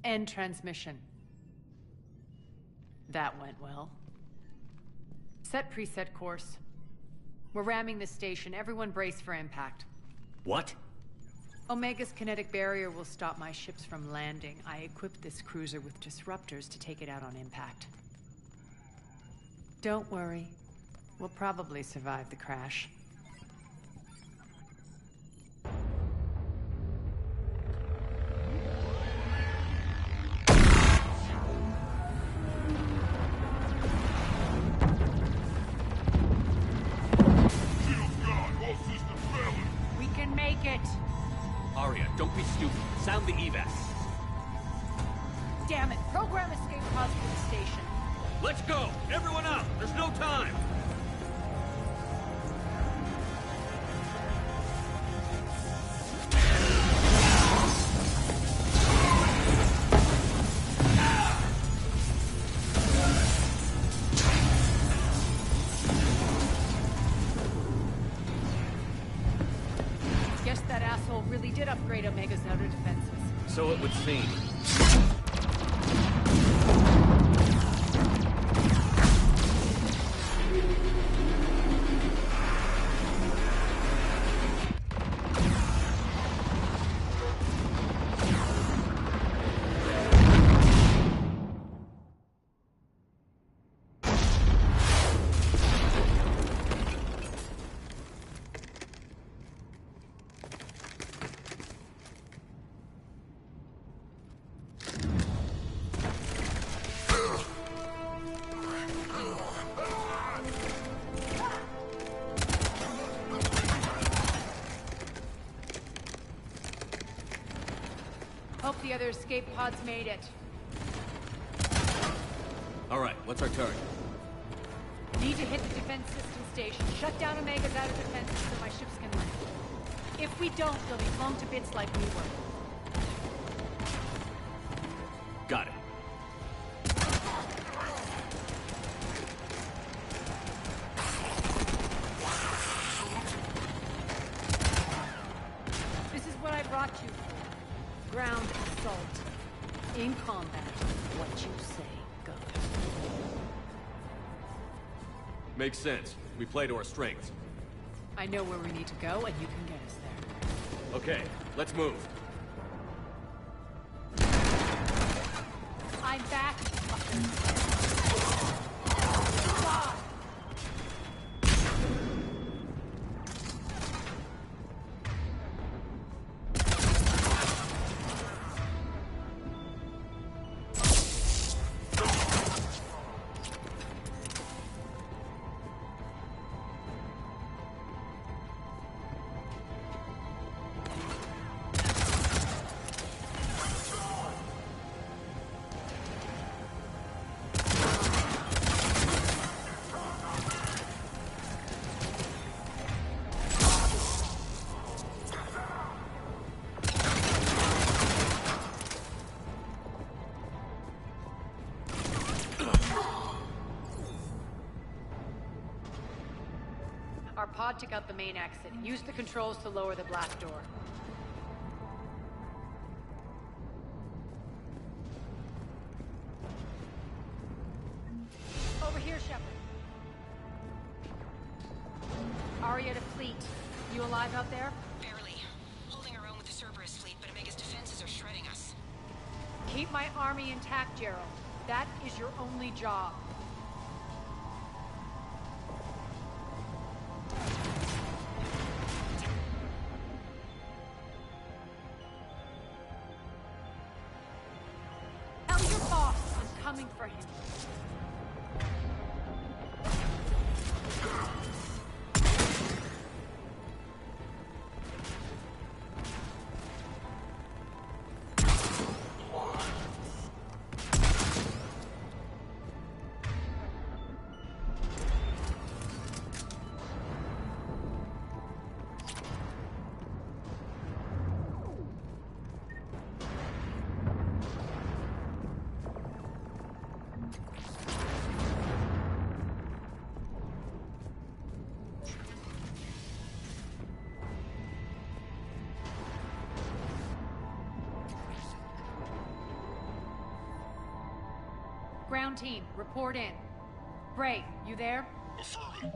End transmission. That went well. Set preset course. We're ramming the station. Everyone brace for impact. What? Omega's kinetic barrier will stop my ships from landing. I equipped this cruiser with disruptors to take it out on impact. Don't worry. We'll probably survive the crash. We can make it! Aria, don't be stupid. Sound the EVAS. Damn it! Program escape pods for the station. Let's go! Everyone out! There's no time! Guess that asshole really did upgrade Omega's outer defenses. So it would seem. Hope the other escape pods made it. All right, what's our target? Need to hit the defense system station. Shut down Omega's outer defenses so my ships can land. If we don't, they'll be blown to bits like we were. Got it. This is what I brought you for. Ground assault. In combat, what you say goes. Makes sense. We play to our strengths. I know where we need to go, and you can get us there. Okay, let's move. I'm back, fuckers. pod took out the main exit. Use the controls to lower the blast door. Over here, Shepard. Aria to Fleet. You alive out there? Barely. Holding our own with the Cerberus fleet, but Omega's defenses are shredding us. Keep my army intact, Gerald. That is your only job. Tell your boss I'm coming for him. Ground team, report in. Bray, you there? Affirmative.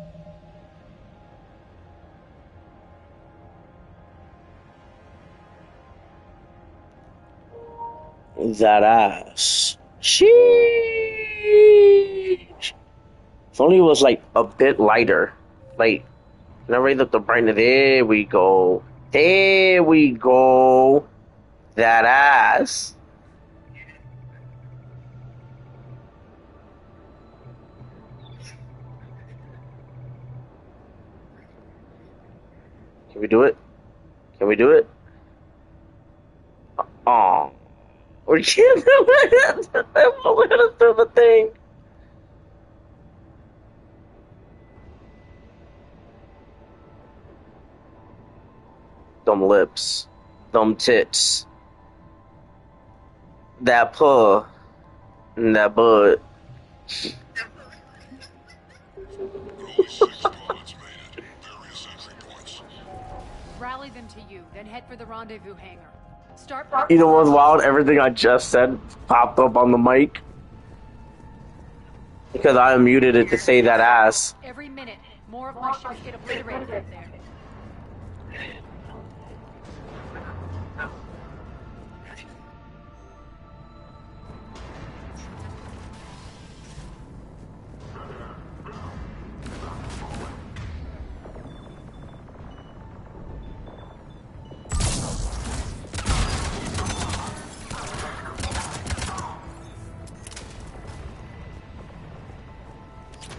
That ass. Sheesh. If only it was like a bit lighter. Like, now raise up the brightness. There we go. There we go. That ass. Can we do it? Can we do it? Oh. We can't do it! They won't let us do the thing! Them lips. Them tits. That puh. And that butt. Rally them to you, then head for the rendezvous hangar. Start. You know what's wild? Everything I just said popped up on the mic. Because I unmuted it to say that ass. Every minute, more of my ships get obliterated out there.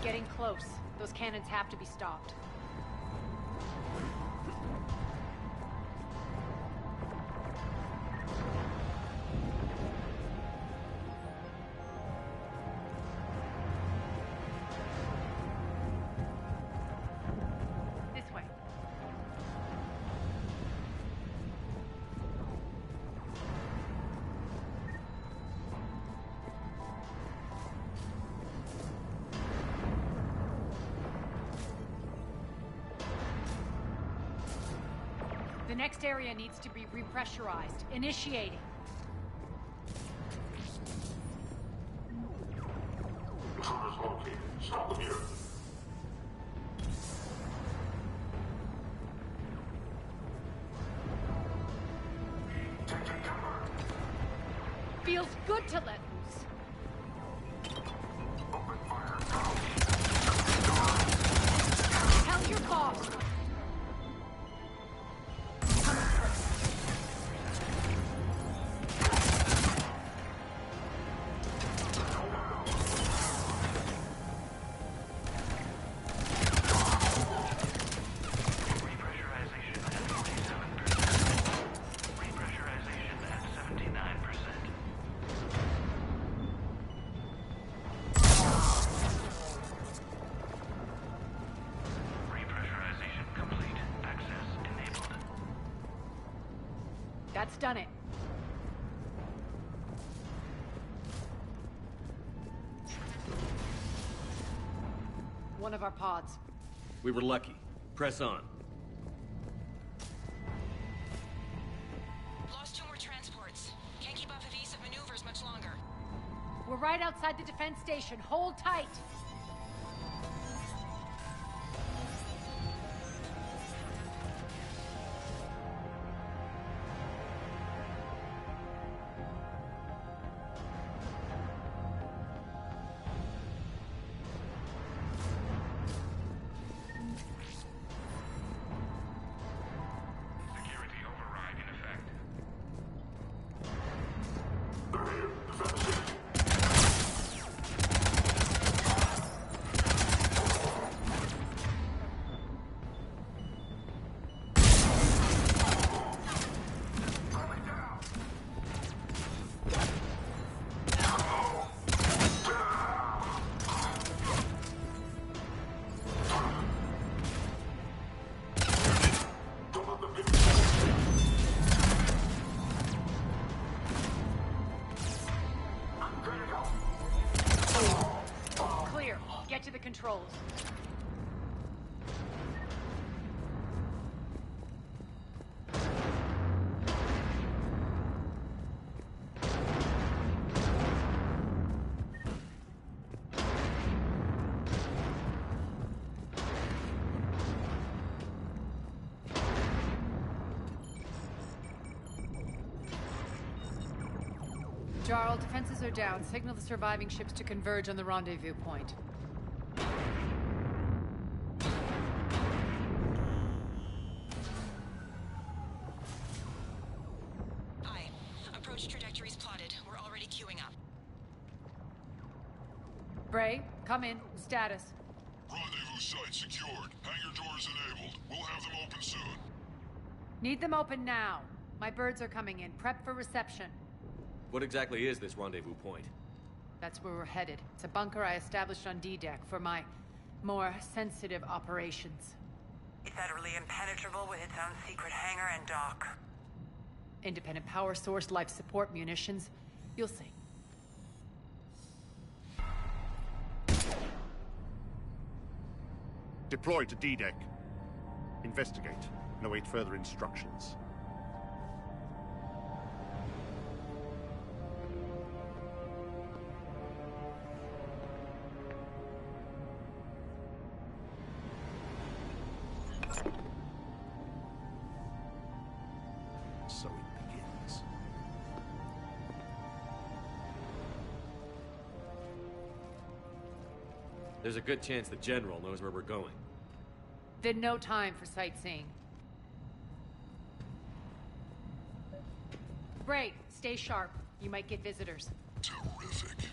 Getting close. Those cannons have to be stopped. This way. The next area needs to be repressurized. Initiating. Stop here. Feels good to let loose. Tell your boss. That's done it. One of our pods. We were lucky. Press on. Lost 2 more transports. Can't keep up evasive maneuvers much longer. We're right outside the defense station. Hold tight. Security override in effect. Clear. Get to the controls. Jarl, defenses are down. Signal the surviving ships to converge on the rendezvous point. Aye. Approach trajectories plotted. We're already queuing up. Bray, come in. Status. Rendezvous site secured. Hangar doors enabled. We'll have them open soon. Need them open now. My birds are coming in. Prep for reception. What exactly is this rendezvous point? That's where we're headed. It's a bunker I established on D-Deck for my more sensitive operations. It's utterly impenetrable with its own secret hangar and dock. Independent power source, life support, munitions. You'll see. Deploy to D-Deck. Investigate and await further instructions. So it begins. There's a good chance the General knows where we're going. Then no time for sightseeing. Bray, stay sharp. You might get visitors. Terrific.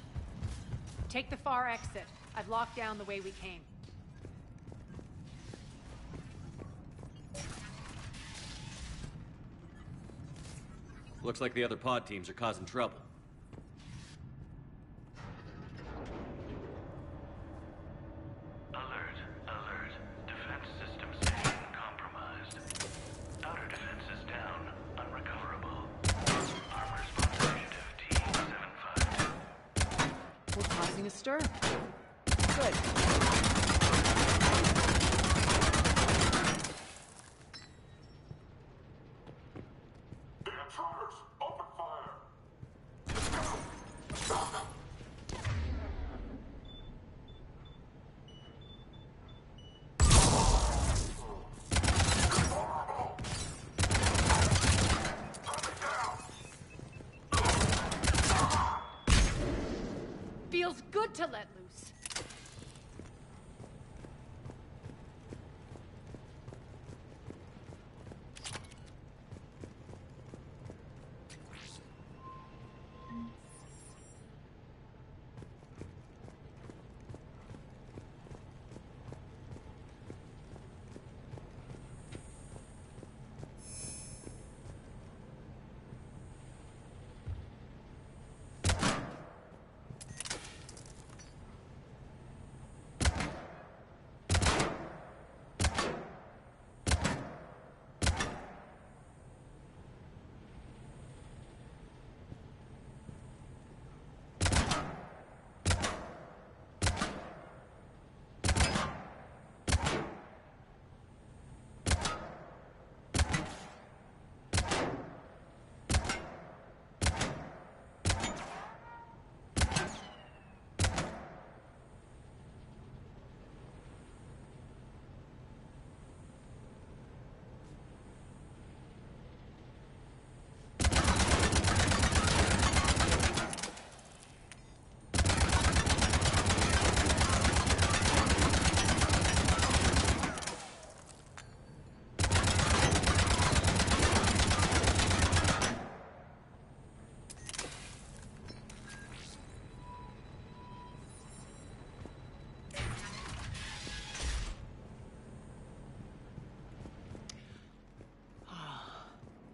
Take the far exit. I've locked down the way we came. Looks like the other pod teams are causing trouble. Alert, alert. Defense system station compromised. Outer defenses down, unrecoverable. Armor response initiative T-752. We're causing a stir. Good. Intruders, open fire! Feels good to let loose.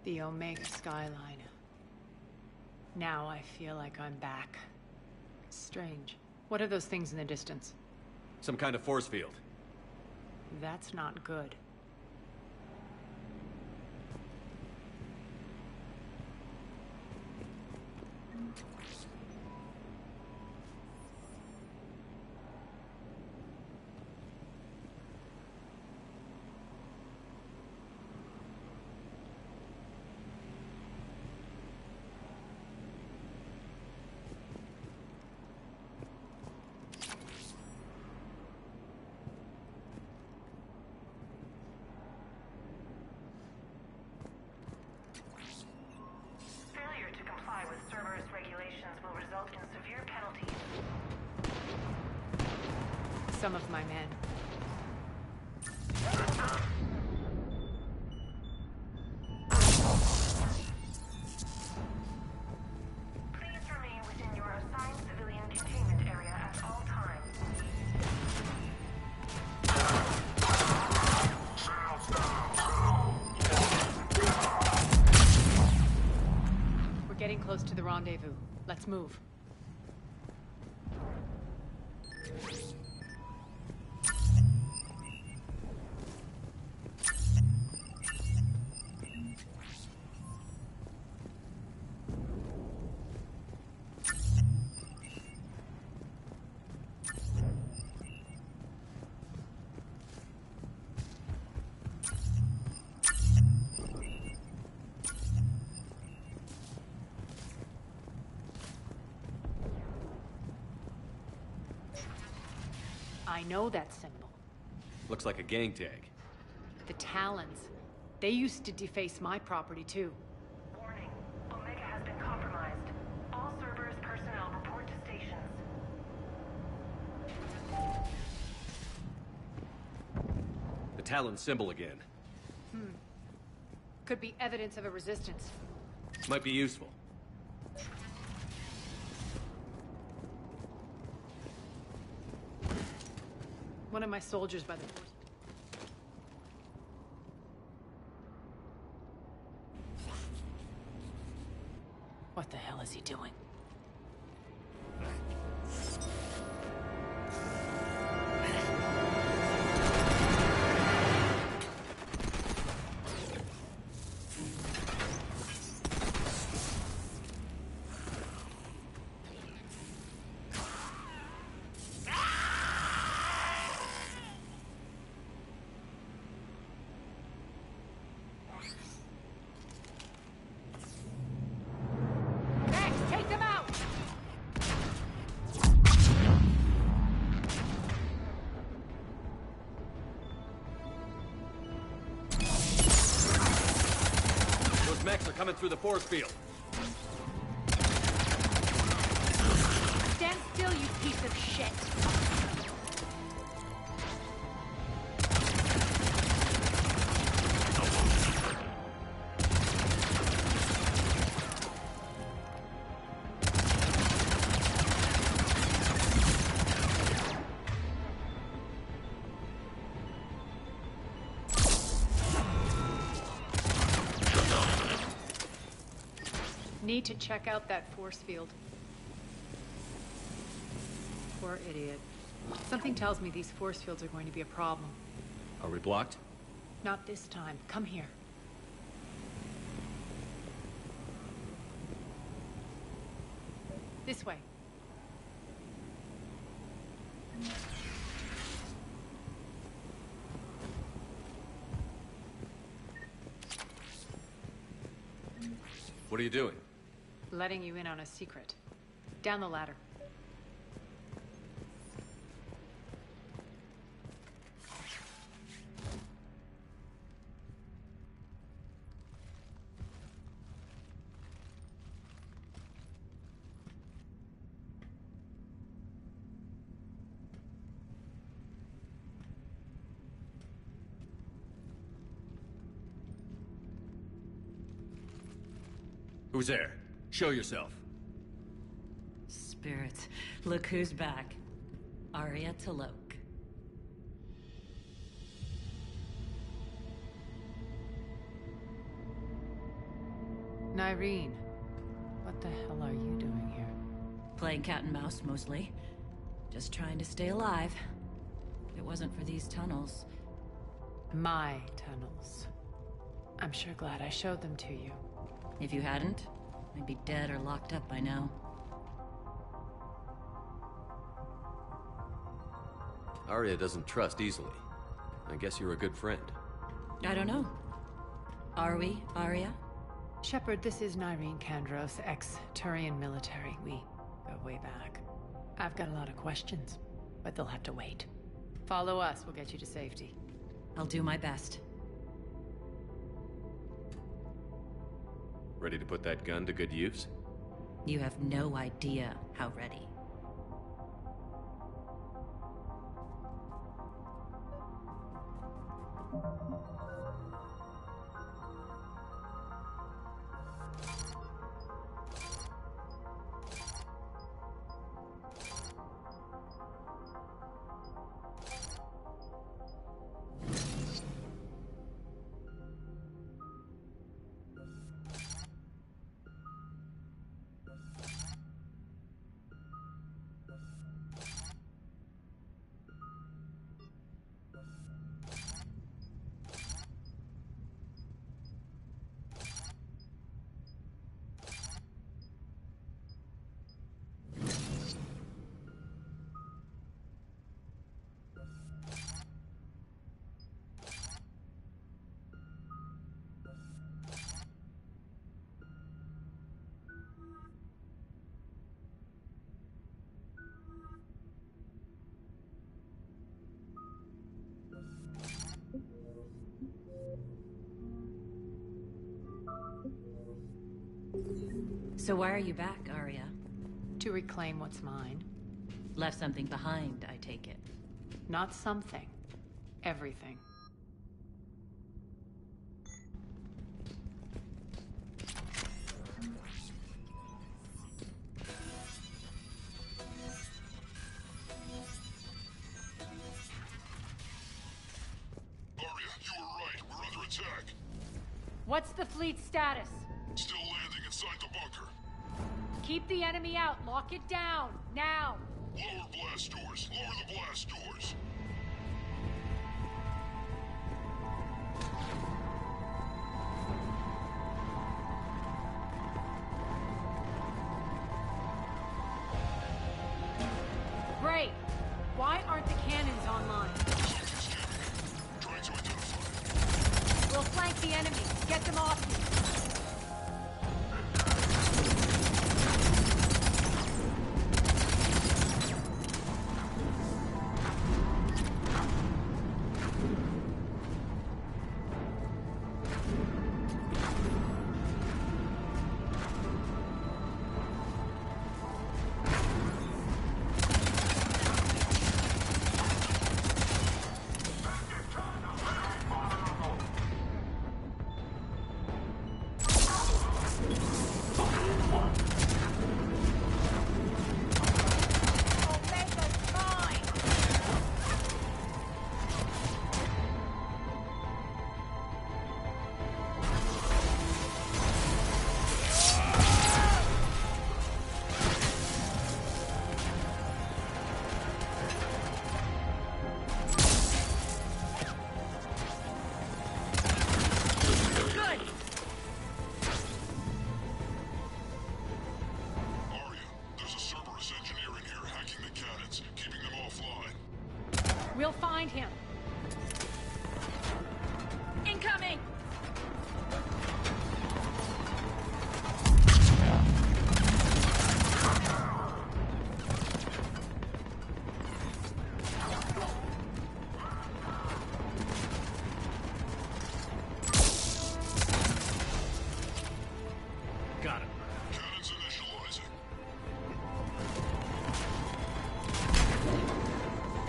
The Omega skyline. Now I feel like I'm back. Strange. What are those things in the distance? Some kind of force field. That's not good. Failure to comply with Cerberus regulations will result in severe penalties. Some of my men. Please remain within your assigned civilian containment area at all times. We're getting close to the rendezvous. Let's move. I know that symbol. Looks like a gang tag. The Talons. They used to deface my property, too. Warning. Omega has been compromised. All Cerberus personnel report to stations. The Talon symbol again. Could be evidence of a resistance. Might be useful. One of my soldiers by the force. What the hell is he doing? Take them out! Those mechs are coming through the force field. Stand still, you piece of shit! Need to check out that force field. Poor idiot. Something tells me these force fields are going to be a problem. Are we blocked? Not this time. Come here. This way. What are you doing? Letting you in on a secret. Down the ladder. Who's there? Show yourself. Spirits, look who's back. Arya T'Loak. Nyreen, what the hell are you doing here? Playing cat and mouse, mostly. Just trying to stay alive. If it wasn't for these tunnels... My tunnels. I'm sure glad I showed them to you. If you hadn't, I'd be dead or locked up by now. Arya doesn't trust easily. I guess you're a good friend. I don't know. Are we, Arya? Shepard, this is Nyreen Kandros, ex-Turian military. We go way back. I've got a lot of questions, but they'll have to wait. Follow us, we'll get you to safety. I'll do my best. Ready to put that gun to good use? You have no idea how ready. So why are you back, Arya? To reclaim what's mine. Left something behind, I take it. Not something. Everything. What's the fleet's status? Still landing inside the bunker. Keep the enemy out. Lock it down. Now. Lower blast doors. Lower the blast doors. Great. Why aren't the cannons online? Trying to identify. We'll flank the enemy. Get them off you. We'll find him. Incoming! Got it. Cannons initializing.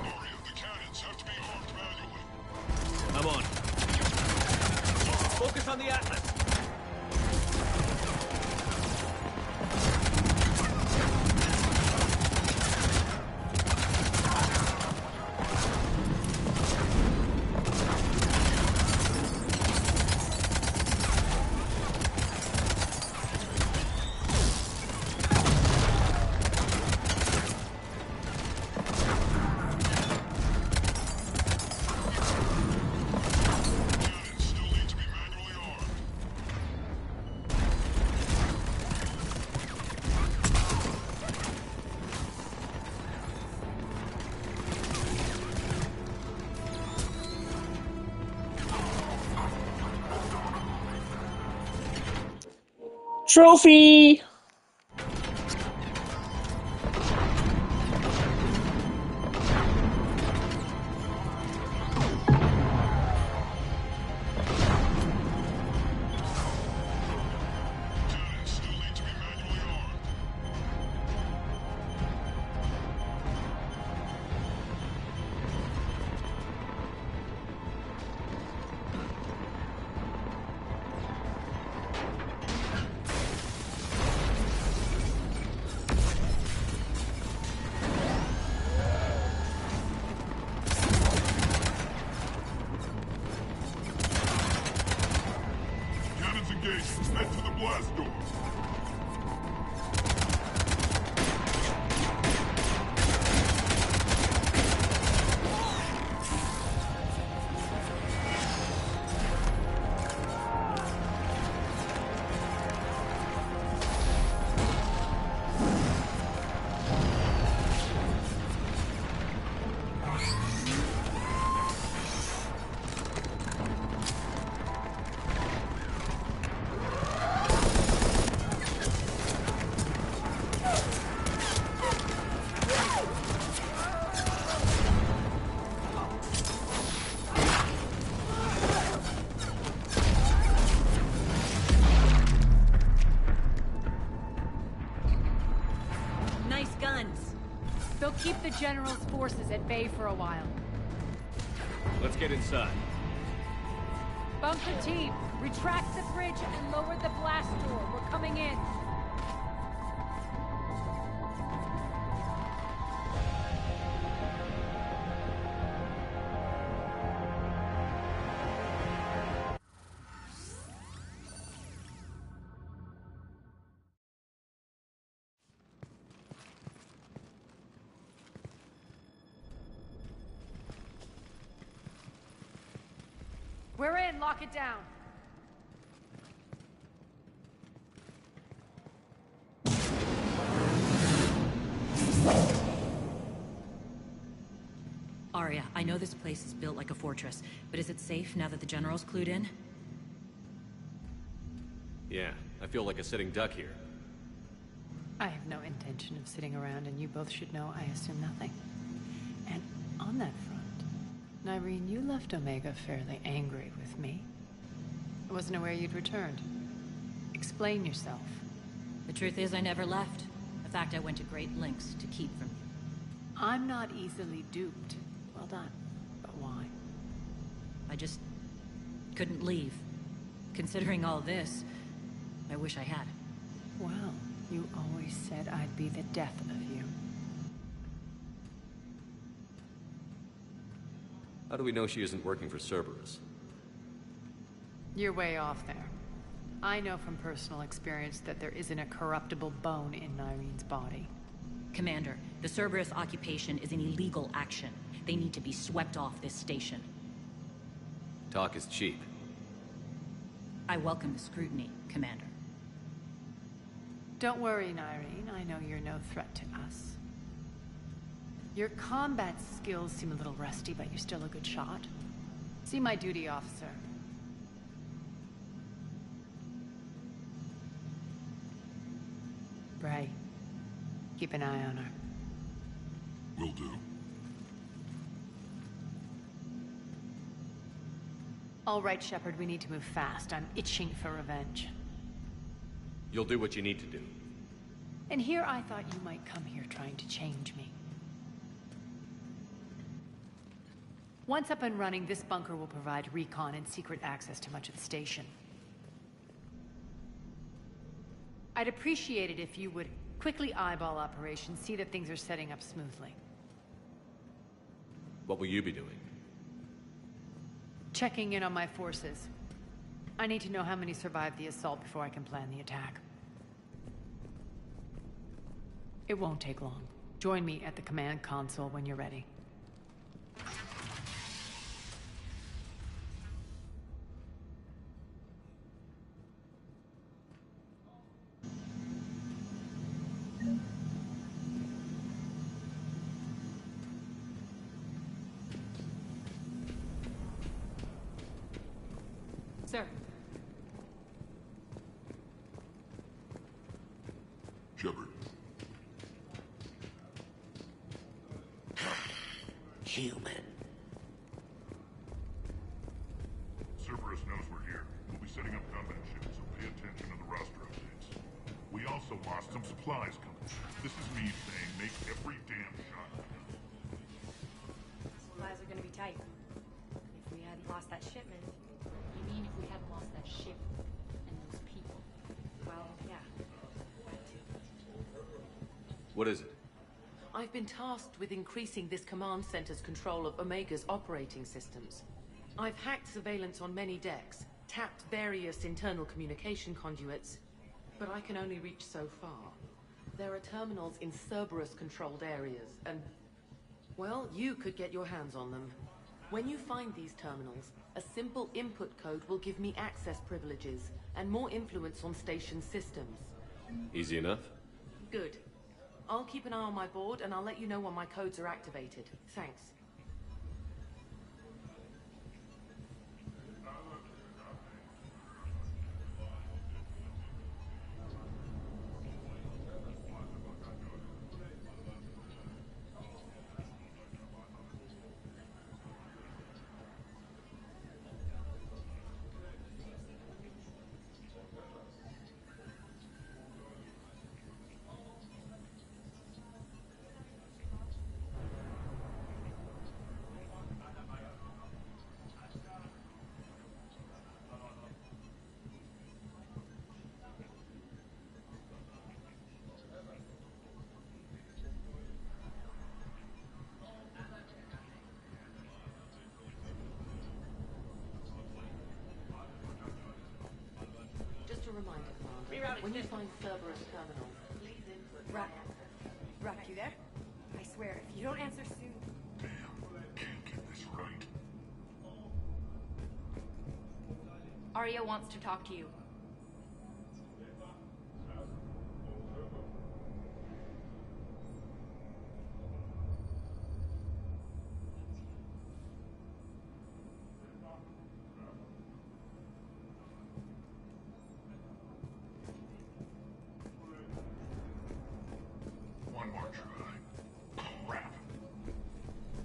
Arya, the cannons have to be armed manually. I'm on. Focus on the Atlas. Trophy! Head to the blast door. They'll keep the General's forces at bay for a while. Let's get inside. Bunker team, retract the bridge and lower the blast door. We're coming in. We're in. Lock it down. Arya, I know this place is built like a fortress, but is it safe now that the General's clued in? Yeah, I feel like a sitting duck here. I have no intention of sitting around, and you both should know I assume nothing. And on that front, Nyreen, you left Omega fairly angry with me. I wasn't aware you'd returned. Explain yourself. The truth is, I never left. In fact, I went to great lengths to keep from you. I'm not easily duped. Well done. But why? I just couldn't leave. Considering all this, I wish I had. Well, you always said I'd be the death of you. How do we know she isn't working for Cerberus? You're way off there. I know from personal experience that there isn't a corruptible bone in Nyreen's body. Commander, the Cerberus occupation is an illegal action. They need to be swept off this station. Talk is cheap. I welcome the scrutiny, Commander. Don't worry, Nyreen. I know you're no threat to us. Your combat skills seem a little rusty, but you're still a good shot. See my duty officer. Bray, keep an eye on her. Will do. All right, Shepard, we need to move fast. I'm itching for revenge. You'll do what you need to do. And here I thought you might come here trying to change me. Once up and running, this bunker will provide recon and secret access to much of the station. I'd appreciate it if you would quickly eyeball operations, see that things are setting up smoothly. What will you be doing? Checking in on my forces. I need to know how many survived the assault before I can plan the attack. It won't take long. Join me at the command console when you're ready. Sir. Shepard. Human. Cerberus knows we're here. We'll be setting up combat ships, so pay attention to the roster updates. We also lost some supplies coming. This is me saying make every damn shot. Supplies are gonna be tight. If we hadn't lost that shipment. You mean if we hadn't lost that ship and those people? Well, yeah. What is it? I've been tasked with increasing this command center's control of Omega's operating systems. I've hacked surveillance on many decks, tapped various internal communication conduits, but I can only reach so far. There are terminals in Cerberus-controlled areas, and, well, you could get your hands on them. When you find these terminals, a simple input code will give me access privileges and more influence on station systems. Easy enough? Good. I'll keep an eye on my board, and I'll let you know when my codes are activated. Thanks. Reminder, Commander. When you find Cerberus terminals, please input. Rock, you there? I swear, if you don't answer soon... Can't get this right. Arya wants to talk to you.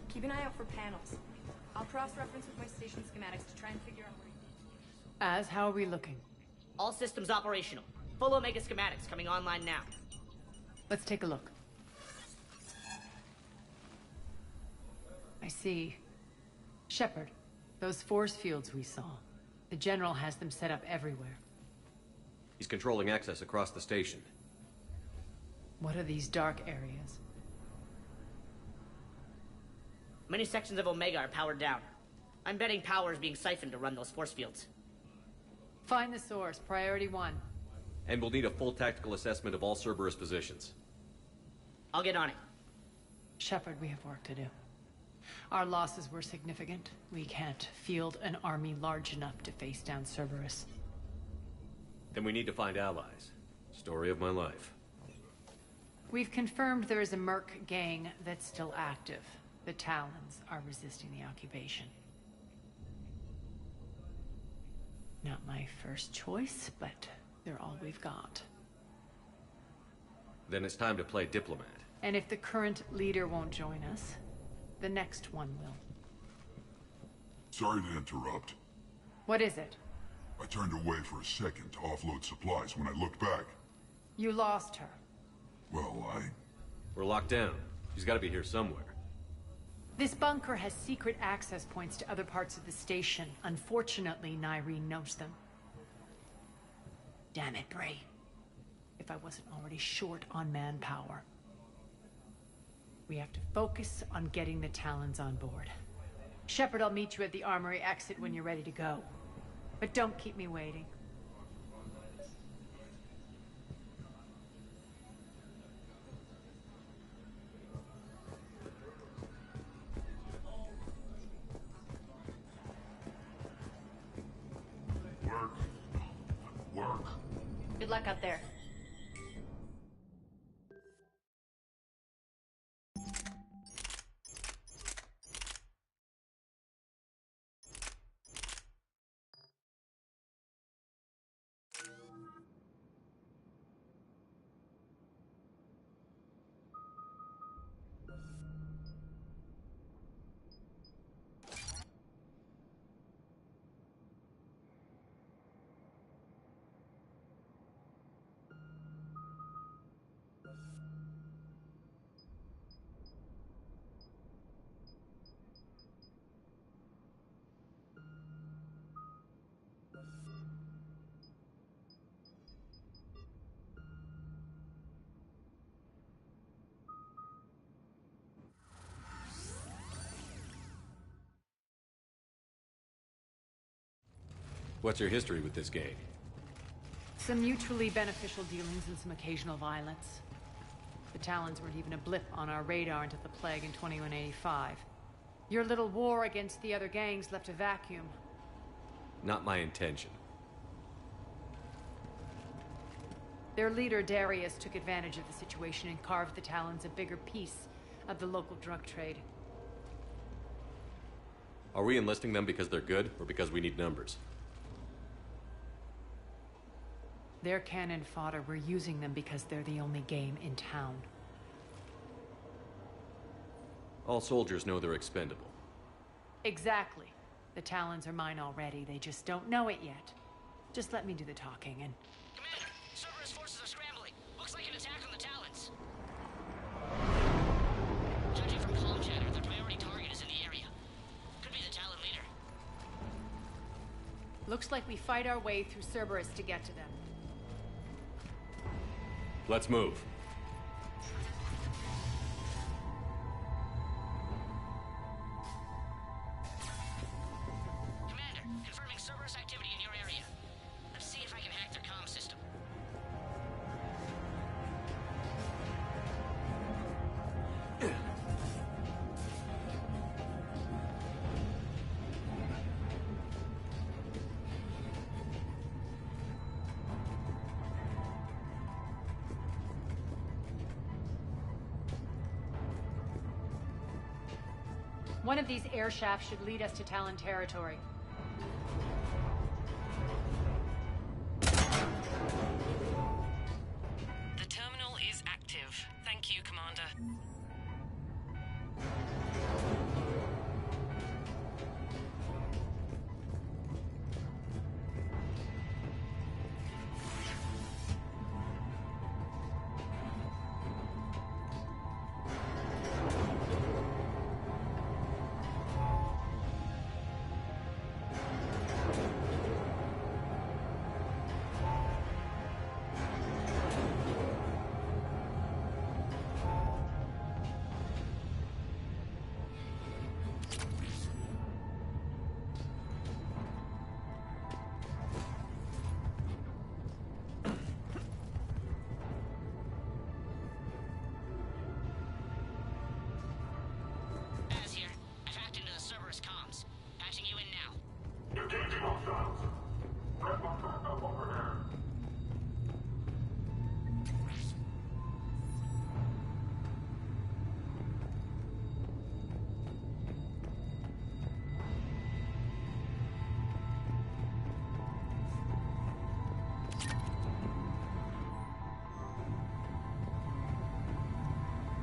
Keep an eye out for panels. I'll cross-reference with my station schematics to try and figure out where... How are we looking? All systems operational. Full Omega schematics coming online now. Let's take a look. I see. Shepard, those force fields we saw. The General has them set up everywhere. He's controlling access across the station. What are these dark areas? Many sections of Omega are powered down. I'm betting power is being siphoned to run those force fields. Find the source, priority 1. And we'll need a full tactical assessment of all Cerberus positions. I'll get on it. Shepard, we have work to do. Our losses were significant. We can't field an army large enough to face down Cerberus. Then we need to find allies. Story of my life. We've confirmed there is a Merc gang that's still active. The Talons are resisting the occupation. Not my first choice, but they're all we've got. Then it's time to play diplomat. And if the current leader won't join us, the next one will. Sorry to interrupt. What is it? I turned away for a second to offload supplies. When I looked back... You lost her. Well, We're locked down. She's gotta be here somewhere. This bunker has secret access points to other parts of the station. Unfortunately, Nyreen knows them. Damn it, Bray. If I wasn't already short on manpower. We have to focus on getting the Talons on board. Shepard, I'll meet you at the armory exit when you're ready to go. But don't keep me waiting. Work. Good luck out there. What's your history with this gang? Some mutually beneficial dealings and some occasional violence. The Talons weren't even a blip on our radar until the Plague in 2185. Your little war against the other gangs left a vacuum. Not my intention. Their leader, Darius, took advantage of the situation and carved the Talons a bigger piece of the local drug trade. Are we enlisting them because they're good, or because we need numbers? They're cannon fodder. We're using them because they're the only game in town. All soldiers know they're expendable. Exactly. The Talons are mine already. They just don't know it yet. Just let me do the talking and... Commander, Cerberus forces are scrambling. Looks like an attack on the Talons. Judging from comm chatter, the priority target is in the area. Could be the Talon leader. Looks like we fight our way through Cerberus to get to them. Let's move. Commander, confirming Cerberus activity in your area. Let's see if I can hack their comm system. One of these air shafts should lead us to Talon territory. The terminal is active. Thank you, Commander.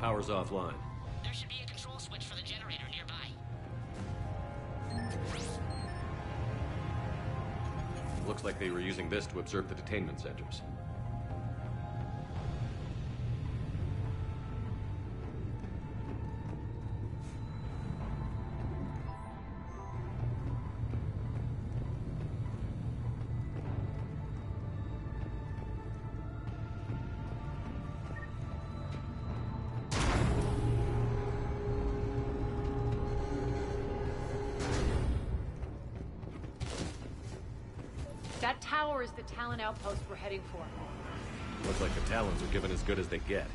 Power's offline. There should be a control switch for the generator nearby. Looks like they were using this to observe the detainment centers. That tower is the Talon outpost we're heading for. Looks like the Talons are given as good as they get.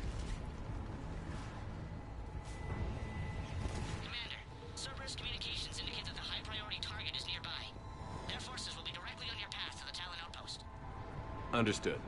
Commander, Cerberus communications indicate that the high-priority target is nearby. Their forces will be directly on your path to the Talon outpost. Understood.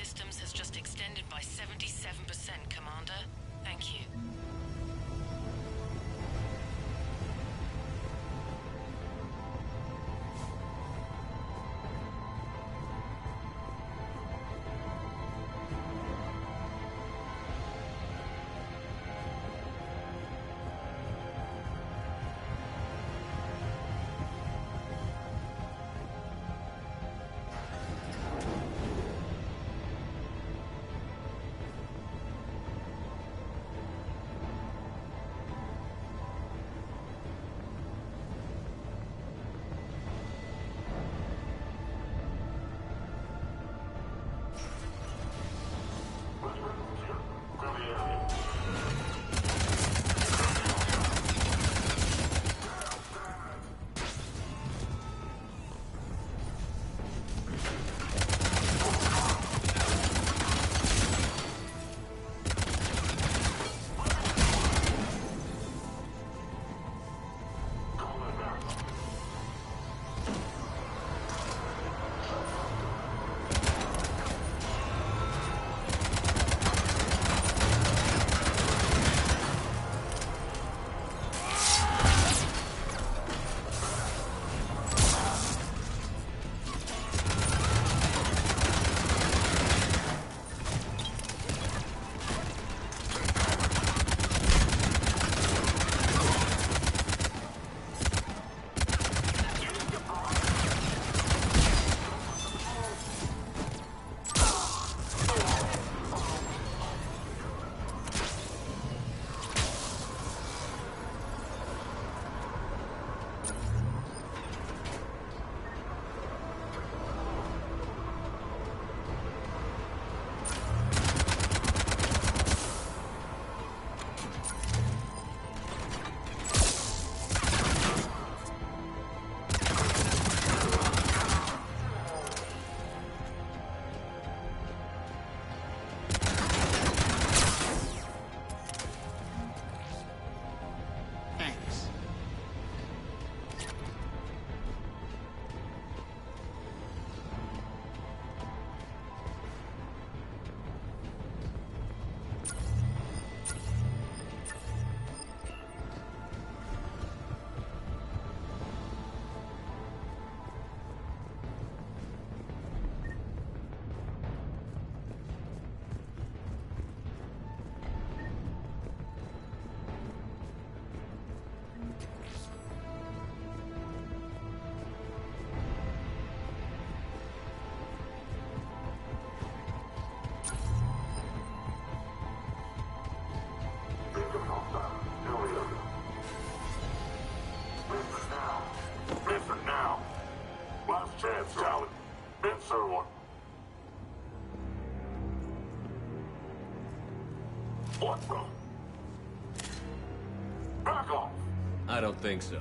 systems has just extended by 77%, Commander. Thank you. chance, Talon. Answer one. What the? Back off! I don't think so.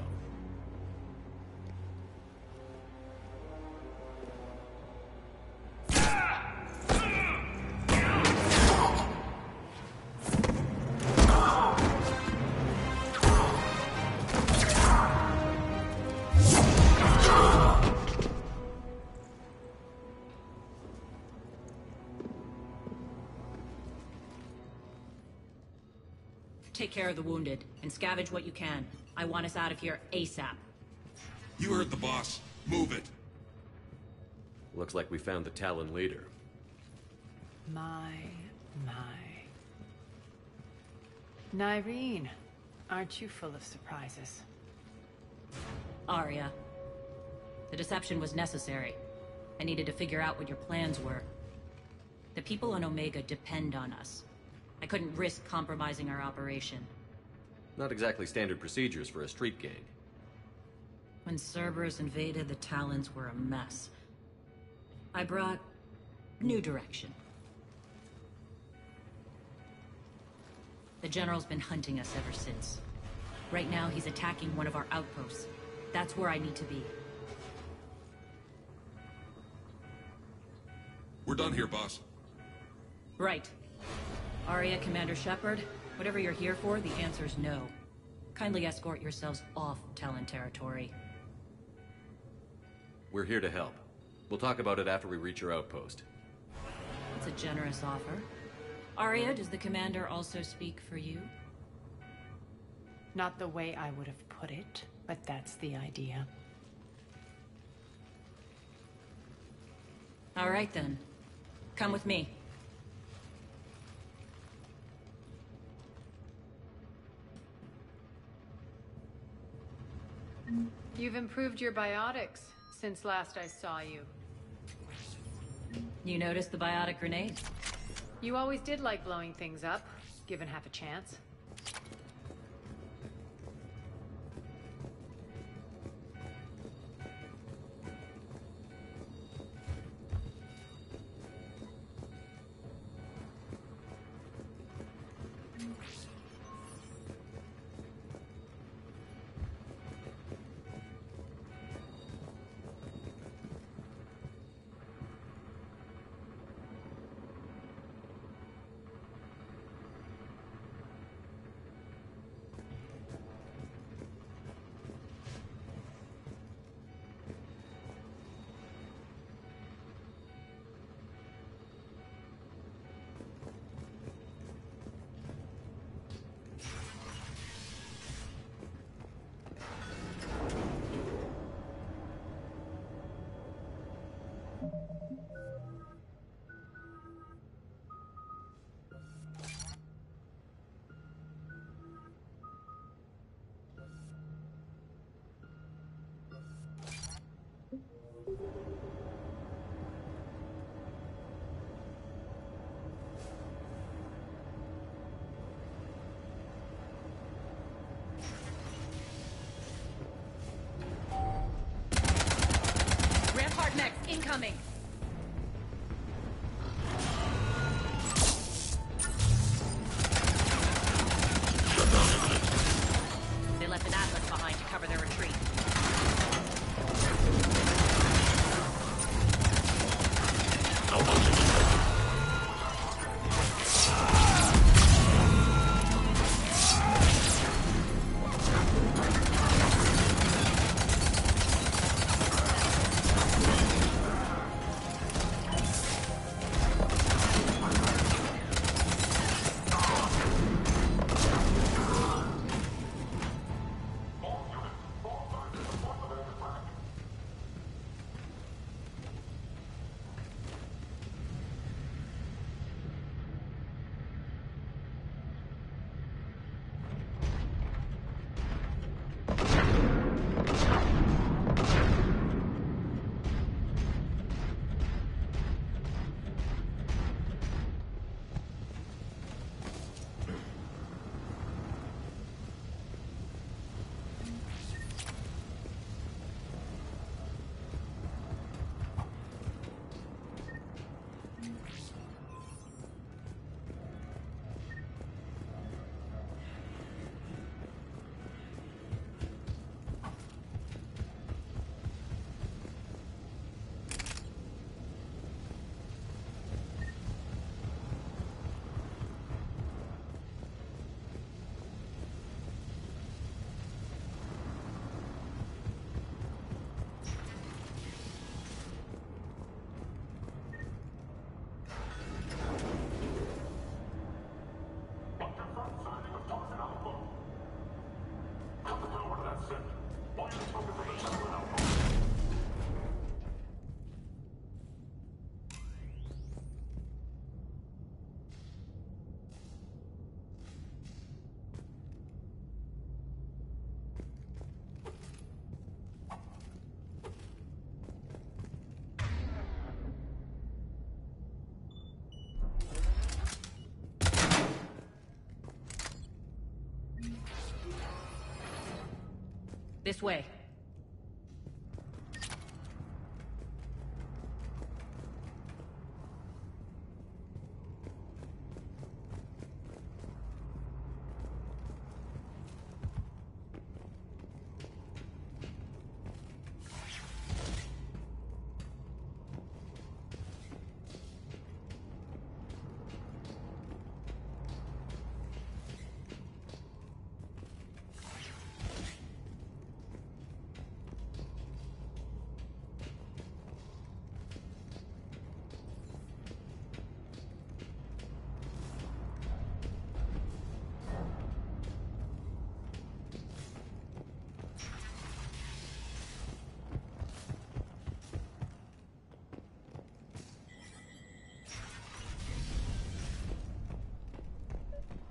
Take care of the wounded, and scavenge what you can. I want us out of here ASAP. You heard the boss. Move it. Looks like we found the Talon leader. My. Nyreen, aren't you full of surprises? Arya. The deception was necessary. I needed to figure out what your plans were. The people on Omega depend on us. I couldn't risk compromising our operation. Not exactly standard procedures for a street gang. When Cerberus invaded, the Talons were a mess. I brought new direction. The General's been hunting us ever since. Right now, he's attacking one of our outposts. That's where I need to be. We're done here, boss. Right. Arya, Commander Shepard, whatever you're here for, the answer's no. Kindly escort yourselves off Talon territory. We're here to help. We'll talk about it after we reach your outpost. It's a generous offer. Arya, does the commander also speak for you? Not the way I would have put it, but that's the idea. All right then. Come with me. You've improved your biotics since last I saw you. You noticed the biotic grenade? You always did like blowing things up, given half a chance. Rampart next, incoming! They left an Atlas behind to cover their retreat. This way.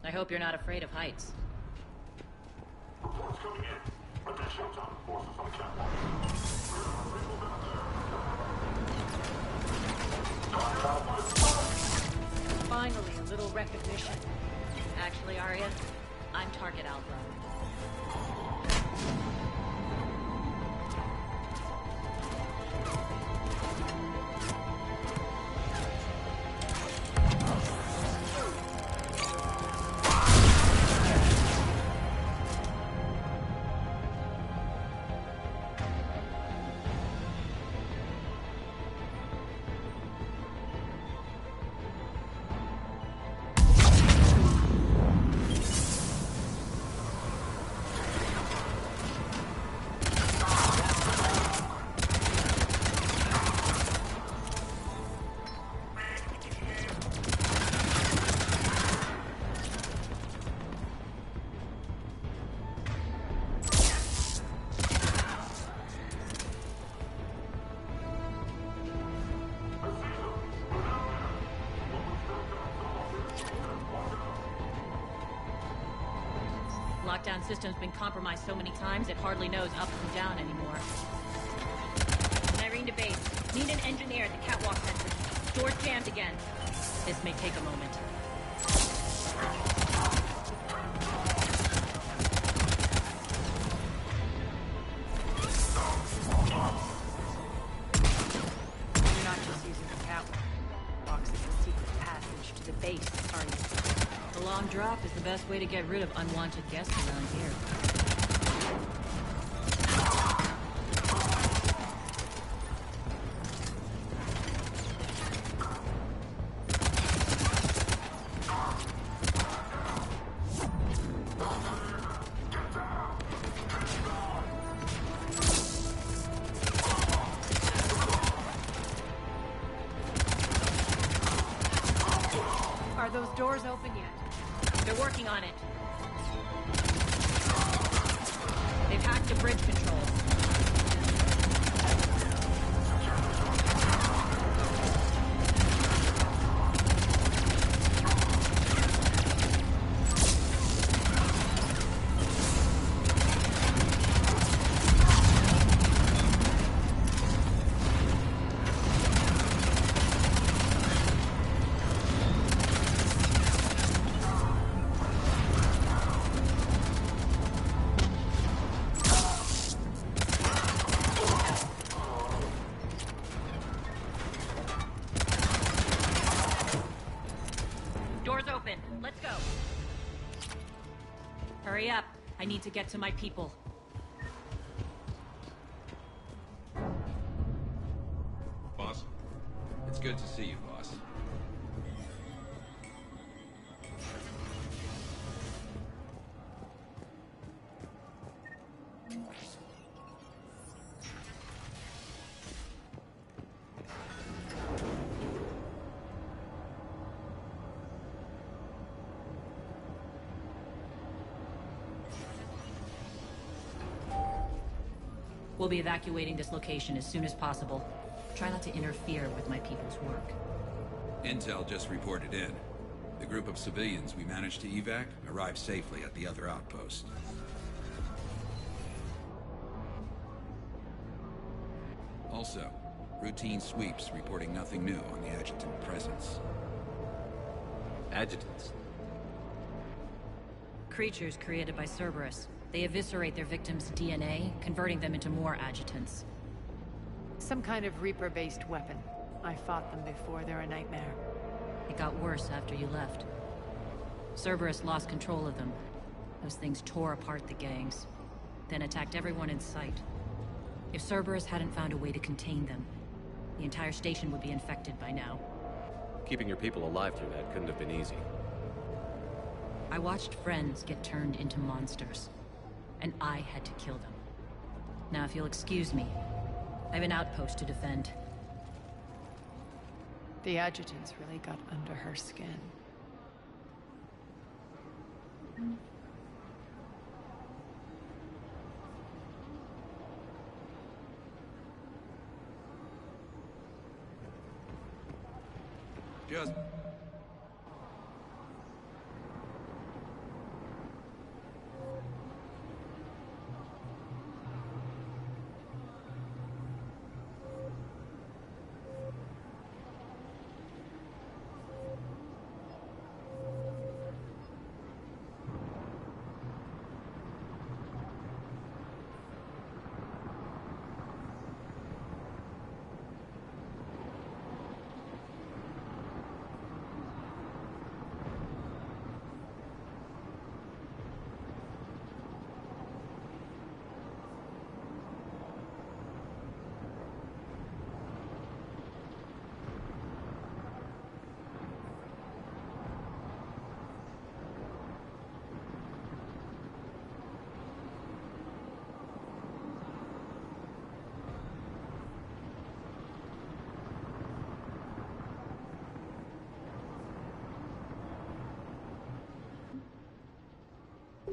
I hope you're not afraid of heights. Reports coming in. Attention, top forces on the catwalk. Finally, a little recognition. Actually, Arya, I'm Target Alpha. Lockdown system's been compromised so many times it hardly knows up from down anymore. Irene to base. Need an engineer at the catwalk center. Door's jammed again. This may take a moment. You're not just using the catwalk. It's a secret passage to the base, are you? The long drop is the best way to get rid of unwanted guests around here. Are those doors open yet? They're working on it. They've hacked the bridge controls. Let's go. Hurry up. I need to get to my people. Boss? It's good to see you, boss. We'll be evacuating this location as soon as possible. Try not to interfere with my people's work. Intel just reported in. The group of civilians we managed to evac arrived safely at the other outpost. Also, routine sweeps reporting nothing new on the adjutant presence. Adjutants? Creatures created by Cerberus. They eviscerate their victims' DNA, converting them into more adjutants. Some kind of Reaper-based weapon. I fought them before, they're a nightmare. It got worse after you left. Cerberus lost control of them. Those things tore apart the gangs, then attacked everyone in sight. If Cerberus hadn't found a way to contain them, the entire station would be infected by now. Keeping your people alive through that couldn't have been easy. I watched friends get turned into monsters, and I had to kill them. Now, if you'll excuse me, I have an outpost to defend. The adjutants really got under her skin. Just...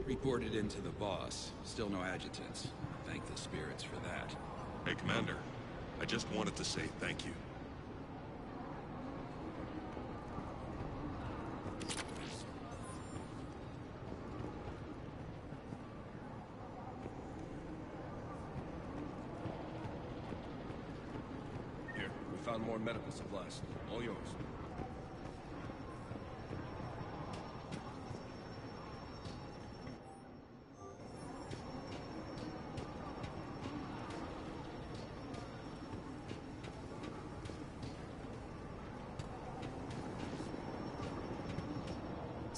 Reported in to the boss. Still no adjutants. Thank the spirits for that. Hey, Commander. I just wanted to say thank you. Here, we found more medical supplies. All yours.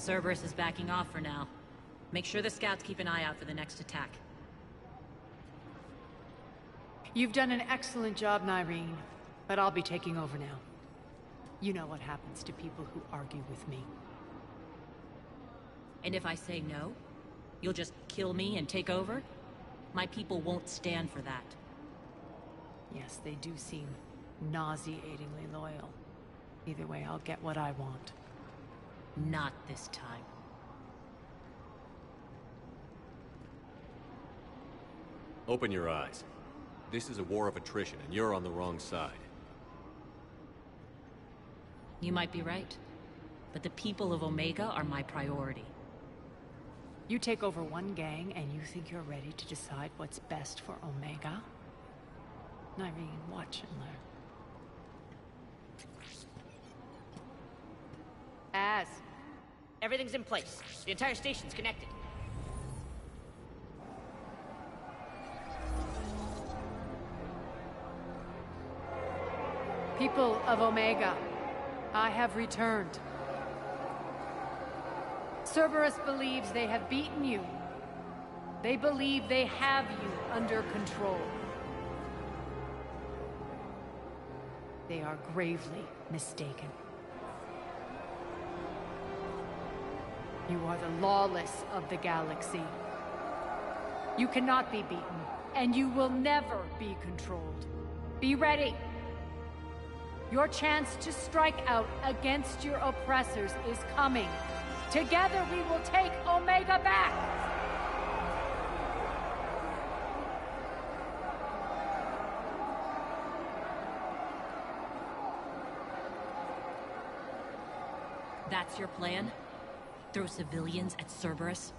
Cerberus is backing off for now. Make sure the scouts keep an eye out for the next attack. You've done an excellent job, Nyreen, but I'll be taking over now. You know what happens to people who argue with me. And if I say no, you'll just kill me and take over? My people won't stand for that. Yes, they do seem nauseatingly loyal. Either way, I'll get what I want. Not this time. Open your eyes. This is a war of attrition, and you're on the wrong side. You might be right, but the people of Omega are my priority. You take over one gang, and you think you're ready to decide what's best for Omega? Nyreen, watch and learn. Everything's in place. The entire station's connected. People of Omega, I have returned. Cerberus believes they have beaten you. They believe they have you under control. They are gravely mistaken. You are the lawless of the galaxy. You cannot be beaten, and you will never be controlled. Be ready. Your chance to strike out against your oppressors is coming. Together we will take Omega back! That's your plan? Throw civilians at Cerberus?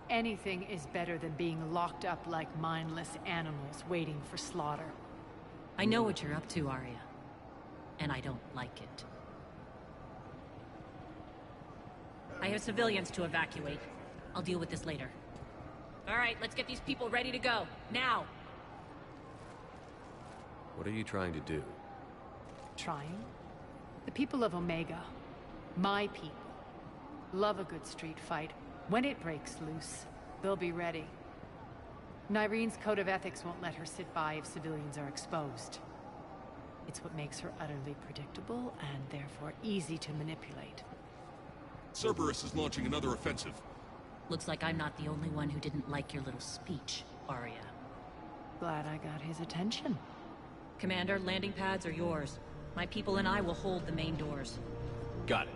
Anything is better than being locked up like mindless animals waiting for slaughter. I know what you're up to, Arya. And I don't like it. I have civilians to evacuate. I'll deal with this later. All right, let's get these people ready to go. Now! What are you trying to do? Trying? The people of Omega, my people, love a good street fight. When it breaks loose, they'll be ready. Nyreen's code of ethics won't let her sit by if civilians are exposed. It's what makes her utterly predictable and therefore easy to manipulate. Cerberus is launching another offensive. Looks like I'm not the only one who didn't like your little speech, Arya. Glad I got his attention. Commander, landing pads are yours. My people and I will hold the main doors. Got it.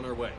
on our way.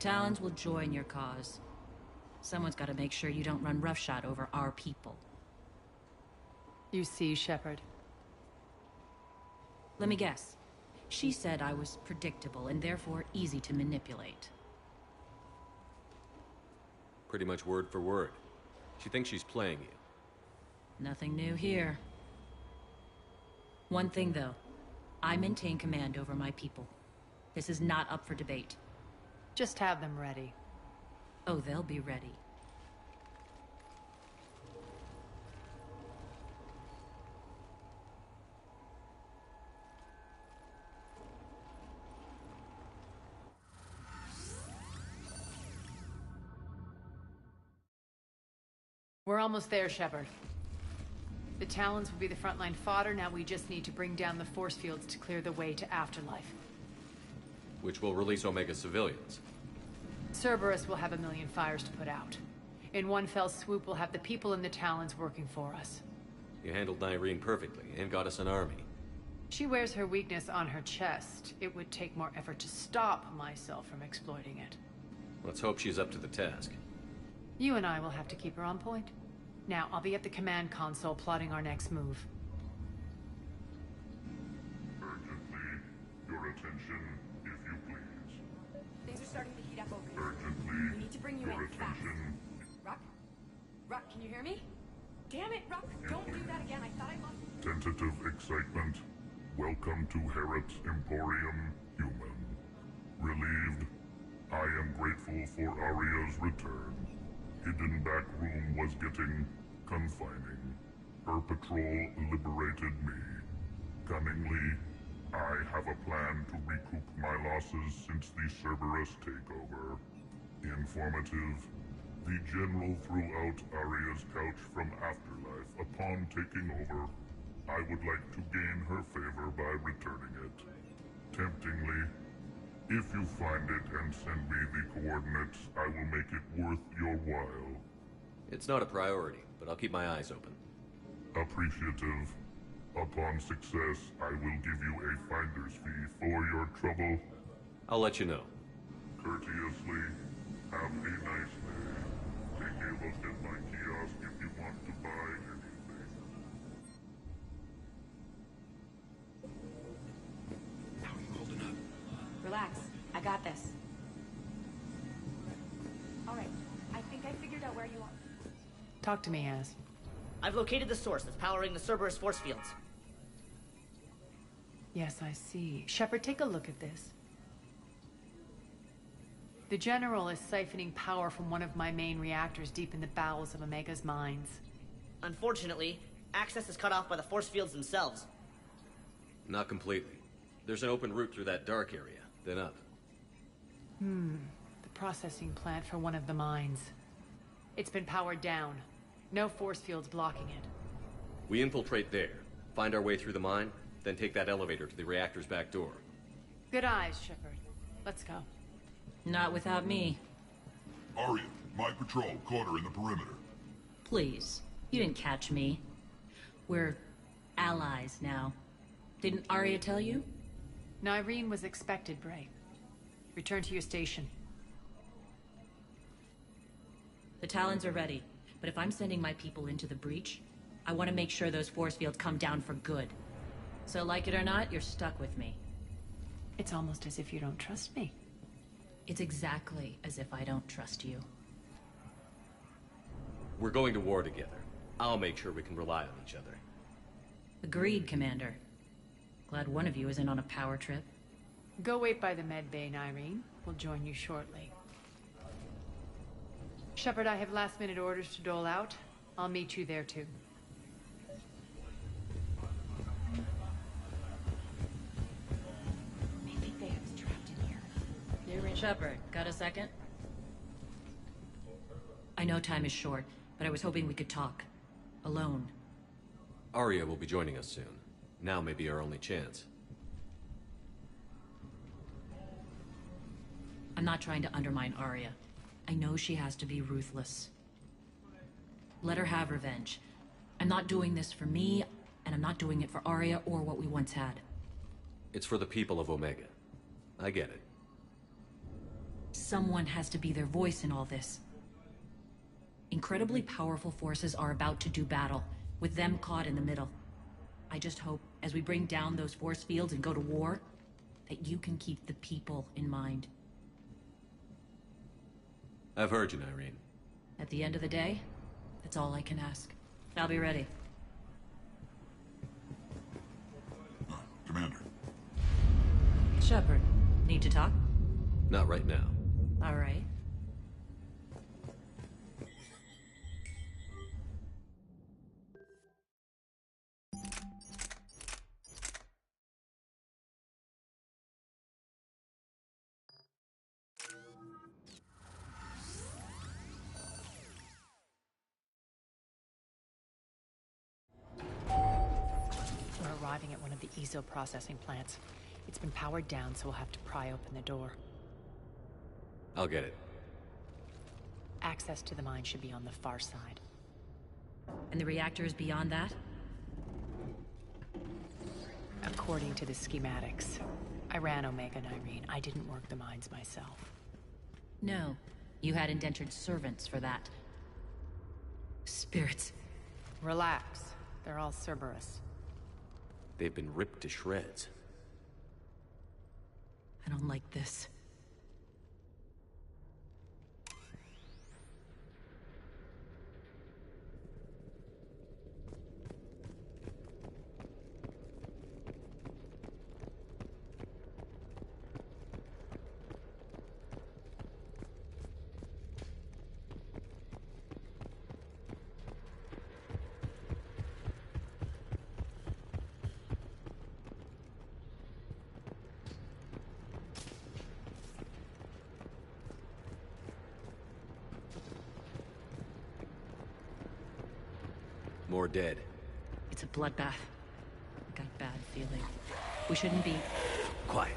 Talons will join your cause. Someone's got to make sure you don't run roughshod over our people. You see, Shepard? Let me guess. She said I was predictable and therefore easy to manipulate. Pretty much word for word. She thinks she's playing you. Nothing new here. One thing, though. I maintain command over my people. This is not up for debate. Just have them ready. Oh, they'll be ready. We're almost there, Shepard. The Talons will be the frontline fodder. Now we just need to bring down the force fields to clear the way to Afterlife. Which will release Omega civilians. Cerberus will have a million fires to put out. In one fell swoop, we'll have the people in the Talons working for us. You handled Nyreen perfectly, and got us an army. She wears her weakness on her chest. It would take more effort to stop myself from exploiting it. Let's hope she's up to the task. You and I will have to keep her on point. Now, I'll be at the command console plotting our next move. Urgently, your attention, if you please. Things are starting to heat up over here. Urgently, We need to bring you your in fast. attention. Ruck? Ruck, can you hear me? Damn it, Ruck! Don't do that again. I thought I lost... Tentative excitement. Welcome to Harrot's Emporium, human. Relieved, I am grateful for Aria's return. Hidden back room was getting confining. Her patrol liberated me. Cunningly, I have a plan to recoup my losses since the Cerberus takeover. Informative, the General threw out Aria's couch from Afterlife upon taking over. I would like to gain her favor by returning it. Temptingly, if you find it and send me the coordinates, I will make it worth your while. It's not a priority, but I'll keep my eyes open. Appreciative. Upon success, I will give you a finder's fee for your trouble. I'll let you know. Courteously, have a nice day. Take a look at my kiosk if you want to buy anything. Relax. I got this. Alright. I think I figured out where you are. Talk to me, Az. I've located the source that's powering the Cerberus force fields. Yes, I see. Shepard, take a look at this. The General is siphoning power from one of my main reactors deep in the bowels of Omega's mines. Unfortunately, access is cut off by the force fields themselves. Not completely. There's an open route through that dark area, then up. The processing plant for one of the mines. It's been powered down. No force fields blocking it. We infiltrate there, find our way through the mine, then take that elevator to the reactor's back door. Good eyes, Shepard. Let's go. Not without me. Aria, my patrol caught her in the perimeter. Please. You didn't catch me. We're allies now. Didn't Aria tell you? Nyreen was expected, Bray. Return to your station. The Talons are ready, but if I'm sending my people into the breach, I want to make sure those force fields come down for good. So like it or not, you're stuck with me. It's almost as if you don't trust me. It's exactly as if I don't trust you. We're going to war together. I'll make sure we can rely on each other. Agreed, Commander. Glad one of you isn't on a power trip. Go wait by the med bay, Nyreen. We'll join you shortly. Shepard, I have last-minute orders to dole out. I'll meet you there, too. I think they have us trapped in here. Shepard, got a second? I know time is short, but I was hoping we could talk. Alone. Arya will be joining us soon. Now may be our only chance. I'm not trying to undermine Arya. I know she has to be ruthless. Let her have revenge. I'm not doing this for me, and I'm not doing it for Arya or what we once had. It's for the people of Omega. I get it. Someone has to be their voice in all this. Incredibly powerful forces are about to do battle, with them caught in the middle. I just hope, as we bring down those force fields and go to war, that you can keep the people in mind. I've heard you, Nyreen. At the end of the day, that's all I can ask. I'll be ready. Commander. Shepard, need to talk? Not right now. All right. We're arriving at one of the ESO processing plants. It's been powered down, so we'll have to pry open the door. I'll get it. Access to the mine should be on the far side. And the reactors beyond that? According to the schematics. I ran Omega, Nyreen. I didn't work the mines myself. No. You had indentured servants for that. Spirits. Relax. They're all Cerberus. They've been ripped to shreds. I don't like this. More dead. It's a bloodbath. I got a bad feeling. We shouldn't be... Quiet.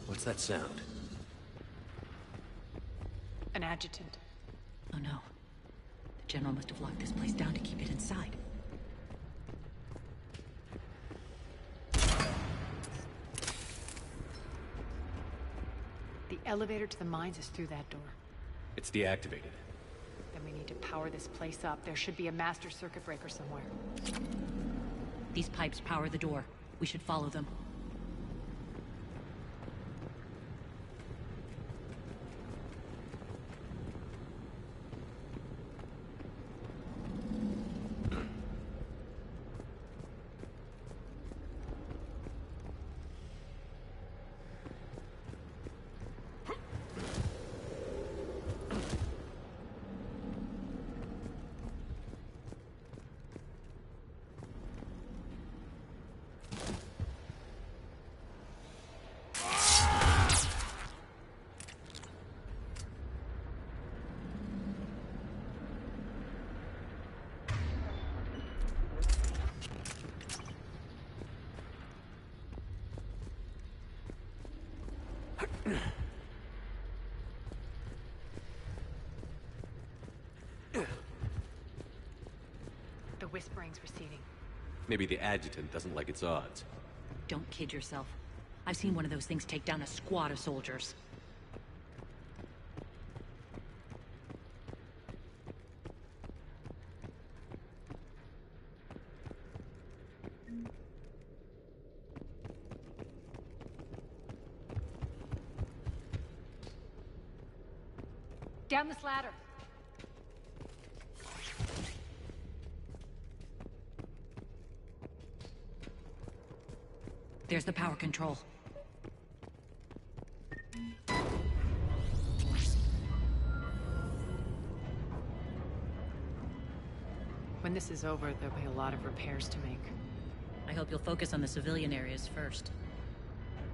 What's that sound? An adjutant. Oh no. The General must have locked this place down to keep it inside. The elevator to the mines is through that door. It's deactivated. Then we need to power this place up. There should be a master circuit breaker somewhere. These pipes power the door. We should follow them. The whispering's receding. Maybe the adjutant doesn't like its odds. Don't kid yourself. I've seen one of those things take down a squad of soldiers. Down this ladder. There's the power control. When this is over, there'll be a lot of repairs to make. I hope you'll focus on the civilian areas first.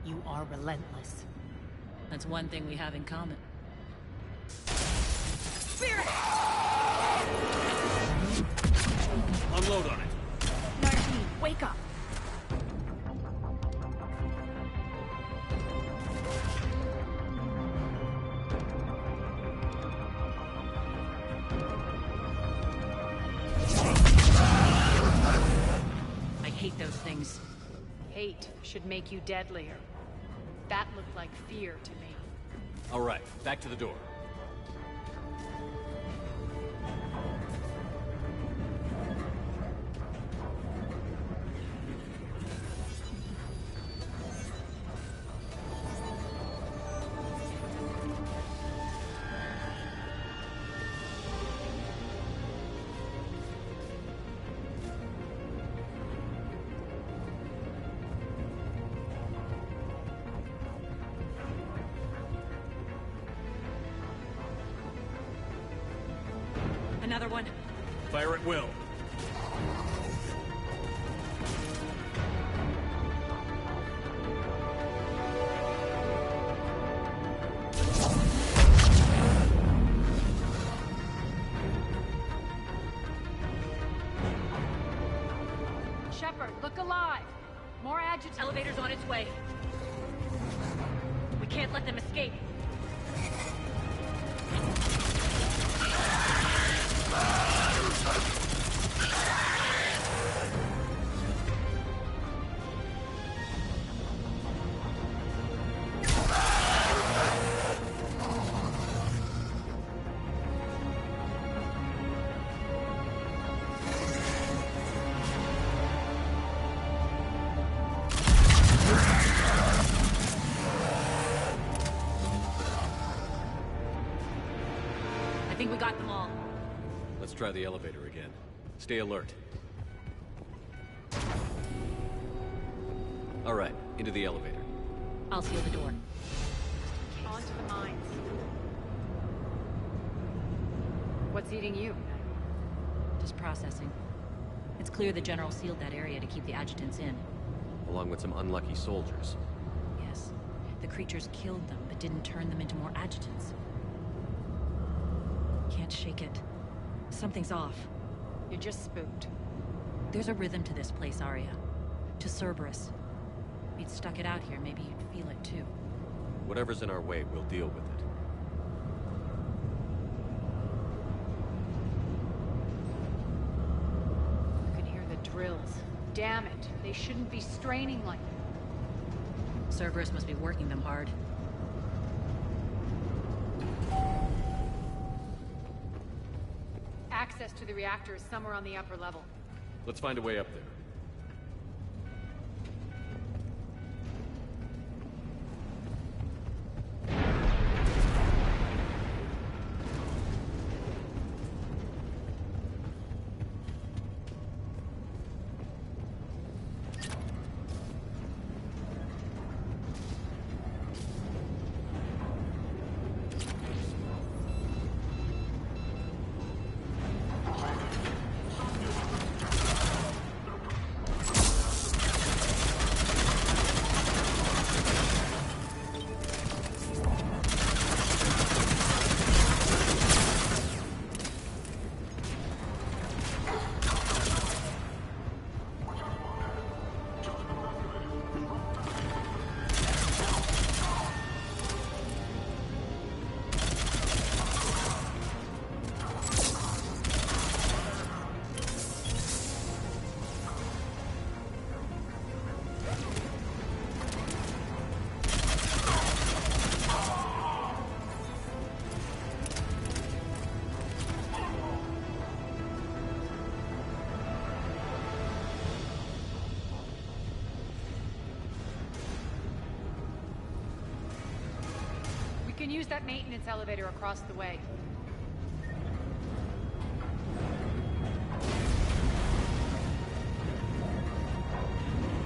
You are relentless. That's one thing we have in common. Spirit! Unload on it. Nardine, wake up! I hate those things. Hate should make you deadlier. That looked like fear to me. All right, back to the door. Another one. Fire at will. Shepard, look alive! More adjutants. Elevator's on its way. We can't let them escape. I think we got them all. Let's try the elevator again. Stay alert. All right, into the elevator. I'll seal the door. On to the mines. What's eating you? Just processing. It's clear the General sealed that area to keep the adjutants in. Along with some unlucky soldiers. Yes. The creatures killed them, but didn't turn them into more adjutants. Can't shake it. Something's off. You're just spooked. There's a rhythm to this place, Arya. To Cerberus. If you'd stuck it out here, maybe you'd feel it too. Whatever's in our way, we'll deal with it. You can hear the drills. Damn it. They shouldn't be straining like that. Cerberus must be working them hard. Access to the reactor is somewhere on the upper level. Let's find a way up there. We can use that maintenance elevator across the way.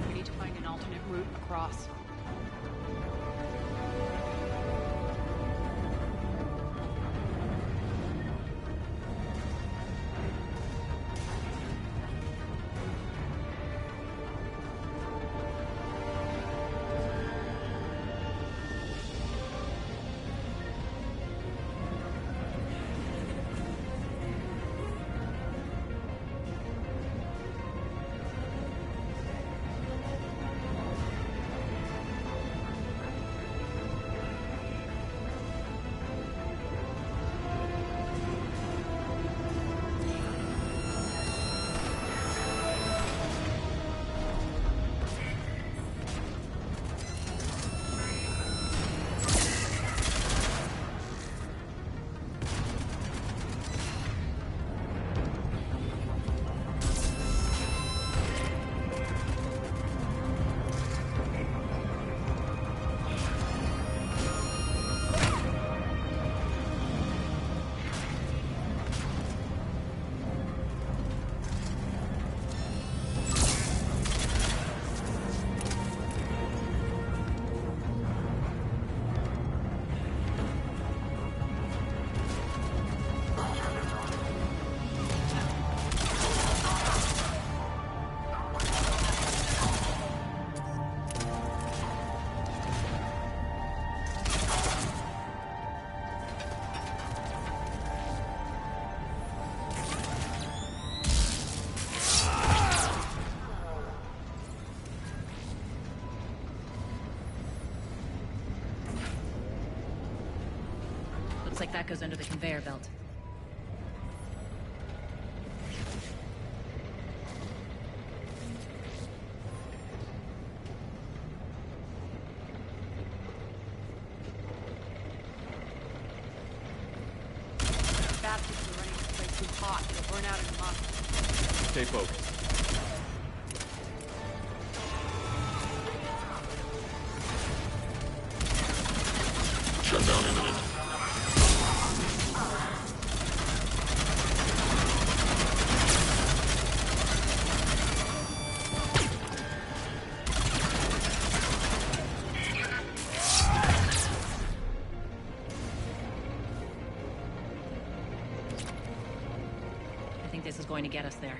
We need to find an alternate route across cross. Looks like that goes under the conveyor belt. Bastards are running this place too hot. It'll burn out in a month. Stay focused. Shutdown imminent. I think this is going to get us there.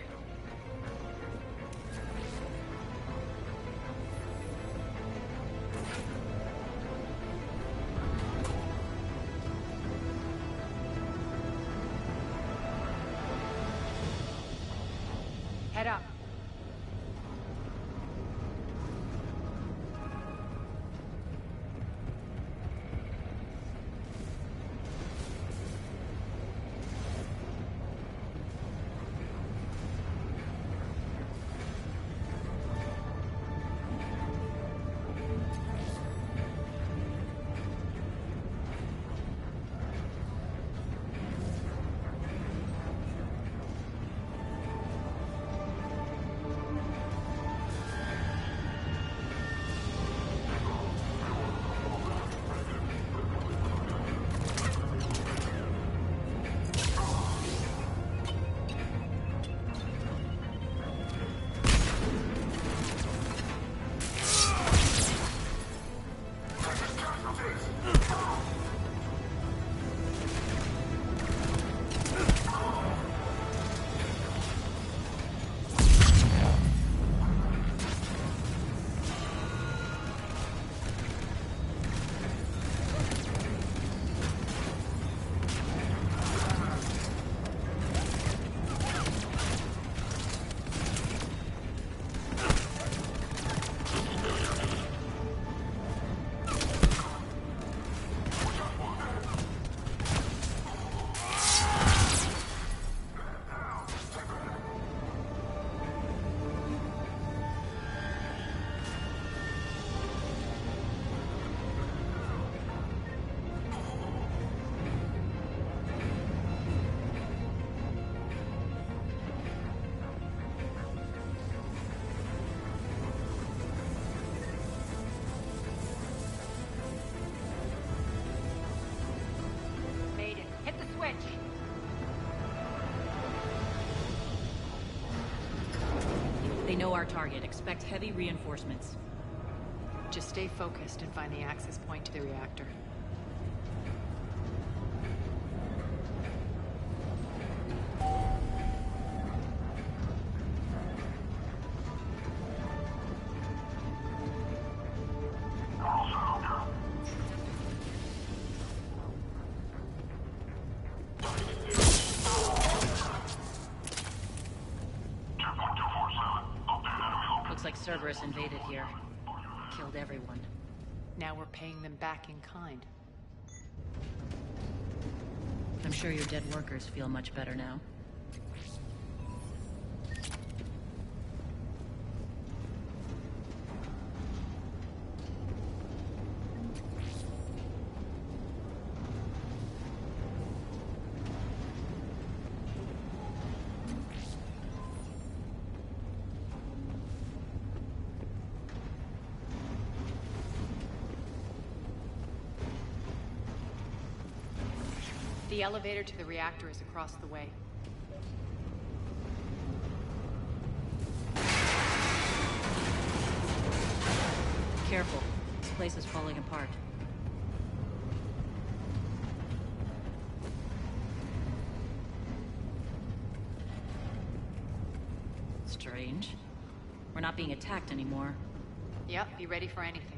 Head up. They know our target. Expect heavy reinforcements. Just stay focused and find the access point to the reactor. Looks like Cerberus invaded here. Killed everyone. Now we're paying them back in kind. I'm sure your dead workers feel much better now. The elevator to the reactor is across the way. Careful. This place is falling apart. Strange. We're not being attacked anymore. Yep, be ready for anything.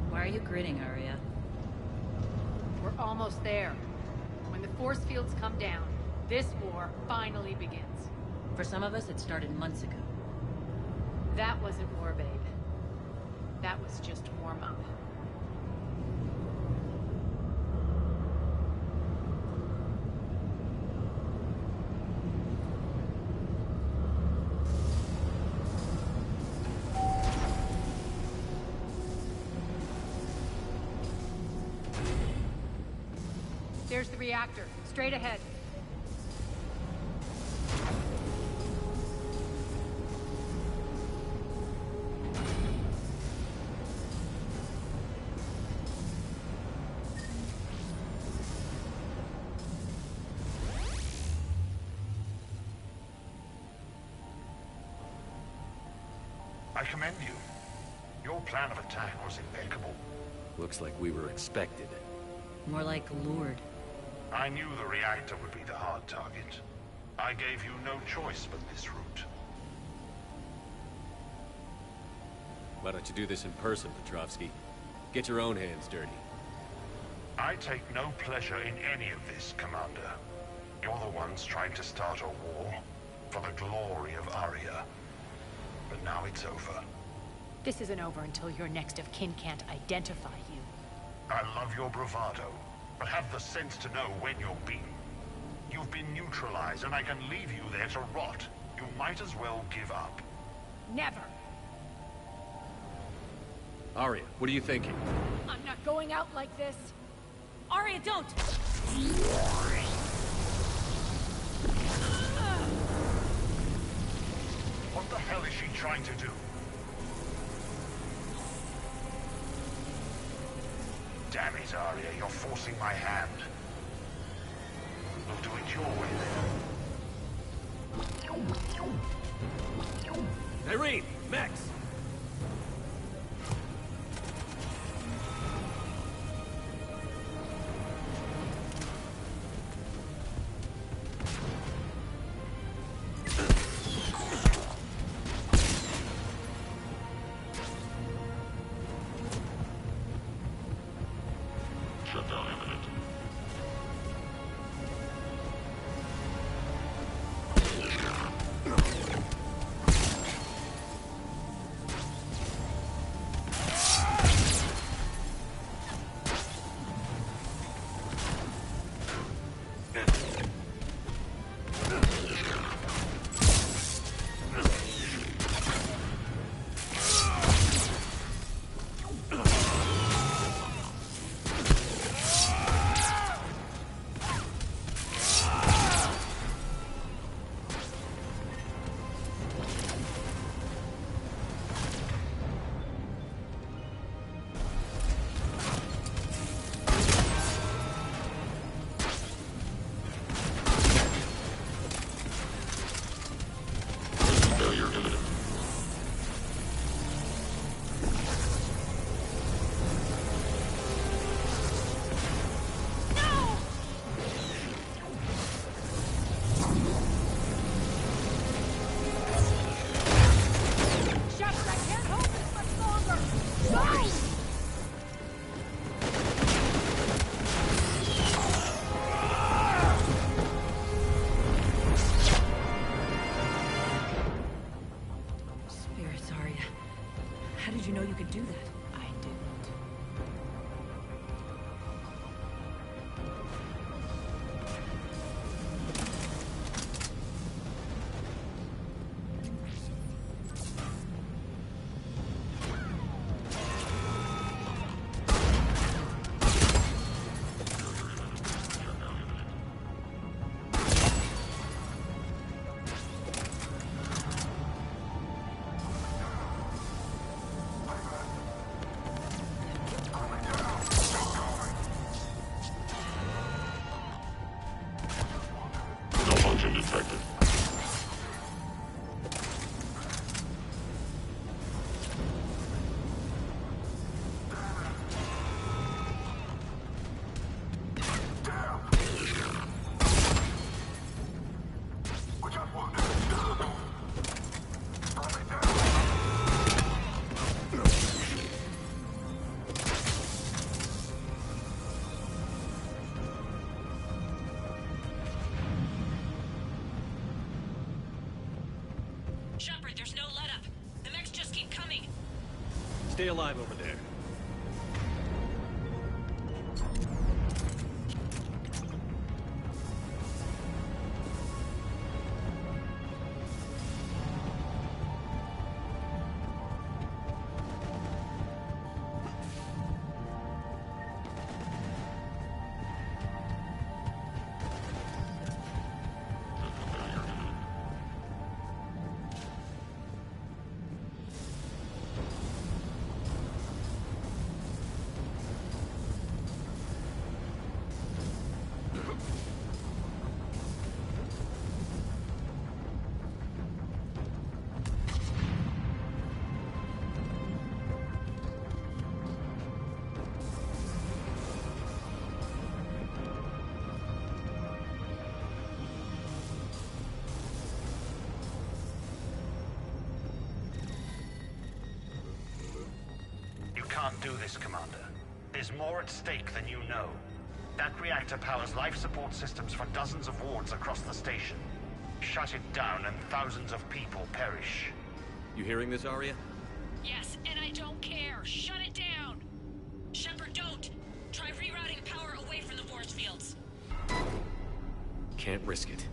Why are you grinning, Aria? We're almost there. When the force fields come down, this war finally begins. For some of us, it started months ago. That wasn't war, babe. That was just warm-up. There's the reactor, straight ahead. I commend you. Your plan of attack was impeccable. Looks like we were expected. More like lured. I knew the reactor would be the hard target. I gave you no choice but this route. Why don't you do this in person, Petrovsky? Get your own hands dirty. I take no pleasure in any of this, Commander. You're the ones trying to start a war for the glory of Aria. But now it's over. This isn't over until your next of kin can't identify you. I love your bravado, but have the sense to know when you're beaten. You've been neutralized, and I can leave you there to rot. You might as well give up. Never! Aria, what are you thinking? I'm not going out like this! Aria, don't! What the hell is she trying to do? Damn it, Aria, you're forcing my hand. We'll do it your way then. Irene! Max! do that? I didn't. Shepard, there's no let up. The mechs just keep coming. Stay alive over there. Can't do this, Commander. There's more at stake than you know. That reactor powers life support systems for dozens of wards across the station. Shut it down and thousands of people perish. You hearing this, Arya? Yes, and I don't care. Shut it down! Shepard, don't! Try rerouting power away from the force fields. Can't risk it.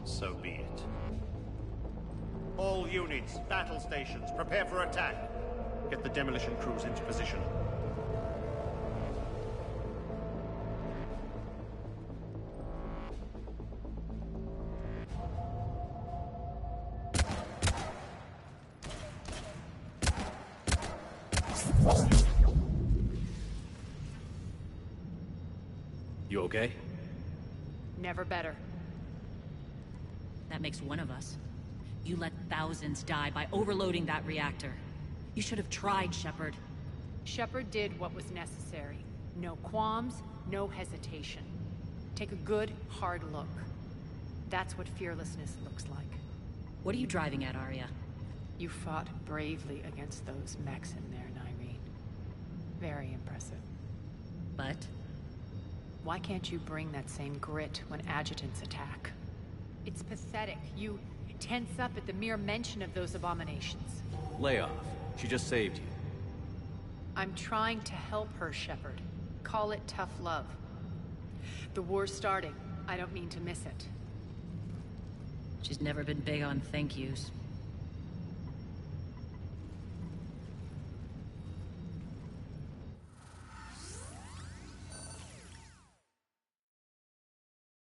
So be it. All units, battle stations, prepare for attack. Get the demolition crews into position. You okay? Never better. That makes one of us. You let thousands die by overloading that reactor. You should have tried, Shepard. Shepard did what was necessary. No qualms, no hesitation. Take a good, hard look. That's what fearlessness looks like. What are you driving at, Arya? You fought bravely against those mechs in there, Nyreen. Very impressive. But? Why can't you bring that same grit when adjutants attack? It's pathetic. You tense up at the mere mention of those abominations. Lay off. She just saved you. I'm trying to help her, Shepard. Call it tough love. The war's starting. I don't mean to miss it. She's never been big on thank yous.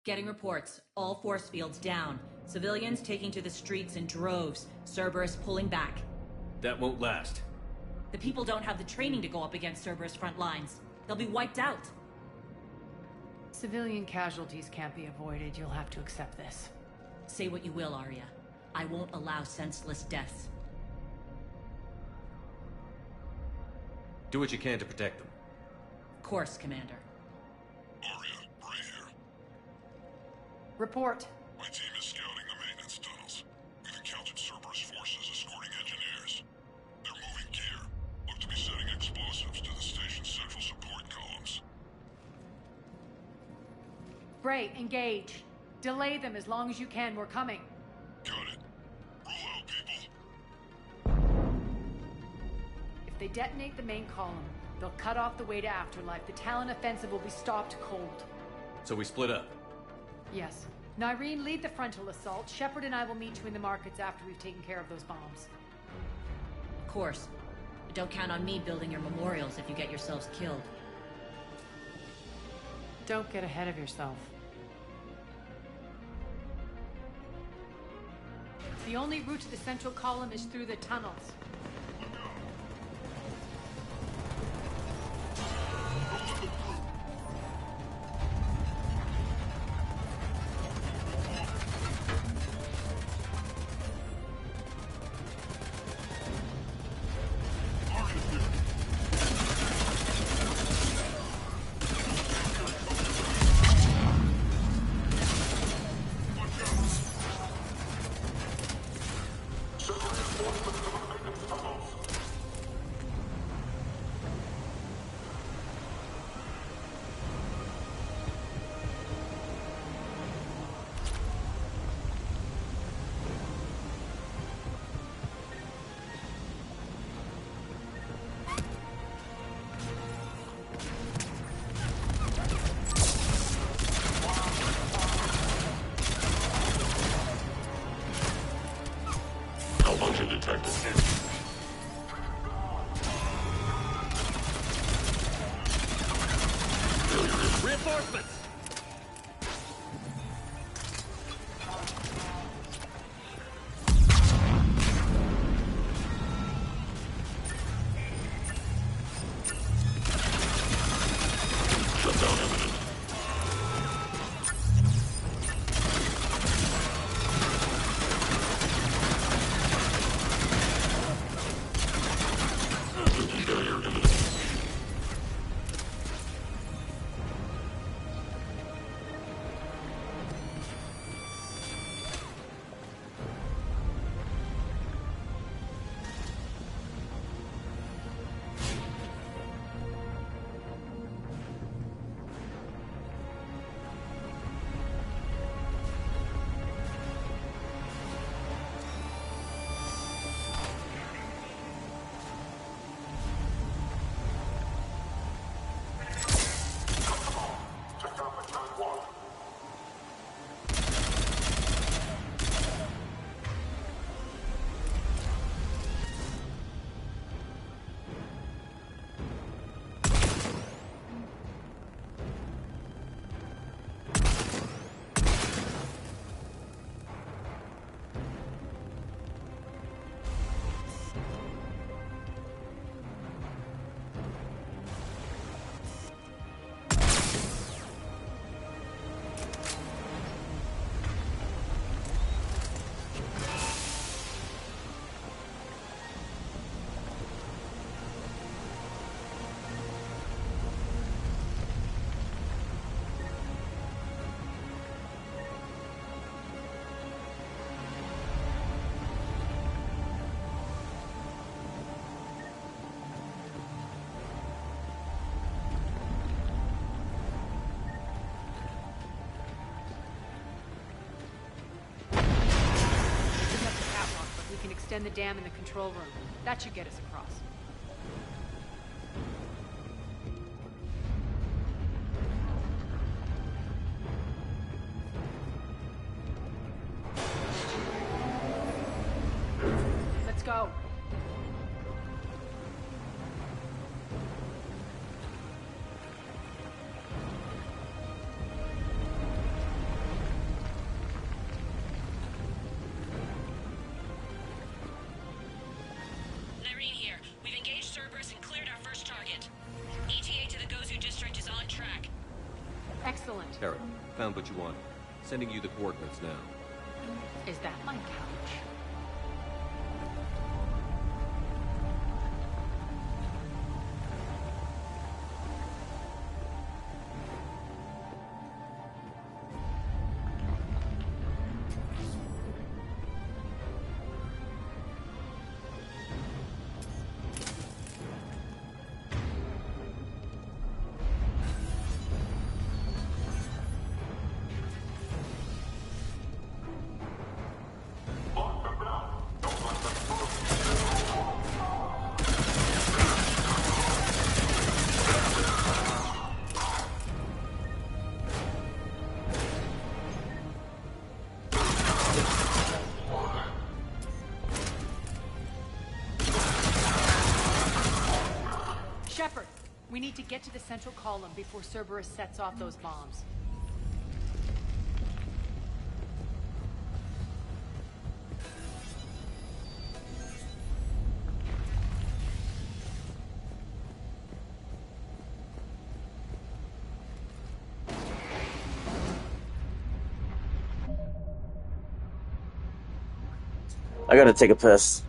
Getting reports. All force fields down. Civilians taking to the streets in droves. Cerberus pulling back. That won't last. The people don't have the training to go up against Cerberus front lines. They'll be wiped out. Civilian casualties can't be avoided. You'll have to accept this. Say what you will, Arya. I won't allow senseless deaths. Do what you can to protect them. Of course, Commander. Arya, Bray here. Report. My team is scouting the maintenance tunnels. We've encountered Cerberus forces escorting engineers. They're moving gear. Look to be setting explosives to the station's central support columns. Bray, engage. Delay them as long as you can. We're coming. Got it. Roll out, people. If they detonate the main column, they'll cut off the way to Afterlife. The Talon offensive will be stopped cold. So we split up. Yes. Nyreen, lead the frontal assault. Shepard and I will meet you in the markets after we've taken care of those bombs. Of course. But don't count on me building your memorials if you get yourselves killed. Don't get ahead of yourself. The only route to the central column is through the tunnels. Reinforcements! Extend the dam in the control room. That should get us across. Let's go. Nyreen here. We've engaged Cerberus Terry, found what you wanted. Sending you the coordinates now. Is that my couch? Shepard, we need to get to the central column before Cerberus sets off those bombs. I gotta take a piss.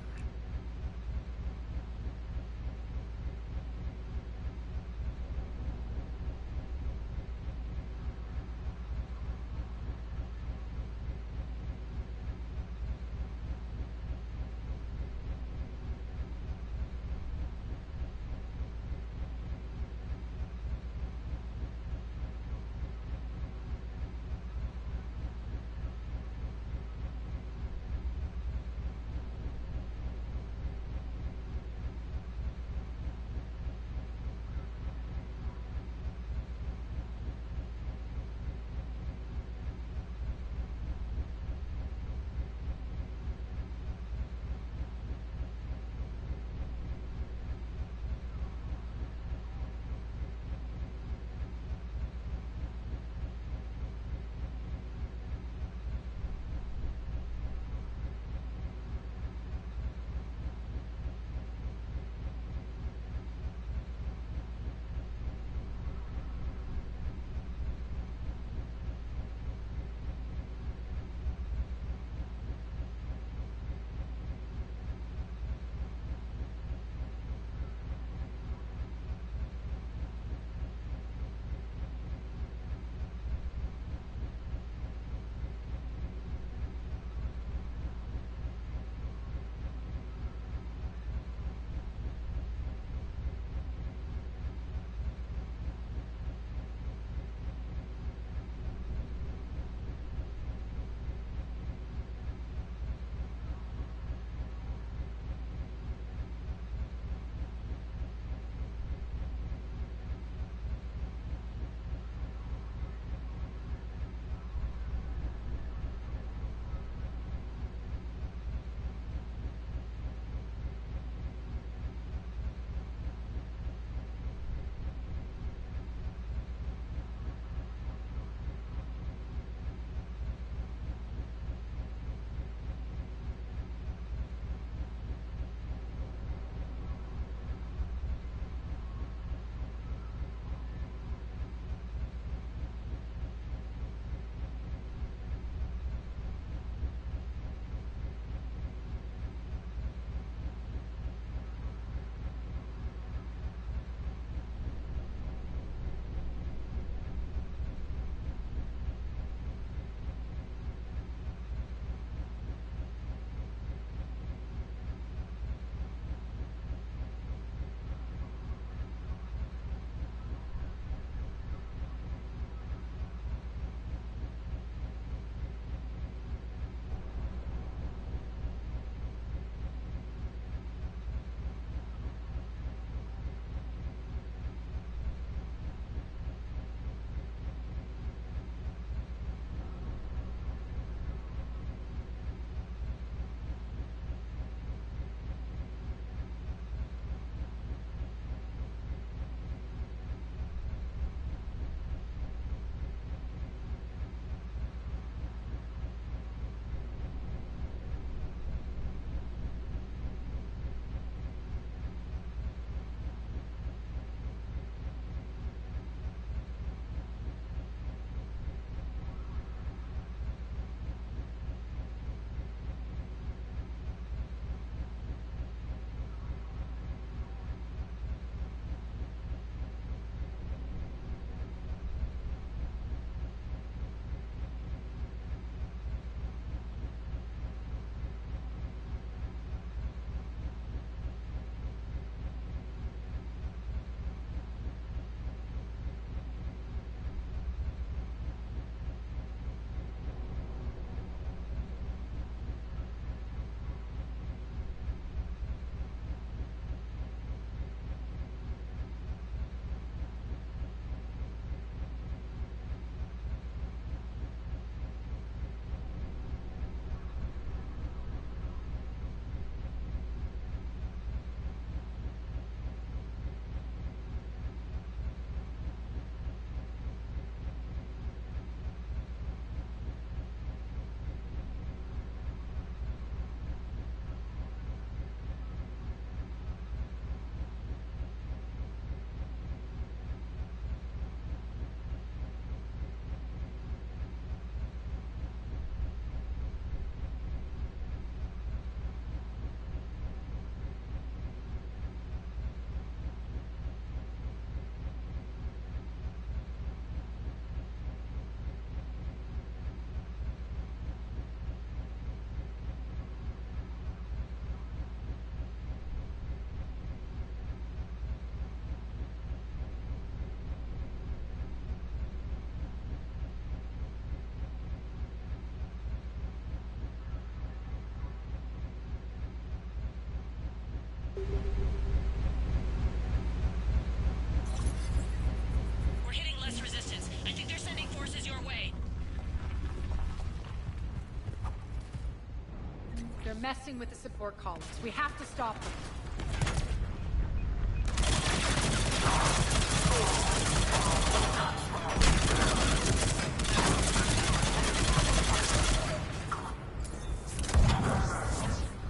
They're messing with the support columns. We have to stop them.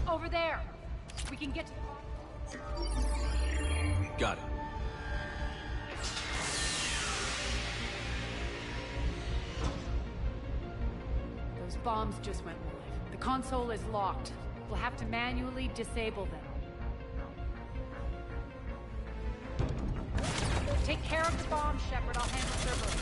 Over there. We can get to the... Got it. Those bombs just went live. The console is locked. We'll have to manually disable them. Take care of the bomb, Shepard. I'll handle Cerberus.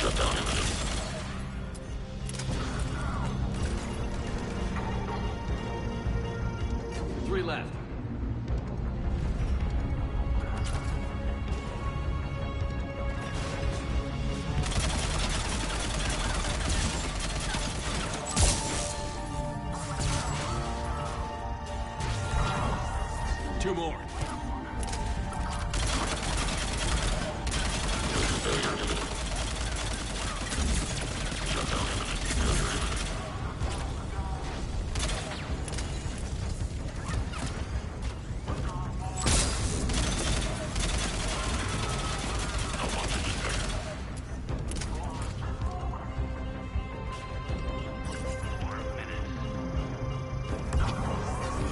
Shut down imminent. 3 left. Two more.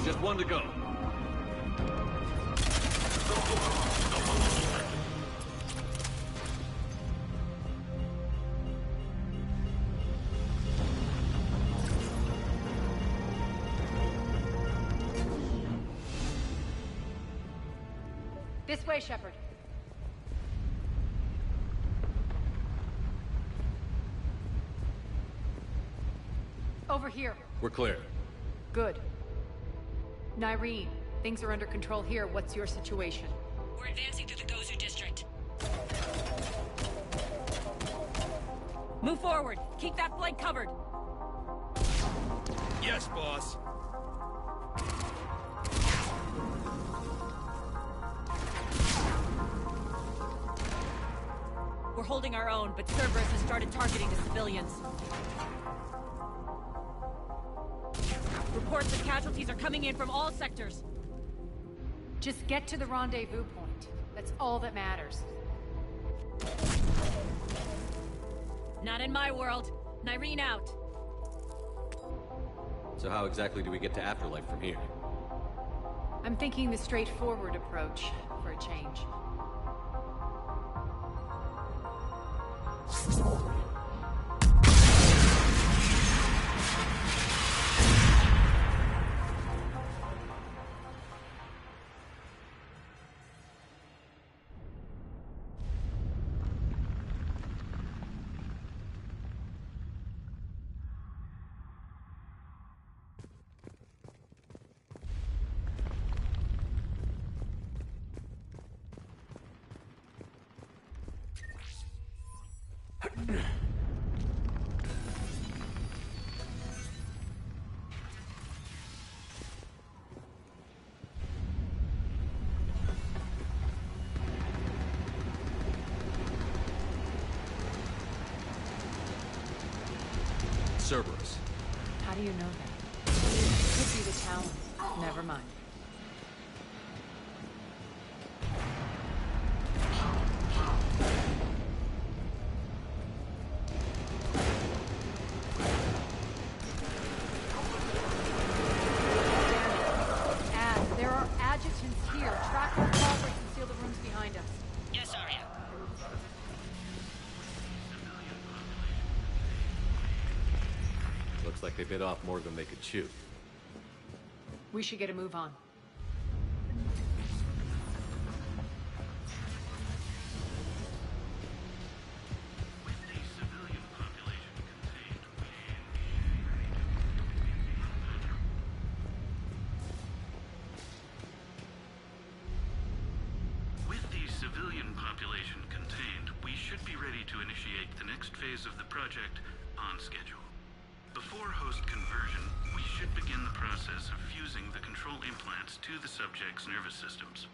Just one to go. This way, Shepard. Over here. We're clear. Good. Nyreen, things are under control here. What's your situation? We're advancing through the Gozu district. Move forward. Keep that flank covered. Yes, boss. We're holding our own, but Cerberus has started targeting the civilians. Reports of casualties are coming in from all sectors. Just get to the rendezvous point. That's all that matters. Not in my world. Nyreen out. So how exactly do we get to Afterlife from here? I'm thinking the straightforward approach for a change. Cerberus. How do you know that? Could be the Talons. Never mind. There are adjutants here. Track our progress and seal the rooms behind us. Yes, Arya. Looks like they bit off more than they could chew. We should get a move on. With the civilian population contained, we should be ready to initiate the next phase of the project on schedule. Before host conversion, we should begin the process of fusing the control implants to the subject's nervous systems.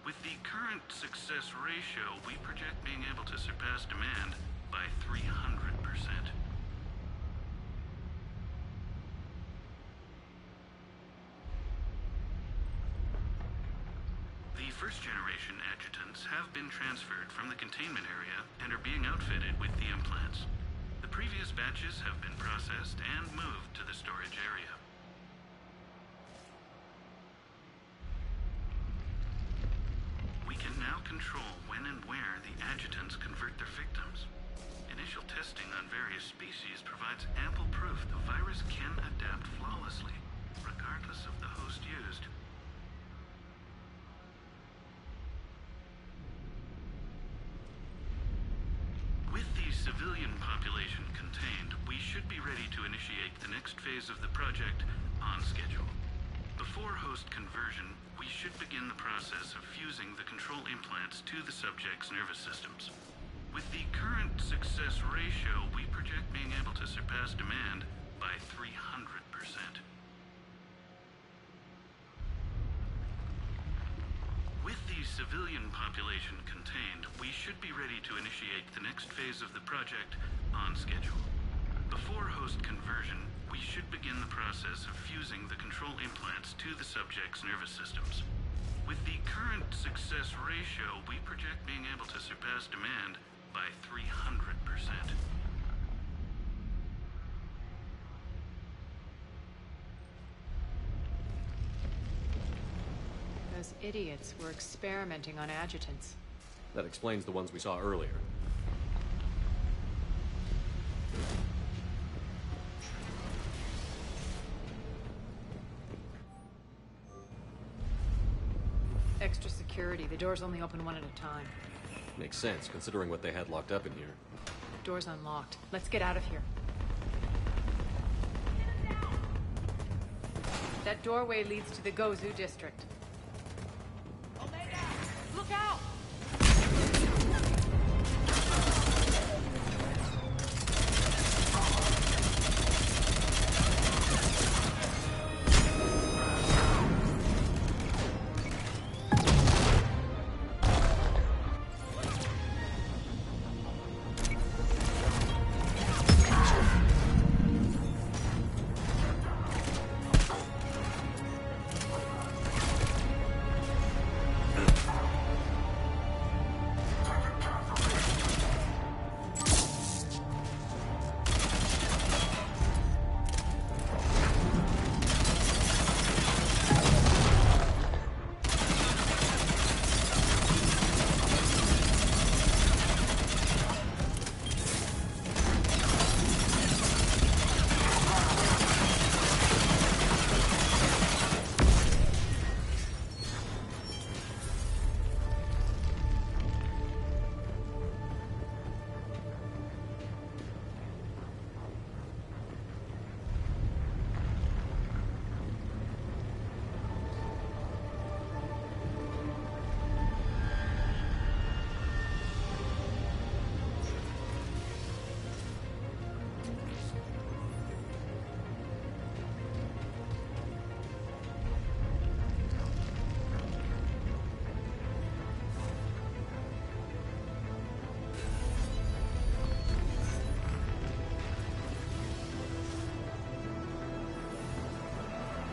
With the current success ratio, we project being able to surpass demand by 300%. The first-generation adjutants have been transferred from the containment area and are being outfitted with the implants. The previous batches have been processed and moved to the storage area. We can now control when and where the adjutants convert their victims. Initial testing on various species provides ample proof the virus can adapt flawlessly, regardless of the host used. With the civilian population contained, we should be ready to initiate the next phase of the project on schedule. Before host conversion, we should begin the process of fusing the control implants to the subject's nervous systems. With the current success ratio, we project being able to surpass demand by 300%. With the civilian population contained, we should be ready to initiate the next phase of the project on schedule. Before host conversion, we should begin the process of fusing the control implants to the subject's nervous systems. With the current success ratio, we project being able to surpass demand by 300%. Those idiots were experimenting on adjutants. That explains the ones we saw earlier. Extra security. The doors only open one at a time. Makes sense, considering what they had locked up in here. Door's unlocked. Let's get out of here. That doorway leads to the Gozu district. Look out!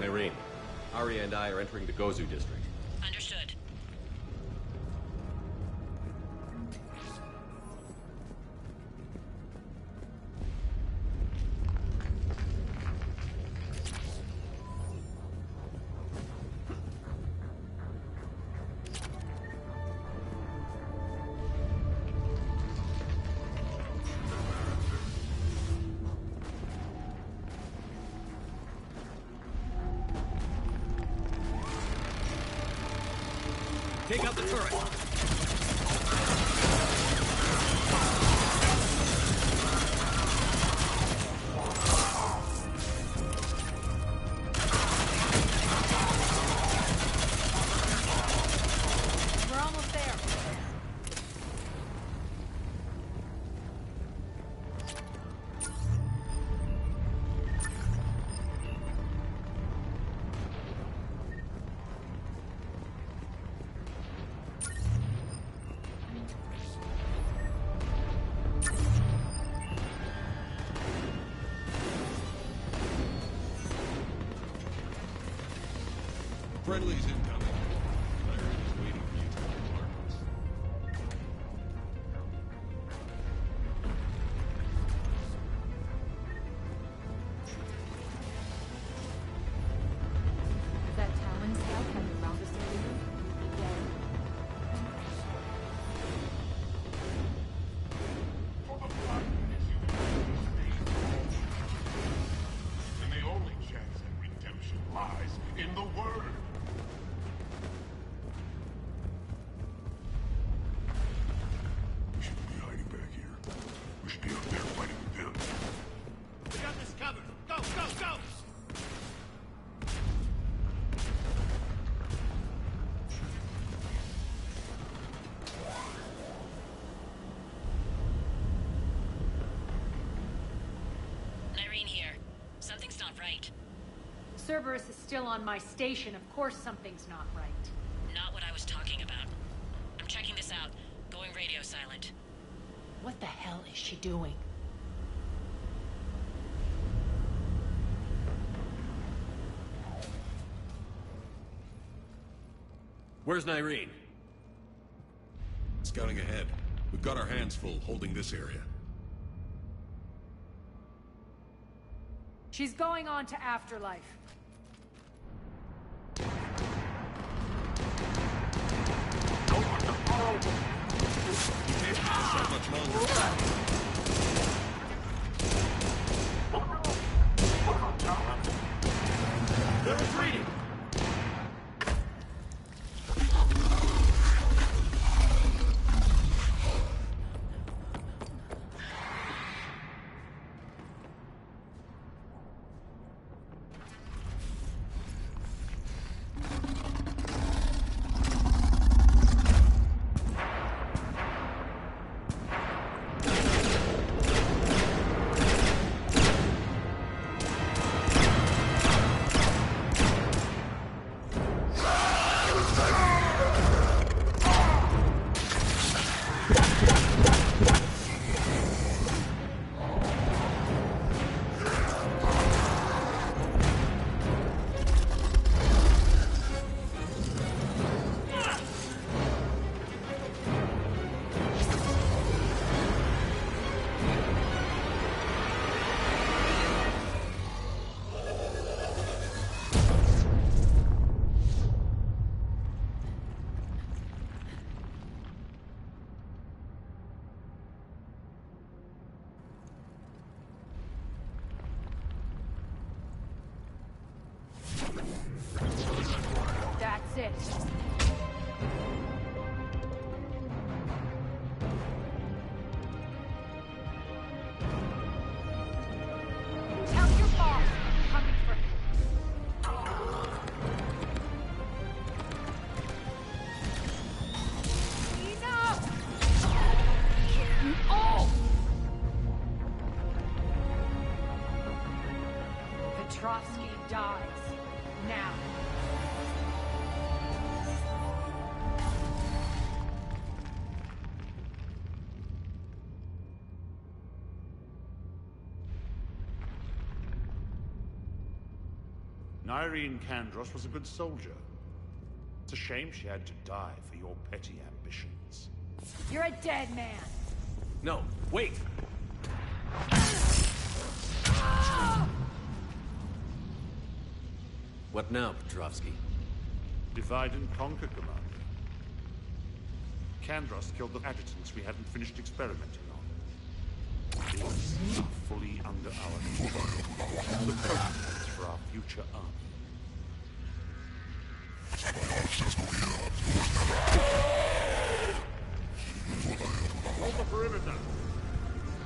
Irene, Arya and I are entering the Gozu district. Understood. Take out the turret! We're almost there. Friendly's incoming. Claire is waiting for you to apartments. Is that Talon scout coming around this area? And the only chance at redemption lies in the word. We shouldn't be hiding back here. We should be up there fighting with them. We got this covered. Go, go, go! Irene here. Something's not right. Cerberus is still on my station. Of course something's not right. Not what I was talking about. I'm checking this out. Going radio silent. What the hell is she doing? Where's Nyreen? Scouting ahead. We've got our hands full holding this area. She's going on to Afterlife. You can't keep this up much longer. They're retreating! That's it. Tell your boss I'm coming for him. Enough! Oh! Petrovsky dies. Now. Nyreen Kandros was a good soldier. It's a shame she had to die for your petty ambitions. You're a dead man. No, wait! What now, Petrovsky? Divide and conquer, Commander. Kandros killed the adjutants we hadn't finished experimenting on. These are fully under our control. The prototypes for our future army. Hold the perimeter.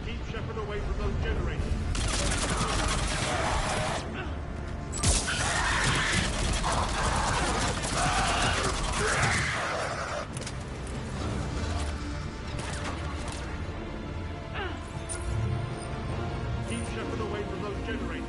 Keep Shepard away from those generators. Keep Shepard away from those generators.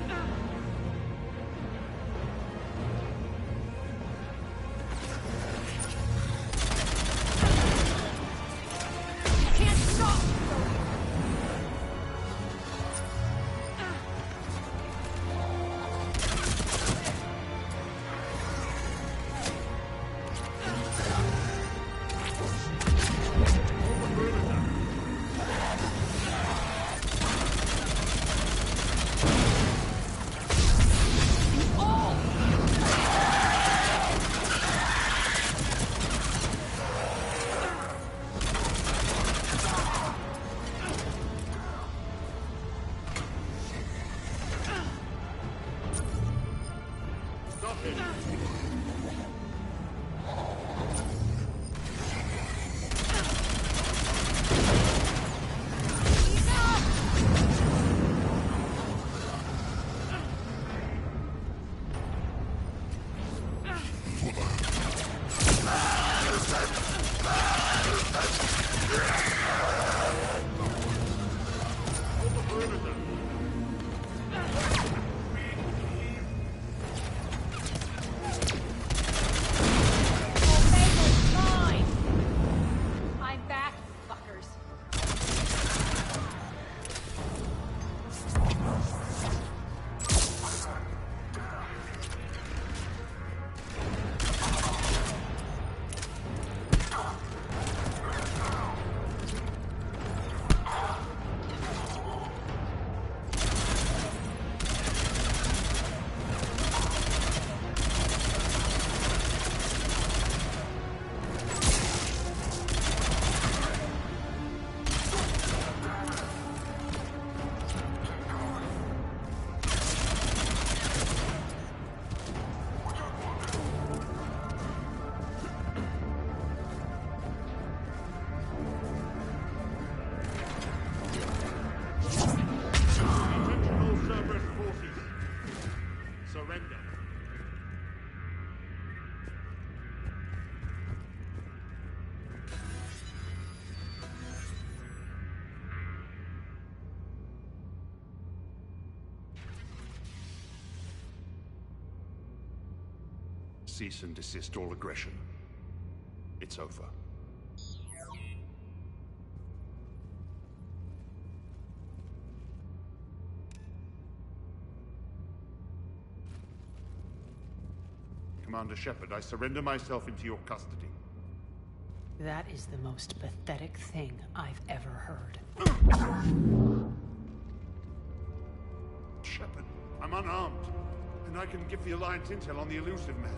cease and desist all aggression. It's over. Commander Shepard, I surrender myself into your custody. That is the most pathetic thing I've ever heard. Shepard, I'm unarmed, and I can give the Alliance intel on the Illusive Man.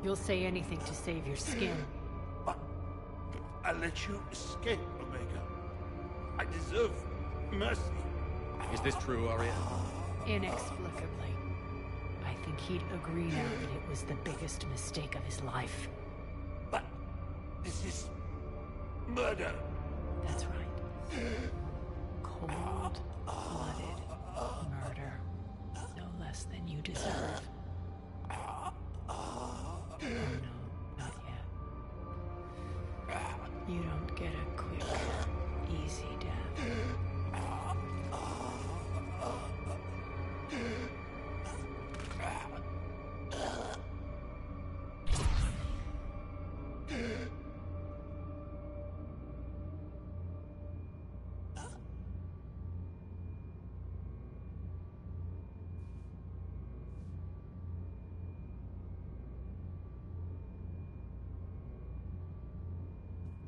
You'll say anything to save your skin. I let you escape, Omega. I deserve mercy. Is this true, Aria? Inexplicably. I think he'd agree now that it was the biggest mistake of his life. But this is murder. That's right. Cold-blooded murder. No less than you deserve. Oh no, not yet. You don't get a quick, easy death.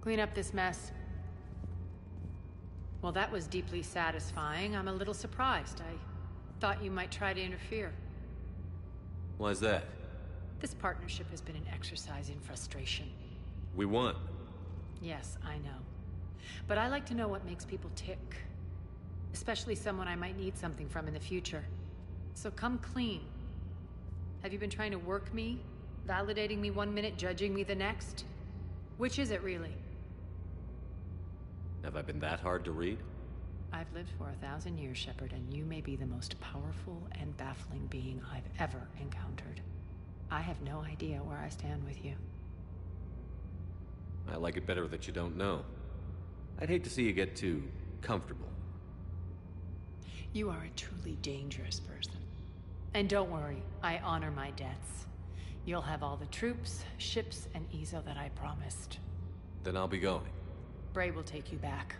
Clean up this mess. Well, that was deeply satisfying. I'm a little surprised. I thought you might try to interfere. Why's that? This partnership has been an exercise in frustration. We won. Yes, I know. But I like to know what makes people tick. Especially someone I might need something from in the future. So come clean. Have you been trying to work me? Validating me 1 minute, judging me the next? Which is it, really? Have I been that hard to read? I've lived for 1,000 years, Shepard, and you may be the most powerful and baffling being I've ever encountered. I have no idea where I stand with you. I like it better that you don't know. I'd hate to see you get too comfortable. You are a truly dangerous person. And don't worry, I honor my debts. You'll have all the troops, ships, and Ezo that I promised. Then I'll be going. Bray will take you back.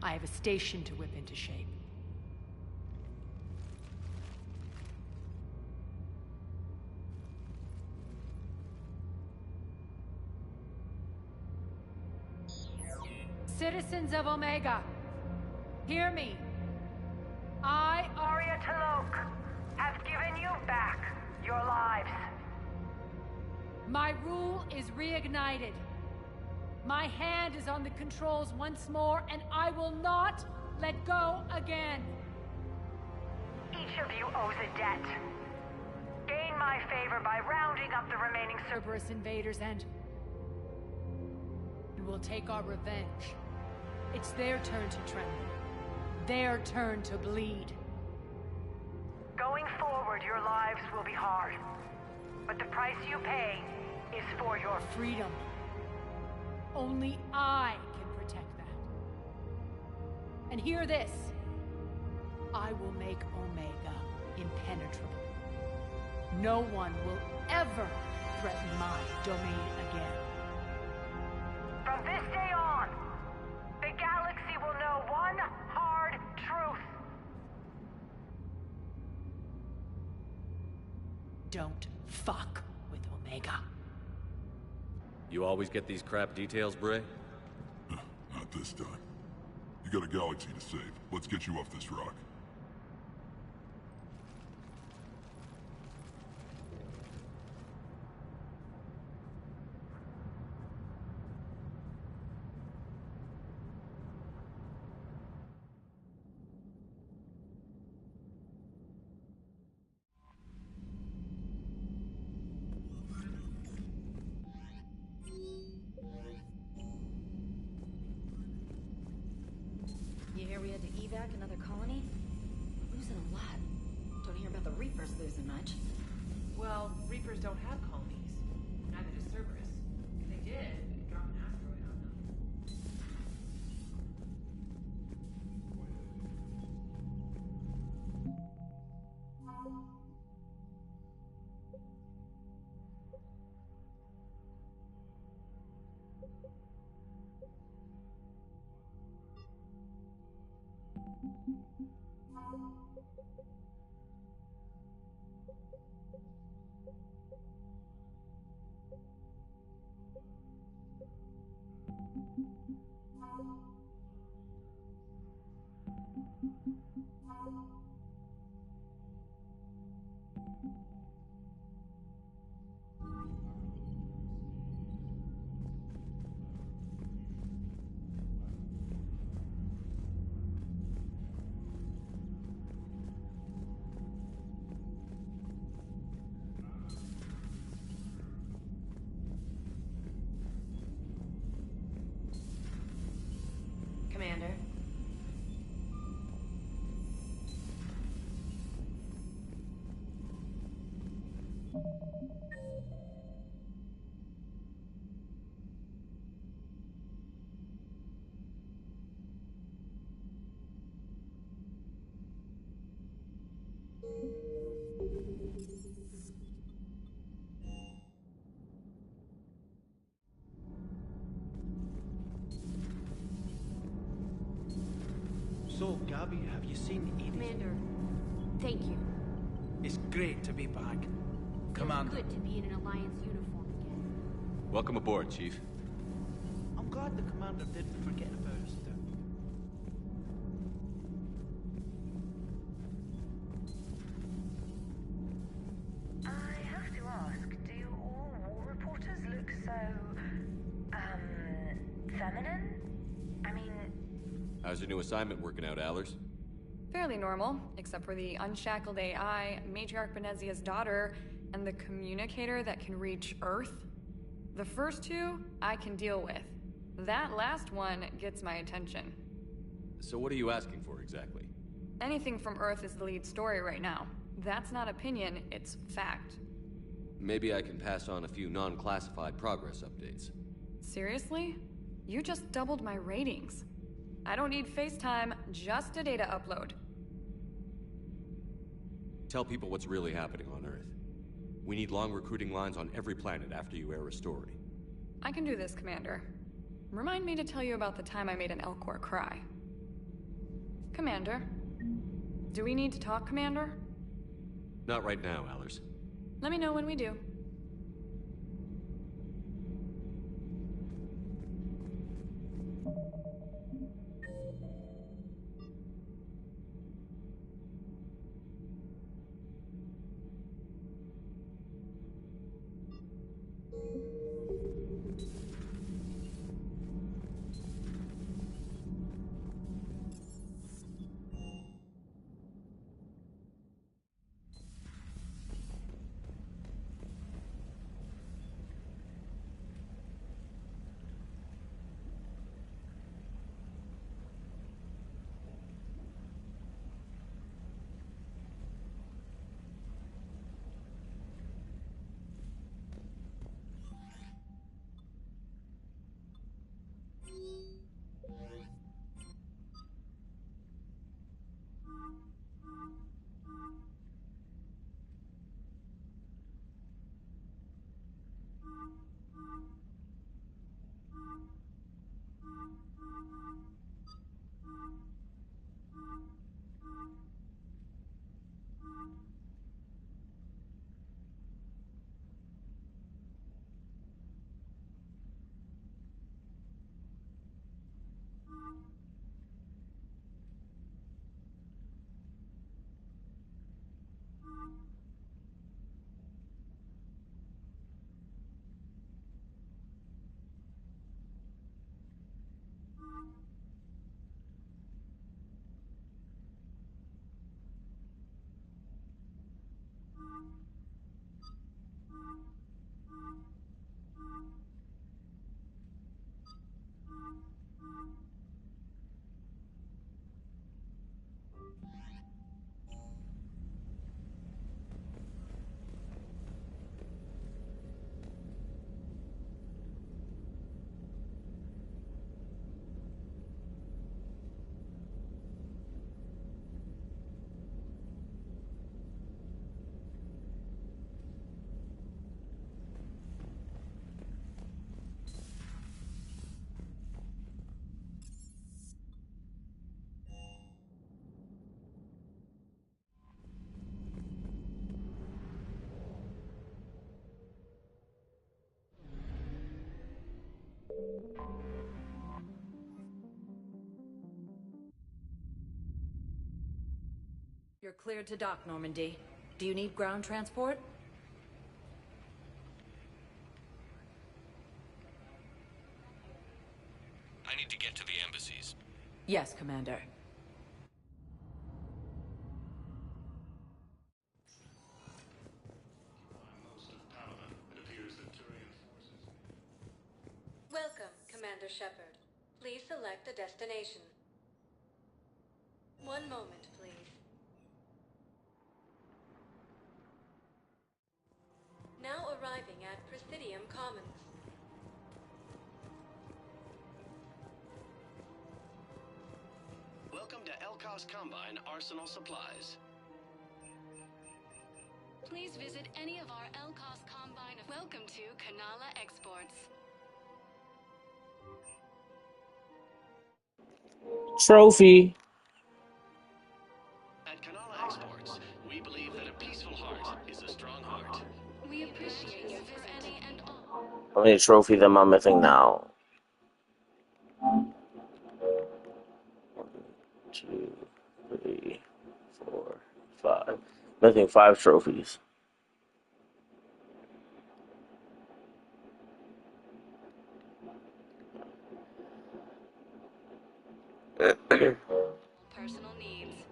I have a station to whip into shape. Citizens of Omega, hear me. I, Aria T'Loak, have given you back your lives. My rule is reignited. My hand is on the controls once more, and I will not let go again. Each of you owes a debt. Gain my favor by rounding up the remaining Cerberus invaders, and we'll take our revenge. It's their turn to tremble. Their turn to bleed. Going forward, your lives will be hard. But the price you pay is for your freedom. Only I can protect that. And hear this. I will make Omega impenetrable. No one will ever threaten my domain again. From this day on, the galaxy will know one hard truth. Don't fuck with Omega. You always get these crap details, Bray? Not this time. You got a galaxy to save. Let's get you off this rock. You hear we had to evac another colony? We're losing a lot. Don't hear about the Reapers losing much. Well, Reapers don't have colonies. Neither does Cerberus. If they did, we'd drop an asteroid on them. Gabby, have you seen Edith? Commander, thank you. It's great to be back. Commander. Good to be in an Alliance uniform again. Welcome aboard, Chief. I'm glad the Commander didn't forget about us, too. I have to ask, do all war reporters look so, feminine? I mean... How's your new assignment working out, Allers? Fairly normal, except for the unshackled AI, Matriarch Benezia's daughter, and the communicator that can reach Earth. The first two, I can deal with. That last one gets my attention. So what are you asking for, exactly? Anything from Earth is the lead story right now. That's not opinion, it's fact. Maybe I can pass on a few non-classified progress updates. Seriously? You just doubled my ratings. I don't need FaceTime, just a data upload. Tell people what's really happening on Earth. We need long recruiting lines on every planet after you air a story. I can do this, Commander. Remind me to tell you about the time I made an Elcor cry. Commander? Do we need to talk, Commander? Not right now, Allers. Let me know when we do. You're cleared to dock, Normandy. Do you need ground transport? I need to get to the embassies. Yes, Commander. Welcome, Commander Shepard. Please select a destination. One moment, please. Now arriving at Presidium Commons. Welcome to Elcos Combine Arsenal Supplies. Please visit any of our Elcos Combine. Welcome to Kanala Exports. Trophy. How many trophies am I missing now? 1, 2, 3, 4, 5. Missing 5 trophies. Personal needs.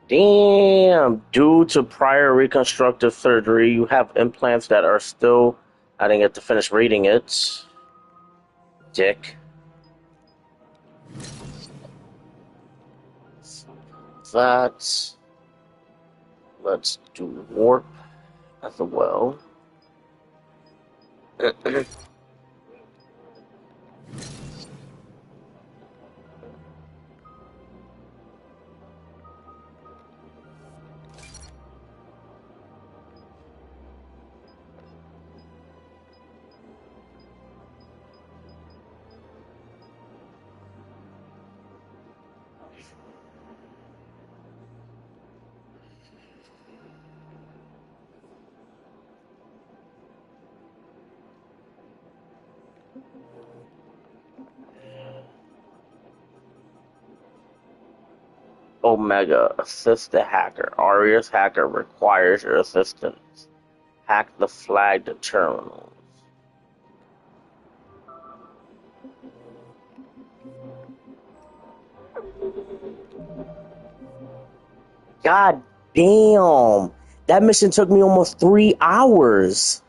Damn, due to prior reconstructive surgery, you have implants that are still... I didn't get to finish reading it. Dick. That. Let's do warp as well. Omega, assist the hacker. Aria's hacker requires your assistance. Hack the flagged terminals. God damn! That mission took me almost 3 hours.